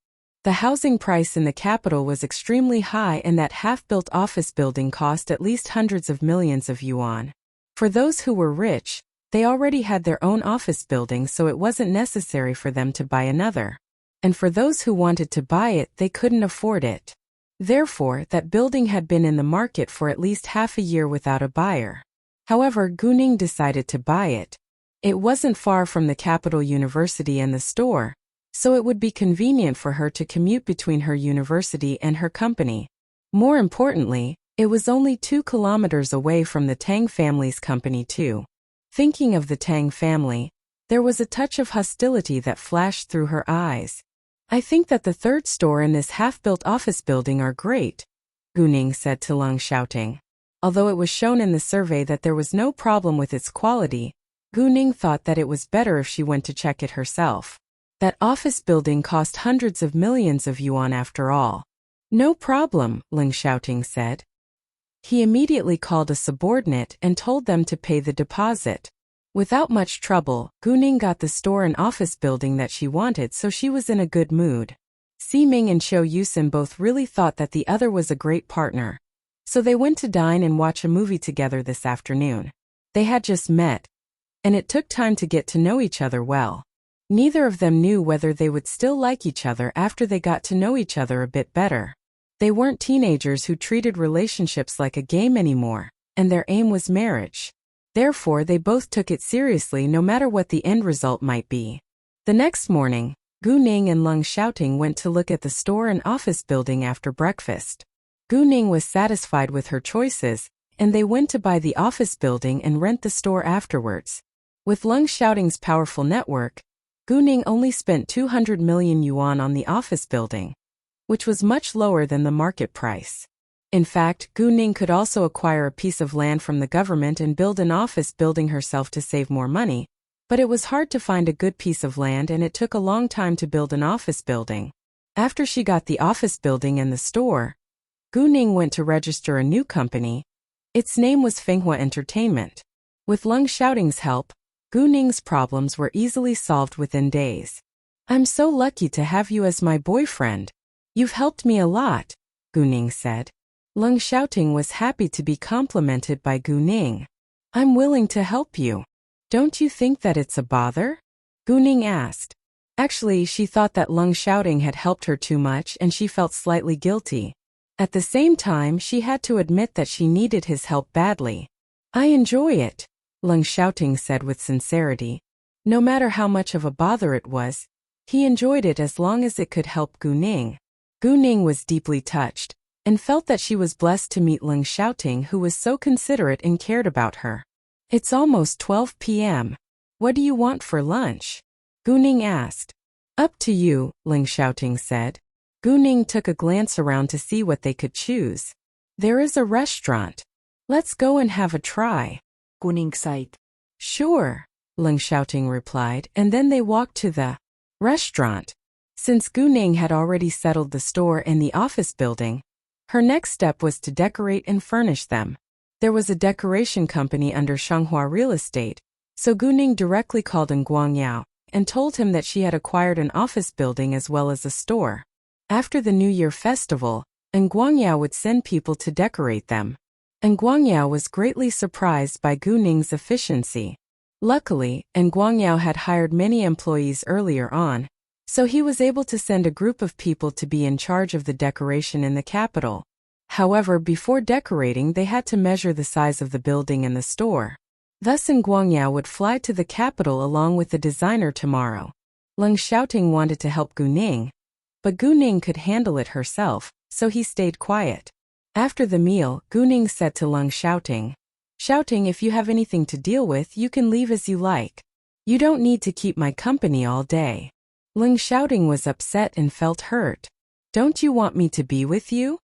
The housing price in the capital was extremely high and that half-built office building cost at least hundreds of millions of yuan. For those who were rich, they already had their own office building, so it wasn't necessary for them to buy another. And for those who wanted to buy it, they couldn't afford it. Therefore, that building had been in the market for at least half a year without a buyer. However, Guning decided to buy it. It wasn't far from the capital university and the store, so it would be convenient for her to commute between her university and her company. More importantly, it was only 2 kilometers away from the Tang family's company too. Thinking of the Tang family, there was a touch of hostility that flashed through her eyes. I think that the 3rd store in this half-built office building are great, Guning said to Leng Xiaoting. Although it was shown in the survey that there was no problem with its quality, Guning thought that it was better if she went to check it herself. That office building cost hundreds of millions of yuan after all. No problem, Leng Xiaoting said. He immediately called a subordinate and told them to pay the deposit. Without much trouble, Guning got the store and office building that she wanted, so she was in a good mood. Ximing and Qiu Yusin both really thought that the other was a great partner. So they went to dine and watch a movie together this afternoon. They had just met, and it took time to get to know each other well. Neither of them knew whether they would still like each other after they got to know each other a bit better. They weren't teenagers who treated relationships like a game anymore, and their aim was marriage. Therefore, they both took it seriously no matter what the end result might be. The next morning, Guning and Leng Xiaoting went to look at the store and office building after breakfast. Guning was satisfied with her choices, and they went to buy the office building and rent the store afterwards. With Leng Xiaoting's powerful network, Guning only spent 200 million yuan on the office building, which was much lower than the market price. In fact, Guning could also acquire a piece of land from the government and build an office building herself to save more money, but it was hard to find a good piece of land and it took a long time to build an office building. After she got the office building and the store, Guning went to register a new company. Its name was Fenghua Entertainment. With Leng Xiaoting's help, Guning's problems were easily solved within days. "I'm so lucky to have you as my boyfriend. You've helped me a lot," Guning said. Leng Xiaoting was happy to be complimented by Guning. "I'm willing to help you. Don't you think that it's a bother?" Guning asked. Actually, she thought that Leng Xiaoting had helped her too much and she felt slightly guilty. At the same time, she had to admit that she needed his help badly. "I enjoy it," Leng Xiaoting said with sincerity. No matter how much of a bother it was, he enjoyed it as long as it could help Guning. Guning was deeply touched, and felt that she was blessed to meet Leng Xiaoting, who was so considerate and cared about her. "It's almost 12 p.m. What do you want for lunch?" Guning asked. "Up to you," Leng Xiaoting said. Guning took a glance around to see what they could choose. "There is a restaurant. Let's go and have a try." Guning sighed. "Sure," Leng Xiaoting replied, and then they walked to the restaurant. Since Guning had already settled the store and the office building, her next step was to decorate and furnish them. There was a decoration company under Shanghua Real Estate, so Guning directly called in Guangyao and told him that she had acquired an office building as well as a store. After the New Year festival, Guangyao would send people to decorate them. Guangyao was greatly surprised by Guning's efficiency. Luckily, Guangyao had hired many employees earlier on, so he was able to send a group of people to be in charge of the decoration in the capital. However, before decorating, they had to measure the size of the building and the store. Thus, Guangyao would fly to the capital along with the designer tomorrow. Leng Xiaoting wanted to help Guning, but Guning could handle it herself, so he stayed quiet. After the meal, Guning said to Leng Xiaoting, "Xiaoting, if you have anything to deal with, you can leave as you like. You don't need to keep my company all day." Leng Xiaoting was upset and felt hurt. "Don't you want me to be with you?"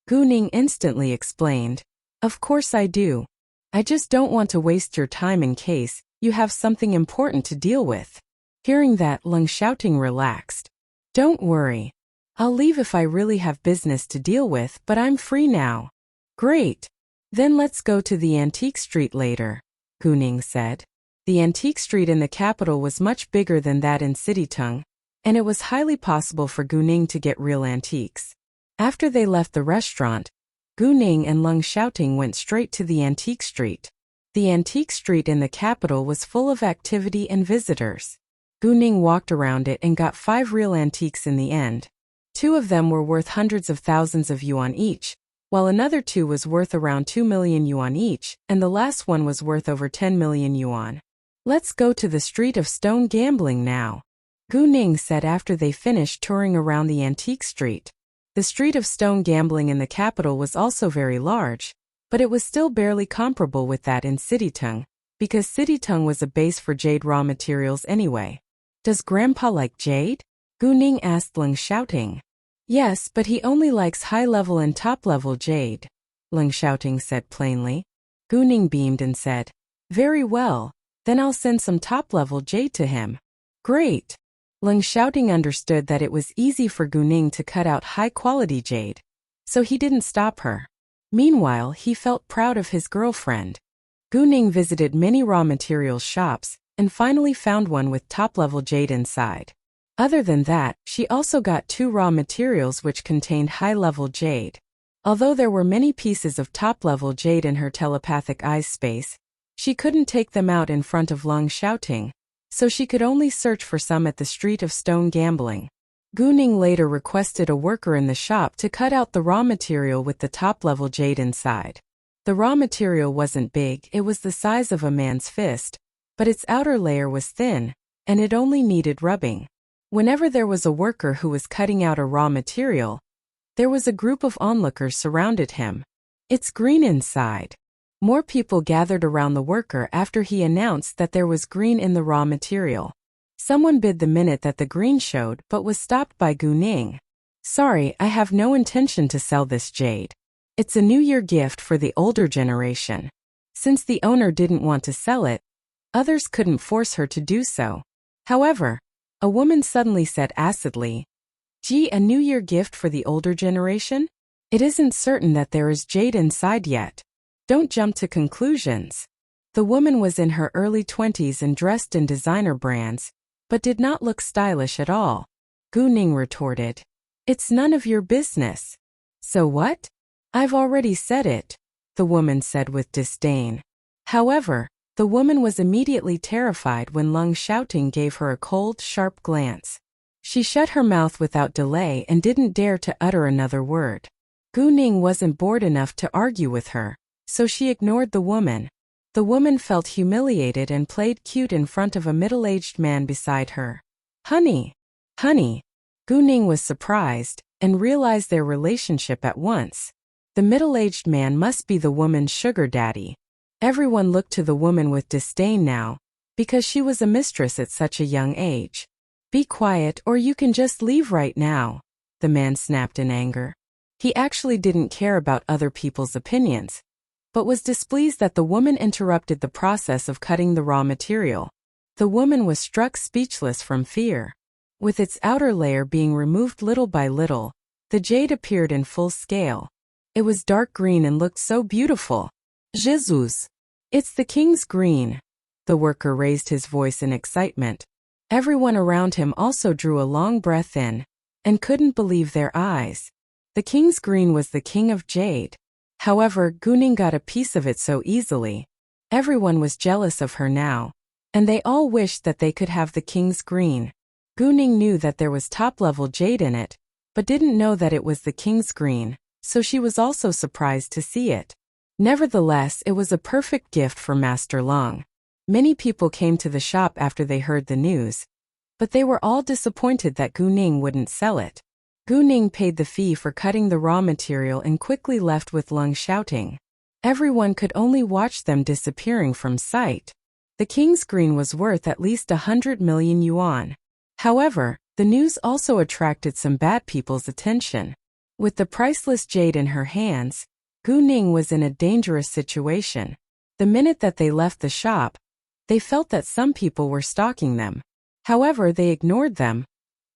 Guning instantly explained. Of course I do. I just don't want to waste your time in case you have something important to deal with. Hearing that, Lung Xiaoting relaxed. Don't worry. I'll leave if I really have business to deal with, but I'm free now. Great. Then let's go to the antique street later, Gu Ning said. The antique street in the capital was much bigger than that in Citytung, and it was highly possible for Gu Ning to get real antiques. After they left the restaurant, Gu Ning and Lung Xiaoting went straight to the antique street. The antique street in the capital was full of activity and visitors. Gu Ning walked around it and got 5 real antiques in the end. 2 of them were worth hundreds of thousands of yuan each, while another 2 was worth around 2 million yuan each, and the last one was worth over 10 million yuan. Let's go to the street of stone gambling now, Gu Ning said after they finished touring around the antique street. The street of stone gambling in the capital was also very large, but it was still barely comparable with that in Citytung, because Citytung was a base for jade raw materials anyway. Does Grandpa like jade? Gu Ning asked Lung Xiaoting. Yes, but he only likes high-level and top-level jade, Lung Xiaoting said plainly. Gu Ning beamed and said, Very well, then I'll send some top-level jade to him. Great. Lung Xiaoting understood that it was easy for Gu Ning to cut out high-quality jade, so he didn't stop her. Meanwhile, he felt proud of his girlfriend. Gu Ning visited many raw materials shops and finally found one with top-level jade inside. Other than that, she also got 2 raw materials which contained high-level jade. Although there were many pieces of top-level jade in her telepathic eyes space, she couldn't take them out in front of Lung Xiaoting, so she could only search for some at the street of stone gambling. Gu Ning later requested a worker in the shop to cut out the raw material with the top-level jade inside. The raw material wasn't big, it was the size of a man's fist, but its outer layer was thin, and it only needed rubbing. Whenever there was a worker who was cutting out a raw material, there was a group of onlookers surrounded him. It's green inside. More people gathered around the worker after he announced that there was green in the raw material. Someone bid the minute that the green showed but was stopped by Gu Ning. Sorry, I have no intention to sell this jade. It's a New Year gift for the older generation. Since the owner didn't want to sell it, others couldn't force her to do so. However, a woman suddenly said acidly, Gee, a New Year gift for the older generation? It isn't certain that there is jade inside yet. Don't jump to conclusions. The woman was in her early 20s and dressed in designer brands, but did not look stylish at all. Gu Ning retorted, It's none of your business. So what? I've already said it, the woman said with disdain. However, the woman was immediately terrified when Lung Xiaoting gave her a cold, sharp glance. She shut her mouth without delay and didn't dare to utter another word. Gu Ning wasn't bored enough to argue with her, so she ignored the woman. The woman felt humiliated and played cute in front of a middle-aged man beside her. Honey! Honey! Gu Ning was surprised and realized their relationship at once. The middle-aged man must be the woman's sugar daddy. Everyone looked to the woman with disdain now, because she was a mistress at such a young age. Be quiet or you can just leave right now, the man snapped in anger. He actually didn't care about other people's opinions, but was displeased that the woman interrupted the process of cutting the raw material. The woman was struck speechless from fear. With its outer layer being removed little by little, the jade appeared in full scale. It was dark green and looked so beautiful. Jesus! It's the king's green. The worker raised his voice in excitement. Everyone around him also drew a long breath in, and couldn't believe their eyes. The king's green was the king of jade. However, Gu Ning got a piece of it so easily. Everyone was jealous of her now, and they all wished that they could have the king's green. Gu Ning knew that there was top-level jade in it, but didn't know that it was the king's green, so she was also surprised to see it. Nevertheless, it was a perfect gift for Master Long. Many people came to the shop after they heard the news, but they were all disappointed that Gu Ning wouldn't sell it. Gu Ning paid the fee for cutting the raw material and quickly left with Lung Xiaoting. Everyone could only watch them disappearing from sight. The king's green was worth at least 100 million yuan. However, the news also attracted some bad people's attention. With the priceless jade in her hands, Gu Ning was in a dangerous situation. The minute that they left the shop, they felt that some people were stalking them. However, they ignored them,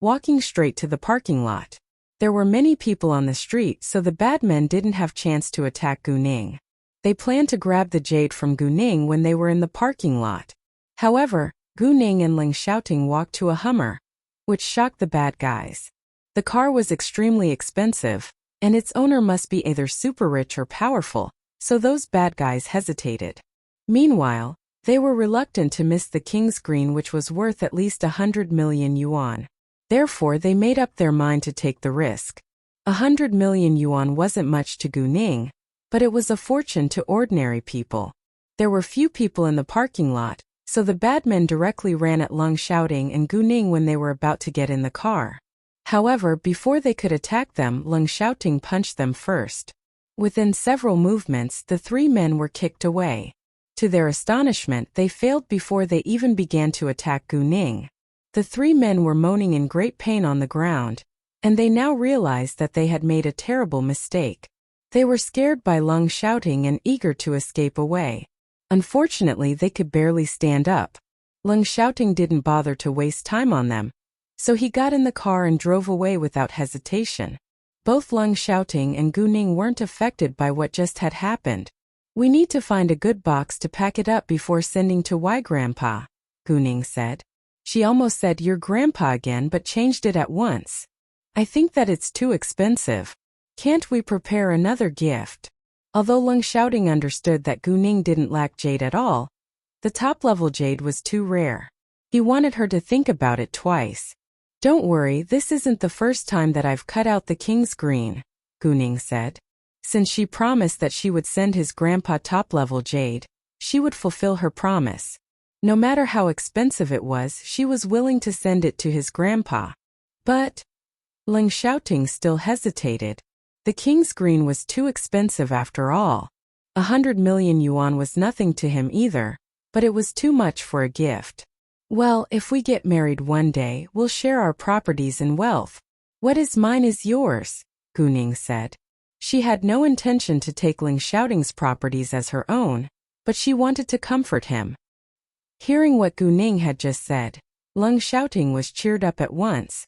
walking straight to the parking lot. There were many people on the street, so the bad men didn't have chance to attack Gu Ning. They planned to grab the jade from Gu Ning when they were in the parking lot. However, Gu Ning and Ling Xiaoting walked to a Hummer, which shocked the bad guys. The car was extremely expensive, and its owner must be either super rich or powerful, so those bad guys hesitated. Meanwhile, they were reluctant to miss the King's Green, which was worth at least 100 million yuan. Therefore, they made up their mind to take the risk. 100 million yuan wasn't much to Gu Ning, but it was a fortune to ordinary people. There were few people in the parking lot, so the bad men directly ran at Ling Xiaoting and Gu Ning when they were about to get in the car. However, before they could attack them, Ling Xiaoting punched them first. Within several movements, the three men were kicked away. To their astonishment, they failed before they even began to attack Gu Ning. The three men were moaning in great pain on the ground, and they now realized that they had made a terrible mistake. They were scared by Ling Xiaoting and eager to escape away. Unfortunately, they could barely stand up. Ling Xiaoting didn't bother to waste time on them, so he got in the car and drove away without hesitation. Both Ling Xiaoting and Gu Ning weren't affected by what just had happened. "We need to find a good box to pack it up before sending to Y Grandpa," Gu Ning said. She almost said your grandpa again but changed it at once. "I think that it's too expensive. Can't we prepare another gift?" Although Ling Xiaoting understood that Gu Ning didn't lack jade at all, the top-level jade was too rare. He wanted her to think about it twice. "Don't worry, this isn't the first time that I've cut out the King's Green," Gu Ning said. Since she promised that she would send his grandpa top-level jade, she would fulfill her promise. No matter how expensive it was, she was willing to send it to his grandpa. But Ling Xiaoting still hesitated. The King's Green was too expensive after all. 100 million yuan was nothing to him either, but it was too much for a gift. "Well, if we get married one day, we'll share our properties and wealth. What is mine is yours," Gu Ning said. She had no intention to take Ling Xiaoting's properties as her own, but she wanted to comfort him. Hearing what Gu Ning had just said, Ling Xiaoting was cheered up at once.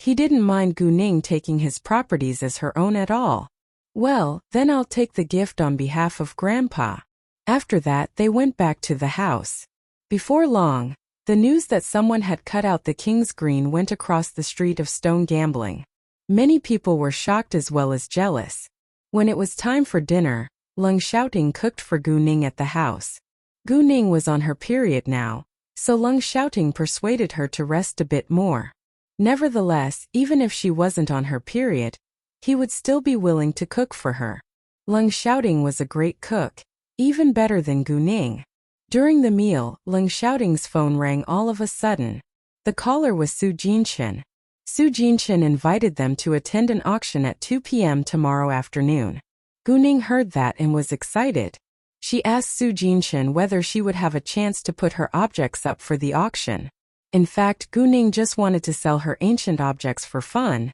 He didn't mind Gu Ning taking his properties as her own at all. "Well, then I'll take the gift on behalf of Grandpa." After that, they went back to the house. Before long, the news that someone had cut out the King's Green went across the street of Stone Gambling. Many people were shocked as well as jealous. When it was time for dinner, Ling Xiaoting cooked for Gu Ning at the house. Gu Ning was on her period now, so Ling Xiaoting persuaded her to rest a bit more. Nevertheless, even if she wasn't on her period, he would still be willing to cook for her. Ling Xiaoting was a great cook, even better than Gu Ning. During the meal, Ling Xiaoting's phone rang all of a sudden. The caller was Su Jinchen. Su Jinchen invited them to attend an auction at 2 p.m. tomorrow afternoon. Gu Ning heard that and was excited. She asked Su Jinchen whether she would have a chance to put her objects up for the auction. In fact, Gu Ning just wanted to sell her ancient objects for fun,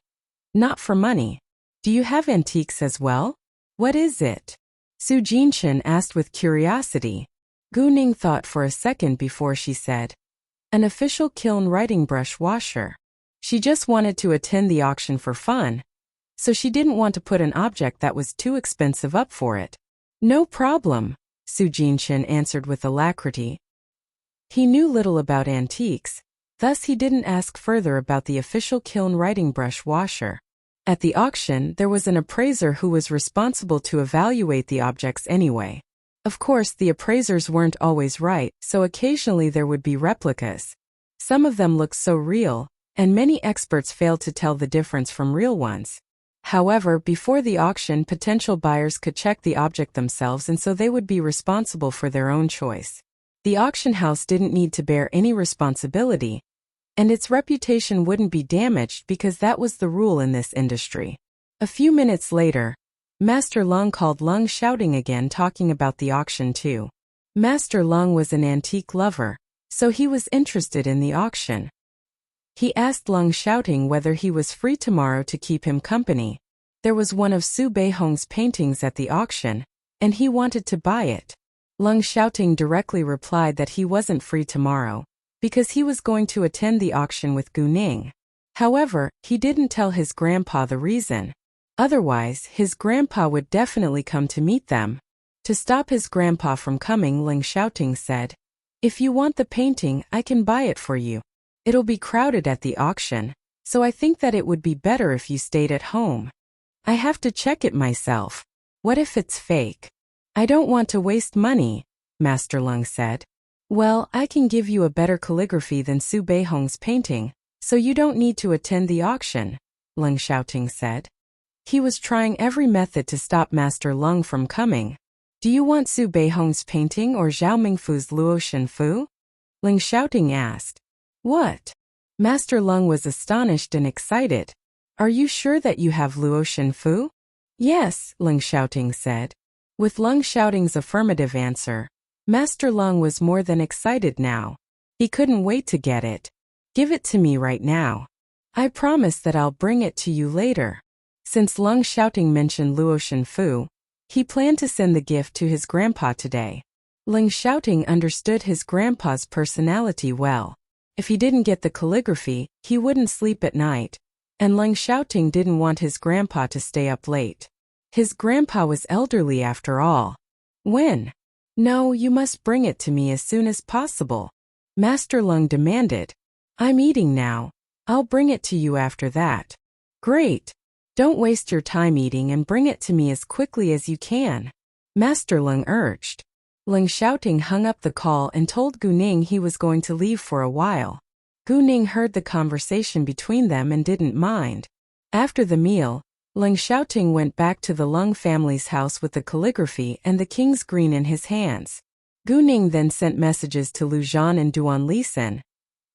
not for money. "Do you have antiques as well? What is it?" Su Jinchen asked with curiosity. Gu Ning thought for a second before she said, "An official kiln writing brush washer." She just wanted to attend the auction for fun, so she didn't want to put an object that was too expensive up for it. "No problem," Su Jinchen answered with alacrity. He knew little about antiques, thus he didn't ask further about the official kiln writing brush washer. At the auction, there was an appraiser who was responsible to evaluate the objects anyway. Of course, the appraisers weren't always right, so occasionally there would be replicas. Some of them looked so real, and many experts failed to tell the difference from real ones. However, before the auction, potential buyers could check the object themselves, and so they would be responsible for their own choice. The auction house didn't need to bear any responsibility, and its reputation wouldn't be damaged because that was the rule in this industry. A few minutes later, Master Lung called Ling Xiaoting again, talking about the auction too. Master Lung was an antique lover, so he was interested in the auction. He asked Ling Xiaoting whether he was free tomorrow to keep him company. There was one of Su Beihong's paintings at the auction, and he wanted to buy it. Leng Xiaoting directly replied that he wasn't free tomorrow, because he was going to attend the auction with Gu Ning. However, he didn't tell his grandpa the reason. Otherwise, his grandpa would definitely come to meet them. To stop his grandpa from coming, Leng Xiaoting said, "If you want the painting, I can buy it for you. It'll be crowded at the auction, so I think that it would be better if you stayed at home. I have to check it myself. What if it's fake? I don't want to waste money," Master Leng said. "Well, I can give you a better calligraphy than Su Beihong's painting, so you don't need to attend the auction," Leng Xiaoting said. He was trying every method to stop Master Leng from coming. "Do you want Su Beihong's painting or Zhao Mingfu's Luo Shenfu?" Leng Xiaoting asked. "What?" Master Leng was astonished and excited. "Are you sure that you have Luo Shenfu?" "Yes," Leng Xiaoting said. With Leng Xiaoting's affirmative answer, Master Leng was more than excited now. He couldn't wait to get it. "Give it to me right now. I promise that I'll bring it to you later." Since Leng Xiaoting mentioned Luo Shenfu, he planned to send the gift to his grandpa today. Leng Xiaoting understood his grandpa's personality well. If he didn't get the calligraphy, he wouldn't sleep at night, and Leng Xiaoting didn't want his grandpa to stay up late. His grandpa was elderly after all. "When?" "No, you must bring it to me as soon as possible," Master Leng demanded. "I'm eating now. I'll bring it to you after that." "Great. Don't waste your time eating and bring it to me as quickly as you can," Master Leng urged. Leng Xiaoting hung up the call and told Gu Ning he was going to leave for a while. Gu Ning heard the conversation between them and didn't mind. After the meal, Leng Xiaoting went back to the Leng family's house with the calligraphy and the king's green in his hands. Gu Ning then sent messages to Lu Zhan and Duan Lisan,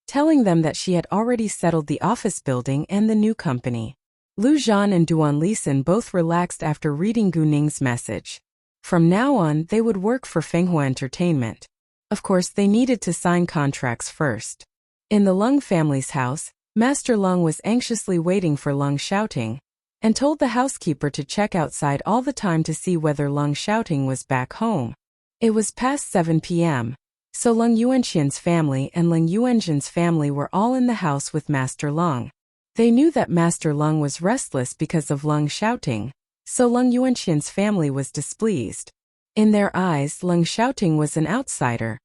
telling them that she had already settled the office building and the new company. Lu Zhan and Duan Lisan both relaxed after reading Gu Ning's message. From now on, they would work for Fenghua Entertainment. Of course, they needed to sign contracts first. In the Leng family's house, Master Leng was anxiously waiting for Leng Xiaoting, and told the housekeeper to check outside all the time to see whether Leng Xiaoting was back home. It was past 7 p.m., so Leng Yuanqian's family and Leng Yuanzhen's family were all in the house with Master Leng. They knew that Master Leng was restless because of Leng Xiaoting, so Leng Yuanqian's family was displeased. In their eyes, Leng Xiaoting was an outsider,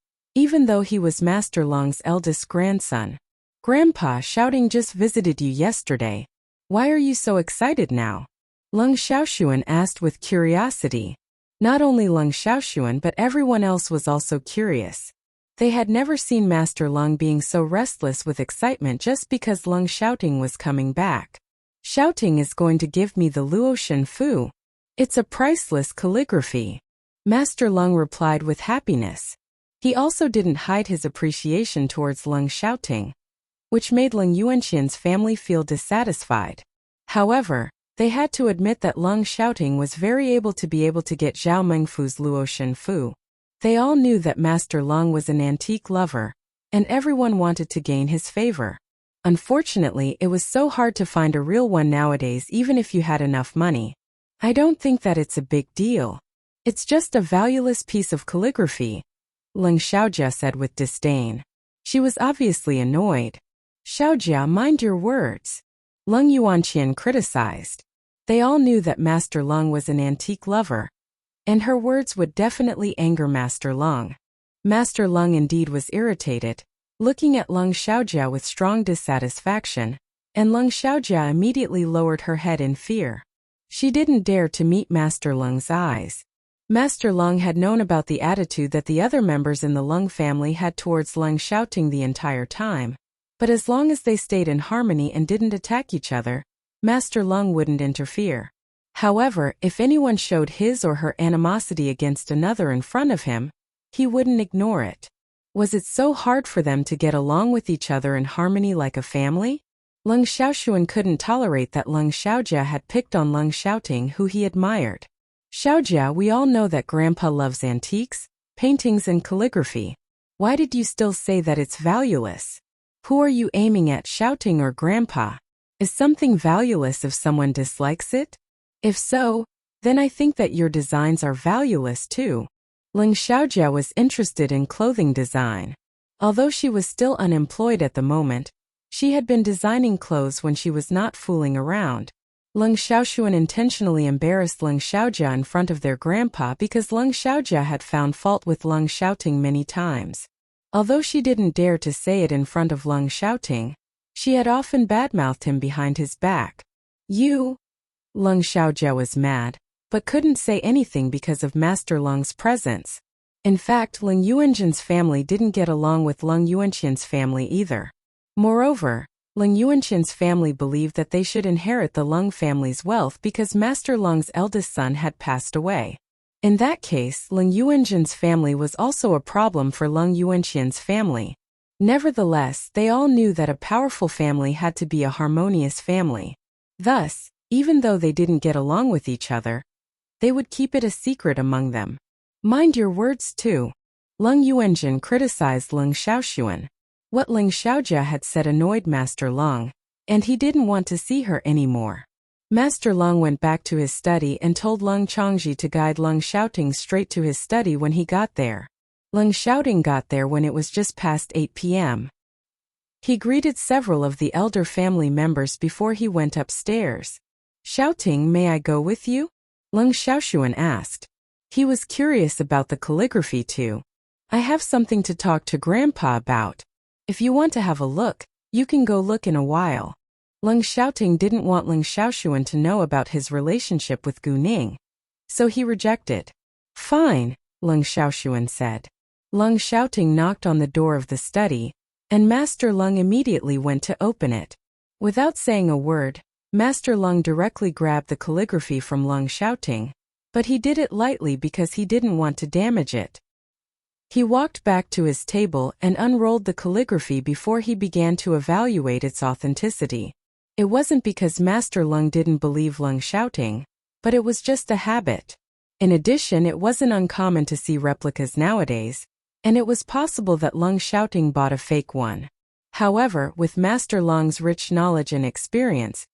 even though he was Master Leng's eldest grandson. "Grandpa, Xiaoting just visited you yesterday. Why are you so excited now?" Leng Xiaoshuan asked with curiosity. Not only Leng Xiaoshuan but everyone else was also curious. They had never seen Master Leng being so restless with excitement just because Leng Xiaoting was coming back. "Xiaoting is going to give me the Luo Shenfu. It's a priceless calligraphy," Master Leng replied with happiness. He also didn't hide his appreciation towards Leng Xiaoting, which made Leng Yuanqian's family feel dissatisfied. However, they had to admit that Leng Xiaoting was very able to get Zhao Mengfu's Luo Shenfu. They all knew that Master Leng was an antique lover, and everyone wanted to gain his favor. Unfortunately, it was so hard to find a real one nowadays even if you had enough money. "I don't think that it's a big deal. It's just a valueless piece of calligraphy," Leng Xiaojia said with disdain. She was obviously annoyed. "Xiaojia, mind your words," Leng Yuanqian criticized. They all knew that Master Leng was an antique lover, and her words would definitely anger Master Leng. Master Leng indeed was irritated, looking at Leng Xiaojia with strong dissatisfaction, and Leng Xiaojia immediately lowered her head in fear. She didn't dare to meet Master Leng's eyes. Master Leng had known about the attitude that the other members in the Leng family had towards Leng Xiaoting the entire time, but as long as they stayed in harmony and didn't attack each other, Master Leng wouldn't interfere. However, if anyone showed his or her animosity against another in front of him, he wouldn't ignore it. Was it so hard for them to get along with each other in harmony like a family? Leng Xiaoshuan couldn't tolerate that Leng Xiaojia had picked on Leng Xiaoting, who he admired. "Xiaojia, we all know that Grandpa loves antiques, paintings and calligraphy. Why did you still say that it's valueless? Who are you aiming at, Xiaoting or Grandpa? Is something valueless if someone dislikes it? If so, then I think that your designs are valueless too. Leng Xiaojia was interested in clothing design. Although she was still unemployed at the moment, she had been designing clothes when she was not fooling around. Leng Xiaoshuan intentionally embarrassed Leng Xiaojia in front of their grandpa because Leng Xiaojia had found fault with Leng Xiaoting many times. Although she didn't dare to say it in front of Leng Xiaoting, she had often badmouthed him behind his back. You? Leng Xiaojia was mad, but couldn't say anything because of Master Leng's presence. In fact, Leng Yuanjin's family didn't get along with Leng Yuanqian's family either. Moreover, Leng Yuanqian's family believed that they should inherit the Leng family's wealth because Master Leng's eldest son had passed away. In that case, Leng Yuanjin's family was also a problem for Leng Yuanqian's family. Nevertheless, they all knew that a powerful family had to be a harmonious family. Thus, even though they didn't get along with each other, they would keep it a secret among them. Mind your words too. Leng Yuanjin criticized Leng Xiaoshuan. What Leng Xiaojia had said annoyed Master Leng, and he didn't want to see her anymore. Master Leng went back to his study and told Leng Chongji to guide Leng Xiaoting straight to his study when he got there. Leng Xiaoting got there when it was just past 8 p.m. He greeted several of the elder family members before he went upstairs. Xiaoting, may I go with you? Leng Xiaoshuan asked. He was curious about the calligraphy too. I have something to talk to Grandpa about. If you want to have a look, you can go look in a while. Leng Xiaoting didn't want Leng Xiaoshuan to know about his relationship with Gu Ning, so he rejected. Fine, Leng Xiaoshuan said. Leng Xiaoting knocked on the door of the study, and Master Leng immediately went to open it. Without saying a word, Master Leng directly grabbed the calligraphy from Leng Xiaoting, but he did it lightly because he didn't want to damage it. He walked back to his table and unrolled the calligraphy before he began to evaluate its authenticity. It wasn't because Master Leng didn't believe Leng Xiaoting, but it was just a habit. In addition, it wasn't uncommon to see replicas nowadays, and it was possible that Leng Xiaoting bought a fake one. However, with Master Leng's rich knowledge and experience,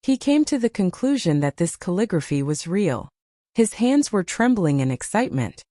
he came to the conclusion that this calligraphy was real. His hands were trembling in excitement.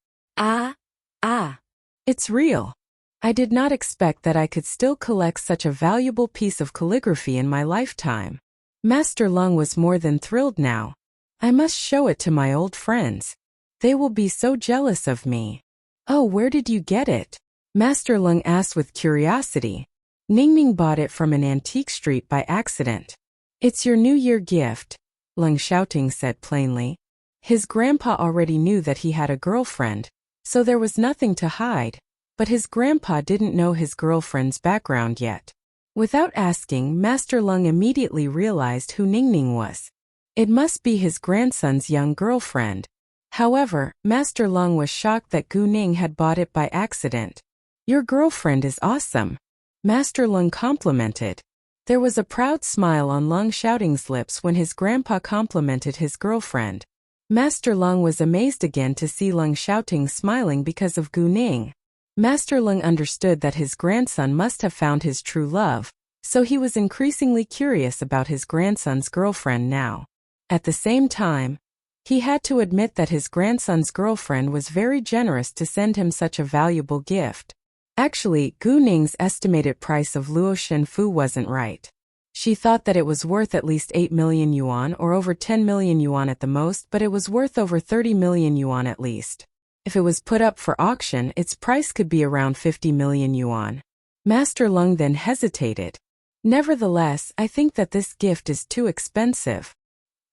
It's real. I did not expect that I could still collect such a valuable piece of calligraphy in my lifetime. Master Leng was more than thrilled now. I must show it to my old friends. They will be so jealous of me. Oh, where did you get it? Master Leng asked with curiosity. Ningning bought it from an antique street by accident. It's your New Year gift, Leng Xiaoting said plainly. His grandpa already knew that he had a girlfriend, so there was nothing to hide, but his grandpa didn't know his girlfriend's background yet. Without asking, Master Leng immediately realized who Ningning was. It must be his grandson's young girlfriend. However, Master Leng was shocked that Gu Ning had bought it by accident. Your girlfriend is awesome, Master Leng complimented. There was a proud smile on Leng Xiaoting's lips when his grandpa complimented his girlfriend. Master Leng was amazed again to see Leng Xiaoting smiling because of Gu Ning. Master Leng understood that his grandson must have found his true love, so he was increasingly curious about his grandson's girlfriend now. At the same time, he had to admit that his grandson's girlfriend was very generous to send him such a valuable gift. Actually, Gu Ning's estimated price of Luo Shenfu wasn't right. She thought that it was worth at least 8 million yuan or over 10 million yuan at the most, but it was worth over 30 million yuan at least. If it was put up for auction, its price could be around 50 million yuan. Master Leng then hesitated. Nevertheless, I think that this gift is too expensive.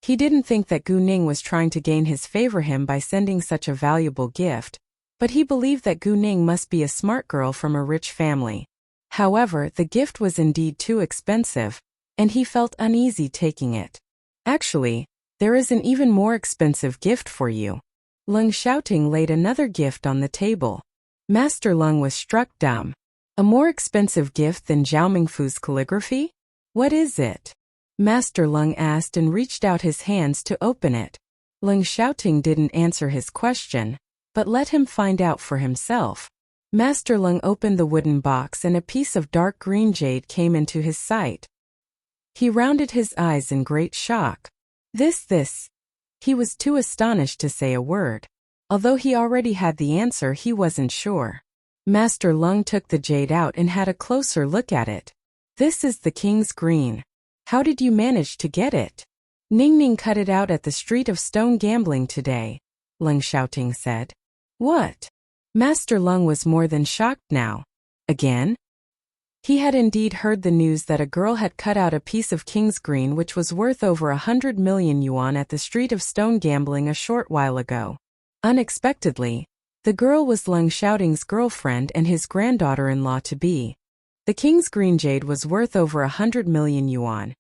He didn't think that Gu Ning was trying to gain his favor him by sending such a valuable gift, but he believed that Gu Ning must be a smart girl from a rich family. However, the gift was indeed too expensive, and he felt uneasy taking it. Actually, there is an even more expensive gift for you. Leng Xiaoting laid another gift on the table. Master Leng was struck dumb. A more expensive gift than Zhao Mingfu's calligraphy? What is it? Master Leng asked and reached out his hands to open it. Leng Xiaoting didn't answer his question, but let him find out for himself. Master Leng opened the wooden box and a piece of dark green jade came into his sight. He rounded his eyes in great shock. This. He was too astonished to say a word. Although he already had the answer, he wasn't sure. Master Lung took the jade out and had a closer look at it. This is the king's green. How did you manage to get it? Ning Ning cut it out at the Street of Stone gambling today, Lung Xiaoting said. What? Master Lung was more than shocked now. Again? He had indeed heard the news that a girl had cut out a piece of king's green which was worth over 100 million yuan at the Street of Stone gambling a short while ago. Unexpectedly, the girl was Lung Xiaoting's girlfriend and his granddaughter-in-law to be. The king's green jade was worth over 100 million yuan.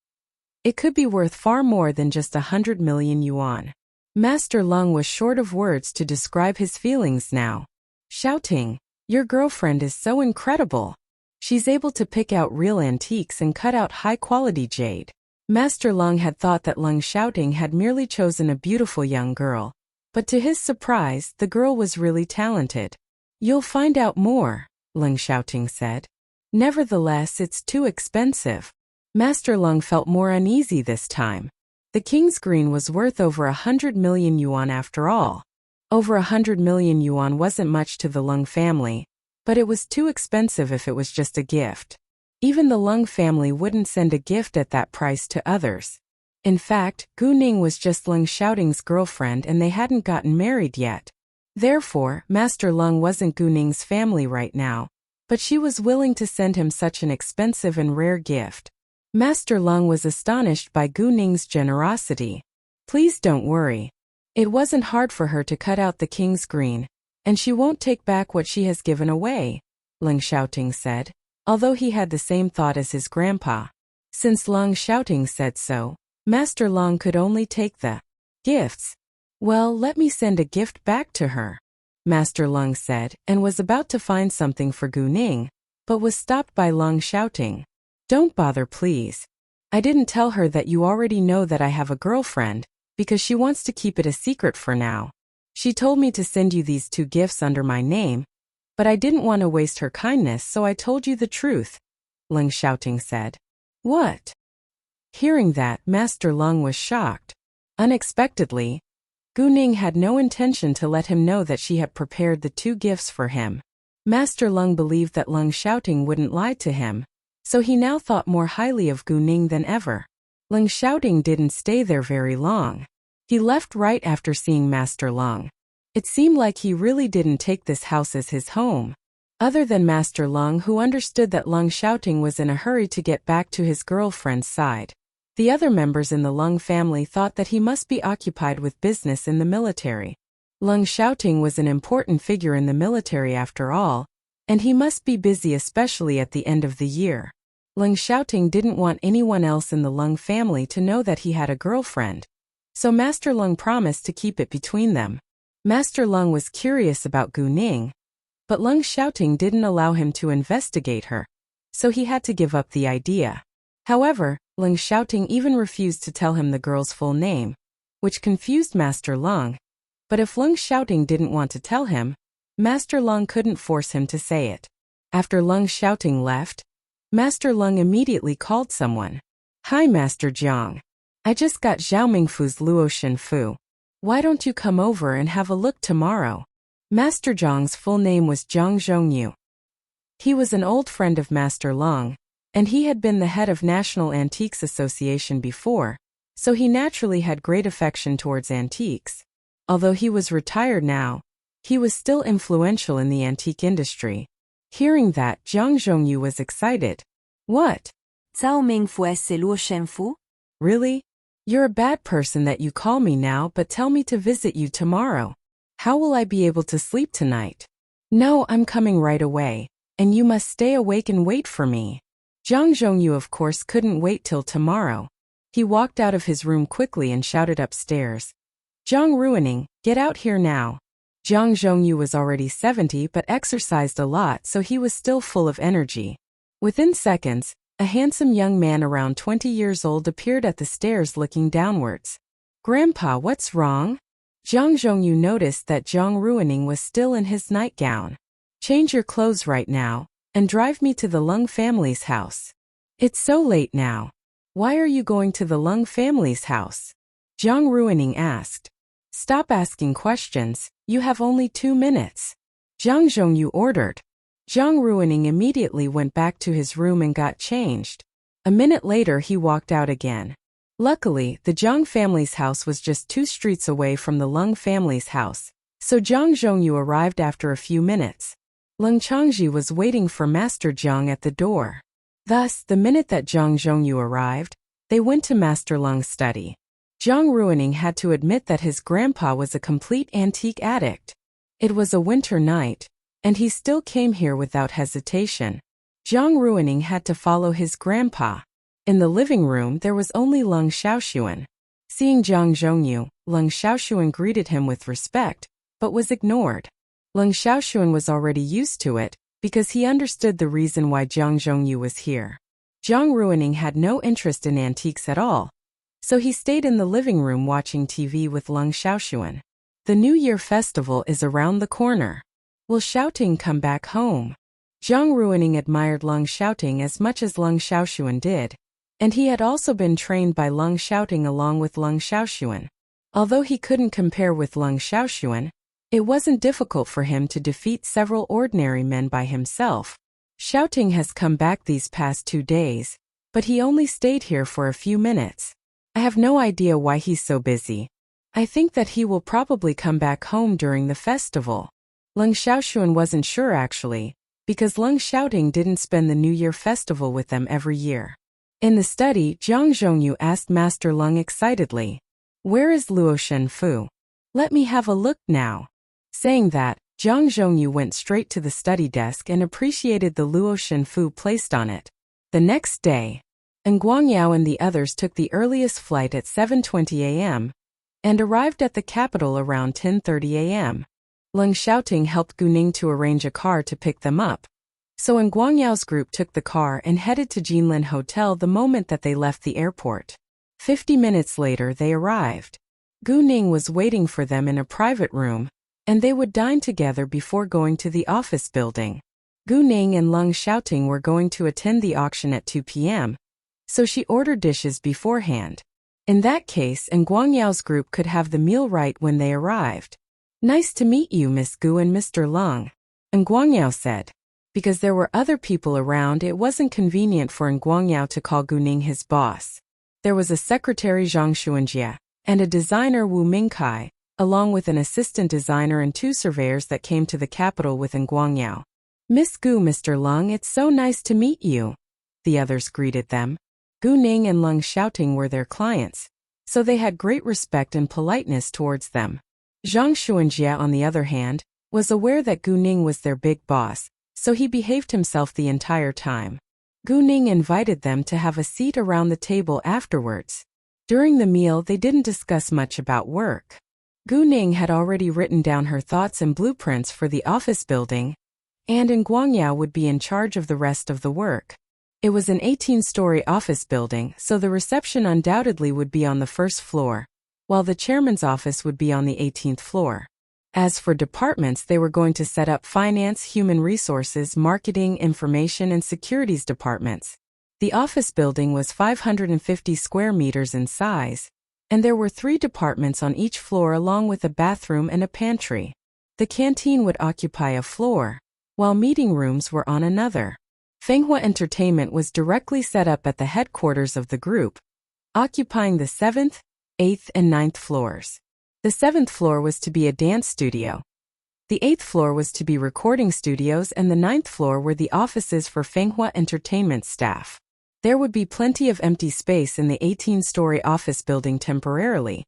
It could be worth far more than just 100 million yuan. Master Lung was short of words to describe his feelings now. Xiaoting, your girlfriend is so incredible. She's able to pick out real antiques and cut out high-quality jade. Master Lung had thought that Lung Xiaoting had merely chosen a beautiful young girl. But to his surprise, the girl was really talented. You'll find out more, Lung Xiaoting said. Nevertheless, it's too expensive. Master Lung felt more uneasy this time. The king's green was worth over 100 million yuan after all. Over 100 million yuan wasn't much to the Lung family, but it was too expensive if it was just a gift. Even the Lung family wouldn't send a gift at that price to others. In fact, Gu Ning was just Lung Xiaoting's girlfriend and they hadn't gotten married yet. Therefore, Master Lung wasn't Gu Ning's family right now, but she was willing to send him such an expensive and rare gift. Master Lung was astonished by Gu Ning's generosity. Please don't worry. It wasn't hard for her to cut out the king's green, and she won't take back what she has given away, Lung Xiaoting said, although he had the same thought as his grandpa. Since Lung Xiaoting said so, Master Lung could only take the gifts. Well, let me send a gift back to her, Master Lung said, and was about to find something for Gu Ning, but was stopped by Lung Xiaoting. Don't bother, please. I didn't tell her that you already know that I have a girlfriend, because she wants to keep it a secret for now. She told me to send you these 2 gifts under my name, but I didn't want to waste her kindness, so I told you the truth, Lung Xiaoting said. What? Hearing that, Master Lung was shocked. Unexpectedly, Gu Ning had no intention to let him know that she had prepared the 2 gifts for him. Master Lung believed that Lung Xiaoting wouldn't lie to him, so he now thought more highly of Gu Ning than ever. Lung Xiaoting didn't stay there very long. He left right after seeing Master Lung. It seemed like he really didn't take this house as his home. Other than Master Lung, who understood that Lung Xiaoting was in a hurry to get back to his girlfriend's side. The other members in the Lung family thought that he must be occupied with business in the military. Lung Xiaoting was an important figure in the military after all, and he must be busy especially at the end of the year. Lung Xiaoting didn't want anyone else in the Lung family to know that he had a girlfriend, so Master Lung promised to keep it between them. Master Lung was curious about Gu Ning, but Lung Xiaoting didn't allow him to investigate her, so he had to give up the idea. However, Lung Xiaoting even refused to tell him the girl's full name, which confused Master Lung. But if Lung Xiaoting didn't want to tell him, Master Lung couldn't force him to say it. After Lung Xiaoting left, Master Lung immediately called someone. Hi, Master Jiang. I just got Zhao Mingfu's Luo Shenfu. Why don't you come over and have a look tomorrow? Master Jiang's full name was Jiang Zhongyu. He was an old friend of Master Lung, and he had been the head of National Antiques Association before, so he naturally had great affection towards antiques. Although he was retired now, he was still influential in the antique industry. Hearing that, Jiang Zhongyu was excited. What? Zhao Mingfu esse Luo Shenfu? Really? You're a bad person that you call me now but tell me to visit you tomorrow. How will I be able to sleep tonight? No, I'm coming right away, and you must stay awake and wait for me. Jiang Zhongyu of course couldn't wait till tomorrow. He walked out of his room quickly and shouted upstairs. Jiang Ruining, get out here now. Jiang Zhongyu was already 70 but exercised a lot, so he was still full of energy. Within seconds, a handsome young man around 20 years old appeared at the stairs looking downwards. Grandpa, what's wrong? Jiang Zhongyu noticed that Jiang Ruining was still in his nightgown. Change your clothes right now, and drive me to the Lung family's house. It's so late now. Why are you going to the Lung family's house? Jiang Ruining asked. Stop asking questions, you have only 2 minutes. Zhang Zhongyu ordered. Zhang Ruining immediately went back to his room and got changed. A minute later he walked out again. Luckily, the Zhang family's house was just 2 streets away from the Leng family's house, so Zhang Zhongyu arrived after a few minutes. Leng Changji was waiting for Master Zhang at the door. Thus, the minute that Zhang Zhongyu arrived, they went to Master Leng's study. Zhang Ruining had to admit that his grandpa was a complete antique addict. It was a winter night, and he still came here without hesitation. Zhang Ruining had to follow his grandpa. In the living room there was only Leng Xiaoxuan. Seeing Zhang Zhongyu, Leng Xiaoxuan greeted him with respect, but was ignored. Leng Xiaoxuan was already used to it, because he understood the reason why Zhang Zhongyu was here. Zhang Ruining had no interest in antiques at all, so he stayed in the living room watching TV with Leng Xiaoxuan. The New Year festival is around the corner. Will Xiaoting come back home? Zhang Ruining admired Leng Xiaoting as much as Leng Xiaoxuan did, and he had also been trained by Leng Xiaoting along with Leng Xiaoxuan. Although he couldn't compare with Leng Xiaoxuan, it wasn't difficult for him to defeat several ordinary men by himself. Xiaoting has come back these past 2 days, but he only stayed here for a few minutes. I have no idea why he's so busy. I think that he will probably come back home during the festival. Leng Xiaoxuan wasn't sure actually, because Leng Xiaoting didn't spend the New Year festival with them every year. In the study, Zhang Zhongyu asked Master Leng excitedly, "Where is Luo Shenfu? Let me have a look now." Saying that, Zhang Zhongyu went straight to the study desk and appreciated the Luo Shenfu placed on it. The next day, Nguangyao and the others took the earliest flight at 7:20 a.m. and arrived at the capital around 10:30 a.m. Leng Xiaoting helped Guning to arrange a car to pick them up. So Nguangyao's group took the car and headed to Jinlin Hotel the moment that they left the airport. 50 minutes later they arrived. Guning was waiting for them in a private room, and they would dine together before going to the office building. Guning and Leng Xiaoting were going to attend the auction at 2 p.m., so she ordered dishes beforehand. In that case, Nguangyao's group could have the meal right when they arrived. "Nice to meet you, Miss Gu and Mr. Leng," Nguangyao said. Because there were other people around, it wasn't convenient for Nguangyao to call Guning his boss. There was a secretary Zhang Xuanjie, and a designer Wu Mingkai, along with an assistant designer and 2 surveyors that came to the capital with Nguangyao. "Miss Gu, Mr. Leng, it's so nice to meet you," the others greeted them. Guning and Leng Xiaoting were their clients, so they had great respect and politeness towards them. Zhang Xuanjie, on the other hand, was aware that Guning was their big boss, so he behaved himself the entire time. Guning invited them to have a seat around the table afterwards. During the meal they didn't discuss much about work. Guning had already written down her thoughts and blueprints for the office building, and Nguangyao would be in charge of the rest of the work. It was an 18-story office building, so the reception undoubtedly would be on the 1st floor, while the chairman's office would be on the 18th floor. As for departments, they were going to set up finance, human resources, marketing, information, and securities departments. The office building was 550 square meters in size, and there were 3 departments on each floor along with a bathroom and a pantry. The canteen would occupy a floor, while meeting rooms were on another. Fenghua Entertainment was directly set up at the headquarters of the group, occupying the 7th, 8th, and 9th floors. The 7th floor was to be a dance studio. The 8th floor was to be recording studios, and the 9th floor were the offices for Fenghua Entertainment staff. There would be plenty of empty space in the 18-story office building temporarily,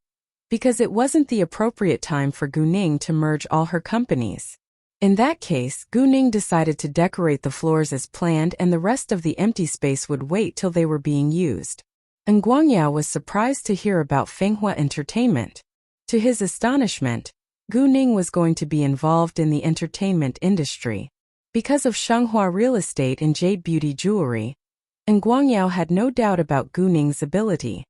because it wasn't the appropriate time for Guning to merge all her companies. In that case, Guning decided to decorate the floors as planned, and the rest of the empty space would wait till they were being used. Nguangyao was surprised to hear about Fenghua Entertainment. To his astonishment, Guning was going to be involved in the entertainment industry. Because of Shanghua real estate and Jade beauty jewelry, Nguangyao had no doubt about Guning's ability.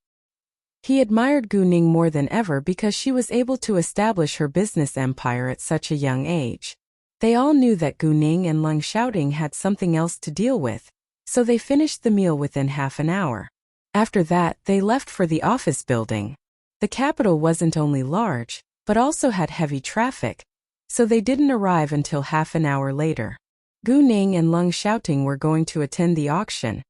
He admired Guning more than ever because she was able to establish her business empire at such a young age. They all knew that Guning and Leng Xiaoting had something else to deal with, so they finished the meal within half an hour. After that, they left for the office building. The capital wasn't only large, but also had heavy traffic, so they didn't arrive until half an hour later. Gu Ning and Leng Xiaoting were going to attend the auction,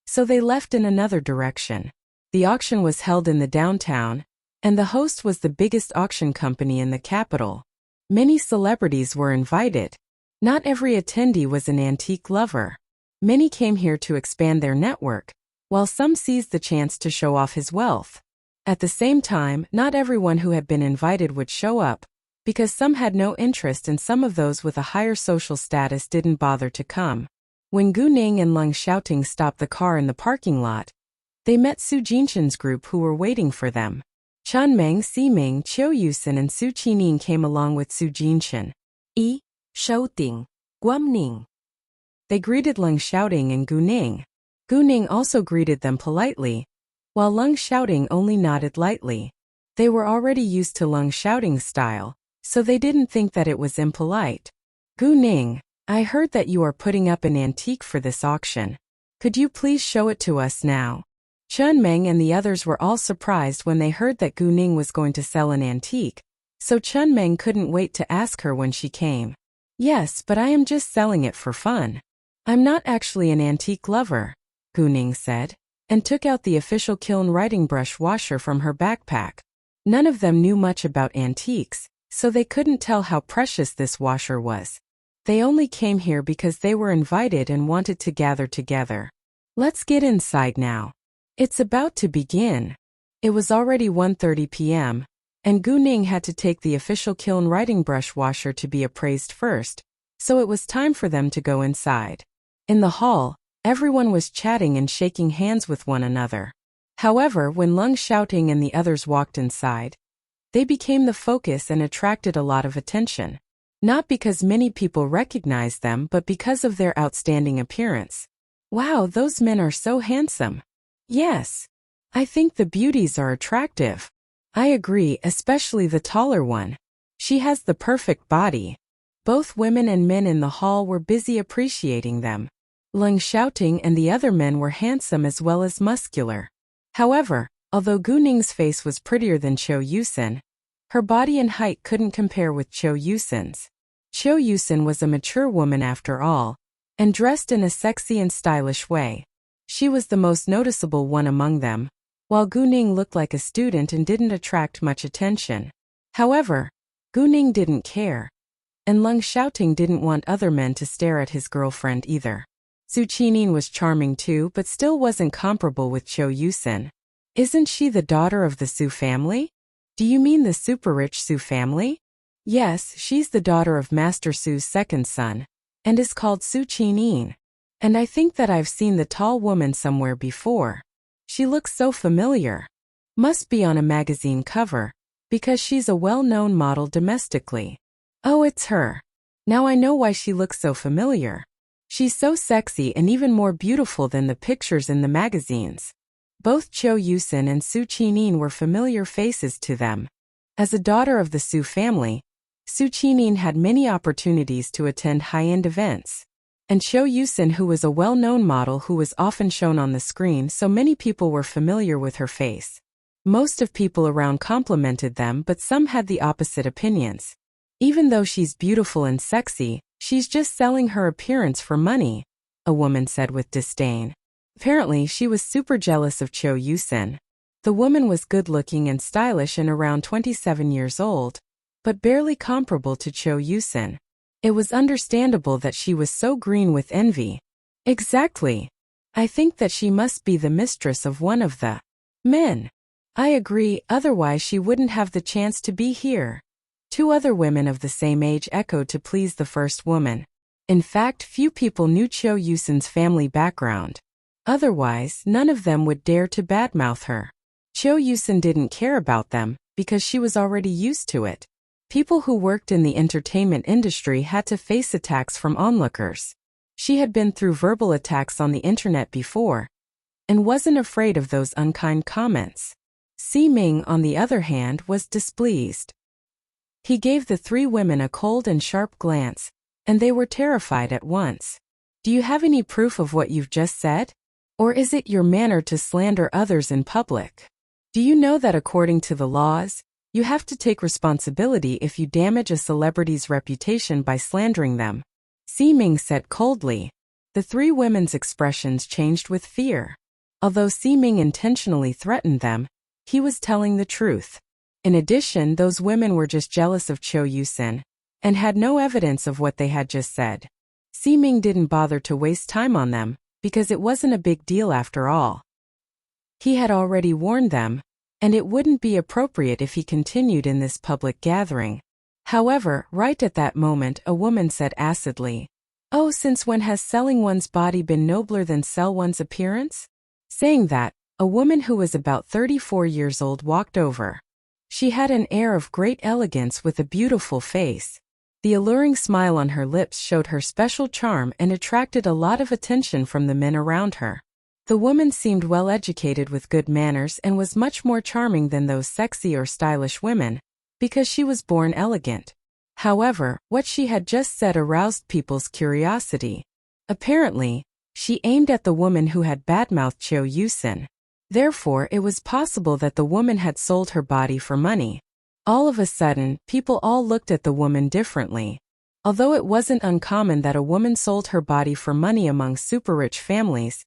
so they left in another direction. The auction was held in the downtown, and the host was the biggest auction company in the capital. Many celebrities were invited. Not every attendee was an antique lover. Many came here to expand their network, while some seized the chance to show off his wealth. At the same time, not everyone who had been invited would show up, because some had no interest and some of those with a higher social status didn't bother to come. When Gu Ning and Leng Xiaoting stopped the car in the parking lot, they met Su Jinshan's group who were waiting for them. Chen Meng, Si Ming, Qiu Yusen and Su Qining came along with Su Jinshan. Xiaoting, Guam Ning. They greeted Leng Xiaoting and Gu Ning. Gu Ning also greeted them politely, while Leng Xiaoting only nodded lightly. They were already used to Leng Xiaoting's style, so they didn't think that it was impolite. Gu Ning, I heard that you are putting up an antique for this auction. Could you please show it to us now? Chen Meng and the others were all surprised when they heard that Gu Ning was going to sell an antique, so Chen Meng couldn't wait to ask her when she came. Yes, but I am just selling it for fun. I'm not actually an antique lover, Gu Ning said, and took out the official kiln writing brush washer from her backpack. None of them knew much about antiques, so they couldn't tell how precious this washer was. They only came here because they were invited and wanted to gather together. Let's get inside now. It's about to begin. It was already 1:30 p.m., and Gu Ning had to take the official kiln writing brush washer to be appraised first, so it was time for them to go inside. In the hall, everyone was chatting and shaking hands with one another. However, when Leng Xiaoting and the others walked inside, they became the focus and attracted a lot of attention. Not because many people recognized them, but because of their outstanding appearance. Wow, those men are so handsome. Yes. I think the beauties are attractive. I agree, especially the taller one. She has the perfect body. Both women and men in the hall were busy appreciating them. Leng Xiaoting and the other men were handsome as well as muscular. However, although Gu Ning's face was prettier than Qiu Yusen, her body and height couldn't compare with Qiu Yusen's. Qiu Yusen was a mature woman after all, and dressed in a sexy and stylish way. She was the most noticeable one among them, while Gu Ning looked like a student and didn't attract much attention. However, Gu Ning didn't care, and Leng Xiaoting didn't want other men to stare at his girlfriend either. Su Qining was charming too, but still wasn't comparable with Qiu Yusen. Isn't she the daughter of the Su family? Do you mean the super-rich Su family? Yes, she's the daughter of Master Su's second son, and is called Su Qining. And I think that I've seen the tall woman somewhere before. She looks so familiar. Must be on a magazine cover, because she's a well-known model domestically. Oh, it's her. Now I know why she looks so familiar. She's so sexy and even more beautiful than the pictures in the magazines. Both Qiu Yusen and Su Qining were familiar faces to them. As a daughter of the Su family, Su Qining had many opportunities to attend high-end events. And Qiu Yusen, who was a well-known model who was often shown on the screen, so many people were familiar with her face. Most of people around complimented them, but some had the opposite opinions. Even though she's beautiful and sexy, she's just selling her appearance for money, a woman said with disdain. Apparently, she was super jealous of Qiu Yusen. The woman was good-looking and stylish and around 27 years old, but barely comparable to Qiu Yusen. It was understandable that she was so green with envy. Exactly. I think that she must be the mistress of one of the men. I agree, otherwise she wouldn't have the chance to be here. Two other women of the same age echoed to please the first woman. In fact, few people knew Qiu Yusen's family background. Otherwise, none of them would dare to badmouth her. Qiu Yusen didn't care about them, because she was already used to it. People who worked in the entertainment industry had to face attacks from onlookers. She had been through verbal attacks on the internet before, and wasn't afraid of those unkind comments. Si Ming, on the other hand, was displeased. He gave the three women a cold and sharp glance, and they were terrified at once. Do you have any proof of what you've just said? Or is it your manner to slander others in public? Do you know that according to the laws, You have to take responsibility if you damage a celebrity's reputation by slandering them. Ximing said coldly. The three women's expressions changed with fear. Although Ximing intentionally threatened them, he was telling the truth. In addition, those women were just jealous of Qiu Yusen and had no evidence of what they had just said. Ximing didn't bother to waste time on them, because it wasn't a big deal after all. He had already warned them, and it wouldn't be appropriate if he continued in this public gathering. However, right at that moment a woman said acidly, "Oh, since when has selling one's body been nobler than sell one's appearance?" Saying that, a woman who was about 34 years old walked over. She had an air of great elegance with a beautiful face. The alluring smile on her lips showed her special charm and attracted a lot of attention from the men around her. The woman seemed well educated with good manners and was much more charming than those sexy or stylish women, because she was born elegant. However, what she had just said aroused people's curiosity. Apparently, she aimed at the woman who had badmouthed Qiu Yusen. Therefore, it was possible that the woman had sold her body for money. All of a sudden, people all looked at the woman differently. Although it wasn't uncommon that a woman sold her body for money among super-rich families,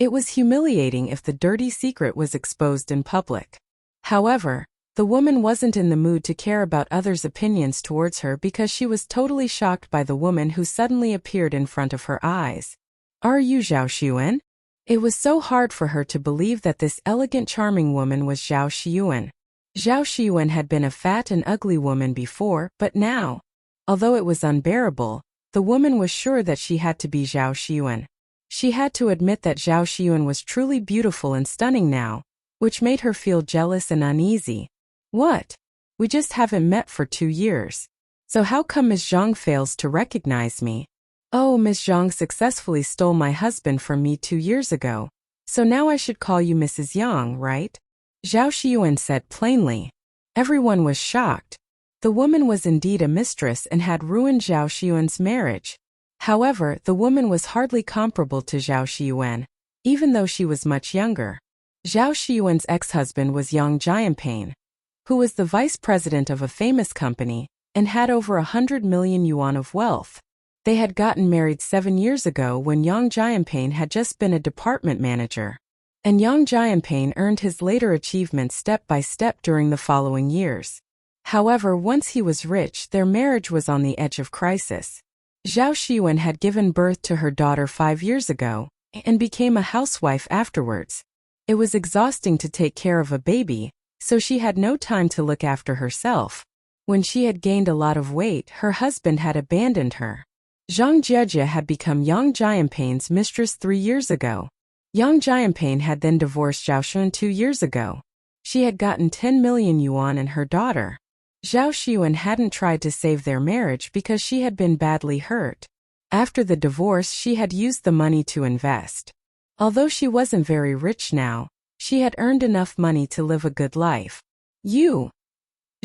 it was humiliating if the dirty secret was exposed in public. However, the woman wasn't in the mood to care about others' opinions towards her because she was totally shocked by the woman who suddenly appeared in front of her eyes. "Are you Zhao Xiyuan?" It was so hard for her to believe that this elegant charming woman was Zhao Xiyuan. Zhao Xiyuan had been a fat and ugly woman before, but now, although it was unbearable, the woman was sure that she had to be Zhao Xiyuan. She had to admit that Zhao Xiyuan was truly beautiful and stunning now, which made her feel jealous and uneasy. "What? We just haven't met for 2 years. So how come Ms. Zhang fails to recognize me?" "Oh, Ms. Zhang successfully stole my husband from me 2 years ago, so now I should call you Mrs. Yang, right?" Zhao Xiyuan said plainly. Everyone was shocked. The woman was indeed a mistress and had ruined Zhao Xiyuan's marriage. However, the woman was hardly comparable to Zhao Xiyuan, even though she was much younger. Zhao Xiyuan's ex-husband was Yang Jianping, who was the vice president of a famous company and had over 100 million yuan of wealth. They had gotten married 7 years ago when Yang Jianping had just been a department manager. And Yang Jianping earned his later achievements step by step during the following years. However, once he was rich, their marriage was on the edge of crisis. Zhao Xiyuan had given birth to her daughter 5 years ago, and became a housewife afterwards. It was exhausting to take care of a baby, so she had no time to look after herself. When she had gained a lot of weight, her husband had abandoned her. Zhang Jie had become Yang Jianping's mistress 3 years ago. Yang Jianping had then divorced Zhao Xun 2 years ago. She had gotten 10 million yuan and her daughter. Zhao Xiyuan hadn't tried to save their marriage because she had been badly hurt. After the divorce, she had used the money to invest. Although she wasn't very rich now, she had earned enough money to live a good life. "You!"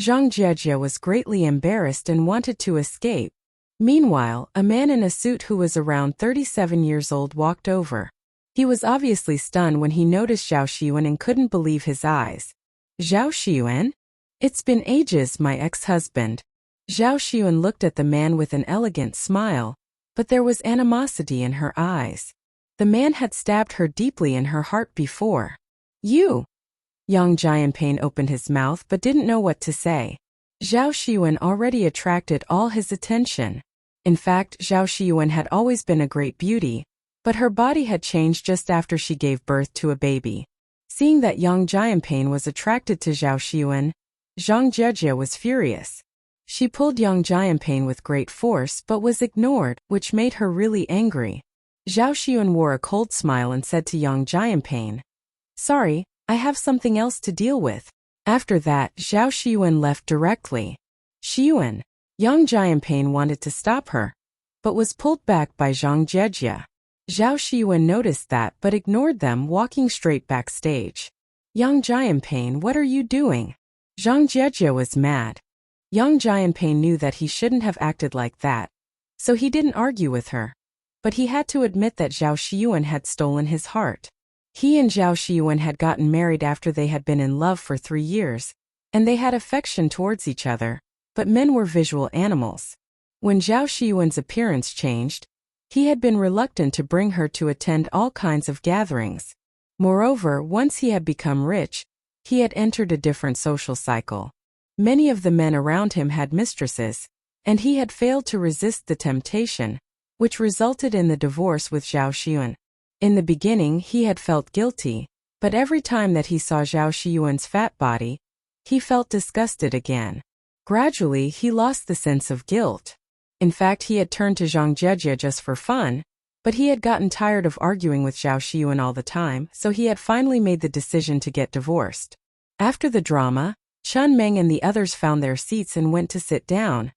Zhang Jie was greatly embarrassed and wanted to escape. Meanwhile, a man in a suit who was around 37 years old walked over. He was obviously stunned when he noticed Zhao Xiyuan and couldn't believe his eyes. "Zhao Xiyuan? It's been ages, my ex-husband." Zhao Xiyuan looked at the man with an elegant smile, but there was animosity in her eyes. The man had stabbed her deeply in her heart before. "You!" Yang Jianping opened his mouth but didn't know what to say. Zhao Xiyuan already attracted all his attention. In fact, Zhao Xiyuan had always been a great beauty, but her body had changed just after she gave birth to a baby. Seeing that Yang Jianping was attracted to Zhao Xiyuan, Zhang Jie was furious. She pulled Yang Jianping with great force but was ignored, which made her really angry. Zhao Xiyuan wore a cold smile and said to Yang Jianping, "Sorry, I have something else to deal with." After that, Zhao Xiyuan left directly. "Xiyuan." Yang Jianping wanted to stop her, but was pulled back by Zhang Jie. Zhao Xiyuan noticed that but ignored them, walking straight backstage. "Yang Jianping, what are you doing?" Zhang Jie was mad. Yang Jianping knew that he shouldn't have acted like that, so he didn't argue with her. But he had to admit that Zhao Xiyuan had stolen his heart. He and Zhao Xiyuan had gotten married after they had been in love for 3 years, and they had affection towards each other, but men were visual animals. When Zhao Xiyuan's appearance changed, he had been reluctant to bring her to attend all kinds of gatherings. Moreover, once he had become rich, he had entered a different social cycle. Many of the men around him had mistresses, and he had failed to resist the temptation, which resulted in the divorce with Zhao Xiyuan. In the beginning, he had felt guilty, but every time that he saw Zhao Xiyuan's fat body, he felt disgusted again. Gradually, he lost the sense of guilt. In fact, he had turned to Zhang Jie just for fun, but he had gotten tired of arguing with Zhao Xiyuan all the time, so he had finally made the decision to get divorced. After the drama, Chun Meng and the others found their seats and went to sit down,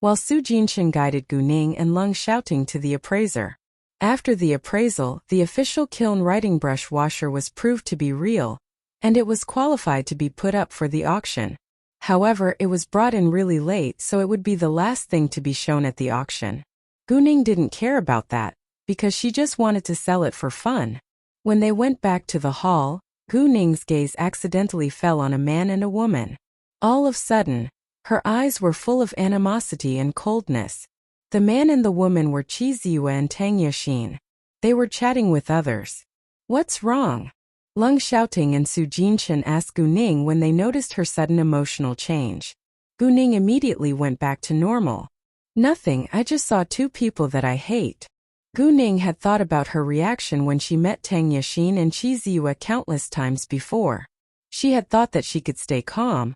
while Su Jinshan guided Gu Ning and Leng Xiaoting to the appraiser. After the appraisal, the official kiln writing brush washer was proved to be real, and it was qualified to be put up for the auction. However, it was brought in really late, so it would be the last thing to be shown at the auction. Gu Ning didn't care about that, because she just wanted to sell it for fun. When they went back to the hall, Gu Ning's gaze accidentally fell on a man and a woman. All of a sudden, her eyes were full of animosity and coldness. The man and the woman were Qi Ziyue and Tang Yexin. They were chatting with others. "What's wrong?" Leng Xiaoting and Su Jinshan asked Gu Ning when they noticed her sudden emotional change. Gu Ning immediately went back to normal. "Nothing, I just saw two people that I hate." Gu Ning had thought about her reaction when she met Tang Yexin and Qi Ziyue countless times before. She had thought that she could stay calm,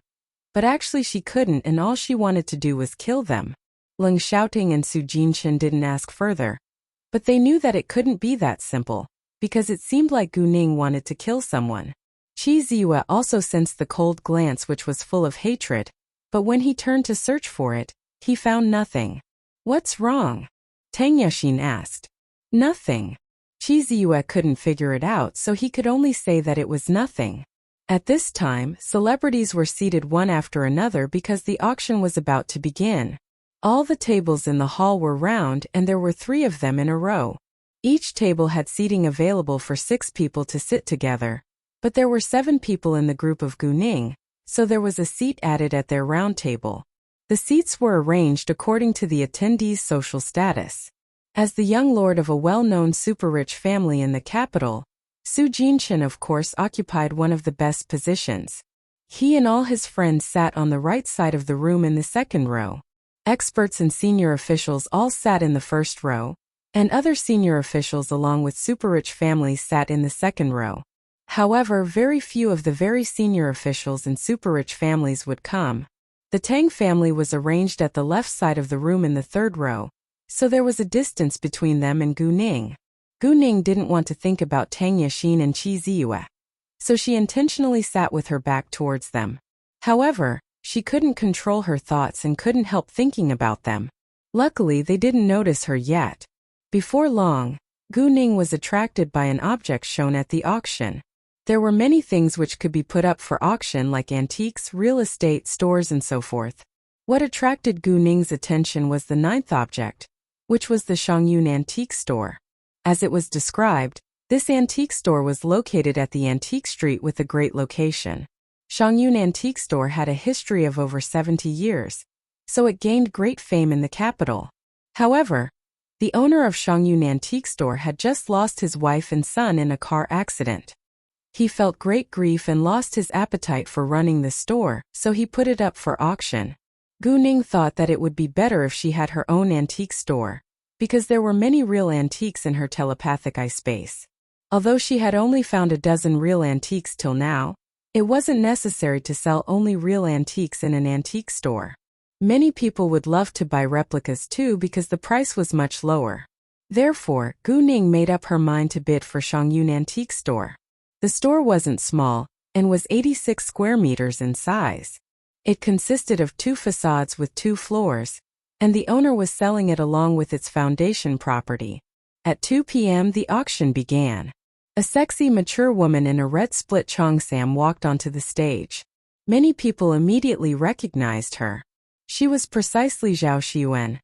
but actually she couldn't, and all she wanted to do was kill them. Leng Xiaoting and Su Jinshan didn't ask further, but they knew that it couldn't be that simple, because it seemed like Gu Ning wanted to kill someone. Qi Ziyue also sensed the cold glance, which was full of hatred, but when he turned to search for it, he found nothing. "What's wrong?" Tang Yexin asked. "Nothing." Qi Ziyue couldn't figure it out, so he could only say that it was nothing. At this time, celebrities were seated one after another because the auction was about to begin. All the tables in the hall were round, and there were 3 of them in a row. Each table had seating available for 6 people to sit together, but there were 7 people in the group of Gu Ning, so there was a seat added at their round table. The seats were arranged according to the attendees' social status. As the young lord of a well-known super-rich family in the capital, Su Jinshan of course occupied one of the best positions. He and all his friends sat on the right side of the room in the second row. Experts and senior officials all sat in the first row, and other senior officials along with super-rich families sat in the second row. However, very few of the very senior officials and super-rich families would come. The Tang family was arranged at the left side of the room in the third row, so there was a distance between them and Gu Ning. Gu Ning didn't want to think about Tang Yexin and Qi Ziyue, so she intentionally sat with her back towards them. However, she couldn't control her thoughts and couldn't help thinking about them. Luckily, they didn't notice her yet. Before long, Gu Ning was attracted by an object shown at the auction. There were many things which could be put up for auction, like antiques, real estate, stores, and so forth. What attracted Gu Ning's attention was the 9th object, which was the Shangyun Antique Store. As it was described, this antique store was located at the Antique Street with a great location. Shangyun Antique Store had a history of over 70 years, so it gained great fame in the capital. However, the owner of Shangyun Antique Store had just lost his wife and son in a car accident. He felt great grief and lost his appetite for running the store, so he put it up for auction. Gu Ning thought that it would be better if she had her own antique store, because there were many real antiques in her telepathic eye space. Although she had only found a dozen real antiques till now, it wasn't necessary to sell only real antiques in an antique store. Many people would love to buy replicas too because the price was much lower. Therefore, Gu Ning made up her mind to bid for Shangyun Antique Store. The store wasn't small, and was 86 square meters in size. It consisted of 2 facades with 2 floors, and the owner was selling it along with its foundation property. At 2 p.m. the auction began. A sexy mature woman in a red split cheongsam walked onto the stage. Many people immediately recognized her. She was precisely Zhao Xiyuan,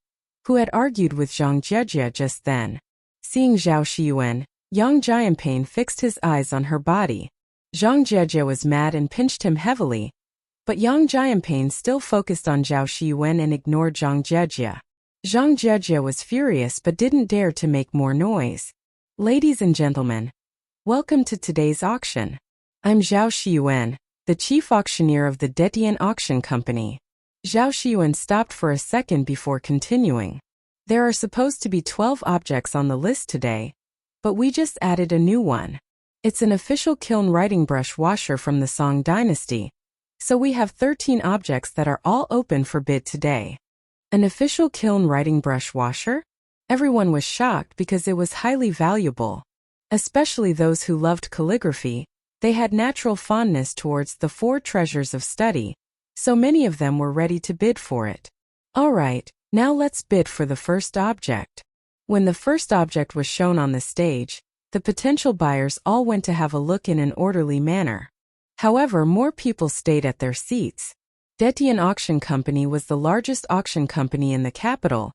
who had argued with Zhang Jie just then. Seeing Zhao Xiyuan, Yang Jianping fixed his eyes on her body. Zhang Jie was mad and pinched him heavily, But Yang Jianping still focused on Zhao Shiyuan and ignored Zhang Jejia. Zhang Jejia was furious but didn't dare to make more noise. Ladies and gentlemen, welcome to today's auction. I'm Zhao Shiyuan, the chief auctioneer of the Detian Auction Company. Zhao Shiyuan stopped for a second before continuing. There are supposed to be 12 objects on the list today, but we just added a new one. It's an official kiln writing brush washer from the Song Dynasty, so we have 13 objects that are all open for bid today. An official kiln writing brush washer? Everyone was shocked because it was highly valuable. Especially those who loved calligraphy, they had natural fondness towards the 4 treasures of study, so many of them were ready to bid for it. Alright, now let's bid for the first object. When the first object was shown on the stage, the potential buyers all went to have a look in an orderly manner. However, more people stayed at their seats. Detian Auction Company was the largest auction company in the capital,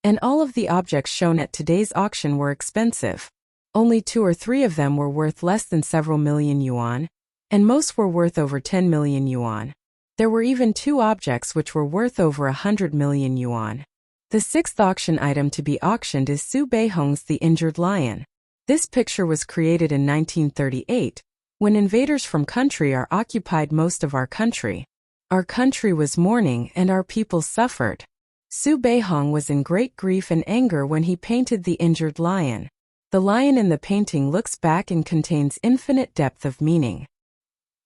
and all of the objects shown at today's auction were expensive. Only 2 or 3 of them were worth less than several million yuan, and most were worth over 10 million yuan. There were even 2 objects which were worth over 100 million yuan. The 6th auction item to be auctioned is Su Beihong's The Injured Lion. This picture was created in 1938, when invaders from country are occupied most of our country. Our country was mourning and our people suffered. Su Beihong was in great grief and anger when he painted the injured lion. The lion in the painting looks back and contains infinite depth of meaning.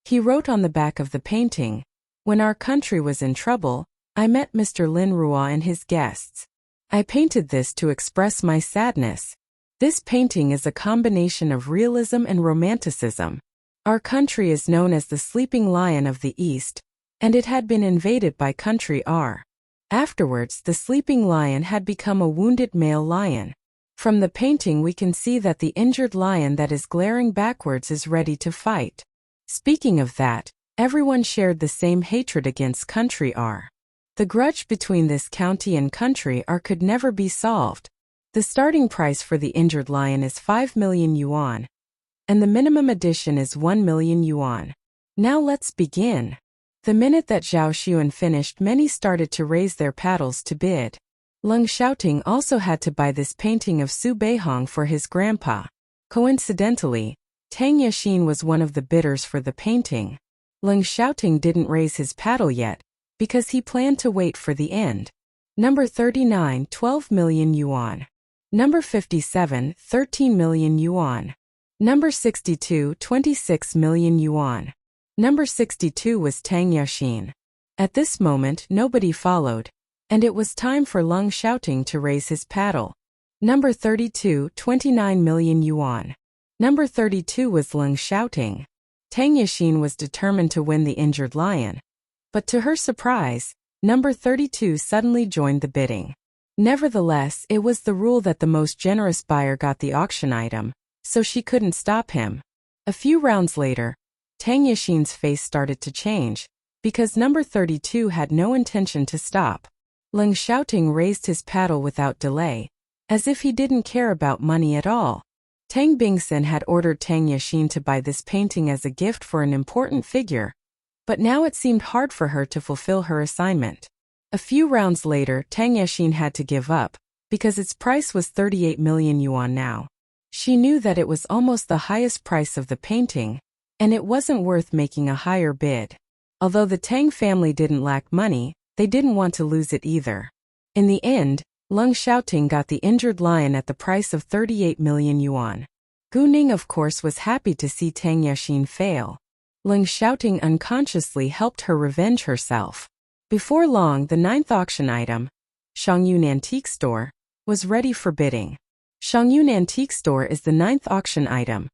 He wrote on the back of the painting, "When our country was in trouble, I met Mr. Lin Ruo and his guests. I painted this to express my sadness." This painting is a combination of realism and romanticism. Our country is known as the Sleeping Lion of the East, and it had been invaded by country R. Afterwards, the sleeping lion had become a wounded male lion. From the painting we can see that the injured lion that is glaring backwards is ready to fight. Speaking of that, everyone shared the same hatred against country R. The grudge between this county and country R could never be solved. The starting price for the injured lion is 5 million yuan, and the minimum edition is 1 million yuan. Now let's begin. The minute that Zhao Shiyuan finished, many started to raise their paddles to bid. Leng Xiaoting also had to buy this painting of Su Beihong for his grandpa. Coincidentally, Tang Yexin was one of the bidders for the painting. Leng Xiaoting didn't raise his paddle yet, because he planned to wait for the end. Number 39, 12 million yuan. Number 57, 13 million yuan. Number 62, 26 million yuan. Number 62 was Tang Yexin. At this moment nobody followed, and it was time for Leng Xiaoting to raise his paddle. Number 32, 29 million yuan. Number 32 was Leng Xiaoting. Tang Yexin was determined to win the injured lion. But to her surprise, number 32 suddenly joined the bidding. Nevertheless, it was the rule that the most generous buyer got the auction item, so she couldn't stop him. A few rounds later, Tang Yexin's face started to change, because number 32 had no intention to stop. Leng Xiaoting raised his paddle without delay, as if he didn't care about money at all. Tang Bingsen had ordered Tang Yexin to buy this painting as a gift for an important figure, but now it seemed hard for her to fulfill her assignment. A few rounds later, Tang Yexin had to give up, because its price was 38 million yuan now. She knew that it was almost the highest price of the painting, and it wasn't worth making a higher bid. Although the Tang family didn't lack money, they didn't want to lose it either. In the end, Leng Xiaoting got the injured lion at the price of 38 million yuan. Gu Ning of course was happy to see Tang Yexin fail. Leng Xiaoting unconsciously helped her revenge herself. Before long, the 9th auction item, Shangyun Antique Store, was ready for bidding. Shangyun Antique Store is the 9th auction item,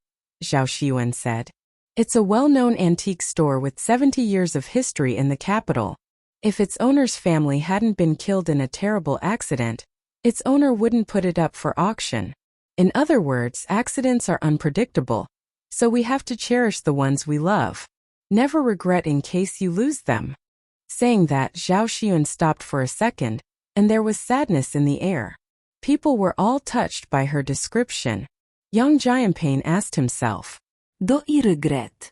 Zhao Shiyuan said. It's a well-known antique store with 70 years of history in the capital. If its owner's family hadn't been killed in a terrible accident, its owner wouldn't put it up for auction. In other words, accidents are unpredictable, so we have to cherish the ones we love. Never regret in case you lose them. Saying that, Zhao Shiyuan stopped for a second, and there was sadness in the air. People were all touched by her description. Yang Jianping asked himself, Do I regret?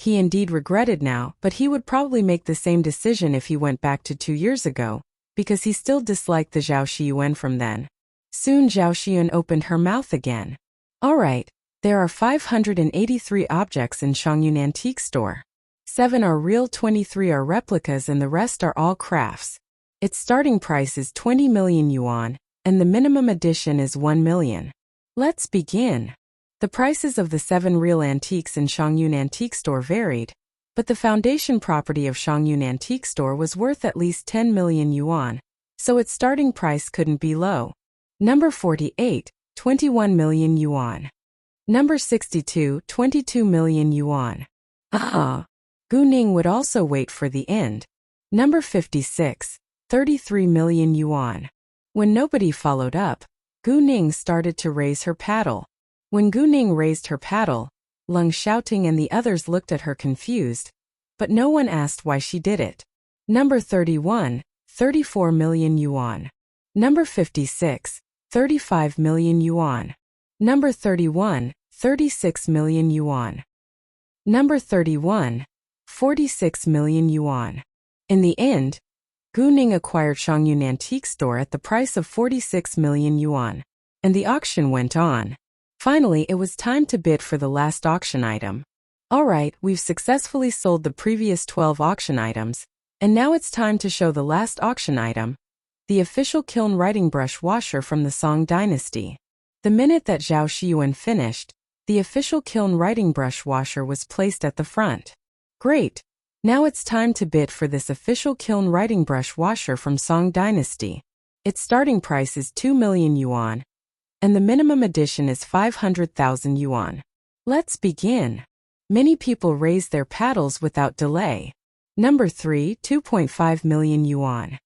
He indeed regretted now, but he would probably make the same decision if he went back to 2 years ago, because he still disliked the Zhao Xiyuan from then. Soon Zhao Xiyuan opened her mouth again. Alright, there are 583 objects in Shangyun Antique Store. 7 are real, 23 are replicas, and the rest are all crafts. Its starting price is 20 million yuan, and the minimum edition is 1 million. Let's begin. The prices of the 7 real antiques in Shangyun Antique Store varied, but the foundation property of Shangyun Antique Store was worth at least 10 million yuan, so its starting price couldn't be low. Number 48, 21 million yuan. Number 62, 22 million yuan. Gu Ning would also wait for the end. Number 56, 33 million yuan. When nobody followed up, Gu Ning started to raise her paddle. When Gu Ning raised her paddle, Leng Xiaoting and the others looked at her confused, but no one asked why she did it. Number 31, 34 million yuan. Number 56, 35 million yuan. Number 31, 36 million yuan. Number 31, 46 million yuan. In the end, Gu Ning acquired Shangyun Antique Store at the price of 46 million yuan, and the auction went on. Finally, it was time to bid for the last auction item. Alright, we've successfully sold the previous 12 auction items, and now it's time to show the last auction item, the official kiln writing brush washer from the Song dynasty. The minute that Zhao Xiyuan finished, the official kiln writing brush washer was placed at the front. Great! Now it's time to bid for this official kiln writing brush washer from Song dynasty. Its starting price is 2 million yuan, and the minimum edition is 500,000 yuan. Let's begin. Many people raised their paddles without delay. Number 3, 2.5 million yuan.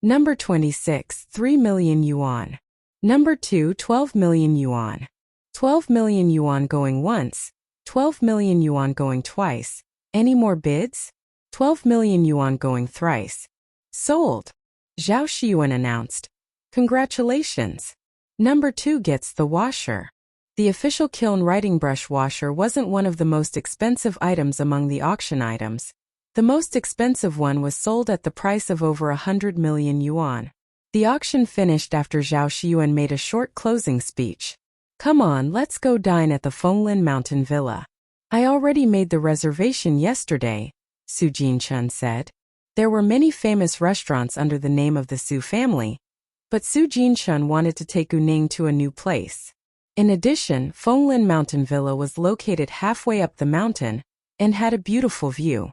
Number 26, 3 million yuan. Number 2, 12 million yuan. 12 million yuan going once, 12 million yuan going twice. Any more bids? 12 million yuan going thrice. Sold. Zhao Xiyuan announced. Congratulations. Number 2 gets the washer. The official kiln writing brush washer wasn't one of the most expensive items among the auction items. The most expensive one was sold at the price of over 100 million yuan. The auction finished after Zhao Xiyuan made a short closing speech. Come on, let's go dine at the Fenglin Mountain Villa. I already made the reservation yesterday, Su Jinchun said. There were many famous restaurants under the name of the Su family, but Su Jinchun wanted to take Gu Ning to a new place. In addition, Fenglin Mountain Villa was located halfway up the mountain and had a beautiful view.